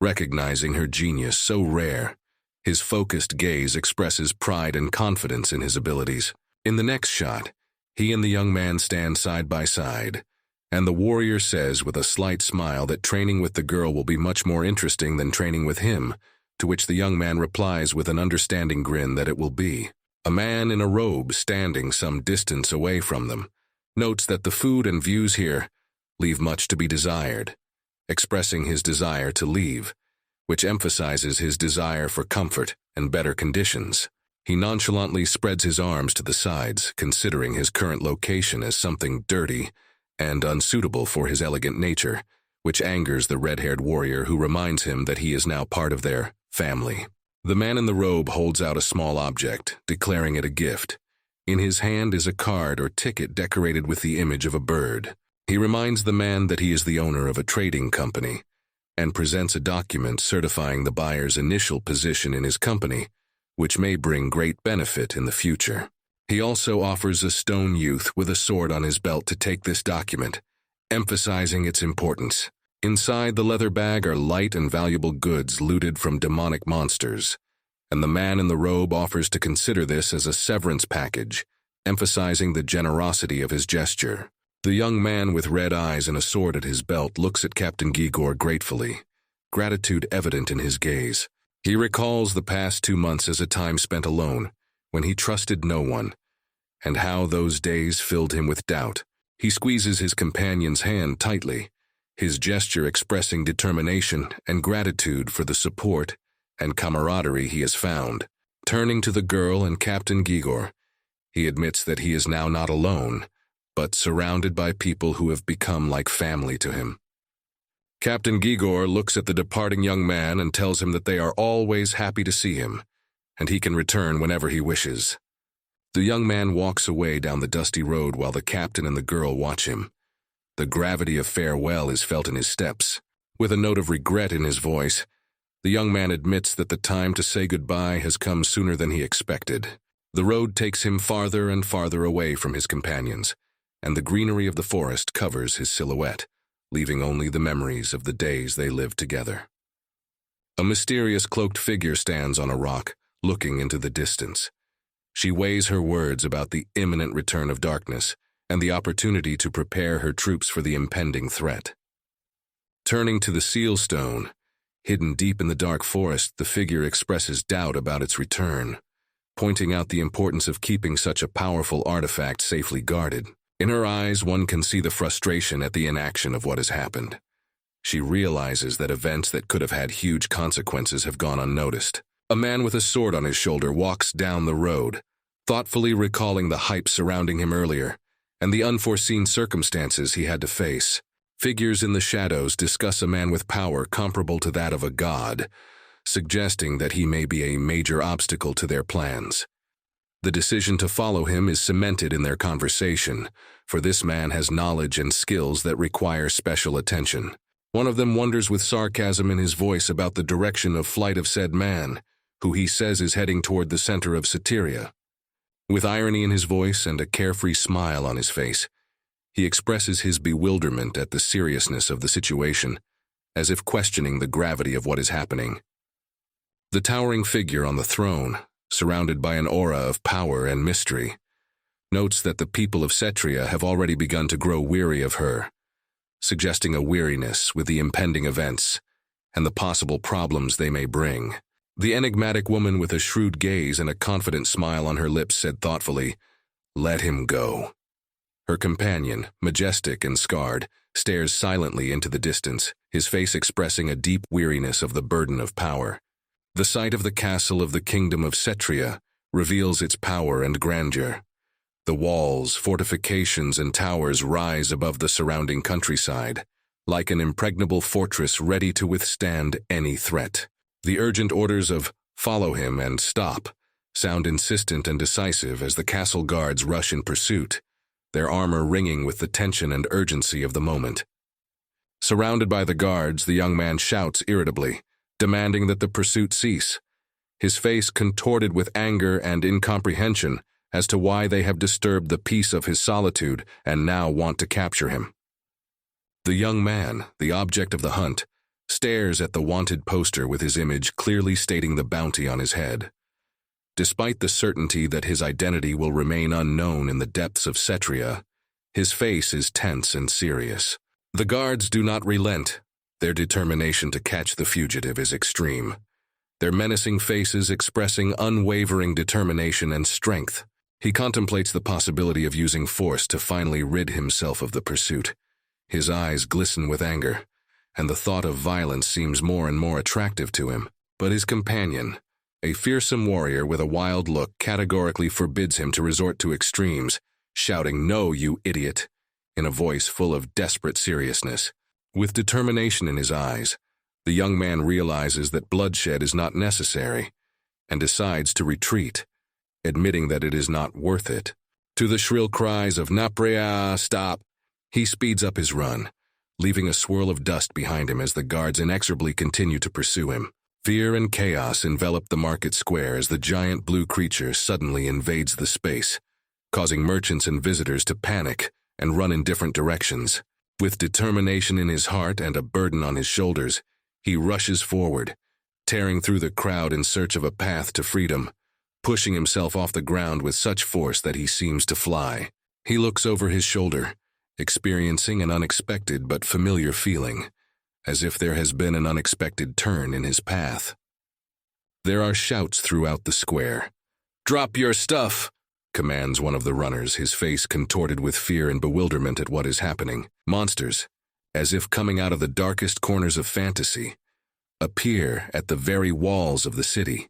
recognizing her genius so rare. His focused gaze expresses pride and confidence in his abilities. In the next shot, he and the young man stand side by side, and the warrior says with a slight smile that training with the girl will be much more interesting than training with him, to which the young man replies with an understanding grin that it will be. A man in a robe standing some distance away from them notes that the food and views here leave much to be desired, expressing his desire to leave, which emphasizes his desire for comfort and better conditions. He nonchalantly spreads his arms to the sides, considering his current location as something dirty and unsuitable for his elegant nature, which angers the red-haired warrior who reminds him that he is now part of their family. The man in the robe holds out a small object, declaring it a gift. In his hand is a card or ticket decorated with the image of a bird. He reminds the man that he is the owner of a trading company, and presents a document certifying the buyer's initial position in his company, which may bring great benefit in the future. He also offers a stone youth with a sword on his belt to take this document, emphasizing its importance. Inside the leather bag are light and valuable goods looted from demonic monsters, and the man in the robe offers to consider this as a severance package, emphasizing the generosity of his gesture. The young man with red eyes and a sword at his belt looks at Captain Gigor gratefully, gratitude evident in his gaze. He recalls the past 2 months as a time spent alone, when he trusted no one, and how those days filled him with doubt. He squeezes his companion's hand tightly, his gesture expressing determination and gratitude for the support and camaraderie he has found. Turning to the girl and Captain Gigor, he admits that he is now not alone, but surrounded by people who have become like family to him. Captain Gigor looks at the departing young man and tells him that they are always happy to see him, and he can return whenever he wishes. The young man walks away down the dusty road while the captain and the girl watch him. The gravity of farewell is felt in his steps. With a note of regret in his voice, the young man admits that the time to say goodbye has come sooner than he expected. The road takes him farther and farther away from his companions, and the greenery of the forest covers his silhouette, leaving only the memories of the days they lived together. A mysterious cloaked figure stands on a rock, looking into the distance. She weighs her words about the imminent return of darkness and the opportunity to prepare her troops for the impending threat. Turning to the seal stone, hidden deep in the dark forest, the figure expresses doubt about its return, pointing out the importance of keeping such a powerful artifact safely guarded. In her eyes, one can see the frustration at the inaction of what has happened. She realizes that events that could have had huge consequences have gone unnoticed. A man with a sword on his shoulder walks down the road, thoughtfully recalling the hype surrounding him earlier and the unforeseen circumstances he had to face. Figures in the shadows discuss a man with power comparable to that of a god, suggesting that he may be a major obstacle to their plans. The decision to follow him is cemented in their conversation, for this man has knowledge and skills that require special attention. One of them wonders with sarcasm in his voice about the direction of flight of said man, who he says is heading toward the center of Soteria. With irony in his voice and a carefree smile on his face, he expresses his bewilderment at the seriousness of the situation, as if questioning the gravity of what is happening. The towering figure on the throne, surrounded by an aura of power and mystery, notes that the people of Cetria have already begun to grow weary of her, suggesting a weariness with the impending events and the possible problems they may bring. The enigmatic woman with a shrewd gaze and a confident smile on her lips said thoughtfully, "Let him go." Her companion, majestic and scarred, stares silently into the distance, his face expressing a deep weariness of the burden of power. The sight of the castle of the kingdom of Cetria reveals its power and grandeur. The walls, fortifications, and towers rise above the surrounding countryside, like an impregnable fortress ready to withstand any threat. The urgent orders of "follow him" and "stop" sound insistent and decisive as the castle guards rush in pursuit, their armor ringing with the tension and urgency of the moment. Surrounded by the guards, the young man shouts irritably, demanding that the pursuit cease, his face contorted with anger and incomprehension as to why they have disturbed the peace of his solitude and now want to capture him. The young man, the object of the hunt, stares at the wanted poster with his image clearly stating the bounty on his head. Despite the certainty that his identity will remain unknown in the depths of Cetria, his face is tense and serious. The guards do not relent. Their determination to catch the fugitive is extreme, their menacing faces expressing unwavering determination and strength. He contemplates the possibility of using force to finally rid himself of the pursuit. His eyes glisten with anger, and the thought of violence seems more and more attractive to him. But his companion, a fearsome warrior with a wild look, categorically forbids him to resort to extremes, shouting, "No, you idiot," in a voice full of desperate seriousness. With determination in his eyes, the young man realizes that bloodshed is not necessary and decides to retreat, admitting that it is not worth it. To the shrill cries of "Naprea, stop!" he speeds up his run, leaving a swirl of dust behind him as the guards inexorably continue to pursue him. Fear and chaos envelop the market square as the giant blue creature suddenly invades the space, causing merchants and visitors to panic and run in different directions. With determination in his heart and a burden on his shoulders, he rushes forward, tearing through the crowd in search of a path to freedom, pushing himself off the ground with such force that he seems to fly. He looks over his shoulder, experiencing an unexpected but familiar feeling, as if there has been an unexpected turn in his path. There are shouts throughout the square. "Drop your stuff!" commands one of the runners, his face contorted with fear and bewilderment at what is happening. Monsters, as if coming out of the darkest corners of fantasy, appear at the very walls of the city,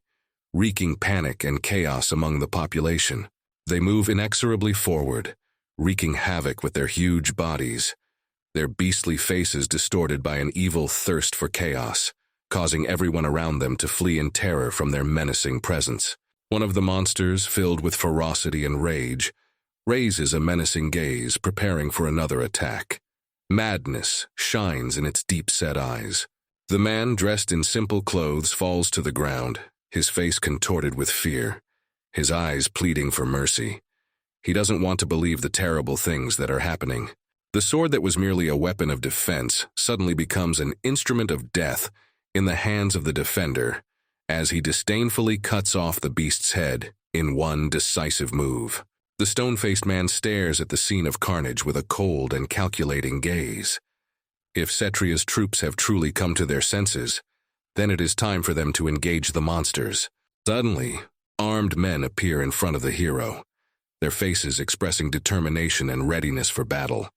wreaking panic and chaos among the population. They move inexorably forward, wreaking havoc with their huge bodies, their beastly faces distorted by an evil thirst for chaos, causing everyone around them to flee in terror from their menacing presence. One of the monsters, filled with ferocity and rage, raises a menacing gaze, preparing for another attack. Madness shines in its deep-set eyes. The man, dressed in simple clothes, falls to the ground, his face contorted with fear, his eyes pleading for mercy. He doesn't want to believe the terrible things that are happening. The sword that was merely a weapon of defense suddenly becomes an instrument of death in the hands of the defender, as he disdainfully cuts off the beast's head in one decisive move. The stone-faced man stares at the scene of carnage with a cold and calculating gaze. If Cetria's troops have truly come to their senses, then it is time for them to engage the monsters. Suddenly, armed men appear in front of the hero, their faces expressing determination and readiness for battle.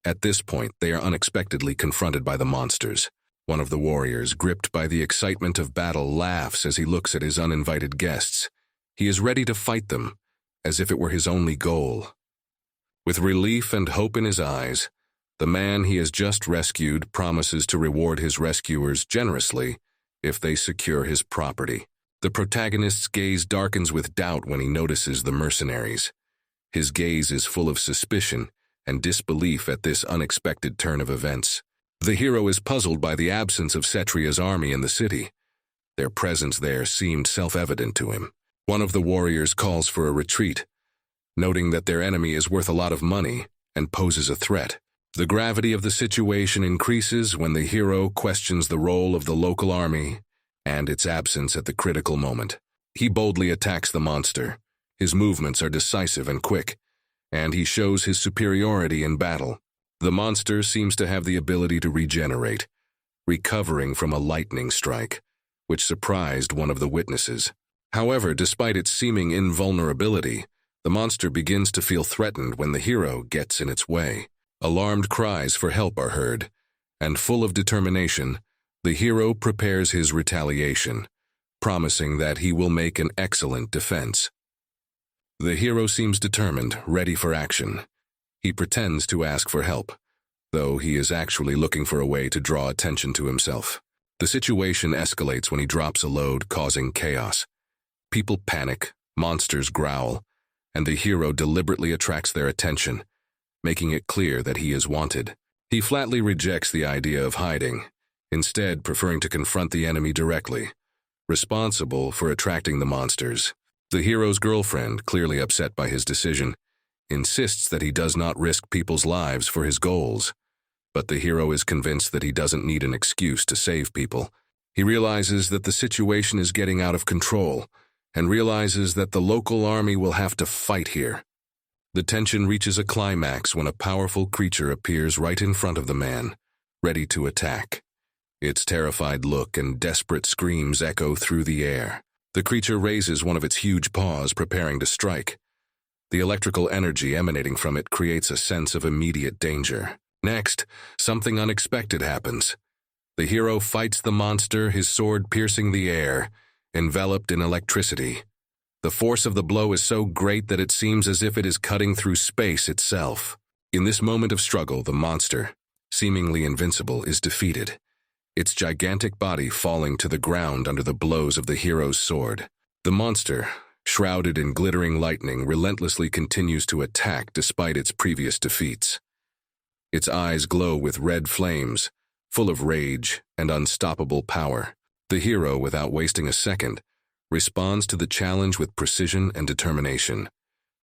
At this point, they are unexpectedly confronted by the monsters. One of the warriors, gripped by the excitement of battle, laughs as he looks at his uninvited guests. He is ready to fight them, as if it were his only goal. With relief and hope in his eyes, the man he has just rescued promises to reward his rescuers generously if they secure his property. The protagonist's gaze darkens with doubt when he notices the mercenaries. His gaze is full of suspicion and disbelief at this unexpected turn of events. The hero is puzzled by the absence of Cetria's army in the city. Their presence there seemed self-evident to him. One of the warriors calls for a retreat, noting that their enemy is worth a lot of money and poses a threat. The gravity of the situation increases when the hero questions the role of the local army and its absence at the critical moment. He boldly attacks the monster. His movements are decisive and quick, and he shows his superiority in battle. The monster seems to have the ability to regenerate, recovering from a lightning strike, which surprised one of the witnesses. However, despite its seeming invulnerability, the monster begins to feel threatened when the hero gets in its way. Alarmed cries for help are heard, and full of determination, the hero prepares his retaliation, promising that he will make an excellent defense. The hero seems determined, ready for action. He pretends to ask for help, though he is actually looking for a way to draw attention to himself. The situation escalates when he drops a load, causing chaos. People panic, monsters growl, and the hero deliberately attracts their attention, making it clear that he is wanted. He flatly rejects the idea of hiding, instead preferring to confront the enemy directly, responsible for attracting the monsters. The hero's girlfriend, clearly upset by his decision, insists that he does not risk people's lives for his goals. But the hero is convinced that he doesn't need an excuse to save people. He realizes that the situation is getting out of control, and realizes that the local army will have to fight here. The tension reaches a climax when a powerful creature appears right in front of the man, ready to attack. Its terrified look and desperate screams echo through the air. The creature raises one of its huge paws, preparing to strike. The electrical energy emanating from it creates a sense of immediate danger. Next, something unexpected happens. The hero fights the monster, his sword piercing the air, enveloped in electricity. The force of the blow is so great that it seems as if it is cutting through space itself. In this moment of struggle, the monster, seemingly invincible, is defeated, its gigantic body falling to the ground under the blows of the hero's sword. The monster, shrouded in glittering lightning, relentlessly continues to attack despite its previous defeats. Its eyes glow with red flames, full of rage and unstoppable power. The hero, without wasting a second, responds to the challenge with precision and determination.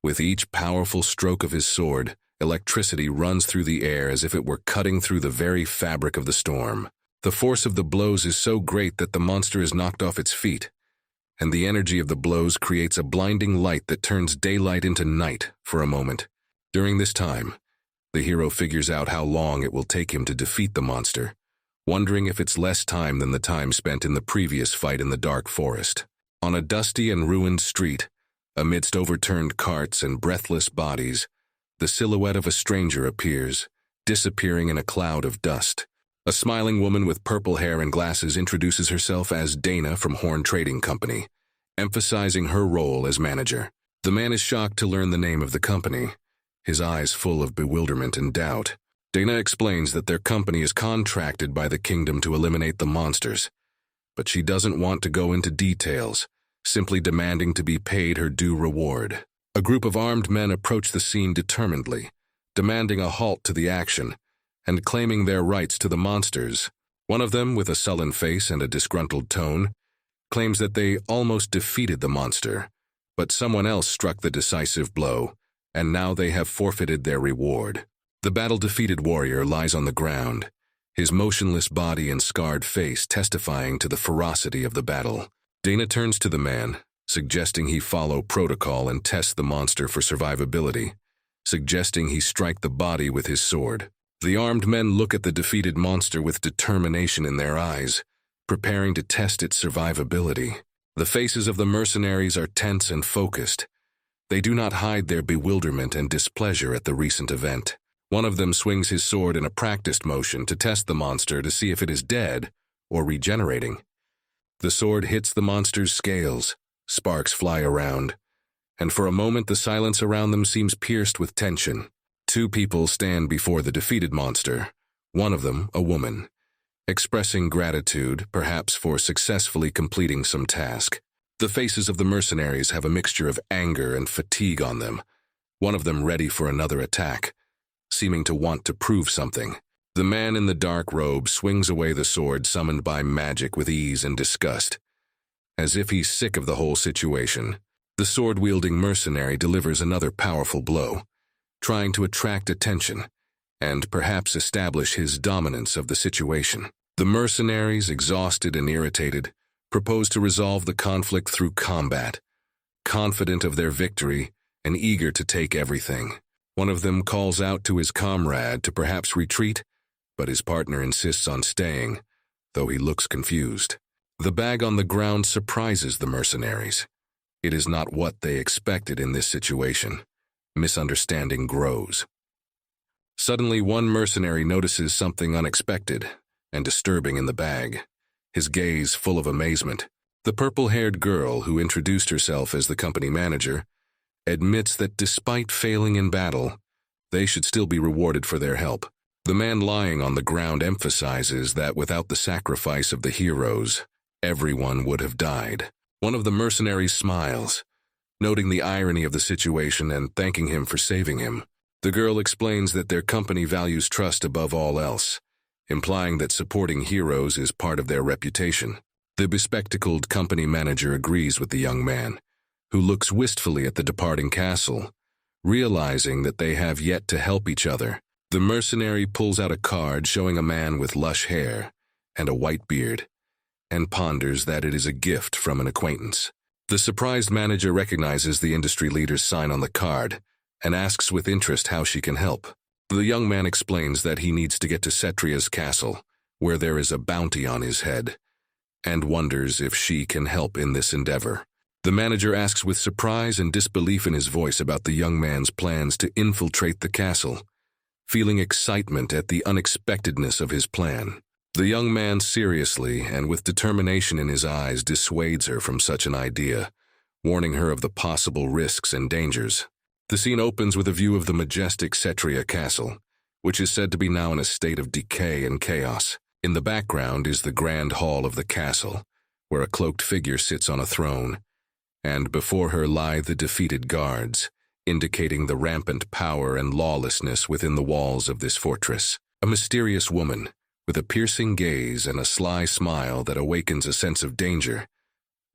With each powerful stroke of his sword, electricity runs through the air as if it were cutting through the very fabric of the storm. The force of the blows is so great that the monster is knocked off its feet, and the energy of the blows creates a blinding light that turns daylight into night for a moment. During this time, the hero figures out how long it will take him to defeat the monster, wondering if it's less time than the time spent in the previous fight in the dark forest. On a dusty and ruined street, amidst overturned carts and breathless bodies, the silhouette of a stranger appears, disappearing in a cloud of dust. A smiling woman with purple hair and glasses introduces herself as Dana from Horn Trading Company, emphasizing her role as manager. The man is shocked to learn the name of the company, his eyes full of bewilderment and doubt. Dana explains that their company is contracted by the kingdom to eliminate the monsters, but she doesn't want to go into details, simply demanding to be paid her due reward. A group of armed men approach the scene determinedly, demanding a halt to the action, and claiming their rights to the monsters. One of them, with a sullen face and a disgruntled tone, claims that they almost defeated the monster, but someone else struck the decisive blow, and now they have forfeited their reward. The battle-defeated warrior lies on the ground, his motionless body and scarred face testifying to the ferocity of the battle. Dana turns to the man, suggesting he follow protocol and test the monster for survivability, suggesting he strike the body with his sword. The armed men look at the defeated monster with determination in their eyes, preparing to test its survivability. The faces of the mercenaries are tense and focused. They do not hide their bewilderment and displeasure at the recent event. One of them swings his sword in a practiced motion to test the monster to see if it is dead or regenerating. The sword hits the monster's scales, sparks fly around, and for a moment the silence around them seems pierced with tension. Two people stand before the defeated monster, one of them a woman, expressing gratitude, perhaps for successfully completing some task. The faces of the mercenaries have a mixture of anger and fatigue on them, one of them ready for another attack, seeming to want to prove something. The man in the dark robe swings away the sword summoned by magic with ease and disgust, as if he's sick of the whole situation. The sword-wielding mercenary delivers another powerful blow, trying to attract attention and perhaps establish his dominance of the situation. The mercenaries, exhausted and irritated, propose to resolve the conflict through combat, confident of their victory and eager to take everything. One of them calls out to his comrade to perhaps retreat, but his partner insists on staying, though he looks confused. The bag on the ground surprises the mercenaries. It is not what they expected in this situation. Misunderstanding grows. Suddenly, one mercenary notices something unexpected and disturbing in the bag, his gaze full of amazement. The purple-haired girl, who introduced herself as the company manager, admits that despite failing in battle, they should still be rewarded for their help. The man lying on the ground emphasizes that without the sacrifice of the heroes, everyone would have died. One of the mercenaries smiles, noting the irony of the situation and thanking him for saving him. The girl explains that their company values trust above all else, implying that supporting heroes is part of their reputation. The bespectacled company manager agrees with the young man, who looks wistfully at the departing castle, realizing that they have yet to help each other. The mercenary pulls out a card showing a man with lush hair and a white beard, and ponders that it is a gift from an acquaintance. The surprised manager recognizes the industry leader's sign on the card and asks with interest how she can help. The young man explains that he needs to get to Cetria's castle, where there is a bounty on his head, and wonders if she can help in this endeavor. The manager asks with surprise and disbelief in his voice about the young man's plans to infiltrate the castle, feeling excitement at the unexpectedness of his plan. The young man seriously and with determination in his eyes dissuades her from such an idea, warning her of the possible risks and dangers. The scene opens with a view of the majestic Cetria castle, which is said to be now in a state of decay and chaos. In the background is the grand hall of the castle, where a cloaked figure sits on a throne, and before her lie the defeated guards, indicating the rampant power and lawlessness within the walls of this fortress. A mysterious woman, with a piercing gaze and a sly smile that awakens a sense of danger,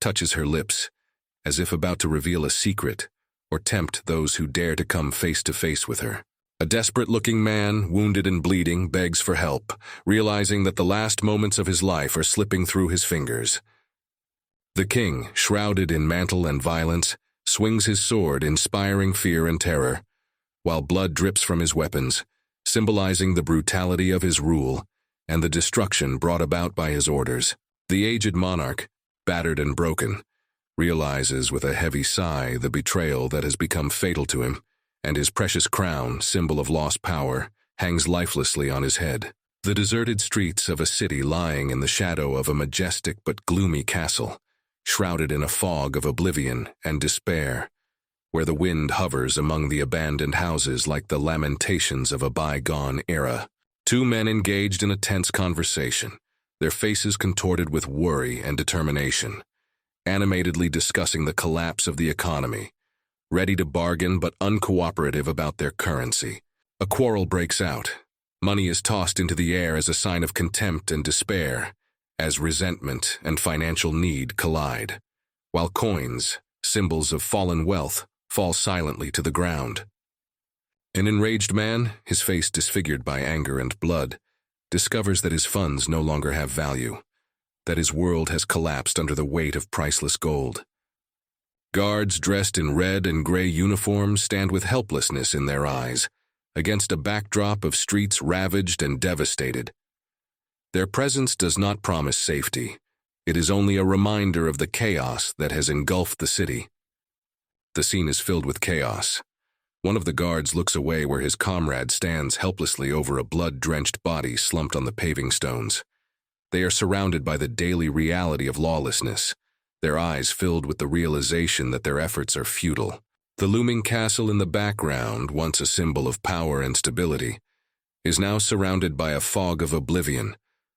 touches her lips, as if about to reveal a secret or tempt those who dare to come face to face with her. A desperate-looking man, wounded and bleeding, begs for help, realizing that the last moments of his life are slipping through his fingers. The king, shrouded in mantle and violence, swings his sword, inspiring fear and terror, while blood drips from his weapons, symbolizing the brutality of his rule and the destruction brought about by his orders. The aged monarch, battered and broken, realizes with a heavy sigh the betrayal that has become fatal to him, and his precious crown, symbol of lost power, hangs lifelessly on his head. The deserted streets of a city lying in the shadow of a majestic but gloomy castle, shrouded in a fog of oblivion and despair, where the wind hovers among the abandoned houses like the lamentations of a bygone era. Two men engaged in a tense conversation, their faces contorted with worry and determination, animatedly discussing the collapse of the economy, ready to bargain but uncooperative about their currency. A quarrel breaks out. Money is tossed into the air as a sign of contempt and despair, as resentment and financial need collide, while coins, symbols of fallen wealth, fall silently to the ground. An enraged man, his face disfigured by anger and blood, discovers that his funds no longer have value, that his world has collapsed under the weight of priceless gold. Guards dressed in red and gray uniforms stand with helplessness in their eyes, against a backdrop of streets ravaged and devastated. Their presence does not promise safety. It is only a reminder of the chaos that has engulfed the city. The scene is filled with chaos. One of the guards looks away where his comrade stands helplessly over a blood-drenched body slumped on the paving stones. They are surrounded by the daily reality of lawlessness, their eyes filled with the realization that their efforts are futile. The looming castle in the background, once a symbol of power and stability, is now surrounded by a fog of oblivion,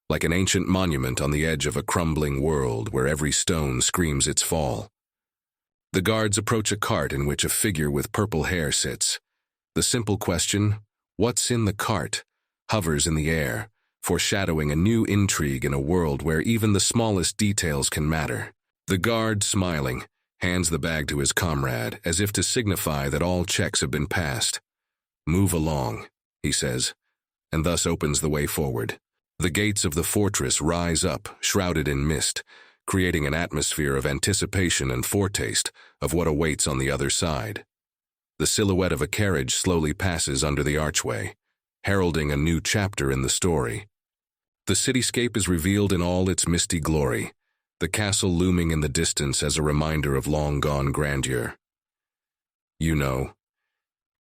like an ancient monument on the edge of a crumbling world where every stone screams its fall. The guards approach a cart in which a figure with purple hair sits. The simple question, "What's in the cart?" hovers in the air, foreshadowing a new intrigue in a world where even the smallest details can matter. The guard, smiling, hands the bag to his comrade as if to signify that all checks have been passed. "Move along," he says, and thus opens the way forward. The gates of the fortress rise up, shrouded in mist, creating an atmosphere of anticipation and foretaste of what awaits on the other side. The silhouette of a carriage slowly passes under the archway, heralding a new chapter in the story. The cityscape is revealed in all its misty glory, the castle looming in the distance as a reminder of long-gone grandeur. "You know,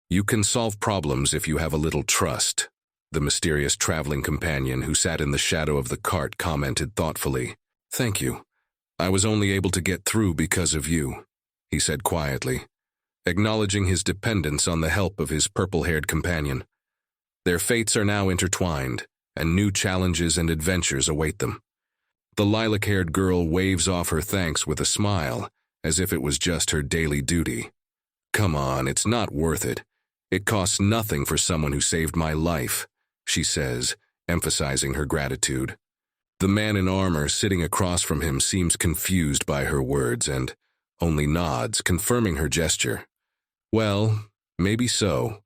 you can solve problems if you have a little trust," the mysterious traveling companion who sat in the shadow of the cart commented thoughtfully. "Thank you. I was only able to get through because of you," he said quietly, acknowledging his dependence on the help of his purple-haired companion. Their fates are now intertwined, and new challenges and adventures await them. The lilac-haired girl waves off her thanks with a smile, as if it was just her daily duty. "Come on, it's not worth it. It costs nothing for someone who saved my life," she says, emphasizing her gratitude. The man in armor sitting across from him seems confused by her words and, only nods, confirming her gesture. Well, maybe so,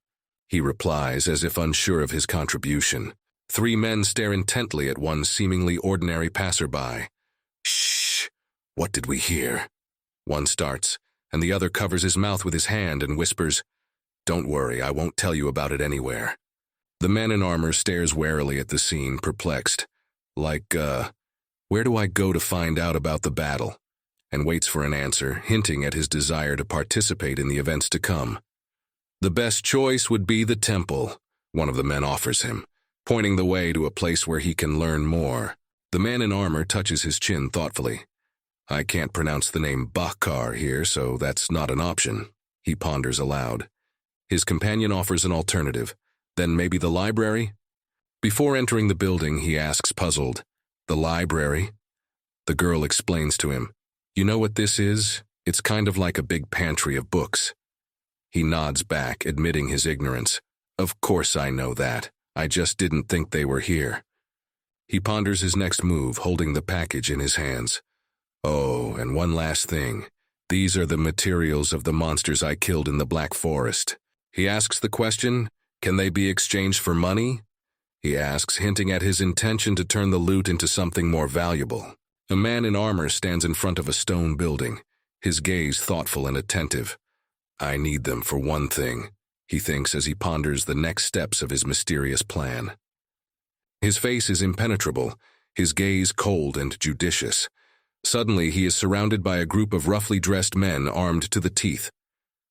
he replies as if unsure of his contribution. Three men stare intently at one seemingly ordinary passerby. Shh! What did we hear? One starts, and the other covers his mouth with his hand and whispers, "Don't worry, I won't tell you about it anywhere." The man in armor stares warily at the scene, perplexed. Where do I go to find out about the battle? And waits for an answer, hinting at his desire to participate in the events to come. The best choice would be the temple, one of the men offers him, pointing the way to a place where he can learn more. The man in armor touches his chin thoughtfully. I can't pronounce the name Bakar here, so that's not an option, he ponders aloud. His companion offers an alternative. Then maybe the library? Before entering the building, he asks, puzzled, "The library?" The girl explains to him, "You know what this is? It's kind of like a big pantry of books." He nods back, admitting his ignorance. "Of course I know that. I just didn't think they were here." He ponders his next move, holding the package in his hands. "Oh, and one last thing. These are the materials of the monsters I killed in the Black Forest." He asks the question, "Can they be exchanged for money?" He asks, hinting at his intention to turn the loot into something more valuable. A man in armor stands in front of a stone building, his gaze thoughtful and attentive. "I need them for one thing," he thinks as he ponders the next steps of his mysterious plan. His face is impenetrable, his gaze cold and judicious. Suddenly, he is surrounded by a group of roughly dressed men armed to the teeth.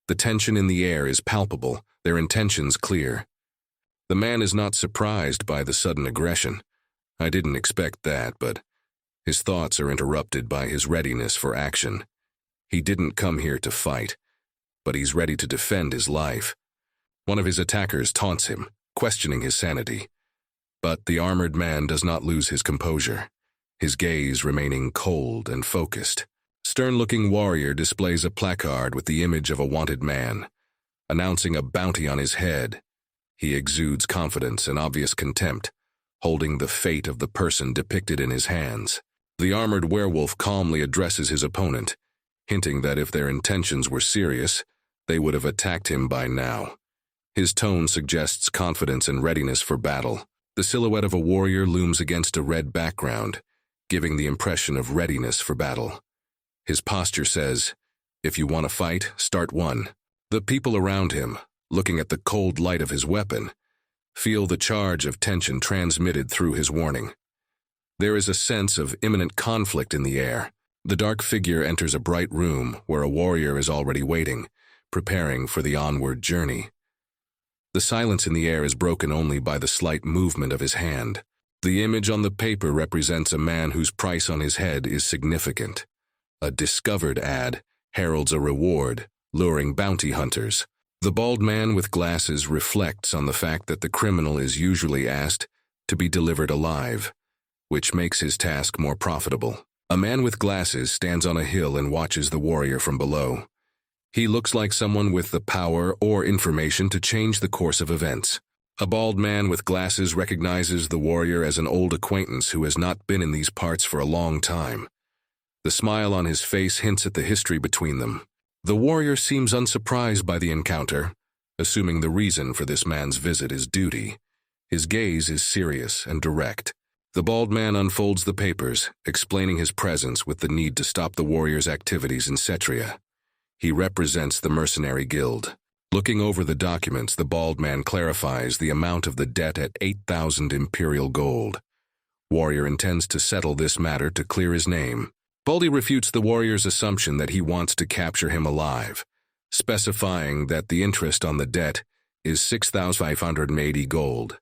The tension in the air is palpable, their intentions clear. The man is not surprised by the sudden aggression. I didn't expect that, but his thoughts are interrupted by his readiness for action. He didn't come here to fight, but he's ready to defend his life. One of his attackers taunts him, questioning his sanity. But the armored man does not lose his composure, his gaze remaining cold and focused. Stern-looking warrior displays a placard with the image of a wanted man, announcing a bounty on his head. He exudes confidence and obvious contempt, holding the fate of the person depicted in his hands. The armored werewolf calmly addresses his opponent, hinting that if their intentions were serious, they would have attacked him by now. His tone suggests confidence and readiness for battle. The silhouette of a warrior looms against a red background, giving the impression of readiness for battle. His posture says, "If you want to fight, start one." The people around him, looking at the cold light of his weapon, feel the charge of tension transmitted through his warning. There is a sense of imminent conflict in the air. The dark figure enters a bright room where a warrior is already waiting, preparing for the onward journey. The silence in the air is broken only by the slight movement of his hand. The image on the paper represents a man whose price on his head is significant. A discovered ad heralds a reward, luring bounty hunters. The bald man with glasses reflects on the fact that the criminal is usually asked to be delivered alive, which makes his task more profitable. A man with glasses stands on a hill and watches the warrior from below. He looks like someone with the power or information to change the course of events. A bald man with glasses recognizes the warrior as an old acquaintance who has not been in these parts for a long time. The smile on his face hints at the history between them. The warrior seems unsurprised by the encounter, assuming the reason for this man's visit is duty. His gaze is serious and direct. The bald man unfolds the papers, explaining his presence with the need to stop the warrior's activities in Cetria. He represents the Mercenary Guild. Looking over the documents, the bald man clarifies the amount of the debt at 8,000 imperial gold. Warrior intends to settle this matter to clear his name. Baldy refutes the warrior's assumption that he wants to capture him alive, specifying that the interest on the debt is 6,580 gold.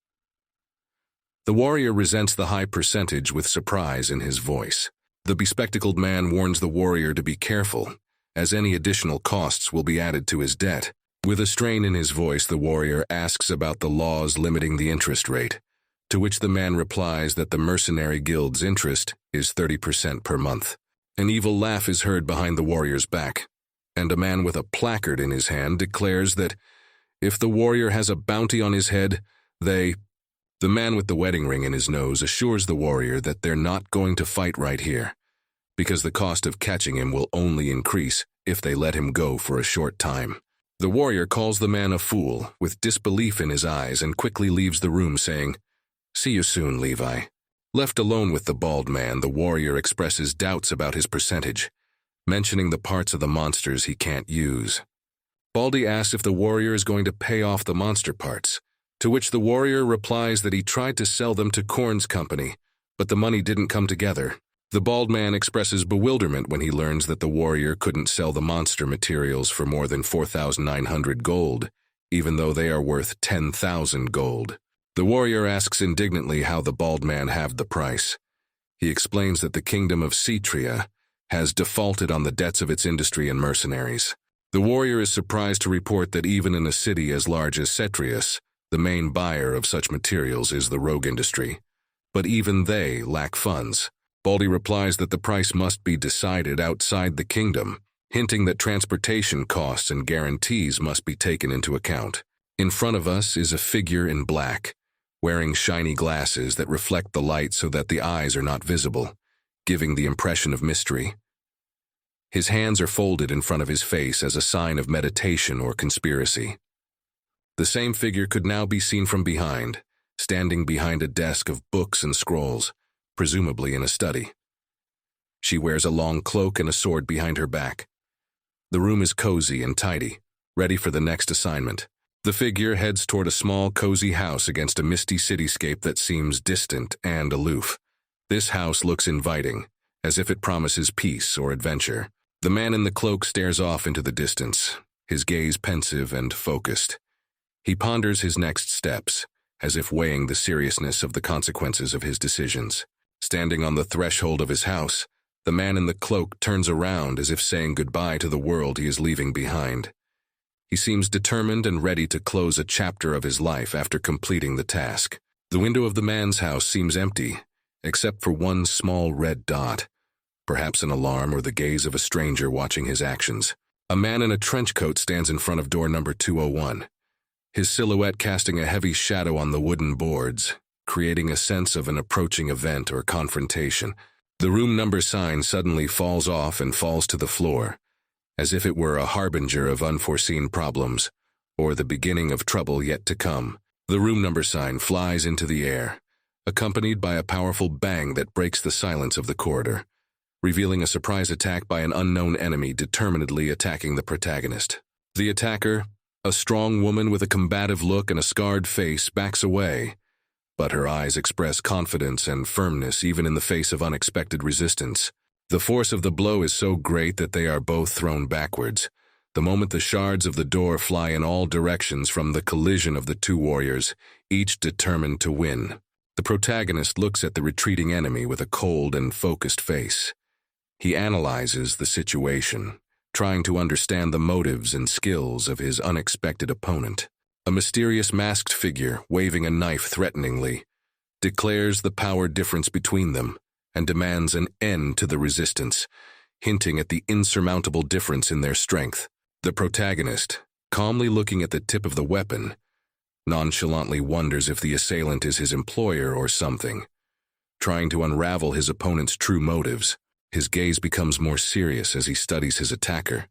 The warrior resents the high percentage with surprise in his voice. The bespectacled man warns the warrior to be careful, as any additional costs will be added to his debt. With a strain in his voice, the warrior asks about the laws limiting the interest rate, to which the man replies that the Mercenary Guild's interest is 30% per month. An evil laugh is heard behind the warrior's back, and a man with a placard in his hand declares that if the warrior has a bounty on his head, The man with the wedding ring in his nose assures the warrior that they're not going to fight right here, because the cost of catching him will only increase if they let him go for a short time. The warrior calls the man a fool, with disbelief in his eyes, and quickly leaves the room saying, "See you soon, Levi." Left alone with the bald man, the warrior expresses doubts about his percentage, mentioning the parts of the monsters he can't use. Baldy asks if the warrior is going to pay off the monster parts, to which the warrior replies that he tried to sell them to Korn's company, but the money didn't come together. The bald man expresses bewilderment when he learns that the warrior couldn't sell the monster materials for more than 4,900 gold, even though they are worth 10,000 gold. The warrior asks indignantly how the bald man halved the price. He explains that the kingdom of Cetria has defaulted on the debts of its industry and mercenaries. The warrior is surprised to report that even in a city as large as Cetrius, the main buyer of such materials is the rogue industry. But even they lack funds. Baldy replies that the price must be decided outside the kingdom, hinting that transportation costs and guarantees must be taken into account. In front of us is a figure in black, wearing shiny glasses that reflect the light so that the eyes are not visible, giving the impression of mystery. His hands are folded in front of his face as a sign of meditation or conspiracy. The same figure could now be seen from behind, standing behind a desk of books and scrolls, presumably in a study. She wears a long cloak and a sword behind her back. The room is cozy and tidy, ready for the next assignment. The figure heads toward a small, cozy house against a misty cityscape that seems distant and aloof. This house looks inviting, as if it promises peace or adventure. The man in the cloak stares off into the distance, his gaze pensive and focused. He ponders his next steps, as if weighing the seriousness of the consequences of his decisions. Standing on the threshold of his house, the man in the cloak turns around as if saying goodbye to the world he is leaving behind. He seems determined and ready to close a chapter of his life after completing the task. The window of the man's house seems empty, except for one small red dot, perhaps an alarm or the gaze of a stranger watching his actions. A man in a trench coat stands in front of door number 201, his silhouette casting a heavy shadow on the wooden boards, creating a sense of an approaching event or confrontation. The room number sign suddenly falls off and falls to the floor, as if it were a harbinger of unforeseen problems, or the beginning of trouble yet to come. The room number sign flies into the air, accompanied by a powerful bang that breaks the silence of the corridor, revealing a surprise attack by an unknown enemy determinedly attacking the protagonist. The attacker, a strong woman with a combative look and a scarred face, backs away, but her eyes express confidence and firmness even in the face of unexpected resistance. The force of the blow is so great that they are both thrown backwards, the moment the shards of the door fly in all directions from the collision of the two warriors, each determined to win. The protagonist looks at the retreating enemy with a cold and focused face. He analyzes the situation, trying to understand the motives and skills of his unexpected opponent. A mysterious masked figure, waving a knife threateningly, declares the power difference between them and demands an end to the resistance, hinting at the insurmountable difference in their strength. The protagonist, calmly looking at the tip of the weapon, nonchalantly wonders if the assailant is his employer or something. Trying to unravel his opponent's true motives, his gaze becomes more serious as he studies his attacker,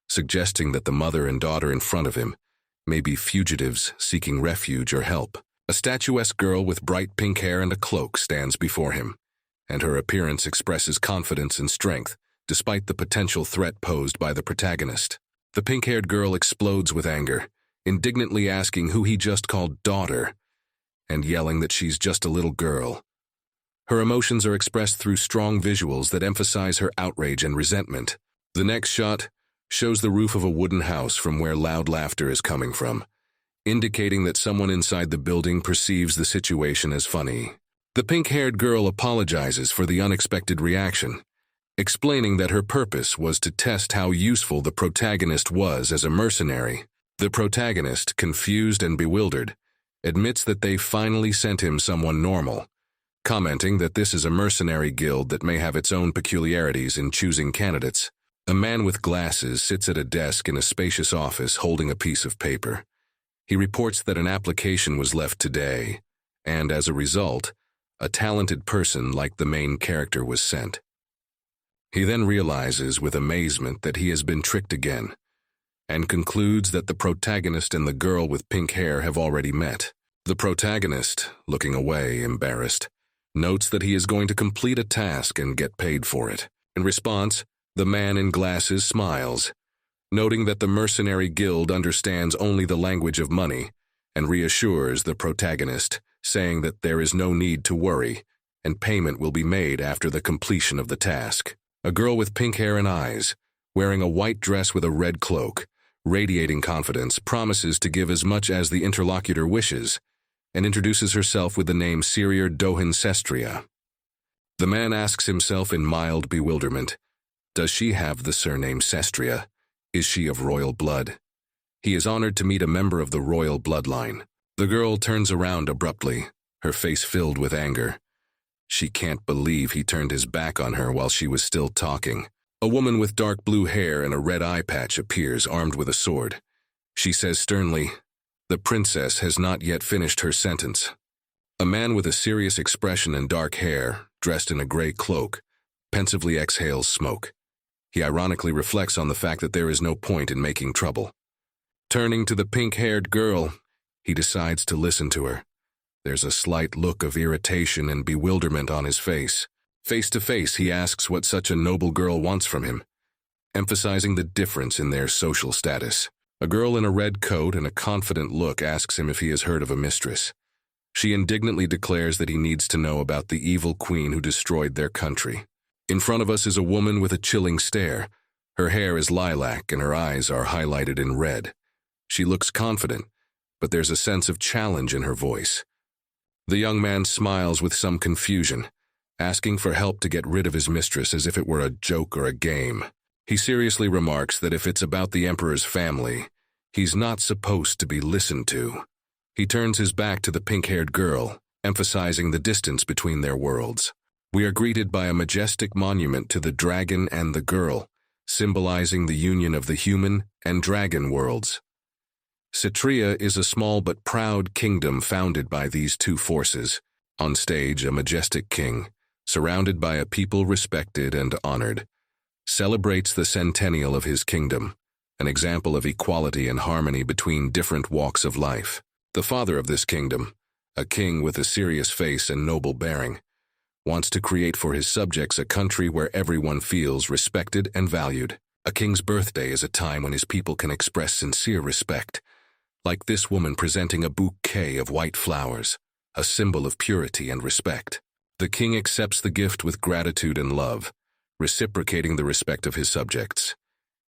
suggesting that the mother and daughter in front of him may be fugitives seeking refuge or help. A statuesque girl with bright pink hair and a cloak stands before him, and her appearance expresses confidence and strength, despite the potential threat posed by the protagonist. The pink-haired girl explodes with anger, indignantly asking who he just called daughter, and yelling that she's just a little girl. Her emotions are expressed through strong visuals that emphasize her outrage and resentment. The next shot shows the roof of a wooden house from where loud laughter is coming from, indicating that someone inside the building perceives the situation as funny. The pink-haired girl apologizes for the unexpected reaction, explaining that her purpose was to test how useful the protagonist was as a mercenary. The protagonist, confused and bewildered, admits that they finally sent him someone normal, commenting that this is a mercenary guild that may have its own peculiarities in choosing candidates. A man with glasses sits at a desk in a spacious office holding a piece of paper. He reports that an application was left today, and as a result, a talented person like the main character was sent. He then realizes with amazement that he has been tricked again, and concludes that the protagonist and the girl with pink hair have already met. The protagonist, looking away, embarrassed, notes that he is going to complete a task and get paid for it. In response, the man in glasses smiles, noting that the Mercenary Guild understands only the language of money, and reassures the protagonist, saying that there is no need to worry, and payment will be made after the completion of the task. A girl with pink hair and eyes, wearing a white dress with a red cloak, radiating confidence, promises to give as much as the interlocutor wishes, and introduces herself with the name Syrier Dohin Sestria. The man asks himself in mild bewilderment, does she have the surname Sestria? Is she of royal blood? He is honored to meet a member of the royal bloodline. The girl turns around abruptly, her face filled with anger. She can't believe he turned his back on her while she was still talking. A woman with dark blue hair and a red eye patch appears armed with a sword. She says sternly, "The princess has not yet finished her sentence." A man with a serious expression and dark hair, dressed in a gray cloak, pensively exhales smoke. He ironically reflects on the fact that there is no point in making trouble. Turning to the pink-haired girl, he decides to listen to her. There's a slight look of irritation and bewilderment on his face. Face to face, he asks what such a noble girl wants from him, emphasizing the difference in their social status. A girl in a red coat and a confident look asks him if he has heard of a mistress. She indignantly declares that he needs to know about the evil queen who destroyed their country. In front of us is a woman with a chilling stare. Her hair is lilac and her eyes are highlighted in red. She looks confident, but there's a sense of challenge in her voice. The young man smiles with some confusion, asking for help to get rid of his mistress as if it were a joke or a game. He seriously remarks that if it's about the emperor's family, he's not supposed to be listened to. He turns his back to the pink-haired girl, emphasizing the distance between their worlds. We are greeted by a majestic monument to the dragon and the girl, symbolizing the union of the human and dragon worlds. Cetria is a small but proud kingdom founded by these two forces. On stage, a majestic king, surrounded by a people respected and honored, celebrates the centennial of his kingdom, an example of equality and harmony between different walks of life. The father of this kingdom, a king with a serious face and noble bearing, wants to create for his subjects a country where everyone feels respected and valued. A king's birthday is a time when his people can express sincere respect, like this woman presenting a bouquet of white flowers, a symbol of purity and respect. The king accepts the gift with gratitude and love, reciprocating the respect of his subjects.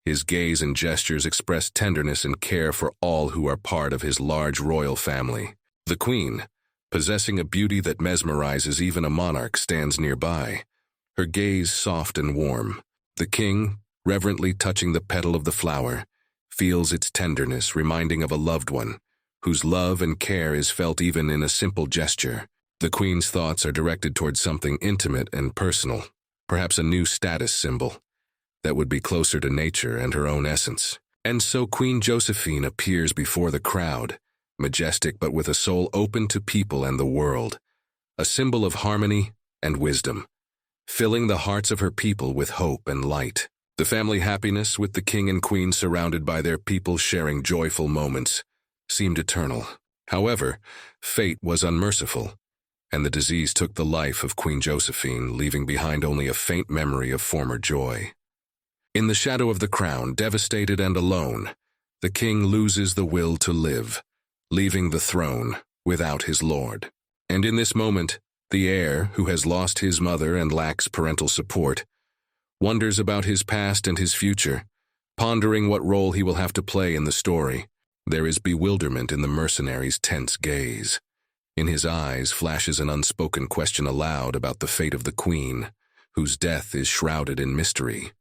His gaze and gestures express tenderness and care for all who are part of his large royal family. The queen, possessing a beauty that mesmerizes even a monarch, stands nearby, her gaze soft and warm. The king, reverently touching the petal of the flower, feels its tenderness, reminding of a loved one, whose love and care is felt even in a simple gesture. The queen's thoughts are directed towards something intimate and personal, perhaps a new status symbol that would be closer to nature and her own essence. And so Queen Josephine appears before the crowd, majestic but with a soul open to people and the world, a symbol of harmony and wisdom, filling the hearts of her people with hope and light. The family happiness, with the king and queen surrounded by their people sharing joyful moments, seemed eternal. However, fate was unmerciful, and the disease took the life of Queen Josephine, leaving behind only a faint memory of former joy. In the shadow of the crown, devastated and alone, the king loses the will to live, leaving the throne without his lord. And in this moment, the heir, who has lost his mother and lacks parental support, wonders about his past and his future, pondering what role he will have to play in the story. There is bewilderment in the mercenary's tense gaze. In his eyes flashes an unspoken question aloud about the fate of the queen, whose death is shrouded in mystery.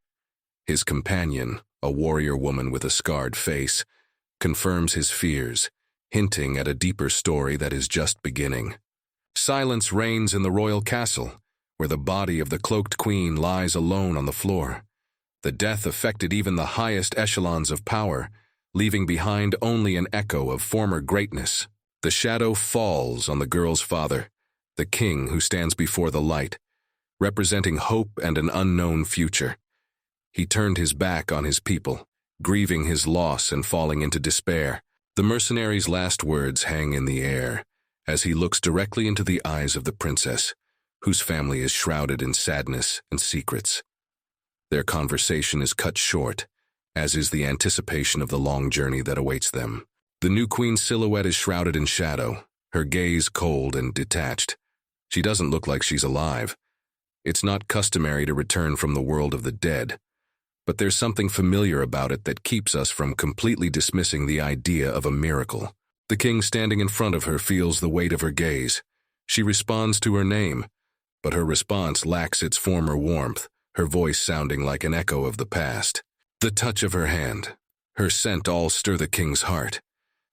His companion, a warrior woman with a scarred face, confirms his fears, hinting at a deeper story that is just beginning. Silence reigns in the royal castle, where the body of the cloaked queen lies alone on the floor. The death affected even the highest echelons of power, leaving behind only an echo of former greatness. The shadow falls on the girl's father, the king who stands before the light, representing hope and an unknown future. He turned his back on his people, grieving his loss and falling into despair. The mercenary's last words hang in the air as he looks directly into the eyes of the princess, whose family is shrouded in sadness and secrets. Their conversation is cut short, as is the anticipation of the long journey that awaits them. The new queen's silhouette is shrouded in shadow, her gaze cold and detached. She doesn't look like she's alive. It's not customary to return from the world of the dead, but there's something familiar about it that keeps us from completely dismissing the idea of a miracle. The king standing in front of her feels the weight of her gaze. She responds to her name, but her response lacks its former warmth, her voice sounding like an echo of the past. The touch of her hand, her scent all stir the king's heart,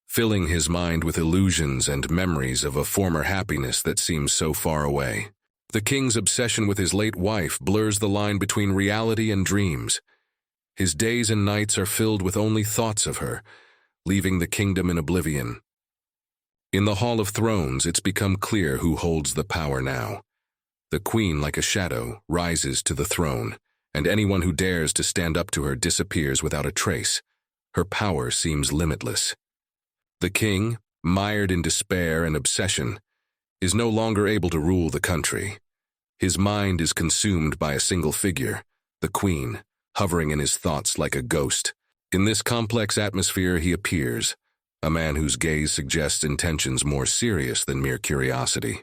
filling his mind with illusions and memories of a former happiness that seems so far away. The king's obsession with his late wife blurs the line between reality and dreams. His days and nights are filled with only thoughts of her, leaving the kingdom in oblivion. In the Hall of Thrones, it's become clear who holds the power now. The queen, like a shadow, rises to the throne, and anyone who dares to stand up to her disappears without a trace. Her power seems limitless. The king, mired in despair and obsession, is no longer able to rule the country. His mind is consumed by a single figure, the queen, hovering in his thoughts like a ghost. In this complex atmosphere he appears, a man whose gaze suggests intentions more serious than mere curiosity.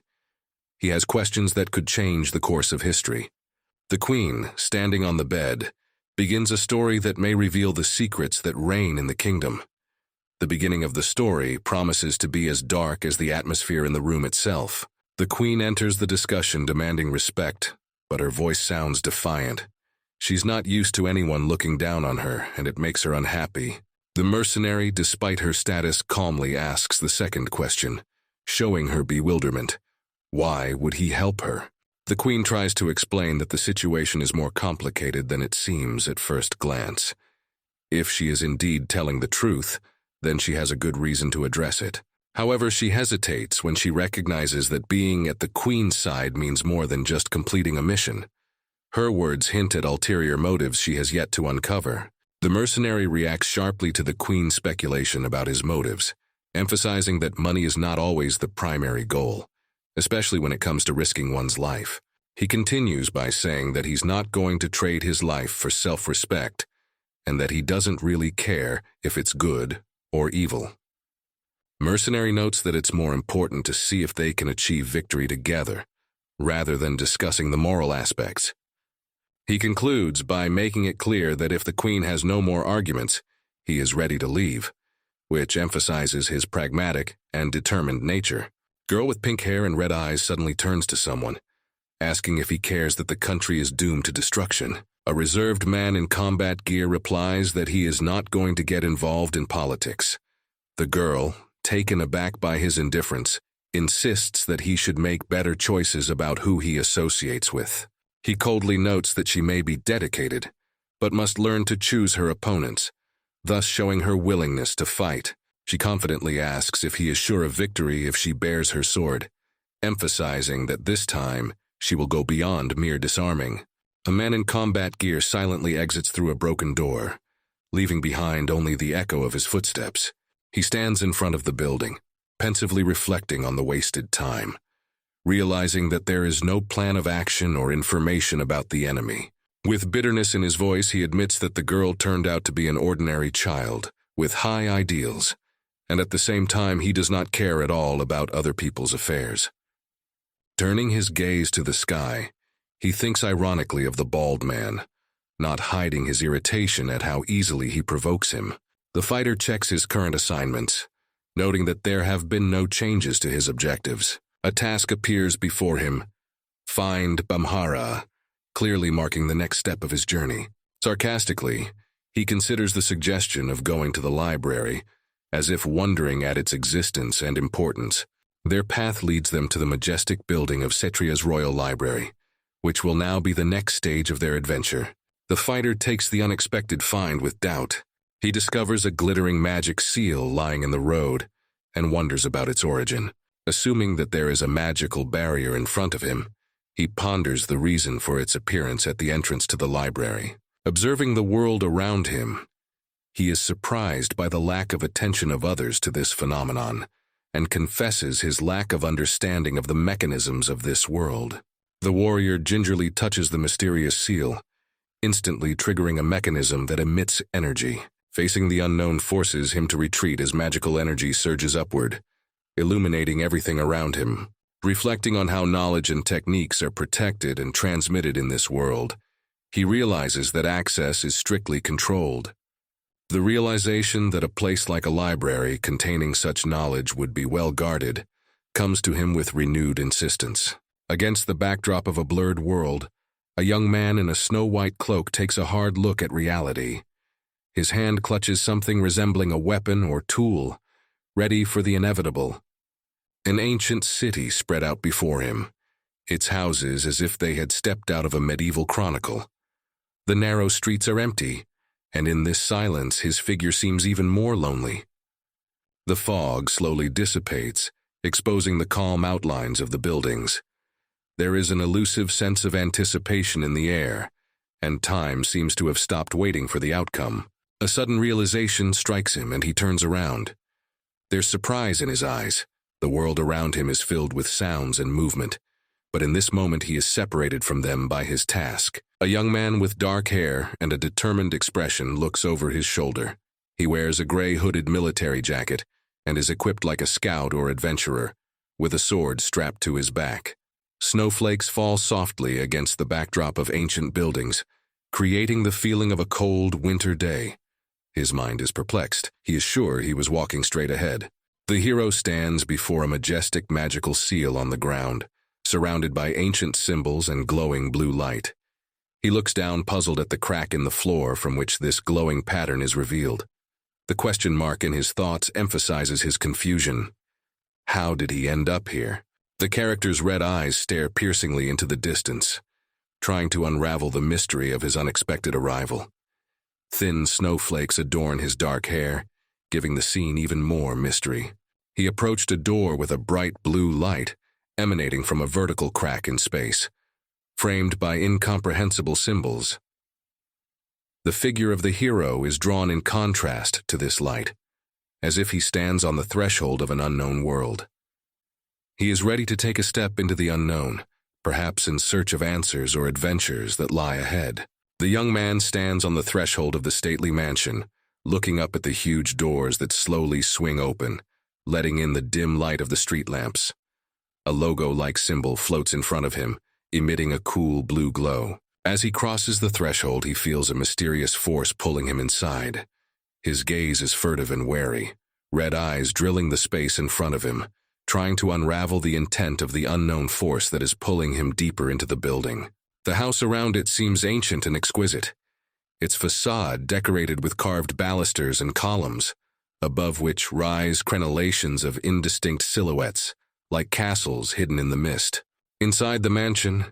He has questions that could change the course of history. The queen, standing on the bed, begins a story that may reveal the secrets that reign in the kingdom. The beginning of the story promises to be as dark as the atmosphere in the room itself. The queen enters the discussion demanding respect, but her voice sounds defiant. She's not used to anyone looking down on her, and it makes her unhappy. The mercenary, despite her status, calmly asks the second question, showing her bewilderment. Why would he help her? The queen tries to explain that the situation is more complicated than it seems at first glance. If she is indeed telling the truth, then she has a good reason to address it. However, she hesitates when she recognizes that being at the queen's side means more than just completing a mission. Her words hint at ulterior motives she has yet to uncover. The mercenary reacts sharply to the queen's speculation about his motives, emphasizing that money is not always the primary goal, especially when it comes to risking one's life. He continues by saying that he's not going to trade his life for self-respect, and that he doesn't really care if it's good or evil. Mercenary notes that it's more important to see if they can achieve victory together, rather than discussing the moral aspects. He concludes by making it clear that if the queen has no more arguments, he is ready to leave, which emphasizes his pragmatic and determined nature. Girl with pink hair and red eyes suddenly turns to someone, asking if he cares that the country is doomed to destruction. A reserved man in combat gear replies that he is not going to get involved in politics. The girl, taken aback by his indifference, insists that he should make better choices about who he associates with. He coldly notes that she may be dedicated, but must learn to choose her opponents, thus showing her willingness to fight. She confidently asks if he is sure of victory if she bears her sword, emphasizing that this time she will go beyond mere disarming. A man in combat gear silently exits through a broken door, leaving behind only the echo of his footsteps. He stands in front of the building, pensively reflecting on the wasted time, realizing that there is no plan of action or information about the enemy. With bitterness in his voice, he admits that the girl turned out to be an ordinary child, with high ideals, and at the same time he does not care at all about other people's affairs. Turning his gaze to the sky, he thinks ironically of the bald man, not hiding his irritation at how easily he provokes him. The fighter checks his current assignments, noting that there have been no changes to his objectives. A task appears before him, find Bamhara, clearly marking the next step of his journey. Sarcastically, he considers the suggestion of going to the library, as if wondering at its existence and importance. Their path leads them to the majestic building of Cetria's Royal Library, which will now be the next stage of their adventure. The fighter takes the unexpected find with doubt. He discovers a glittering magic seal lying in the road and wonders about its origin. Assuming that there is a magical barrier in front of him, He ponders the reason for its appearance at the entrance to the library. Observing the world around him, he is surprised by the lack of attention of others to this phenomenon, and confesses his lack of understanding of the mechanisms of this world. The warrior gingerly touches the mysterious seal, instantly triggering a mechanism that emits energy. Facing the unknown forces him to retreat as magical energy surges upward, illuminating everything around him. Reflecting on how knowledge and techniques are protected and transmitted in this world, he realizes that access is strictly controlled. The realization that a place like a library containing such knowledge would be well guarded comes to him with renewed insistence. Against the backdrop of a blurred world, a young man in a snow-white cloak takes a hard look at reality. His hand clutches something resembling a weapon or tool, ready for the inevitable. An ancient city spread out before him, its houses as if they had stepped out of a medieval chronicle. The narrow streets are empty, and in this silence his figure seems even more lonely. The fog slowly dissipates, exposing the calm outlines of the buildings. There is an elusive sense of anticipation in the air, and time seems to have stopped waiting for the outcome. A sudden realization strikes him, and he turns around. There's surprise in his eyes. The world around him is filled with sounds and movement, but in this moment he is separated from them by his task. A young man with dark hair and a determined expression looks over his shoulder. He wears a gray hooded military jacket and is equipped like a scout or adventurer, with a sword strapped to his back. Snowflakes fall softly against the backdrop of ancient buildings, creating the feeling of a cold winter day. His mind is perplexed. He is sure he was walking straight ahead. The hero stands before a majestic magical seal on the ground, surrounded by ancient symbols and glowing blue light. He looks down, puzzled at the crack in the floor from which this glowing pattern is revealed. The question mark in his thoughts emphasizes his confusion. How did he end up here? The character's red eyes stare piercingly into the distance, trying to unravel the mystery of his unexpected arrival. Thin snowflakes adorn his dark hair, giving the scene even more mystery. He approached a door with a bright blue light emanating from a vertical crack in space, framed by incomprehensible symbols. The figure of the hero is drawn in contrast to this light, as if he stands on the threshold of an unknown world. He is ready to take a step into the unknown, perhaps in search of answers or adventures that lie ahead. The young man stands on the threshold of the stately mansion, looking up at the huge doors that slowly swing open, letting in the dim light of the street lamps. A logo-like symbol floats in front of him, emitting a cool blue glow. As he crosses the threshold, he feels a mysterious force pulling him inside. His gaze is furtive and wary, red eyes drilling the space in front of him, trying to unravel the intent of the unknown force that is pulling him deeper into the building. The house around it seems ancient and exquisite, its facade decorated with carved balusters and columns, above which rise crenellations of indistinct silhouettes, like castles hidden in the mist. Inside the mansion,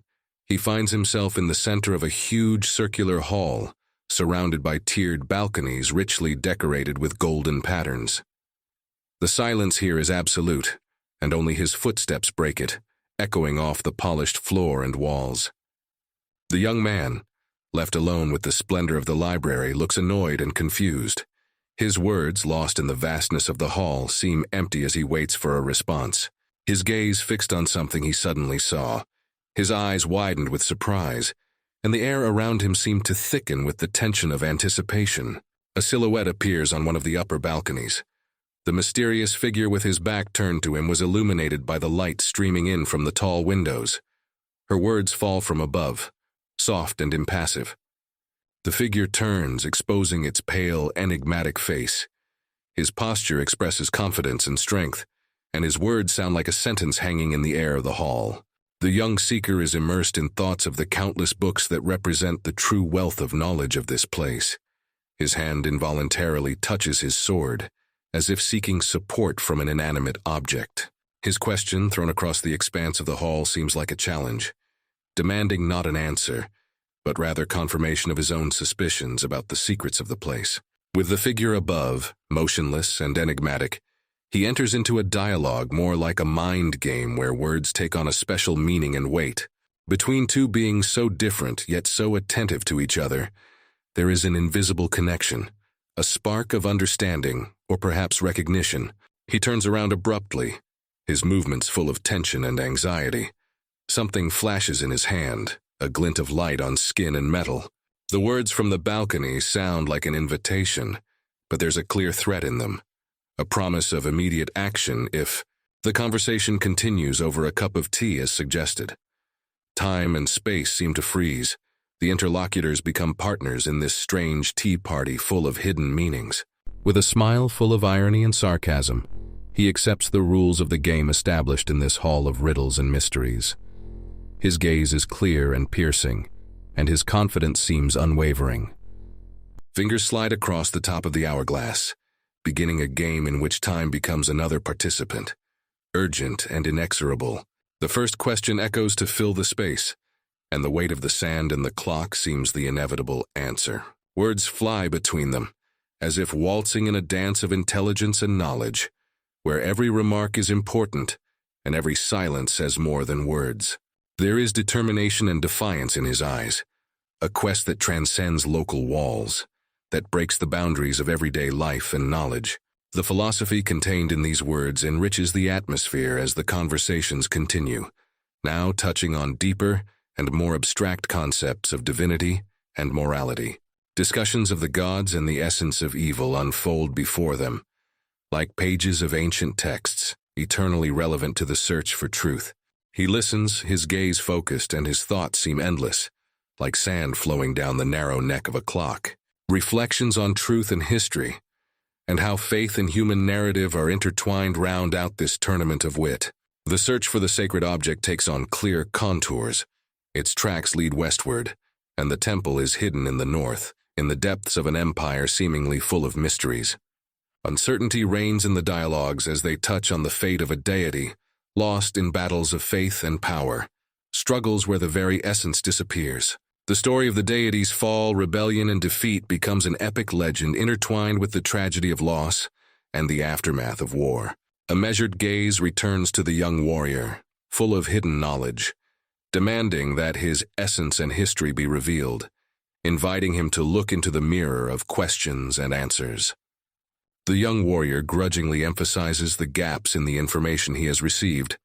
he finds himself in the center of a huge circular hall, surrounded by tiered balconies richly decorated with golden patterns. The silence here is absolute, and only his footsteps break it, echoing off the polished floor and walls. The young man, left alone with the splendor of the library, looks annoyed and confused. His words, lost in the vastness of the hall, seem empty as he waits for a response. His gaze fixed on something he suddenly saw. His eyes widened with surprise, and the air around him seemed to thicken with the tension of anticipation. A silhouette appears on one of the upper balconies. The mysterious figure with his back turned to him was illuminated by the light streaming in from the tall windows. Her words fall from above, soft and impassive. The figure turns, exposing its pale, enigmatic face. His posture expresses confidence and strength, and his words sound like a sentence hanging in the air of the hall. The young seeker is immersed in thoughts of the countless books that represent the true wealth of knowledge of this place. His hand involuntarily touches his sword, as if seeking support from an inanimate object. His question, thrown across the expanse of the hall, seems like a challenge, demanding not an answer, but rather confirmation of his own suspicions about the secrets of the place. With the figure above, motionless and enigmatic, he enters into a dialogue more like a mind game where words take on a special meaning and weight. Between two beings so different yet so attentive to each other, there is an invisible connection, a spark of understanding, or perhaps recognition. He turns around abruptly, his movements full of tension and anxiety. Something flashes in his hand, a glint of light on skin and metal. The words from the balcony sound like an invitation, but there's a clear threat in them, a promise of immediate action if the conversation continues over a cup of tea as suggested. Time and space seem to freeze. The interlocutors become partners in this strange tea party full of hidden meanings. With a smile full of irony and sarcasm, he accepts the rules of the game established in this hall of riddles and mysteries. His gaze is clear and piercing, and his confidence seems unwavering. Fingers slide across the top of the hourglass, beginning a game in which time becomes another participant, urgent and inexorable. The first question echoes to fill the space, and the weight of the sand and the clock seems the inevitable answer. Words fly between them, as if waltzing in a dance of intelligence and knowledge, where every remark is important and every silence says more than words. There is determination and defiance in his eyes, a quest that transcends local walls, that breaks the boundaries of everyday life and knowledge. The philosophy contained in these words enriches the atmosphere as the conversations continue, now touching on deeper and more abstract concepts of divinity and morality. Discussions of the gods and the essence of evil unfold before them, like pages of ancient texts, eternally relevant to the search for truth. He listens, his gaze focused, and his thoughts seem endless, like sand flowing down the narrow neck of a clock. Reflections on truth and history, and how faith and human narrative are intertwined round out this tournament of wit. The search for the sacred object takes on clear contours. Its tracks lead westward, and the temple is hidden in the north, in the depths of an empire seemingly full of mysteries. Uncertainty reigns in the dialogues as they touch on the fate of a deity, lost in battles of faith and power, struggles where the very essence disappears. The story of the deity's fall, rebellion, and defeat becomes an epic legend intertwined with the tragedy of loss and the aftermath of war. A measured gaze returns to the young warrior, full of hidden knowledge, demanding that his essence and history be revealed, inviting him to look into the mirror of questions and answers. The young warrior grudgingly emphasizes the gaps in the information he has received,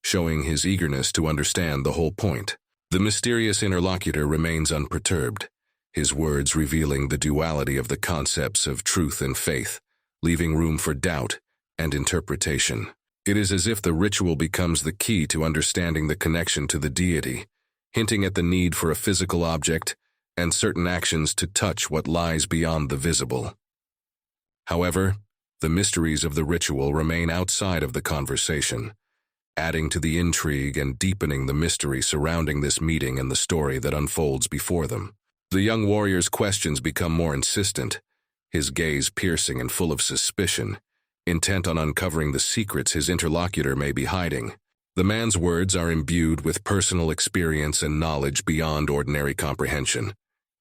showing his eagerness to understand the whole point. The mysterious interlocutor remains unperturbed, his words revealing the duality of the concepts of truth and faith, leaving room for doubt and interpretation. It is as if the ritual becomes the key to understanding the connection to the deity, hinting at the need for a physical object and certain actions to touch what lies beyond the visible. However, the mysteries of the ritual remain outside of the conversation, adding to the intrigue and deepening the mystery surrounding this meeting and the story that unfolds before them. The young warrior's questions become more insistent, his gaze piercing and full of suspicion, intent on uncovering the secrets his interlocutor may be hiding. The man's words are imbued with personal experience and knowledge beyond ordinary comprehension,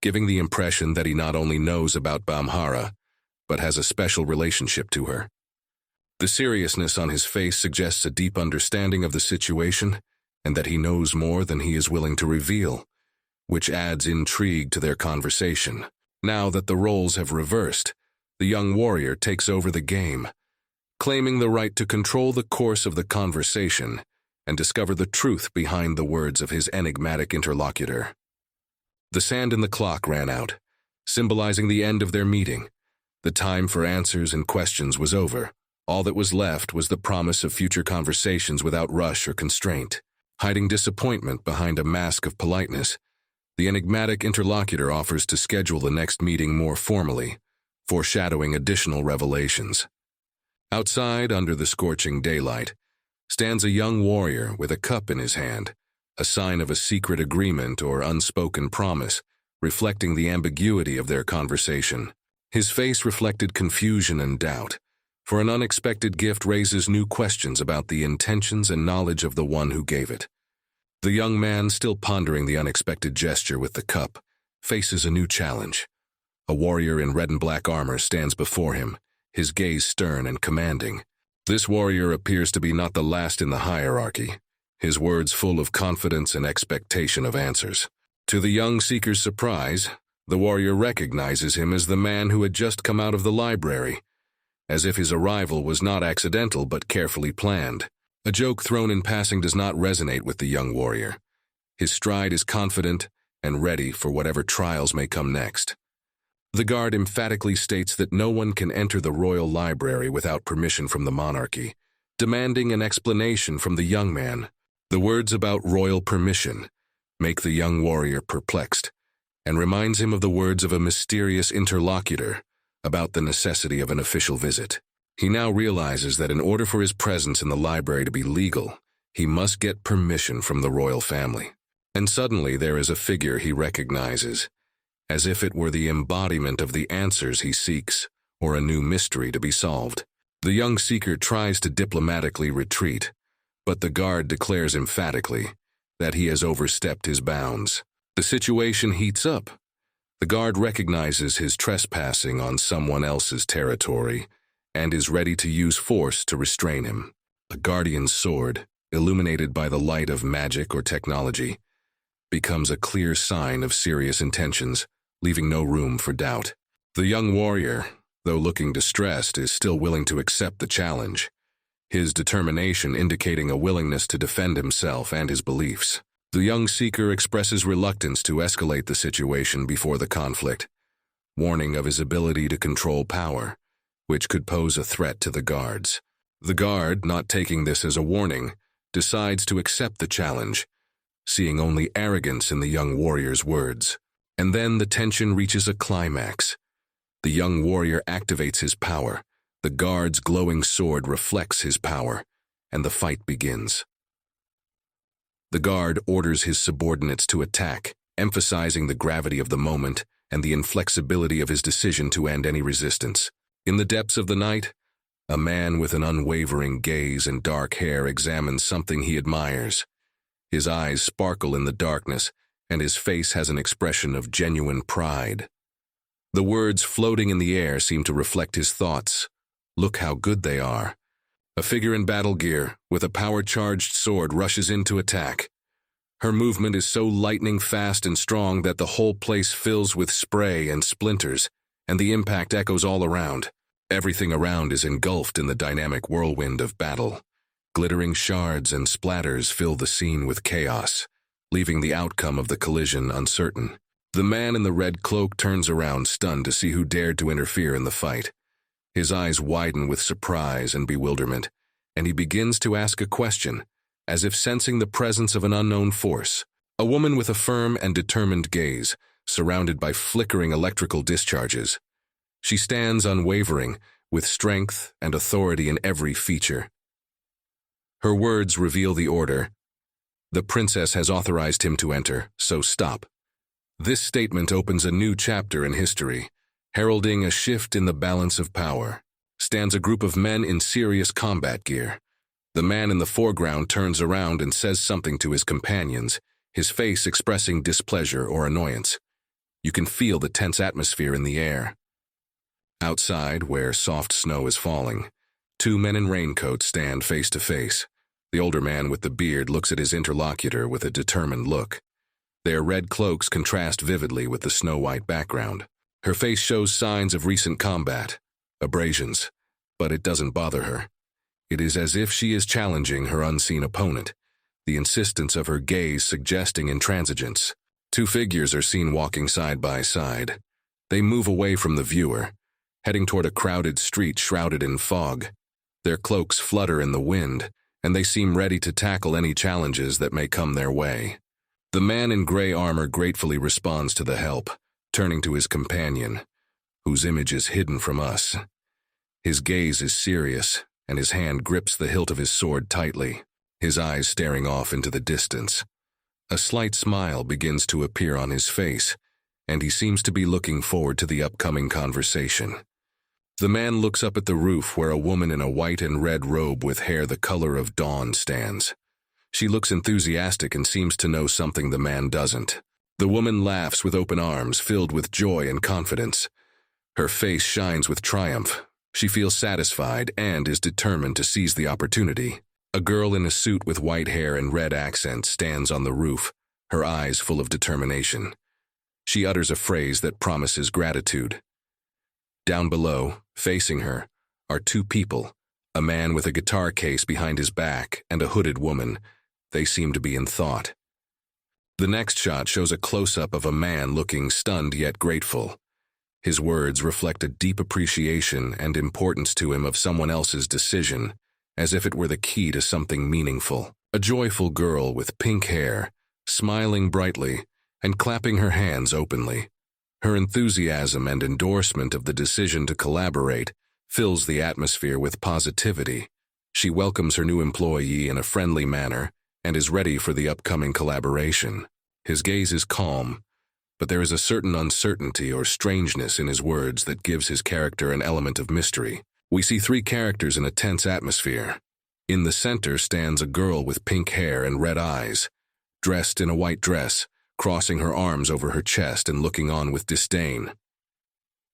giving the impression that he not only knows about Bamhara, but has a special relationship to her. The seriousness on his face suggests a deep understanding of the situation and that he knows more than he is willing to reveal, which adds intrigue to their conversation. Now that the roles have reversed, the young warrior takes over the game, claiming the right to control the course of the conversation and discover the truth behind the words of his enigmatic interlocutor. The sand in the clock ran out, symbolizing the end of their meeting. The time for answers and questions was over. All that was left was the promise of future conversations without rush or constraint. Hiding disappointment behind a mask of politeness, the enigmatic interlocutor offers to schedule the next meeting more formally, foreshadowing additional revelations. Outside, under the scorching daylight, stands a young warrior with a cup in his hand, a sign of a secret agreement or unspoken promise, reflecting the ambiguity of their conversation. His face reflected confusion and doubt, for an unexpected gift raises new questions about the intentions and knowledge of the one who gave it. The young man, still pondering the unexpected gesture with the cup, faces a new challenge. A warrior in red and black armor stands before him, his gaze stern and commanding. This warrior appears to be not the last in the hierarchy. his words full of confidence and expectation of answers. To the young seeker's surprise, the warrior recognizes him as the man who had just come out of the library, as if his arrival was not accidental but carefully planned. A joke thrown in passing does not resonate with the young warrior. His stride is confident and ready for whatever trials may come next. The guard emphatically states that no one can enter the royal library without permission from the monarchy, demanding an explanation from the young man. The words about royal permission make the young warrior perplexed and reminds him of the words of a mysterious interlocutor about the necessity of an official visit. He now realizes that in order for his presence in the library to be legal, he must get permission from the royal family. And suddenly there is a figure he recognizes, as if it were the embodiment of the answers he seeks or a new mystery to be solved. The young seeker tries to diplomatically retreat, but the guard declares emphatically that he has overstepped his bounds. The situation heats up. The guard recognizes his trespassing on someone else's territory and is ready to use force to restrain him. A guardian's sword, illuminated by the light of magic or technology, becomes a clear sign of serious intentions, leaving no room for doubt. The young warrior, though looking distressed, is still willing to accept the challenge, his determination indicating a willingness to defend himself and his beliefs. The young seeker expresses reluctance to escalate the situation before the conflict, warning of his ability to control power, which could pose a threat to the guards. The guard, not taking this as a warning, decides to accept the challenge, seeing only arrogance in the young warrior's words. And then the tension reaches a climax. The young warrior activates his power, the guard's glowing sword reflects his power, and the fight begins. The guard orders his subordinates to attack, emphasizing the gravity of the moment and the inflexibility of his decision to end any resistance. In the depths of the night, a man with an unwavering gaze and dark hair examines something he admires. His eyes sparkle in the darkness, and his face has an expression of genuine pride. The words floating in the air seem to reflect his thoughts. Look how good they are. A figure in battle gear, with a power-charged sword, rushes in to attack. Her movement is so lightning fast and strong that the whole place fills with spray and splinters, and the impact echoes all around. Everything around is engulfed in the dynamic whirlwind of battle. Glittering shards and splatters fill the scene with chaos, leaving the outcome of the collision uncertain. The man in the red cloak turns around, stunned to see who dared to interfere in the fight. His eyes widen with surprise and bewilderment, and he begins to ask a question, as if sensing the presence of an unknown force. A woman with a firm and determined gaze, surrounded by flickering electrical discharges. She stands unwavering, with strength and authority in every feature. Her words reveal the order. The princess has authorized him to enter, so stop. This statement opens a new chapter in history, heralding a shift in the balance of power. Stands a group of men in serious combat gear. The man in the foreground turns around and says something to his companions, his face expressing displeasure or annoyance. You can feel the tense atmosphere in the air. Outside, where soft snow is falling, two men in raincoats stand face to face. The older man with the beard looks at his interlocutor with a determined look. Their red cloaks contrast vividly with the snow-white background. Her face shows signs of recent combat, abrasions, but it doesn't bother her. It is as if she is challenging her unseen opponent, the insistence of her gaze suggesting intransigence. Two figures are seen walking side by side. They move away from the viewer, heading toward a crowded street shrouded in fog. Their cloaks flutter in the wind, and they seem ready to tackle any challenges that may come their way. The man in gray armor gratefully responds to the help, turning to his companion, whose image is hidden from us. His gaze is serious, and his hand grips the hilt of his sword tightly, his eyes staring off into the distance. A slight smile begins to appear on his face, and he seems to be looking forward to the upcoming conversation. The man looks up at the roof where a woman in a white and red robe with hair the color of dawn stands. She looks enthusiastic and seems to know something the man doesn't. The woman laughs with open arms, filled with joy and confidence. Her face shines with triumph. She feels satisfied and is determined to seize the opportunity. A girl in a suit with white hair and red accents stands on the roof, her eyes full of determination. She utters a phrase that promises gratitude. Down below, facing her, are two people, a man with a guitar case behind his back and a hooded woman. They seem to be in thought. The next shot shows a close-up of a man looking stunned yet grateful. His words reflect a deep appreciation and importance to him of someone else's decision, as if it were the key to something meaningful. A joyful girl with pink hair, smiling brightly and clapping her hands openly. Her enthusiasm and endorsement of the decision to collaborate fills the atmosphere with positivity. She welcomes her new employee in a friendly manner and is ready for the upcoming collaboration. His gaze is calm, but there is a certain uncertainty or strangeness in his words that gives his character an element of mystery. We see three characters in a tense atmosphere. In the center stands a girl with pink hair and red eyes, dressed in a white dress, crossing her arms over her chest and looking on with disdain.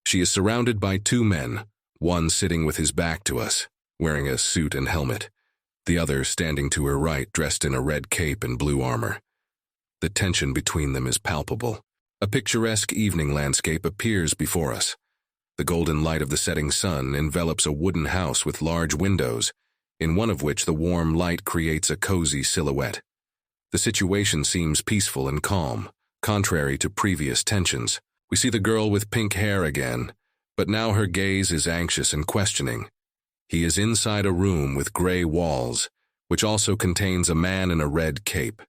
She is surrounded by two men, one sitting with his back to us, wearing a suit and helmet, the other standing to her right dressed in a red cape and blue armor. The tension between them is palpable. A picturesque evening landscape appears before us. The golden light of the setting sun envelops a wooden house with large windows, in one of which the warm light creates a cozy silhouette. The situation seems peaceful and calm, contrary to previous tensions. We see the girl with pink hair again, but now her gaze is anxious and questioning. He is inside a room with gray walls, which also contains a man in a red cape.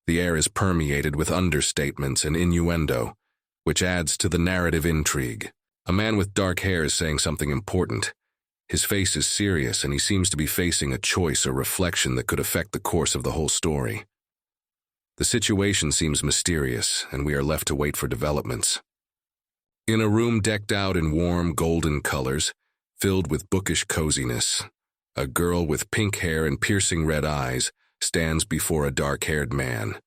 The air is permeated with understatements and innuendo, which adds to the narrative intrigue. A man with dark hair is saying something important. His face is serious and he seems to be facing a choice or reflection that could affect the course of the whole story. The situation seems mysterious, and we are left to wait for developments. In a room decked out in warm golden colors, filled with bookish coziness, a girl with pink hair and piercing red eyes stands before a dark-haired man.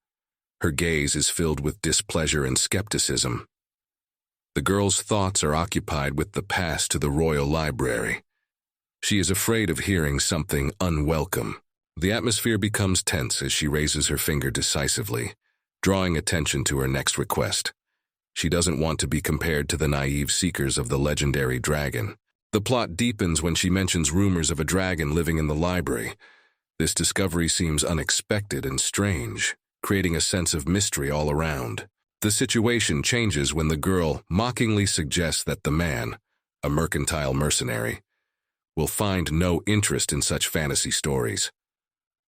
Her gaze is filled with displeasure and skepticism. The girl's thoughts are occupied with the pass to the royal library. She is afraid of hearing something unwelcome. The atmosphere becomes tense as she raises her finger decisively, drawing attention to her next request. She doesn't want to be compared to the naive seekers of the legendary dragon. The plot deepens when she mentions rumors of a dragon living in the library. This discovery seems unexpected and strange, creating a sense of mystery all around. The situation changes when the girl mockingly suggests that the man, a mercantile mercenary, will find no interest in such fantasy stories.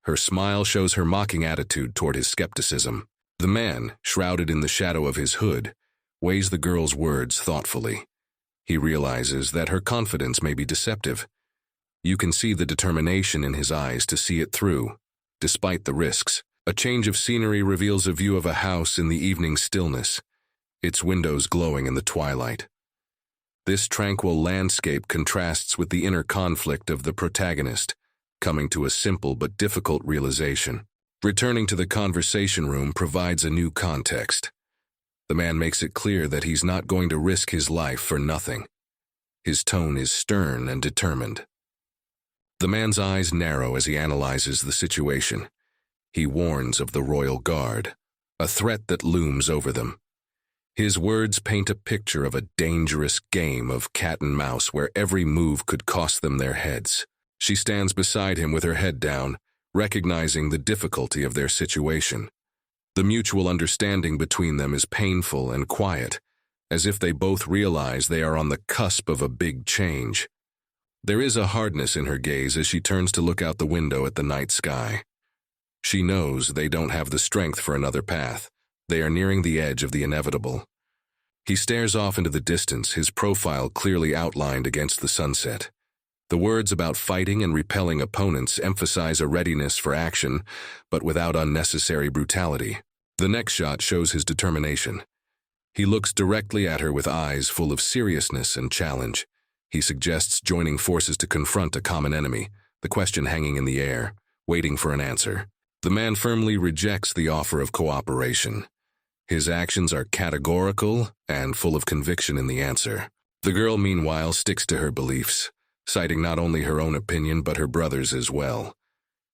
Her smile shows her mocking attitude toward his skepticism. The man, shrouded in the shadow of his hood, weighs the girl's words thoughtfully. He realizes that her confidence may be deceptive. You can see the determination in his eyes to see it through, despite the risks. A change of scenery reveals a view of a house in the evening stillness, its windows glowing in the twilight. This tranquil landscape contrasts with the inner conflict of the protagonist, coming to a simple but difficult realization. Returning to the conversation room provides a new context. The man makes it clear that he's not going to risk his life for nothing. His tone is stern and determined. The man's eyes narrow as he analyzes the situation. He warns of the royal guard, a threat that looms over them. His words paint a picture of a dangerous game of cat and mouse where every move could cost them their heads. She stands beside him with her head down, recognizing the difficulty of their situation. The mutual understanding between them is painful and quiet, as if they both realize they are on the cusp of a big change. There is a hardness in her gaze as she turns to look out the window at the night sky. She knows they don't have the strength for another path. They are nearing the edge of the inevitable. He stares off into the distance, his profile clearly outlined against the sunset. The words about fighting and repelling opponents emphasize a readiness for action, but without unnecessary brutality. The next shot shows his determination. He looks directly at her with eyes full of seriousness and challenge. He suggests joining forces to confront a common enemy, the question hanging in the air, waiting for an answer. The man firmly rejects the offer of cooperation. His actions are categorical and full of conviction in the answer. The girl, meanwhile, sticks to her beliefs, citing not only her own opinion but her brother's as well.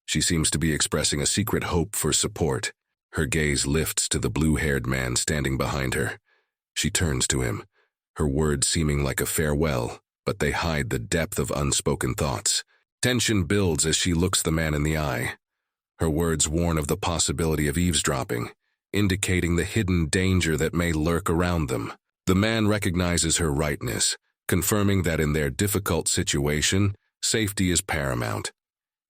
She seems to be expressing a secret hope for support. Her gaze lifts to the blue-haired man standing behind her. She turns to him, her words seeming like a farewell, but they hide the depth of unspoken thoughts. Tension builds as she looks the man in the eye. Her words warn of the possibility of eavesdropping, indicating the hidden danger that may lurk around them. The man recognizes her rightness, confirming that in their difficult situation, safety is paramount.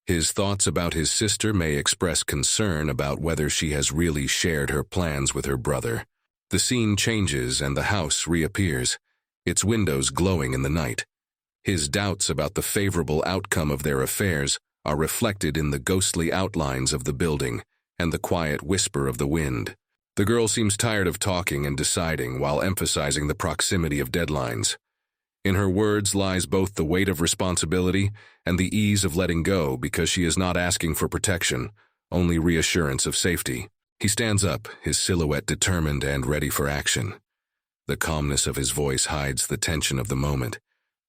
His thoughts about his sister may express concern about whether she has really shared her plans with her brother. The scene changes and the house reappears, its windows glowing in the night. His doubts about the favorable outcome of their affairs are reflected in the ghostly outlines of the building and the quiet whisper of the wind. The girl seems tired of talking and deciding while emphasizing the proximity of deadlines. In her words lies both the weight of responsibility and the ease of letting go because she is not asking for protection, only reassurance of safety. He stands up, his silhouette determined and ready for action. The calmness of his voice hides the tension of the moment,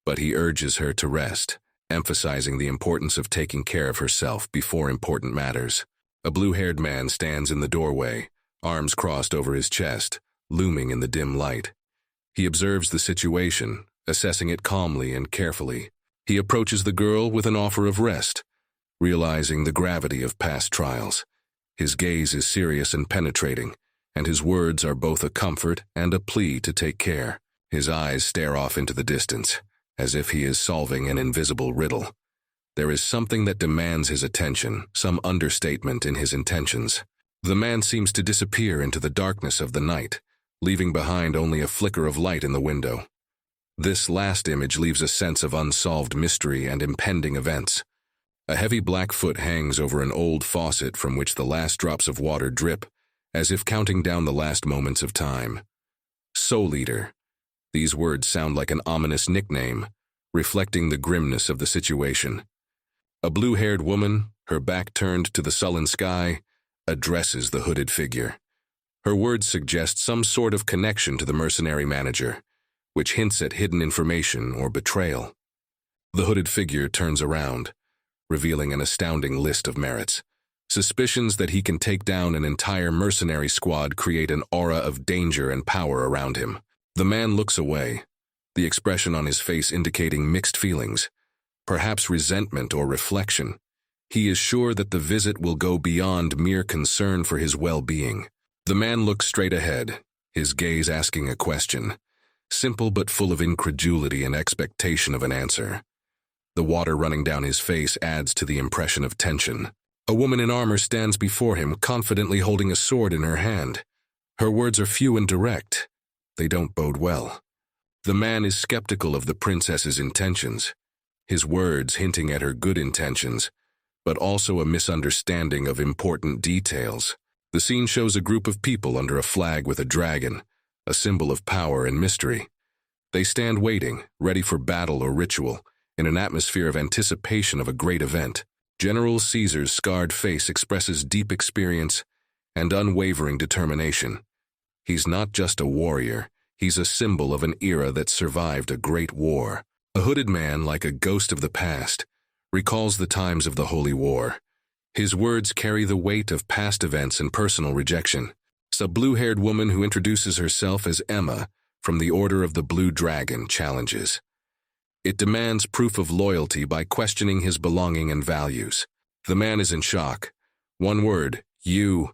but he urges her to rest, emphasizing the importance of taking care of herself before important matters. A blue-haired man stands in the doorway, arms crossed over his chest, looming in the dim light. He observes the situation, assessing it calmly and carefully. He approaches the girl with an offer of rest, realizing the gravity of past trials. His gaze is serious and penetrating, and his words are both a comfort and a plea to take care. His eyes stare off into the distance, as if he is solving an invisible riddle. There is something that demands his attention, some understatement in his intentions. The man seems to disappear into the darkness of the night, leaving behind only a flicker of light in the window. This last image leaves a sense of unsolved mystery and impending events. A heavy black foot hangs over an old faucet from which the last drops of water drip, as if counting down the last moments of time. Soul Eater. These words sound like an ominous nickname, reflecting the grimness of the situation. A blue-haired woman, her back turned to the sullen sky, addresses the hooded figure. Her words suggest some sort of connection to the mercenary manager, which hints at hidden information or betrayal. The hooded figure turns around, revealing an astounding list of merits. Suspicions that he can take down an entire mercenary squad create an aura of danger and power around him. The man looks away, the expression on his face indicating mixed feelings, perhaps resentment or reflection. He is sure that the visit will go beyond mere concern for his well-being. The man looks straight ahead, his gaze asking a question, simple but full of incredulity and expectation of an answer. The water running down his face adds to the impression of tension. A woman in armor stands before him, confidently holding a sword in her hand. Her words are few and direct. They don't bode well. The man is skeptical of the princess's intentions, his words hinting at her good intentions, but also a misunderstanding of important details. The scene shows a group of people under a flag with a dragon, a symbol of power and mystery. They stand waiting, ready for battle or ritual, in an atmosphere of anticipation of a great event. General Caesar's scarred face expresses deep experience and unwavering determination. He's not just a warrior, he's a symbol of an era that survived a great war. A hooded man, like a ghost of the past, recalls the times of the Holy War. His words carry the weight of past events and personal rejection. A blue-haired woman who introduces herself as Emma from the Order of the Blue Dragon challenges. It demands proof of loyalty by questioning his belonging and values. The man is in shock. One word, "you,"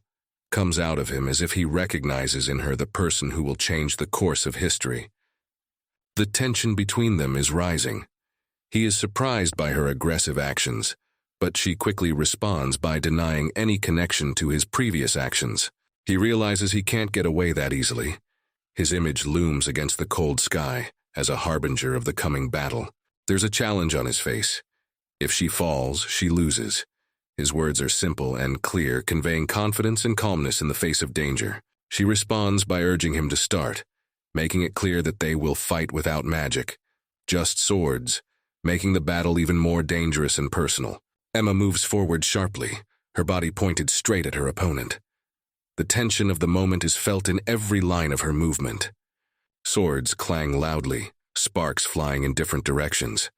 comes out of him as if he recognizes in her the person who will change the course of history. The tension between them is rising. He is surprised by her aggressive actions, but she quickly responds by denying any connection to his previous actions. He realizes he can't get away that easily. His image looms against the cold sky as a harbinger of the coming battle. There's a challenge on his face. If she falls, she loses. His words are simple and clear, conveying confidence and calmness in the face of danger. She responds by urging him to start, making it clear that they will fight without magic, just swords, making the battle even more dangerous and personal. Emma moves forward sharply, her body pointed straight at her opponent. The tension of the moment is felt in every line of her movement. Swords clang loudly, sparks flying in different directions.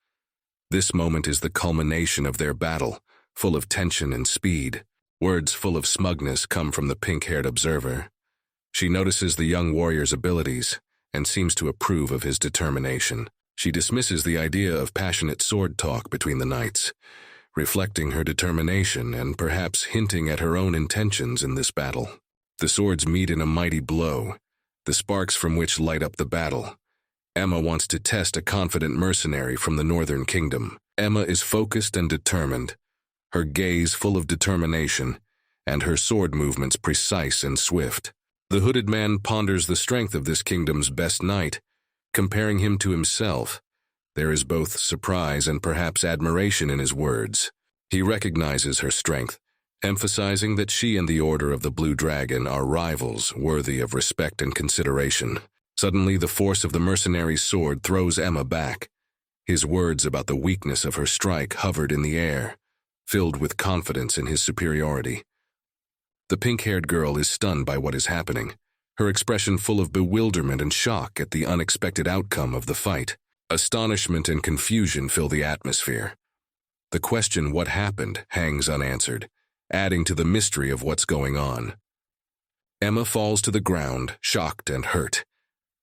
This moment is the culmination of their battle, full of tension and speed. Words full of smugness come from the pink-haired observer. She notices the young warrior's abilities and seems to approve of his determination. She dismisses the idea of passionate sword talk between the knights, reflecting her determination and perhaps hinting at her own intentions in this battle. The swords meet in a mighty blow, the sparks from which light up the battle. Emma wants to test a confident mercenary from the Northern Kingdom. Emma is focused and determined, her gaze full of determination, and her sword movements precise and swift. The hooded man ponders the strength of this kingdom's best knight, comparing him to himself. There is both surprise and perhaps admiration in his words. He recognizes her strength, emphasizing that she and the Order of the Blue Dragon are rivals worthy of respect and consideration. Suddenly, the force of the mercenary's sword throws Emma back. His words about the weakness of her strike hovered in the air, filled with confidence in his superiority. The pink-haired girl is stunned by what is happening, her expression full of bewilderment and shock at the unexpected outcome of the fight. Astonishment and confusion fill the atmosphere. The question what happened hangs unanswered, adding to the mystery of what's going on. Emma falls to the ground, shocked and hurt.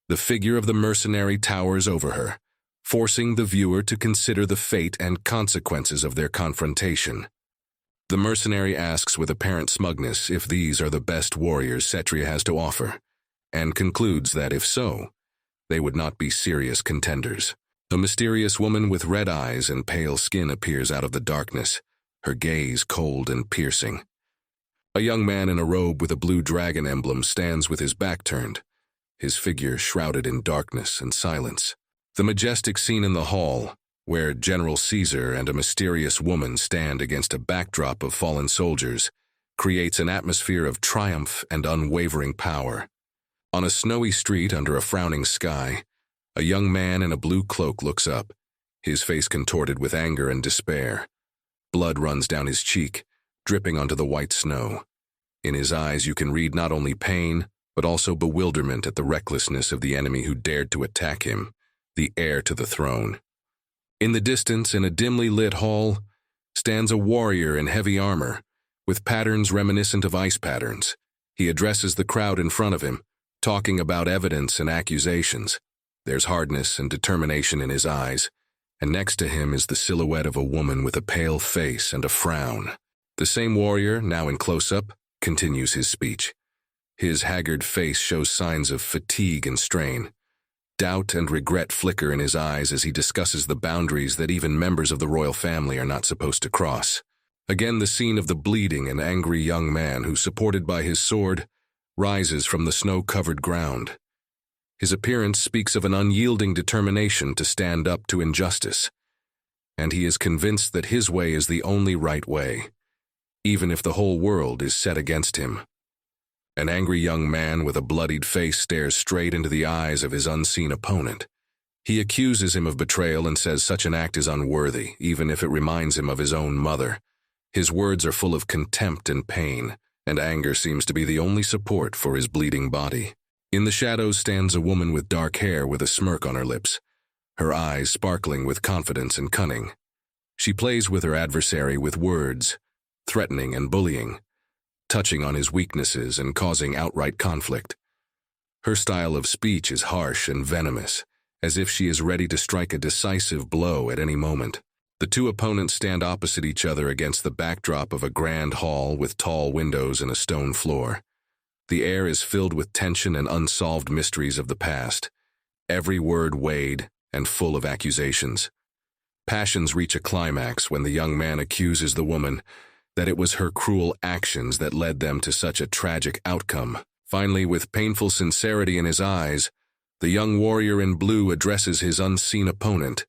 The figure of the mercenary towers over her, forcing the viewer to consider the fate and consequences of their confrontation. The mercenary asks with apparent smugness if these are the best warriors Cetria has to offer, and concludes that if so, they would not be serious contenders. A mysterious woman with red eyes and pale skin appears out of the darkness, her gaze cold and piercing. A young man in a robe with a blue dragon emblem stands with his back turned, his figure shrouded in darkness and silence. The majestic scene in the hall, where General Caesar and a mysterious woman stand against a backdrop of fallen soldiers, creates an atmosphere of triumph and unwavering power. On a snowy street under a frowning sky, a young man in a blue cloak looks up, his face contorted with anger and despair. Blood runs down his cheek, dripping onto the white snow. In his eyes you can read not only pain, but also bewilderment at the recklessness of the enemy who dared to attack him, the heir to the throne. In the distance, in a dimly lit hall, stands a warrior in heavy armor, with patterns reminiscent of ice patterns. He addresses the crowd in front of him, talking about evidence and accusations. There's hardness and determination in his eyes, and next to him is the silhouette of a woman with a pale face and a frown. The same warrior, now in close-up, continues his speech. His haggard face shows signs of fatigue and strain. Doubt and regret flicker in his eyes as he discusses the boundaries that even members of the royal family are not supposed to cross. Again, the scene of the bleeding and angry young man who, supported by his sword, rises from the snow-covered ground. His appearance speaks of an unyielding determination to stand up to injustice, and he is convinced that his way is the only right way, even if the whole world is set against him. An angry young man with a bloodied face stares straight into the eyes of his unseen opponent. He accuses him of betrayal and says such an act is unworthy, even if it reminds him of his own mother. His words are full of contempt and pain, and anger seems to be the only support for his bleeding body. In the shadows stands a woman with dark hair with a smirk on her lips, her eyes sparkling with confidence and cunning. She plays with her adversary with words, threatening and bullying, touching on his weaknesses and causing outright conflict. Her style of speech is harsh and venomous, as if she is ready to strike a decisive blow at any moment. The two opponents stand opposite each other against the backdrop of a grand hall with tall windows and a stone floor. The air is filled with tension and unsolved mysteries of the past, every word weighed and full of accusations. Passions reach a climax when the young man accuses the woman that it was her cruel actions that led them to such a tragic outcome. Finally, with painful sincerity in his eyes, the young warrior in blue addresses his unseen opponent,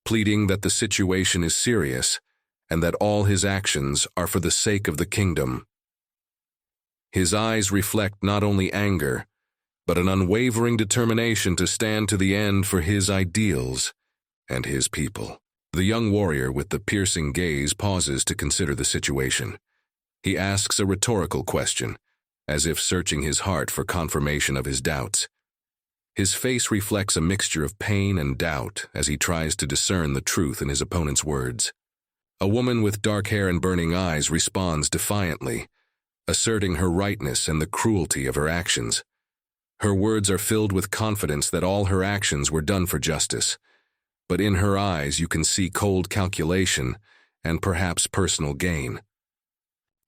pleading that the situation is serious and that all his actions are for the sake of the kingdom. His eyes reflect not only anger, but an unwavering determination to stand to the end for his ideals and his people. The young warrior with the piercing gaze pauses to consider the situation. He asks a rhetorical question, as if searching his heart for confirmation of his doubts. His face reflects a mixture of pain and doubt as he tries to discern the truth in his opponent's words. A woman with dark hair and burning eyes responds defiantly, asserting her rightness and the cruelty of her actions. Her words are filled with confidence that all her actions were done for justice, but in her eyes you can see cold calculation and perhaps personal gain.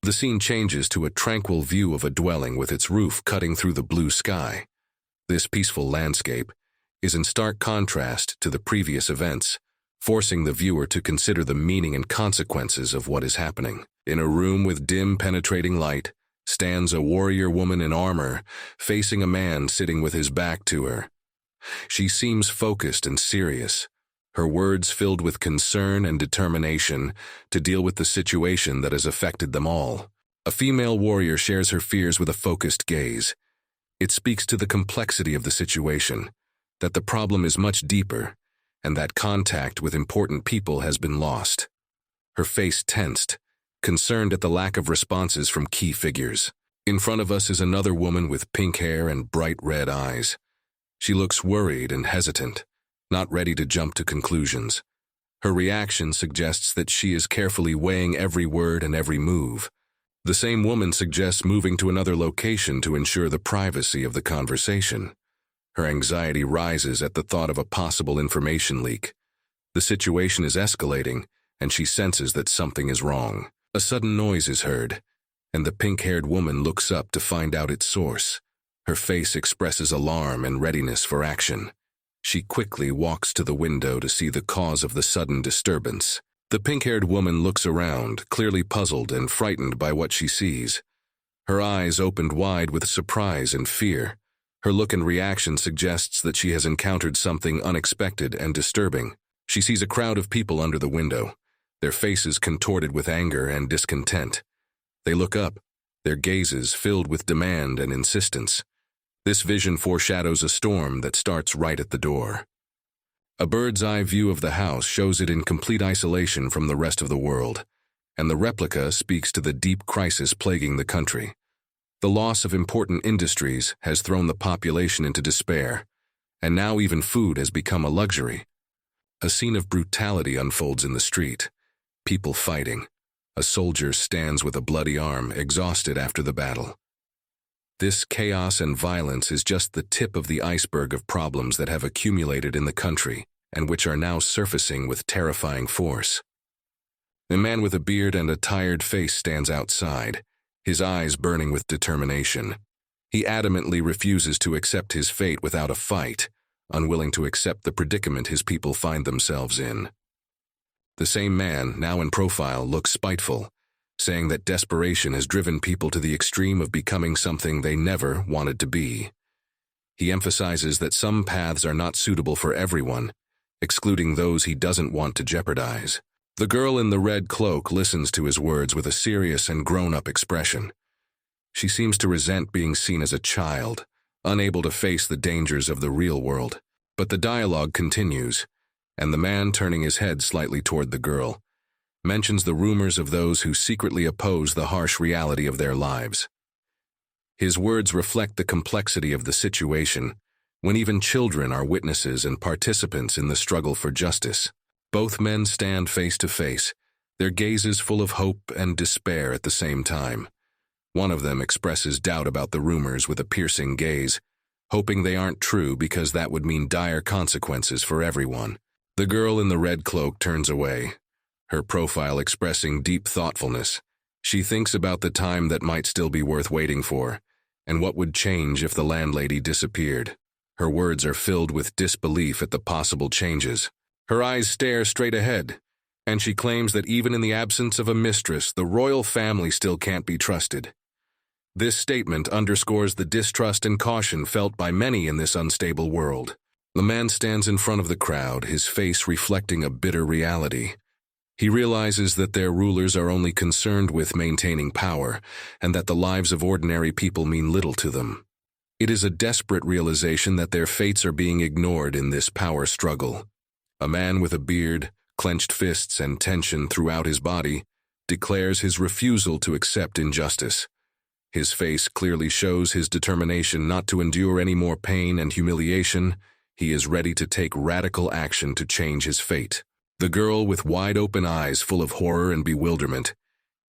The scene changes to a tranquil view of a dwelling with its roof cutting through the blue sky. This peaceful landscape is in stark contrast to the previous events, forcing the viewer to consider the meaning and consequences of what is happening. In a room with dim, penetrating light, stands a warrior woman in armor, facing a man sitting with his back to her. She seems focused and serious, her words filled with concern and determination to deal with the situation that has affected them all. A female warrior shares her fears with a focused gaze. It speaks to the complexity of the situation, that the problem is much deeper, and that contact with important people has been lost. Her face tensed, concerned at the lack of responses from key figures. In front of us is another woman with pink hair and bright red eyes. She looks worried and hesitant, not ready to jump to conclusions. Her reaction suggests that she is carefully weighing every word and every move. The same woman suggests moving to another location to ensure the privacy of the conversation. Her anxiety rises at the thought of a possible information leak. The situation is escalating, and she senses that something is wrong. A sudden noise is heard, and the pink-haired woman looks up to find out its source. Her face expresses alarm and readiness for action. She quickly walks to the window to see the cause of the sudden disturbance. The pink-haired woman looks around, clearly puzzled and frightened by what she sees. Her eyes opened wide with surprise and fear. Her look and reaction suggests that she has encountered something unexpected and disturbing. She sees a crowd of people under the window, their faces contorted with anger and discontent. They look up, their gazes filled with demand and insistence. This vision foreshadows a storm that starts right at the door. A bird's-eye view of the house shows it in complete isolation from the rest of the world, and the replica speaks to the deep crisis plaguing the country. The loss of important industries has thrown the population into despair, and now even food has become a luxury. A scene of brutality unfolds in the street. People fighting. A soldier stands with a bloody arm, exhausted after the battle. This chaos and violence is just the tip of the iceberg of problems that have accumulated in the country and which are now surfacing with terrifying force. A man with a beard and a tired face stands outside, his eyes burning with determination. He adamantly refuses to accept his fate without a fight, unwilling to accept the predicament his people find themselves in. The same man, now in profile, looks spiteful, saying that desperation has driven people to the extreme of becoming something they never wanted to be. He emphasizes that some paths are not suitable for everyone, excluding those he doesn't want to jeopardize. The girl in the red cloak listens to his words with a serious and grown-up expression. She seems to resent being seen as a child, unable to face the dangers of the real world. But the dialogue continues, and the man, turning his head slightly toward the girl, mentions the rumors of those who secretly oppose the harsh reality of their lives. His words reflect the complexity of the situation, when even children are witnesses and participants in the struggle for justice. Both men stand face to face, their gazes full of hope and despair at the same time. One of them expresses doubt about the rumors with a piercing gaze, hoping they aren't true because that would mean dire consequences for everyone. The girl in the red cloak turns away, her profile expressing deep thoughtfulness. She thinks about the time that might still be worth waiting for, and what would change if the landlady disappeared. Her words are filled with disbelief at the possible changes. Her eyes stare straight ahead, and she claims that even in the absence of a mistress, the royal family still can't be trusted. This statement underscores the distrust and caution felt by many in this unstable world. The man stands in front of the crowd, his face reflecting a bitter reality. He realizes that their rulers are only concerned with maintaining power, and that the lives of ordinary people mean little to them. It is a desperate realization that their fates are being ignored in this power struggle. A man with a beard, clenched fists, and tension throughout his body declares his refusal to accept injustice. His face clearly shows his determination not to endure any more pain and humiliation. He is ready to take radical action to change his fate. The girl, with wide-open eyes full of horror and bewilderment,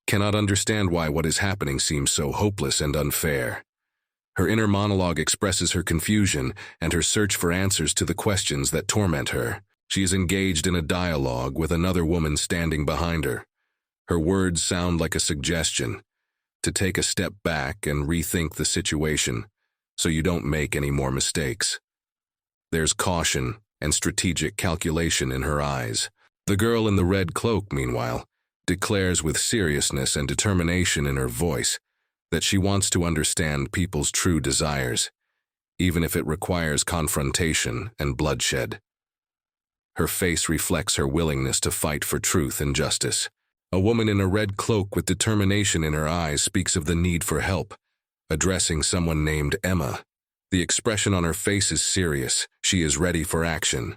cannot understand why what is happening seems so hopeless and unfair. Her inner monologue expresses her confusion and her search for answers to the questions that torment her. She is engaged in a dialogue with another woman standing behind her. Her words sound like a suggestion to take a step back and rethink the situation so you don't make any more mistakes. There's caution and strategic calculation in her eyes. The girl in the red cloak, meanwhile, declares with seriousness and determination in her voice that she wants to understand people's true desires, even if it requires confrontation and bloodshed. Her face reflects her willingness to fight for truth and justice. A woman in a red cloak with determination in her eyes speaks of the need for help, addressing someone named Emma. The expression on her face is serious. She is ready for action.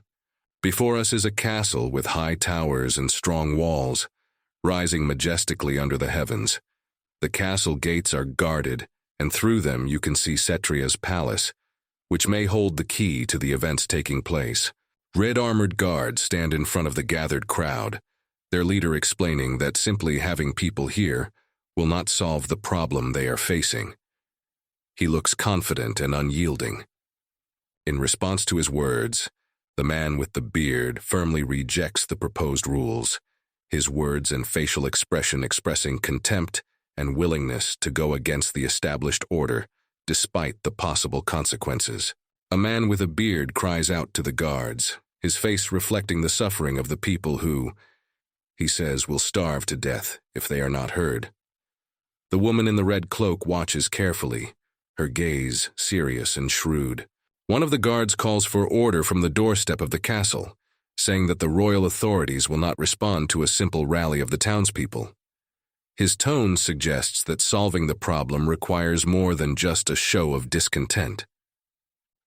Before us is a castle with high towers and strong walls, rising majestically under the heavens. The castle gates are guarded, and through them you can see Cetria's palace, which may hold the key to the events taking place. Red armored guards stand in front of the gathered crowd, their leader explaining that simply having people here will not solve the problem they are facing. He looks confident and unyielding. In response to his words, the man with the beard firmly rejects the proposed rules, his words and facial expression expressing contempt and willingness to go against the established order despite the possible consequences. A man with a beard cries out to the guards, his face reflecting the suffering of the people who, he says, will starve to death if they are not heard. The woman in the red cloak watches carefully, her gaze serious and shrewd. One of the guards calls for order from the doorstep of the castle, saying that the royal authorities will not respond to a simple rally of the townspeople. His tone suggests that solving the problem requires more than just a show of discontent.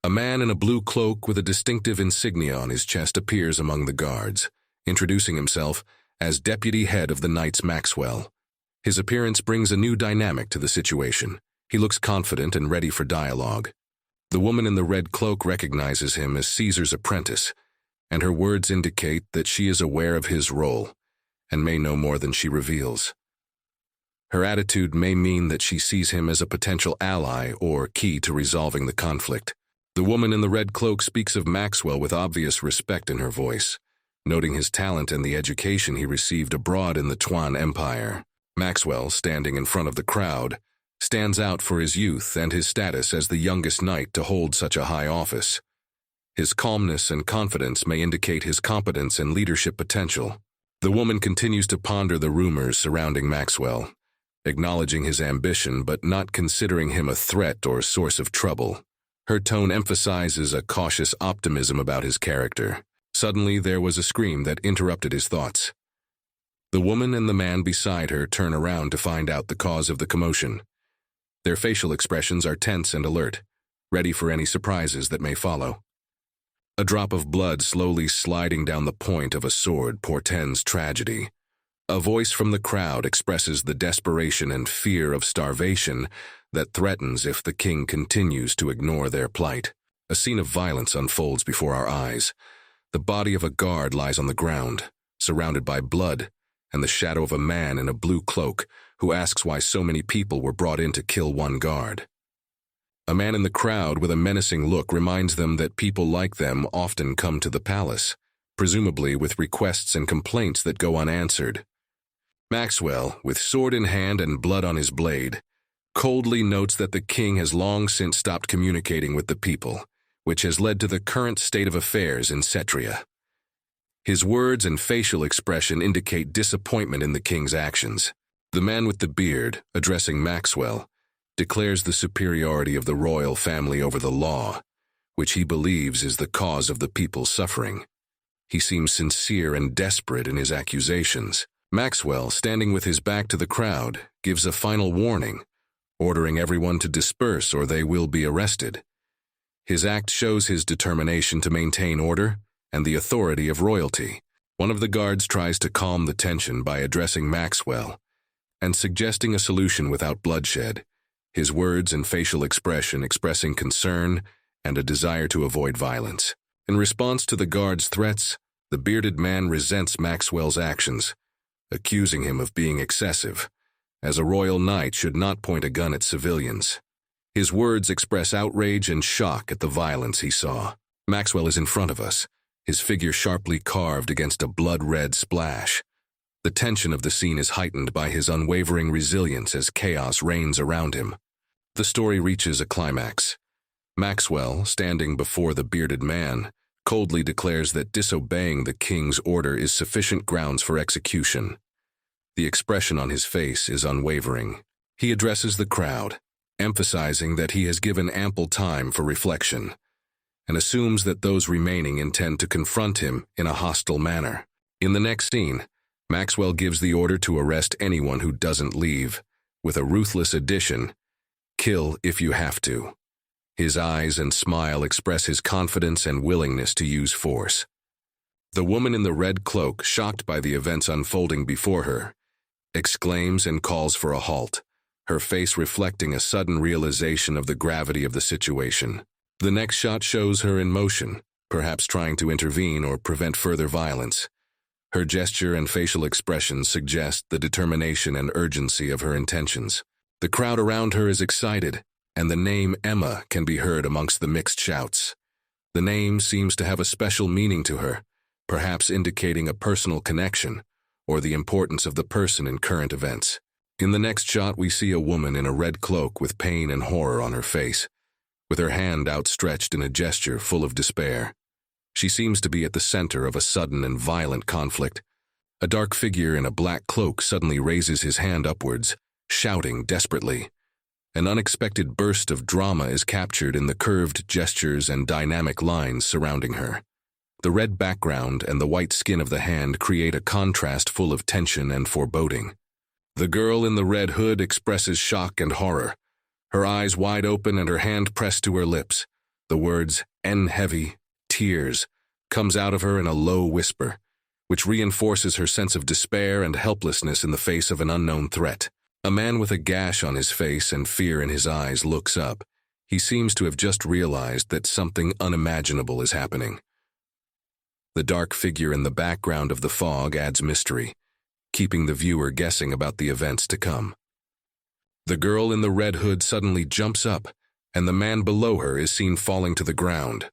A man in a blue cloak with a distinctive insignia on his chest appears among the guards, introducing himself as deputy head of the Knights Maxwell. His appearance brings a new dynamic to the situation. He looks confident and ready for dialogue. The woman in the red cloak recognizes him as Caesar's apprentice, and her words indicate that she is aware of his role and may know more than she reveals. Her attitude may mean that she sees him as a potential ally or key to resolving the conflict. The woman in the red cloak speaks of Maxwell with obvious respect in her voice, noting his talent and the education he received abroad in the Tuan Empire. Maxwell, standing in front of the crowd, stands out for his youth and his status as the youngest knight to hold such a high office. His calmness and confidence may indicate his competence and leadership potential. The woman continues to ponder the rumors surrounding Maxwell, acknowledging his ambition but not considering him a threat or source of trouble. Her tone emphasizes a cautious optimism about his character. Suddenly, there was a scream that interrupted his thoughts. The woman and the man beside her turn around to find out the cause of the commotion. Their facial expressions are tense and alert, ready for any surprises that may follow. A drop of blood slowly sliding down the point of a sword portends tragedy. A voice from the crowd expresses the desperation and fear of starvation that threatens if the king continues to ignore their plight. A scene of violence unfolds before our eyes. The body of a guard lies on the ground, surrounded by blood, and the shadow of a man in a blue cloak who asks why so many people were brought in to kill one guard. A man in the crowd with a menacing look reminds them that people like them often come to the palace, presumably with requests and complaints that go unanswered. Maxwell, with sword in hand and blood on his blade, coldly notes that the king has long since stopped communicating with the people, which has led to the current state of affairs in Cetria. His words and facial expression indicate disappointment in the king's actions. The man with the beard, addressing Maxwell, declares the superiority of the royal family over the law, which he believes is the cause of the people's suffering. He seems sincere and desperate in his accusations. Maxwell, standing with his back to the crowd, gives a final warning, ordering everyone to disperse or they will be arrested. His act shows his determination to maintain order and the authority of royalty. One of the guards tries to calm the tension by addressing Maxwell and suggesting a solution without bloodshed, his words and facial expression expressing concern and a desire to avoid violence. In response to the guard's threats, The bearded man resents Maxwell's actions, accusing him of being excessive, as a royal knight should not point a gun at civilians. His words express outrage and shock at the violence he saw. Maxwell is in front of us, his figure sharply carved against a blood-red splash. The tension of the scene is heightened by his unwavering resilience as chaos reigns around him. The story reaches a climax. Maxwell, standing before the bearded man, coldly declares that disobeying the king's order is sufficient grounds for execution. The expression on his face is unwavering. He addresses the crowd, emphasizing that he has given ample time for reflection, and assumes that those remaining intend to confront him in a hostile manner. In the next scene, Maxwell gives the order to arrest anyone who doesn't leave, with a ruthless addition, "Kill if you have to." His eyes and smile express his confidence and willingness to use force. The woman in the red cloak, shocked by the events unfolding before her, exclaims and calls for a halt, her face reflecting a sudden realization of the gravity of the situation. The next shot shows her in motion, perhaps trying to intervene or prevent further violence. Her gesture and facial expressions suggest the determination and urgency of her intentions. The crowd around her is excited, and the name Emma can be heard amongst the mixed shouts. The name seems to have a special meaning to her, perhaps indicating a personal connection or the importance of the person in current events. In the next shot, we see a woman in a red cloak with pain and horror on her face, with her hand outstretched in a gesture full of despair. She seems to be at the center of a sudden and violent conflict. A dark figure in a black cloak suddenly raises his hand upwards, shouting desperately. An unexpected burst of drama is captured in the curved gestures and dynamic lines surrounding her. The red background and the white skin of the hand create a contrast full of tension and foreboding. The girl in the red hood expresses shock and horror, her eyes wide open and her hand pressed to her lips. The words, "N heavy, tears," comes out of her in a low whisper, which reinforces her sense of despair and helplessness in the face of an unknown threat. A man with a gash on his face and fear in his eyes looks up. He seems to have just realized that something unimaginable is happening. The dark figure in the background of the fog adds mystery, keeping the viewer guessing about the events to come. The girl in the red hood suddenly jumps up, and the man below her is seen falling to the ground.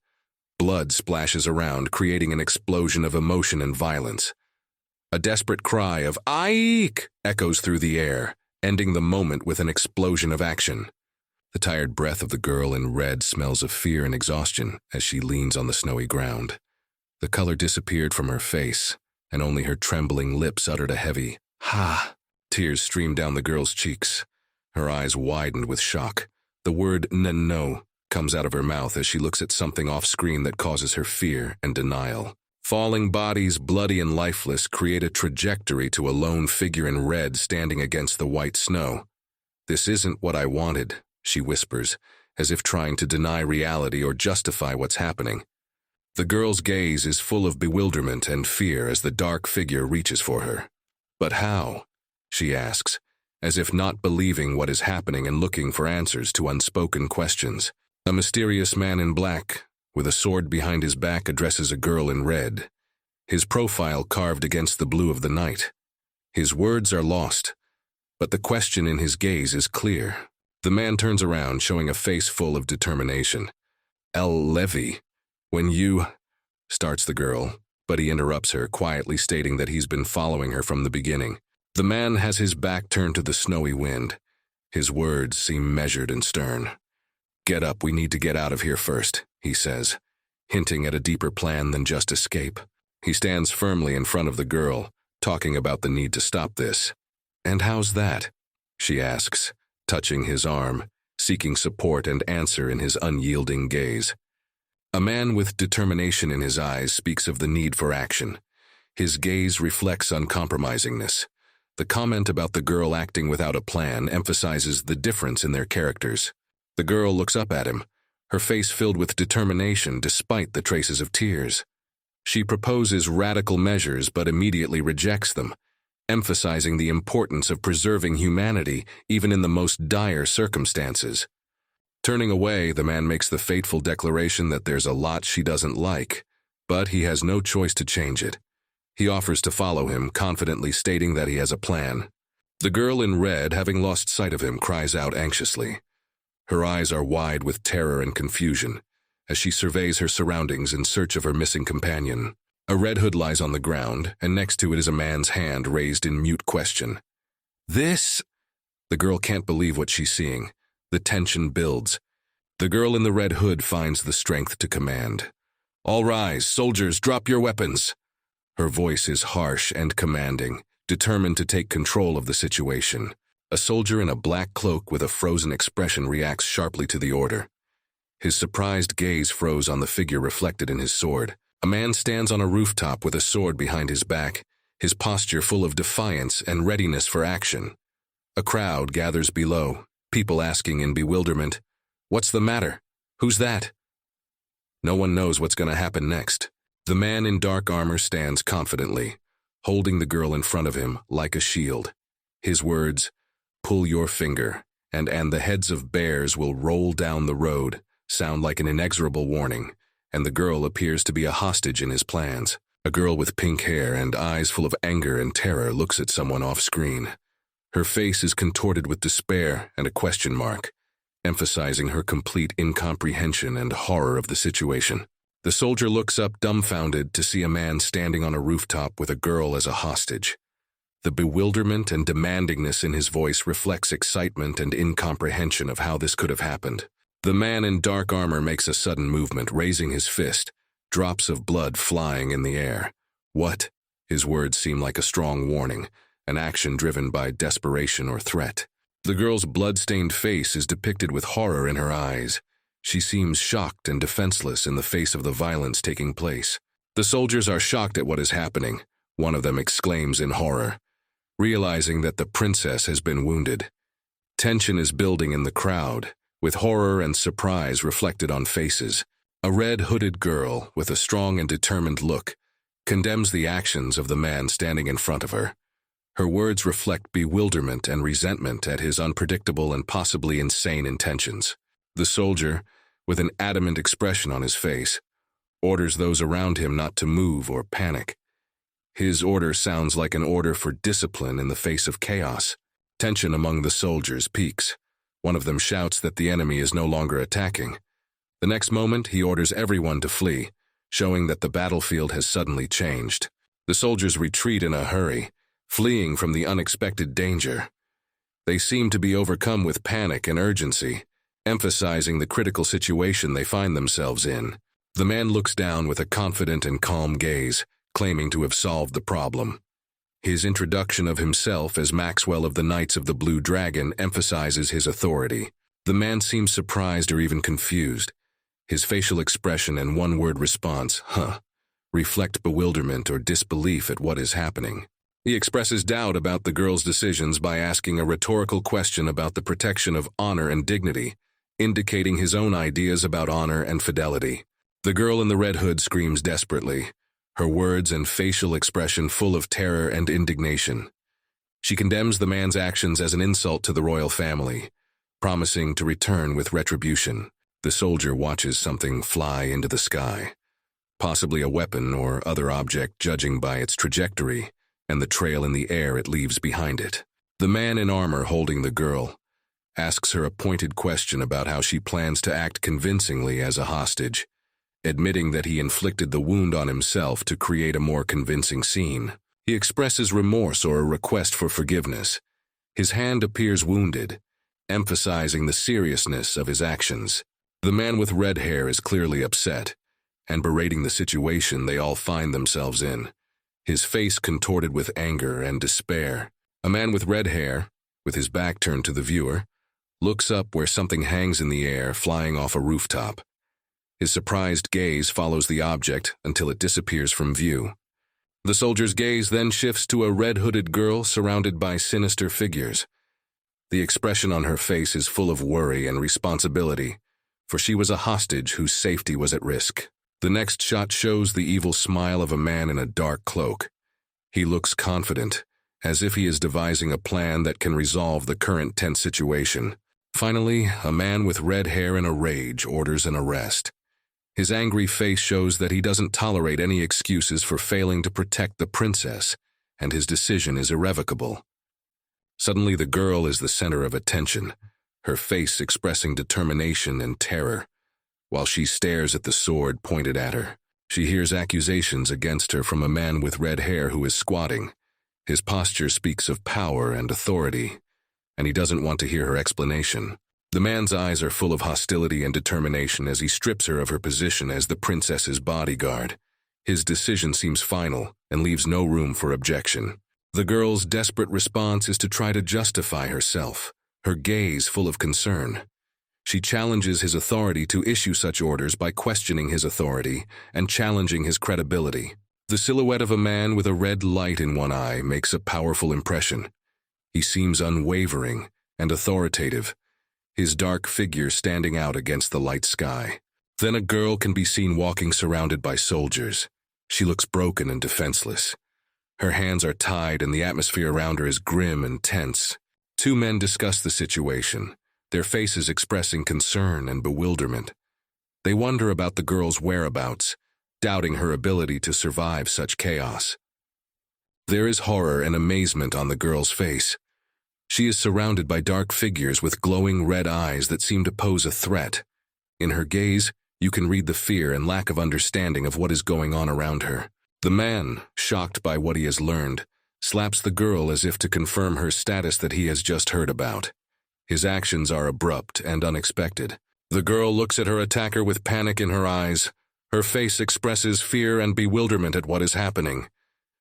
Blood splashes around, creating an explosion of emotion and violence. A desperate cry of "Aik!" echoes through the air, ending the moment with an explosion of action. The tired breath of the girl in red smells of fear and exhaustion as she leans on the snowy ground. The color disappeared from her face, and only her trembling lips uttered a heavy, "Ha!" Tears streamed down the girl's cheeks. Her eyes widened with shock. The word "no" comes out of her mouth as she looks at something off-screen that causes her fear and denial. Falling bodies, bloody and lifeless, create a trajectory to a lone figure in red standing against the white snow. "This isn't what I wanted," she whispers, as if trying to deny reality or justify what's happening. The girl's gaze is full of bewilderment and fear as the dark figure reaches for her. "But how?" she asks, as if not believing what is happening and looking for answers to unspoken questions. A mysterious man in black, with a sword behind his back, addresses a girl in red, his profile carved against the blue of the night. His words are lost, but the question in his gaze is clear. The man turns around, showing a face full of determination. "El Levy, when you—" starts the girl, but he interrupts her, quietly stating that he's been following her from the beginning. The man has his back turned to the snowy wind. His words seem measured and stern. "Get up, we need to get out of here first," he says, hinting at a deeper plan than just escape. He stands firmly in front of the girl, talking about the need to stop this. "And how's that?" she asks, touching his arm, seeking support and answer in his unyielding gaze. A man with determination in his eyes speaks of the need for action. His gaze reflects uncompromisingness. The comment about the girl acting without a plan emphasizes the difference in their characters. The girl looks up at him, her face filled with determination despite the traces of tears. She proposes radical measures but immediately rejects them, emphasizing the importance of preserving humanity even in the most dire circumstances. Turning away, the man makes the fateful declaration that there's a lot she doesn't like, but he has no choice to change it. He offers to follow him, confidently stating that he has a plan. The girl in red, having lost sight of him, cries out anxiously. Her eyes are wide with terror and confusion as she surveys her surroundings in search of her missing companion. A red hood lies on the ground, and next to it is a man's hand raised in mute question. This? The girl can't believe what she's seeing. The tension builds. The girl in the red hood finds the strength to command. All rise, soldiers, drop your weapons. Her voice is harsh and commanding, determined to take control of the situation. A soldier in a black cloak with a frozen expression reacts sharply to the order. His surprised gaze froze on the figure reflected in his sword. A man stands on a rooftop with a sword behind his back, his posture full of defiance and readiness for action. A crowd gathers below, people asking in bewilderment, "What's the matter? Who's that?" No one knows what's going to happen next. The man in dark armor stands confidently, holding the girl in front of him like a shield. His words, "Pull your finger, and the heads of bears will roll down the road," sound like an inexorable warning, and the girl appears to be a hostage in his plans. A girl with pink hair and eyes full of anger and terror looks at someone off-screen. Her face is contorted with despair and a question mark, emphasizing her complete incomprehension and horror of the situation. The soldier looks up dumbfounded to see a man standing on a rooftop with a girl as a hostage. The bewilderment and demandingness in his voice reflects excitement and incomprehension of how this could have happened. The man in dark armor makes a sudden movement, raising his fist, drops of blood flying in the air. What? His words seem like a strong warning, an action driven by desperation or threat. The girl's blood-stained face is depicted with horror in her eyes. She seems shocked and defenseless in the face of the violence taking place. The soldiers are shocked at what is happening. One of them exclaims in horror, realizing that the princess has been wounded. Tension is building in the crowd, with horror and surprise reflected on faces. A red-hooded girl, with a strong and determined look, condemns the actions of the man standing in front of her. Her words reflect bewilderment and resentment at his unpredictable and possibly insane intentions. The soldier, with an adamant expression on his face, orders those around him not to move or panic. His order sounds like an order for discipline in the face of chaos. Tension among the soldiers peaks. One of them shouts that the enemy is no longer attacking. The next moment, he orders everyone to flee, showing that the battlefield has suddenly changed. The soldiers retreat in a hurry, fleeing from the unexpected danger. They seem to be overcome with panic and urgency, emphasizing the critical situation they find themselves in. The man looks down with a confident and calm gaze, claiming to have solved the problem. His introduction of himself as Maxwell of the Knights of the Blue Dragon emphasizes his authority. The man seems surprised or even confused. His facial expression and one-word response, reflect bewilderment or disbelief at what is happening. He expresses doubt about the girl's decisions by asking a rhetorical question about the protection of honor and dignity, indicating his own ideas about honor and fidelity. The girl in the red hood screams desperately, her words and facial expression full of terror and indignation. She condemns the man's actions as an insult to the royal family, promising to return with retribution. The soldier watches something fly into the sky, possibly a weapon or other object judging by its trajectory and the trail in the air it leaves behind it. The man in armor holding the girl asks her a pointed question about how she plans to act convincingly as a hostage, admitting that he inflicted the wound on himself to create a more convincing scene. He expresses remorse or a request for forgiveness. His hand appears wounded, emphasizing the seriousness of his actions. The man with red hair is clearly upset, and berating the situation they all find themselves in, his face contorted with anger and despair. A man with red hair, with his back turned to the viewer, looks up where something hangs in the air, flying off a rooftop. His surprised gaze follows the object until it disappears from view. The soldier's gaze then shifts to a red-hooded girl surrounded by sinister figures. The expression on her face is full of worry and responsibility, for she was a hostage whose safety was at risk. The next shot shows the evil smile of a man in a dark cloak. He looks confident, as if he is devising a plan that can resolve the current tense situation. Finally, a man with red hair in a rage orders an arrest. His angry face shows that he doesn't tolerate any excuses for failing to protect the princess, and his decision is irrevocable. Suddenly the girl is the center of attention, her face expressing determination and terror. While she stares at the sword pointed at her, she hears accusations against her from a man with red hair who is squatting. His posture speaks of power and authority, and he doesn't want to hear her explanation. The man's eyes are full of hostility and determination as he strips her of her position as the princess's bodyguard. His decision seems final and leaves no room for objection. The girl's desperate response is to try to justify herself, her gaze full of concern. She challenges his authority to issue such orders by questioning his authority and challenging his credibility. The silhouette of a man with a red light in one eye makes a powerful impression. He seems unwavering and authoritative, his dark figure standing out against the light sky. Then a girl can be seen walking surrounded by soldiers. She looks broken and defenseless. Her hands are tied and the atmosphere around her is grim and tense. Two men discuss the situation, their faces expressing concern and bewilderment. They wonder about the girl's whereabouts, doubting her ability to survive such chaos. There is horror and amazement on the girl's face. She is surrounded by dark figures with glowing red eyes that seem to pose a threat. In her gaze, you can read the fear and lack of understanding of what is going on around her. The man, shocked by what he has learned, slaps the girl as if to confirm her status that he has just heard about. His actions are abrupt and unexpected. The girl looks at her attacker with panic in her eyes. Her face expresses fear and bewilderment at what is happening.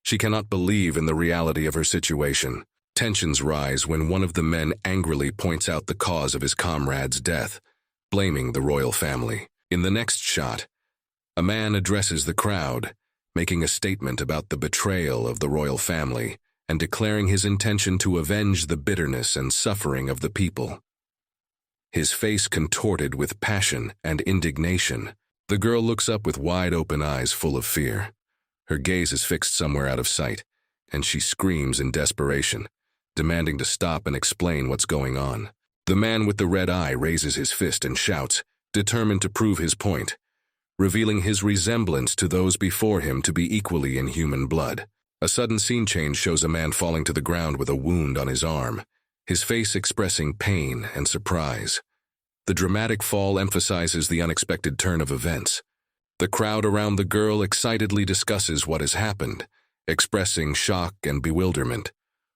She cannot believe in the reality of her situation. Tensions rise when one of the men angrily points out the cause of his comrade's death, blaming the royal family. In the next shot, a man addresses the crowd, making a statement about the betrayal of the royal family and declaring his intention to avenge the bitterness and suffering of the people. His face contorted with passion and indignation, the girl looks up with wide-open eyes full of fear. Her gaze is fixed somewhere out of sight, and she screams in desperation, demanding to stop and explain what's going on. The man with the red eye raises his fist and shouts, determined to prove his point, revealing his resemblance to those before him to be equally in human blood. A sudden scene change shows a man falling to the ground with a wound on his arm, his face expressing pain and surprise. The dramatic fall emphasizes the unexpected turn of events. The crowd around the girl excitedly discusses what has happened, expressing shock and bewilderment.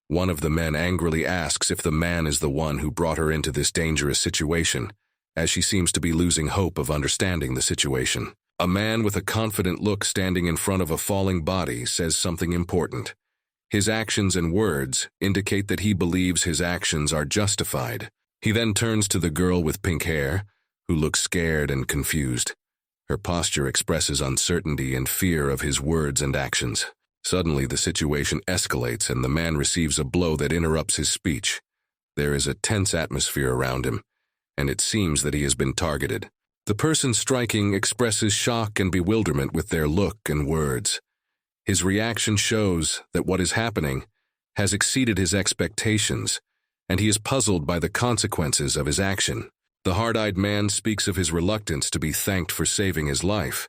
One of the men angrily asks if the man is the one who brought her into this dangerous situation, as she seems to be losing hope of understanding the situation. A man with a confident look standing in front of a falling body says something important. His actions and words indicate that he believes his actions are justified. He then turns to the girl with pink hair, who looks scared and confused. Her posture expresses uncertainty and fear of his words and actions. Suddenly, the situation escalates and the man receives a blow that interrupts his speech. There is a tense atmosphere around him, and it seems that he has been targeted. The person striking expresses shock and bewilderment with their look and words. His reaction shows that what is happening has exceeded his expectations, and he is puzzled by the consequences of his action. The hard-eyed man speaks of his reluctance to be thanked for saving his life,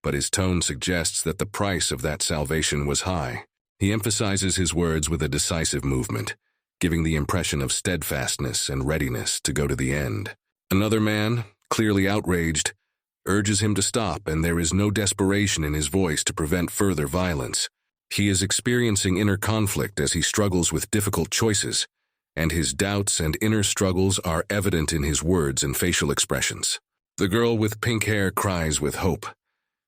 but his tone suggests that the price of that salvation was high. He emphasizes his words with a decisive movement, giving the impression of steadfastness and readiness to go to the end. Another man, clearly outraged, urges him to stop, and there is no desperation in his voice to prevent further violence. He is experiencing inner conflict as he struggles with difficult choices, and his doubts and inner struggles are evident in his words and facial expressions. The girl with pink hair cries with hope.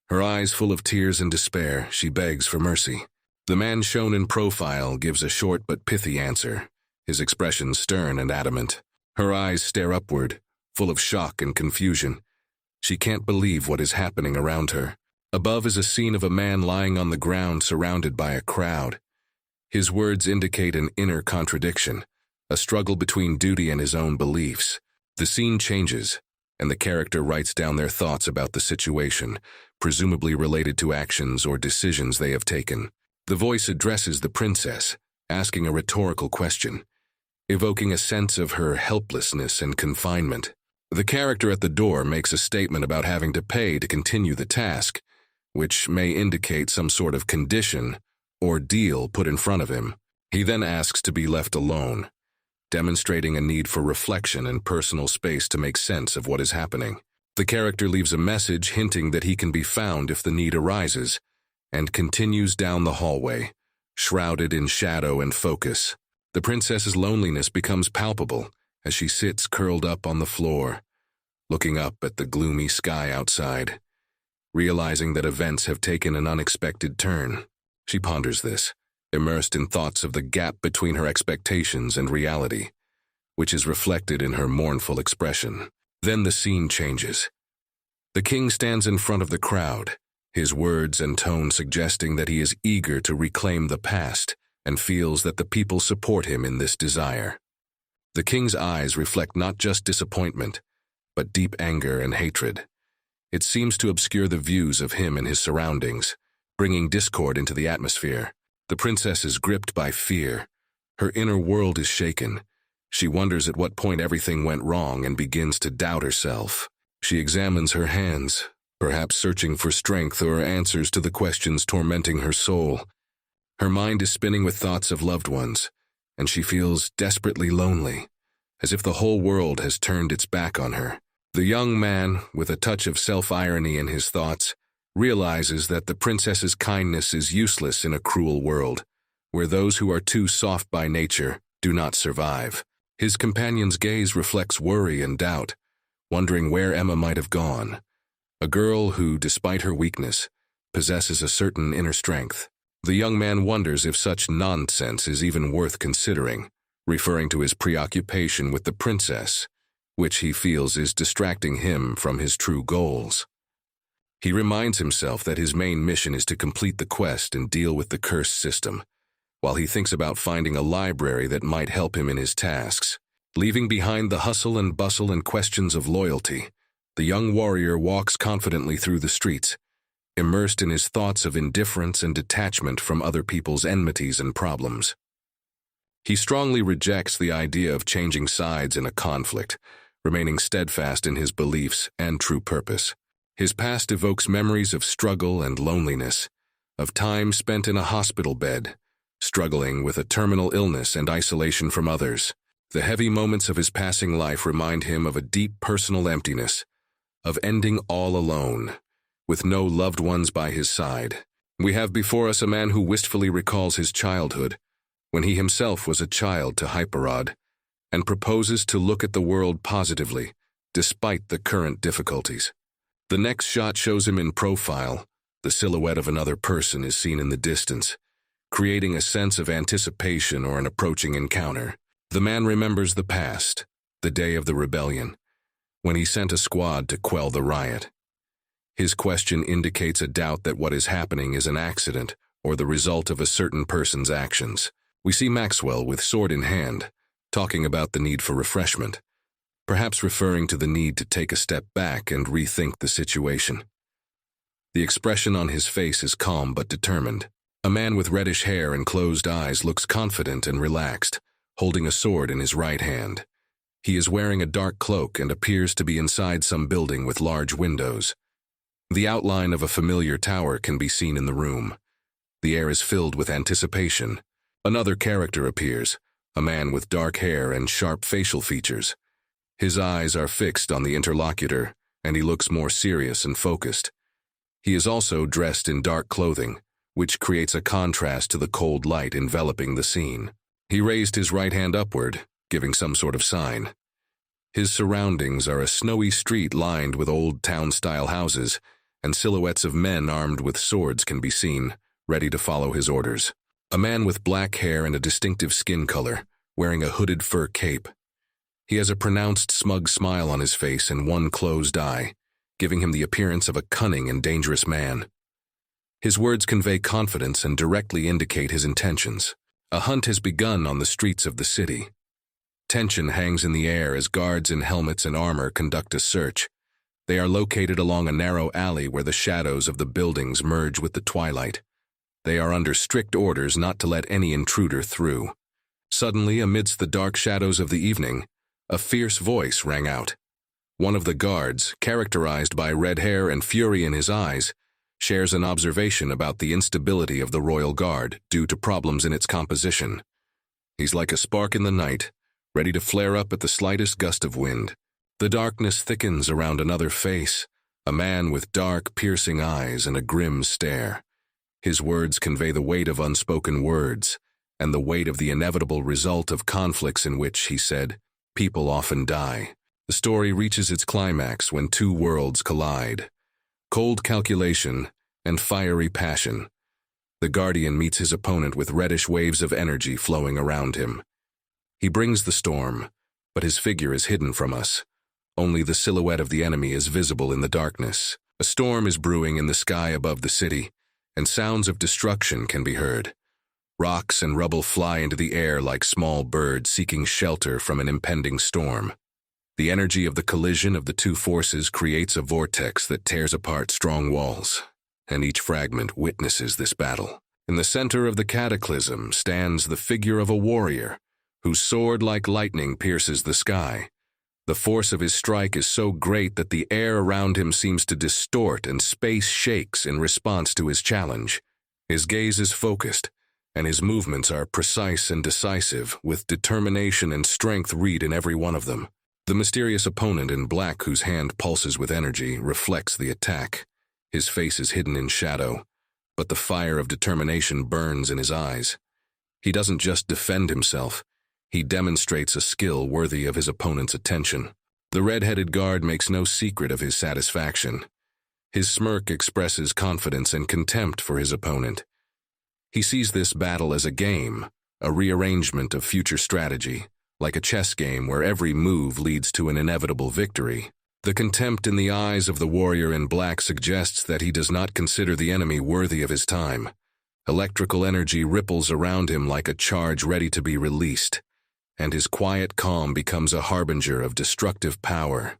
Her eyes full of tears and despair, she begs for mercy. The man shown in profile gives a short but pithy answer, his expression stern and adamant. Her eyes stare upward, full of shock and confusion. She can't believe what is happening around her. Above is a scene of a man lying on the ground surrounded by a crowd. His words indicate an inner contradiction, a struggle between duty and his own beliefs. The scene changes, and the character writes down their thoughts about the situation, presumably related to actions or decisions they have taken. The voice addresses the princess, asking a rhetorical question, evoking a sense of her helplessness and confinement. The character at the door makes a statement about having to pay to continue the task, which may indicate some sort of condition or deal put in front of him. He then asks to be left alone, demonstrating a need for reflection and personal space to make sense of what is happening. The character leaves a message hinting that he can be found if the need arises, and continues down the hallway, shrouded in shadow and focus. The princess's loneliness becomes palpable as she sits curled up on the floor, looking up at the gloomy sky outside. Realizing that events have taken an unexpected turn, she ponders this, immersed in thoughts of the gap between her expectations and reality, which is reflected in her mournful expression. Then the scene changes. The king stands in front of the crowd, his words and tone suggesting that he is eager to reclaim the past and feels that the people support him in this desire. The king's eyes reflect not just disappointment, but deep anger and hatred. It seems to obscure the views of him and his surroundings, bringing discord into the atmosphere. The princess is gripped by fear. Her inner world is shaken. She wonders at what point everything went wrong and begins to doubt herself. She examines her hands, perhaps searching for strength or answers to the questions tormenting her soul. Her mind is spinning with thoughts of loved ones, and she feels desperately lonely, as if the whole world has turned its back on her. The young man, with a touch of self-irony in his thoughts, realizes that the princess's kindness is useless in a cruel world, where those who are too soft by nature do not survive. His companion's gaze reflects worry and doubt, wondering where Emma might have gone, a girl who, despite her weakness, possesses a certain inner strength. The young man wonders if such nonsense is even worth considering, referring to his preoccupation with the princess, which he feels is distracting him from his true goals. He reminds himself that his main mission is to complete the quest and deal with the cursed system, while he thinks about finding a library that might help him in his tasks. Leaving behind the hustle and bustle and questions of loyalty, the young warrior walks confidently through the streets, immersed in his thoughts of indifference and detachment from other people's enmities and problems. He strongly rejects the idea of changing sides in a conflict, remaining steadfast in his beliefs and true purpose. His past evokes memories of struggle and loneliness, of time spent in a hospital bed, struggling with a terminal illness and isolation from others. The heavy moments of his passing life remind him of a deep personal emptiness, of ending all alone, with no loved ones by his side. We have before us a man who wistfully recalls his childhood, when he himself was a child to Hyperod, and proposes to look at the world positively, despite the current difficulties. The next shot shows him in profile. The silhouette of another person is seen in the distance, creating a sense of anticipation or an approaching encounter. The man remembers the past, the day of the rebellion, when he sent a squad to quell the riot. His question indicates a doubt that what is happening is an accident or the result of a certain person's actions. We see Maxwell with sword in hand, talking about the need for refreshment, perhaps referring to the need to take a step back and rethink the situation. The expression on his face is calm but determined. A man with reddish hair and closed eyes looks confident and relaxed, holding a sword in his right hand. He is wearing a dark cloak and appears to be inside some building with large windows. The outline of a familiar tower can be seen in the room. The air is filled with anticipation. Another character appears, a man with dark hair and sharp facial features. His eyes are fixed on the interlocutor, and he looks more serious and focused. He is also dressed in dark clothing, which creates a contrast to the cold light enveloping the scene. He raised his right hand upward, giving some sort of sign. His surroundings are a snowy street lined with old town-style houses, and silhouettes of men armed with swords can be seen, ready to follow his orders. A man with black hair and a distinctive skin color, wearing a hooded fur cape. He has a pronounced smug smile on his face and one closed eye, giving him the appearance of a cunning and dangerous man. His words convey confidence and directly indicate his intentions. A hunt has begun on the streets of the city. Tension hangs in the air as guards in helmets and armor conduct a search. They are located along a narrow alley where the shadows of the buildings merge with the twilight. They are under strict orders not to let any intruder through. Suddenly, amidst the dark shadows of the evening, a fierce voice rang out. One of the guards, characterized by red hair and fury in his eyes, shares an observation about the instability of the royal guard due to problems in its composition. He's like a spark in the night, ready to flare up at the slightest gust of wind. The darkness thickens around another face, a man with dark, piercing eyes and a grim stare. His words convey the weight of unspoken words, and the weight of the inevitable result of conflicts in which, he said, people often die. The story reaches its climax when two worlds collide. Cold calculation and fiery passion. The Guardian meets his opponent with reddish waves of energy flowing around him. He brings the storm, but his figure is hidden from us. Only the silhouette of the enemy is visible in the darkness. A storm is brewing in the sky above the city, and sounds of destruction can be heard. Rocks and rubble fly into the air like small birds seeking shelter from an impending storm. The energy of the collision of the two forces creates a vortex that tears apart strong walls, and each fragment witnesses this battle. In the center of the cataclysm stands the figure of a warrior, whose sword like lightning pierces the sky. The force of his strike is so great that the air around him seems to distort and space shakes in response to his challenge. His gaze is focused, and his movements are precise and decisive, with determination and strength read in every one of them. The mysterious opponent in black, whose hand pulses with energy, reflects the attack. His face is hidden in shadow, but the fire of determination burns in his eyes. He doesn't just defend himself. He demonstrates a skill worthy of his opponent's attention. The red-headed guard makes no secret of his satisfaction. His smirk expresses confidence and contempt for his opponent. He sees this battle as a game, a rearrangement of future strategy, like a chess game where every move leads to an inevitable victory. The contempt in the eyes of the warrior in black suggests that he does not consider the enemy worthy of his time. Electrical energy ripples around him like a charge ready to be released, and his quiet calm becomes a harbinger of destructive power.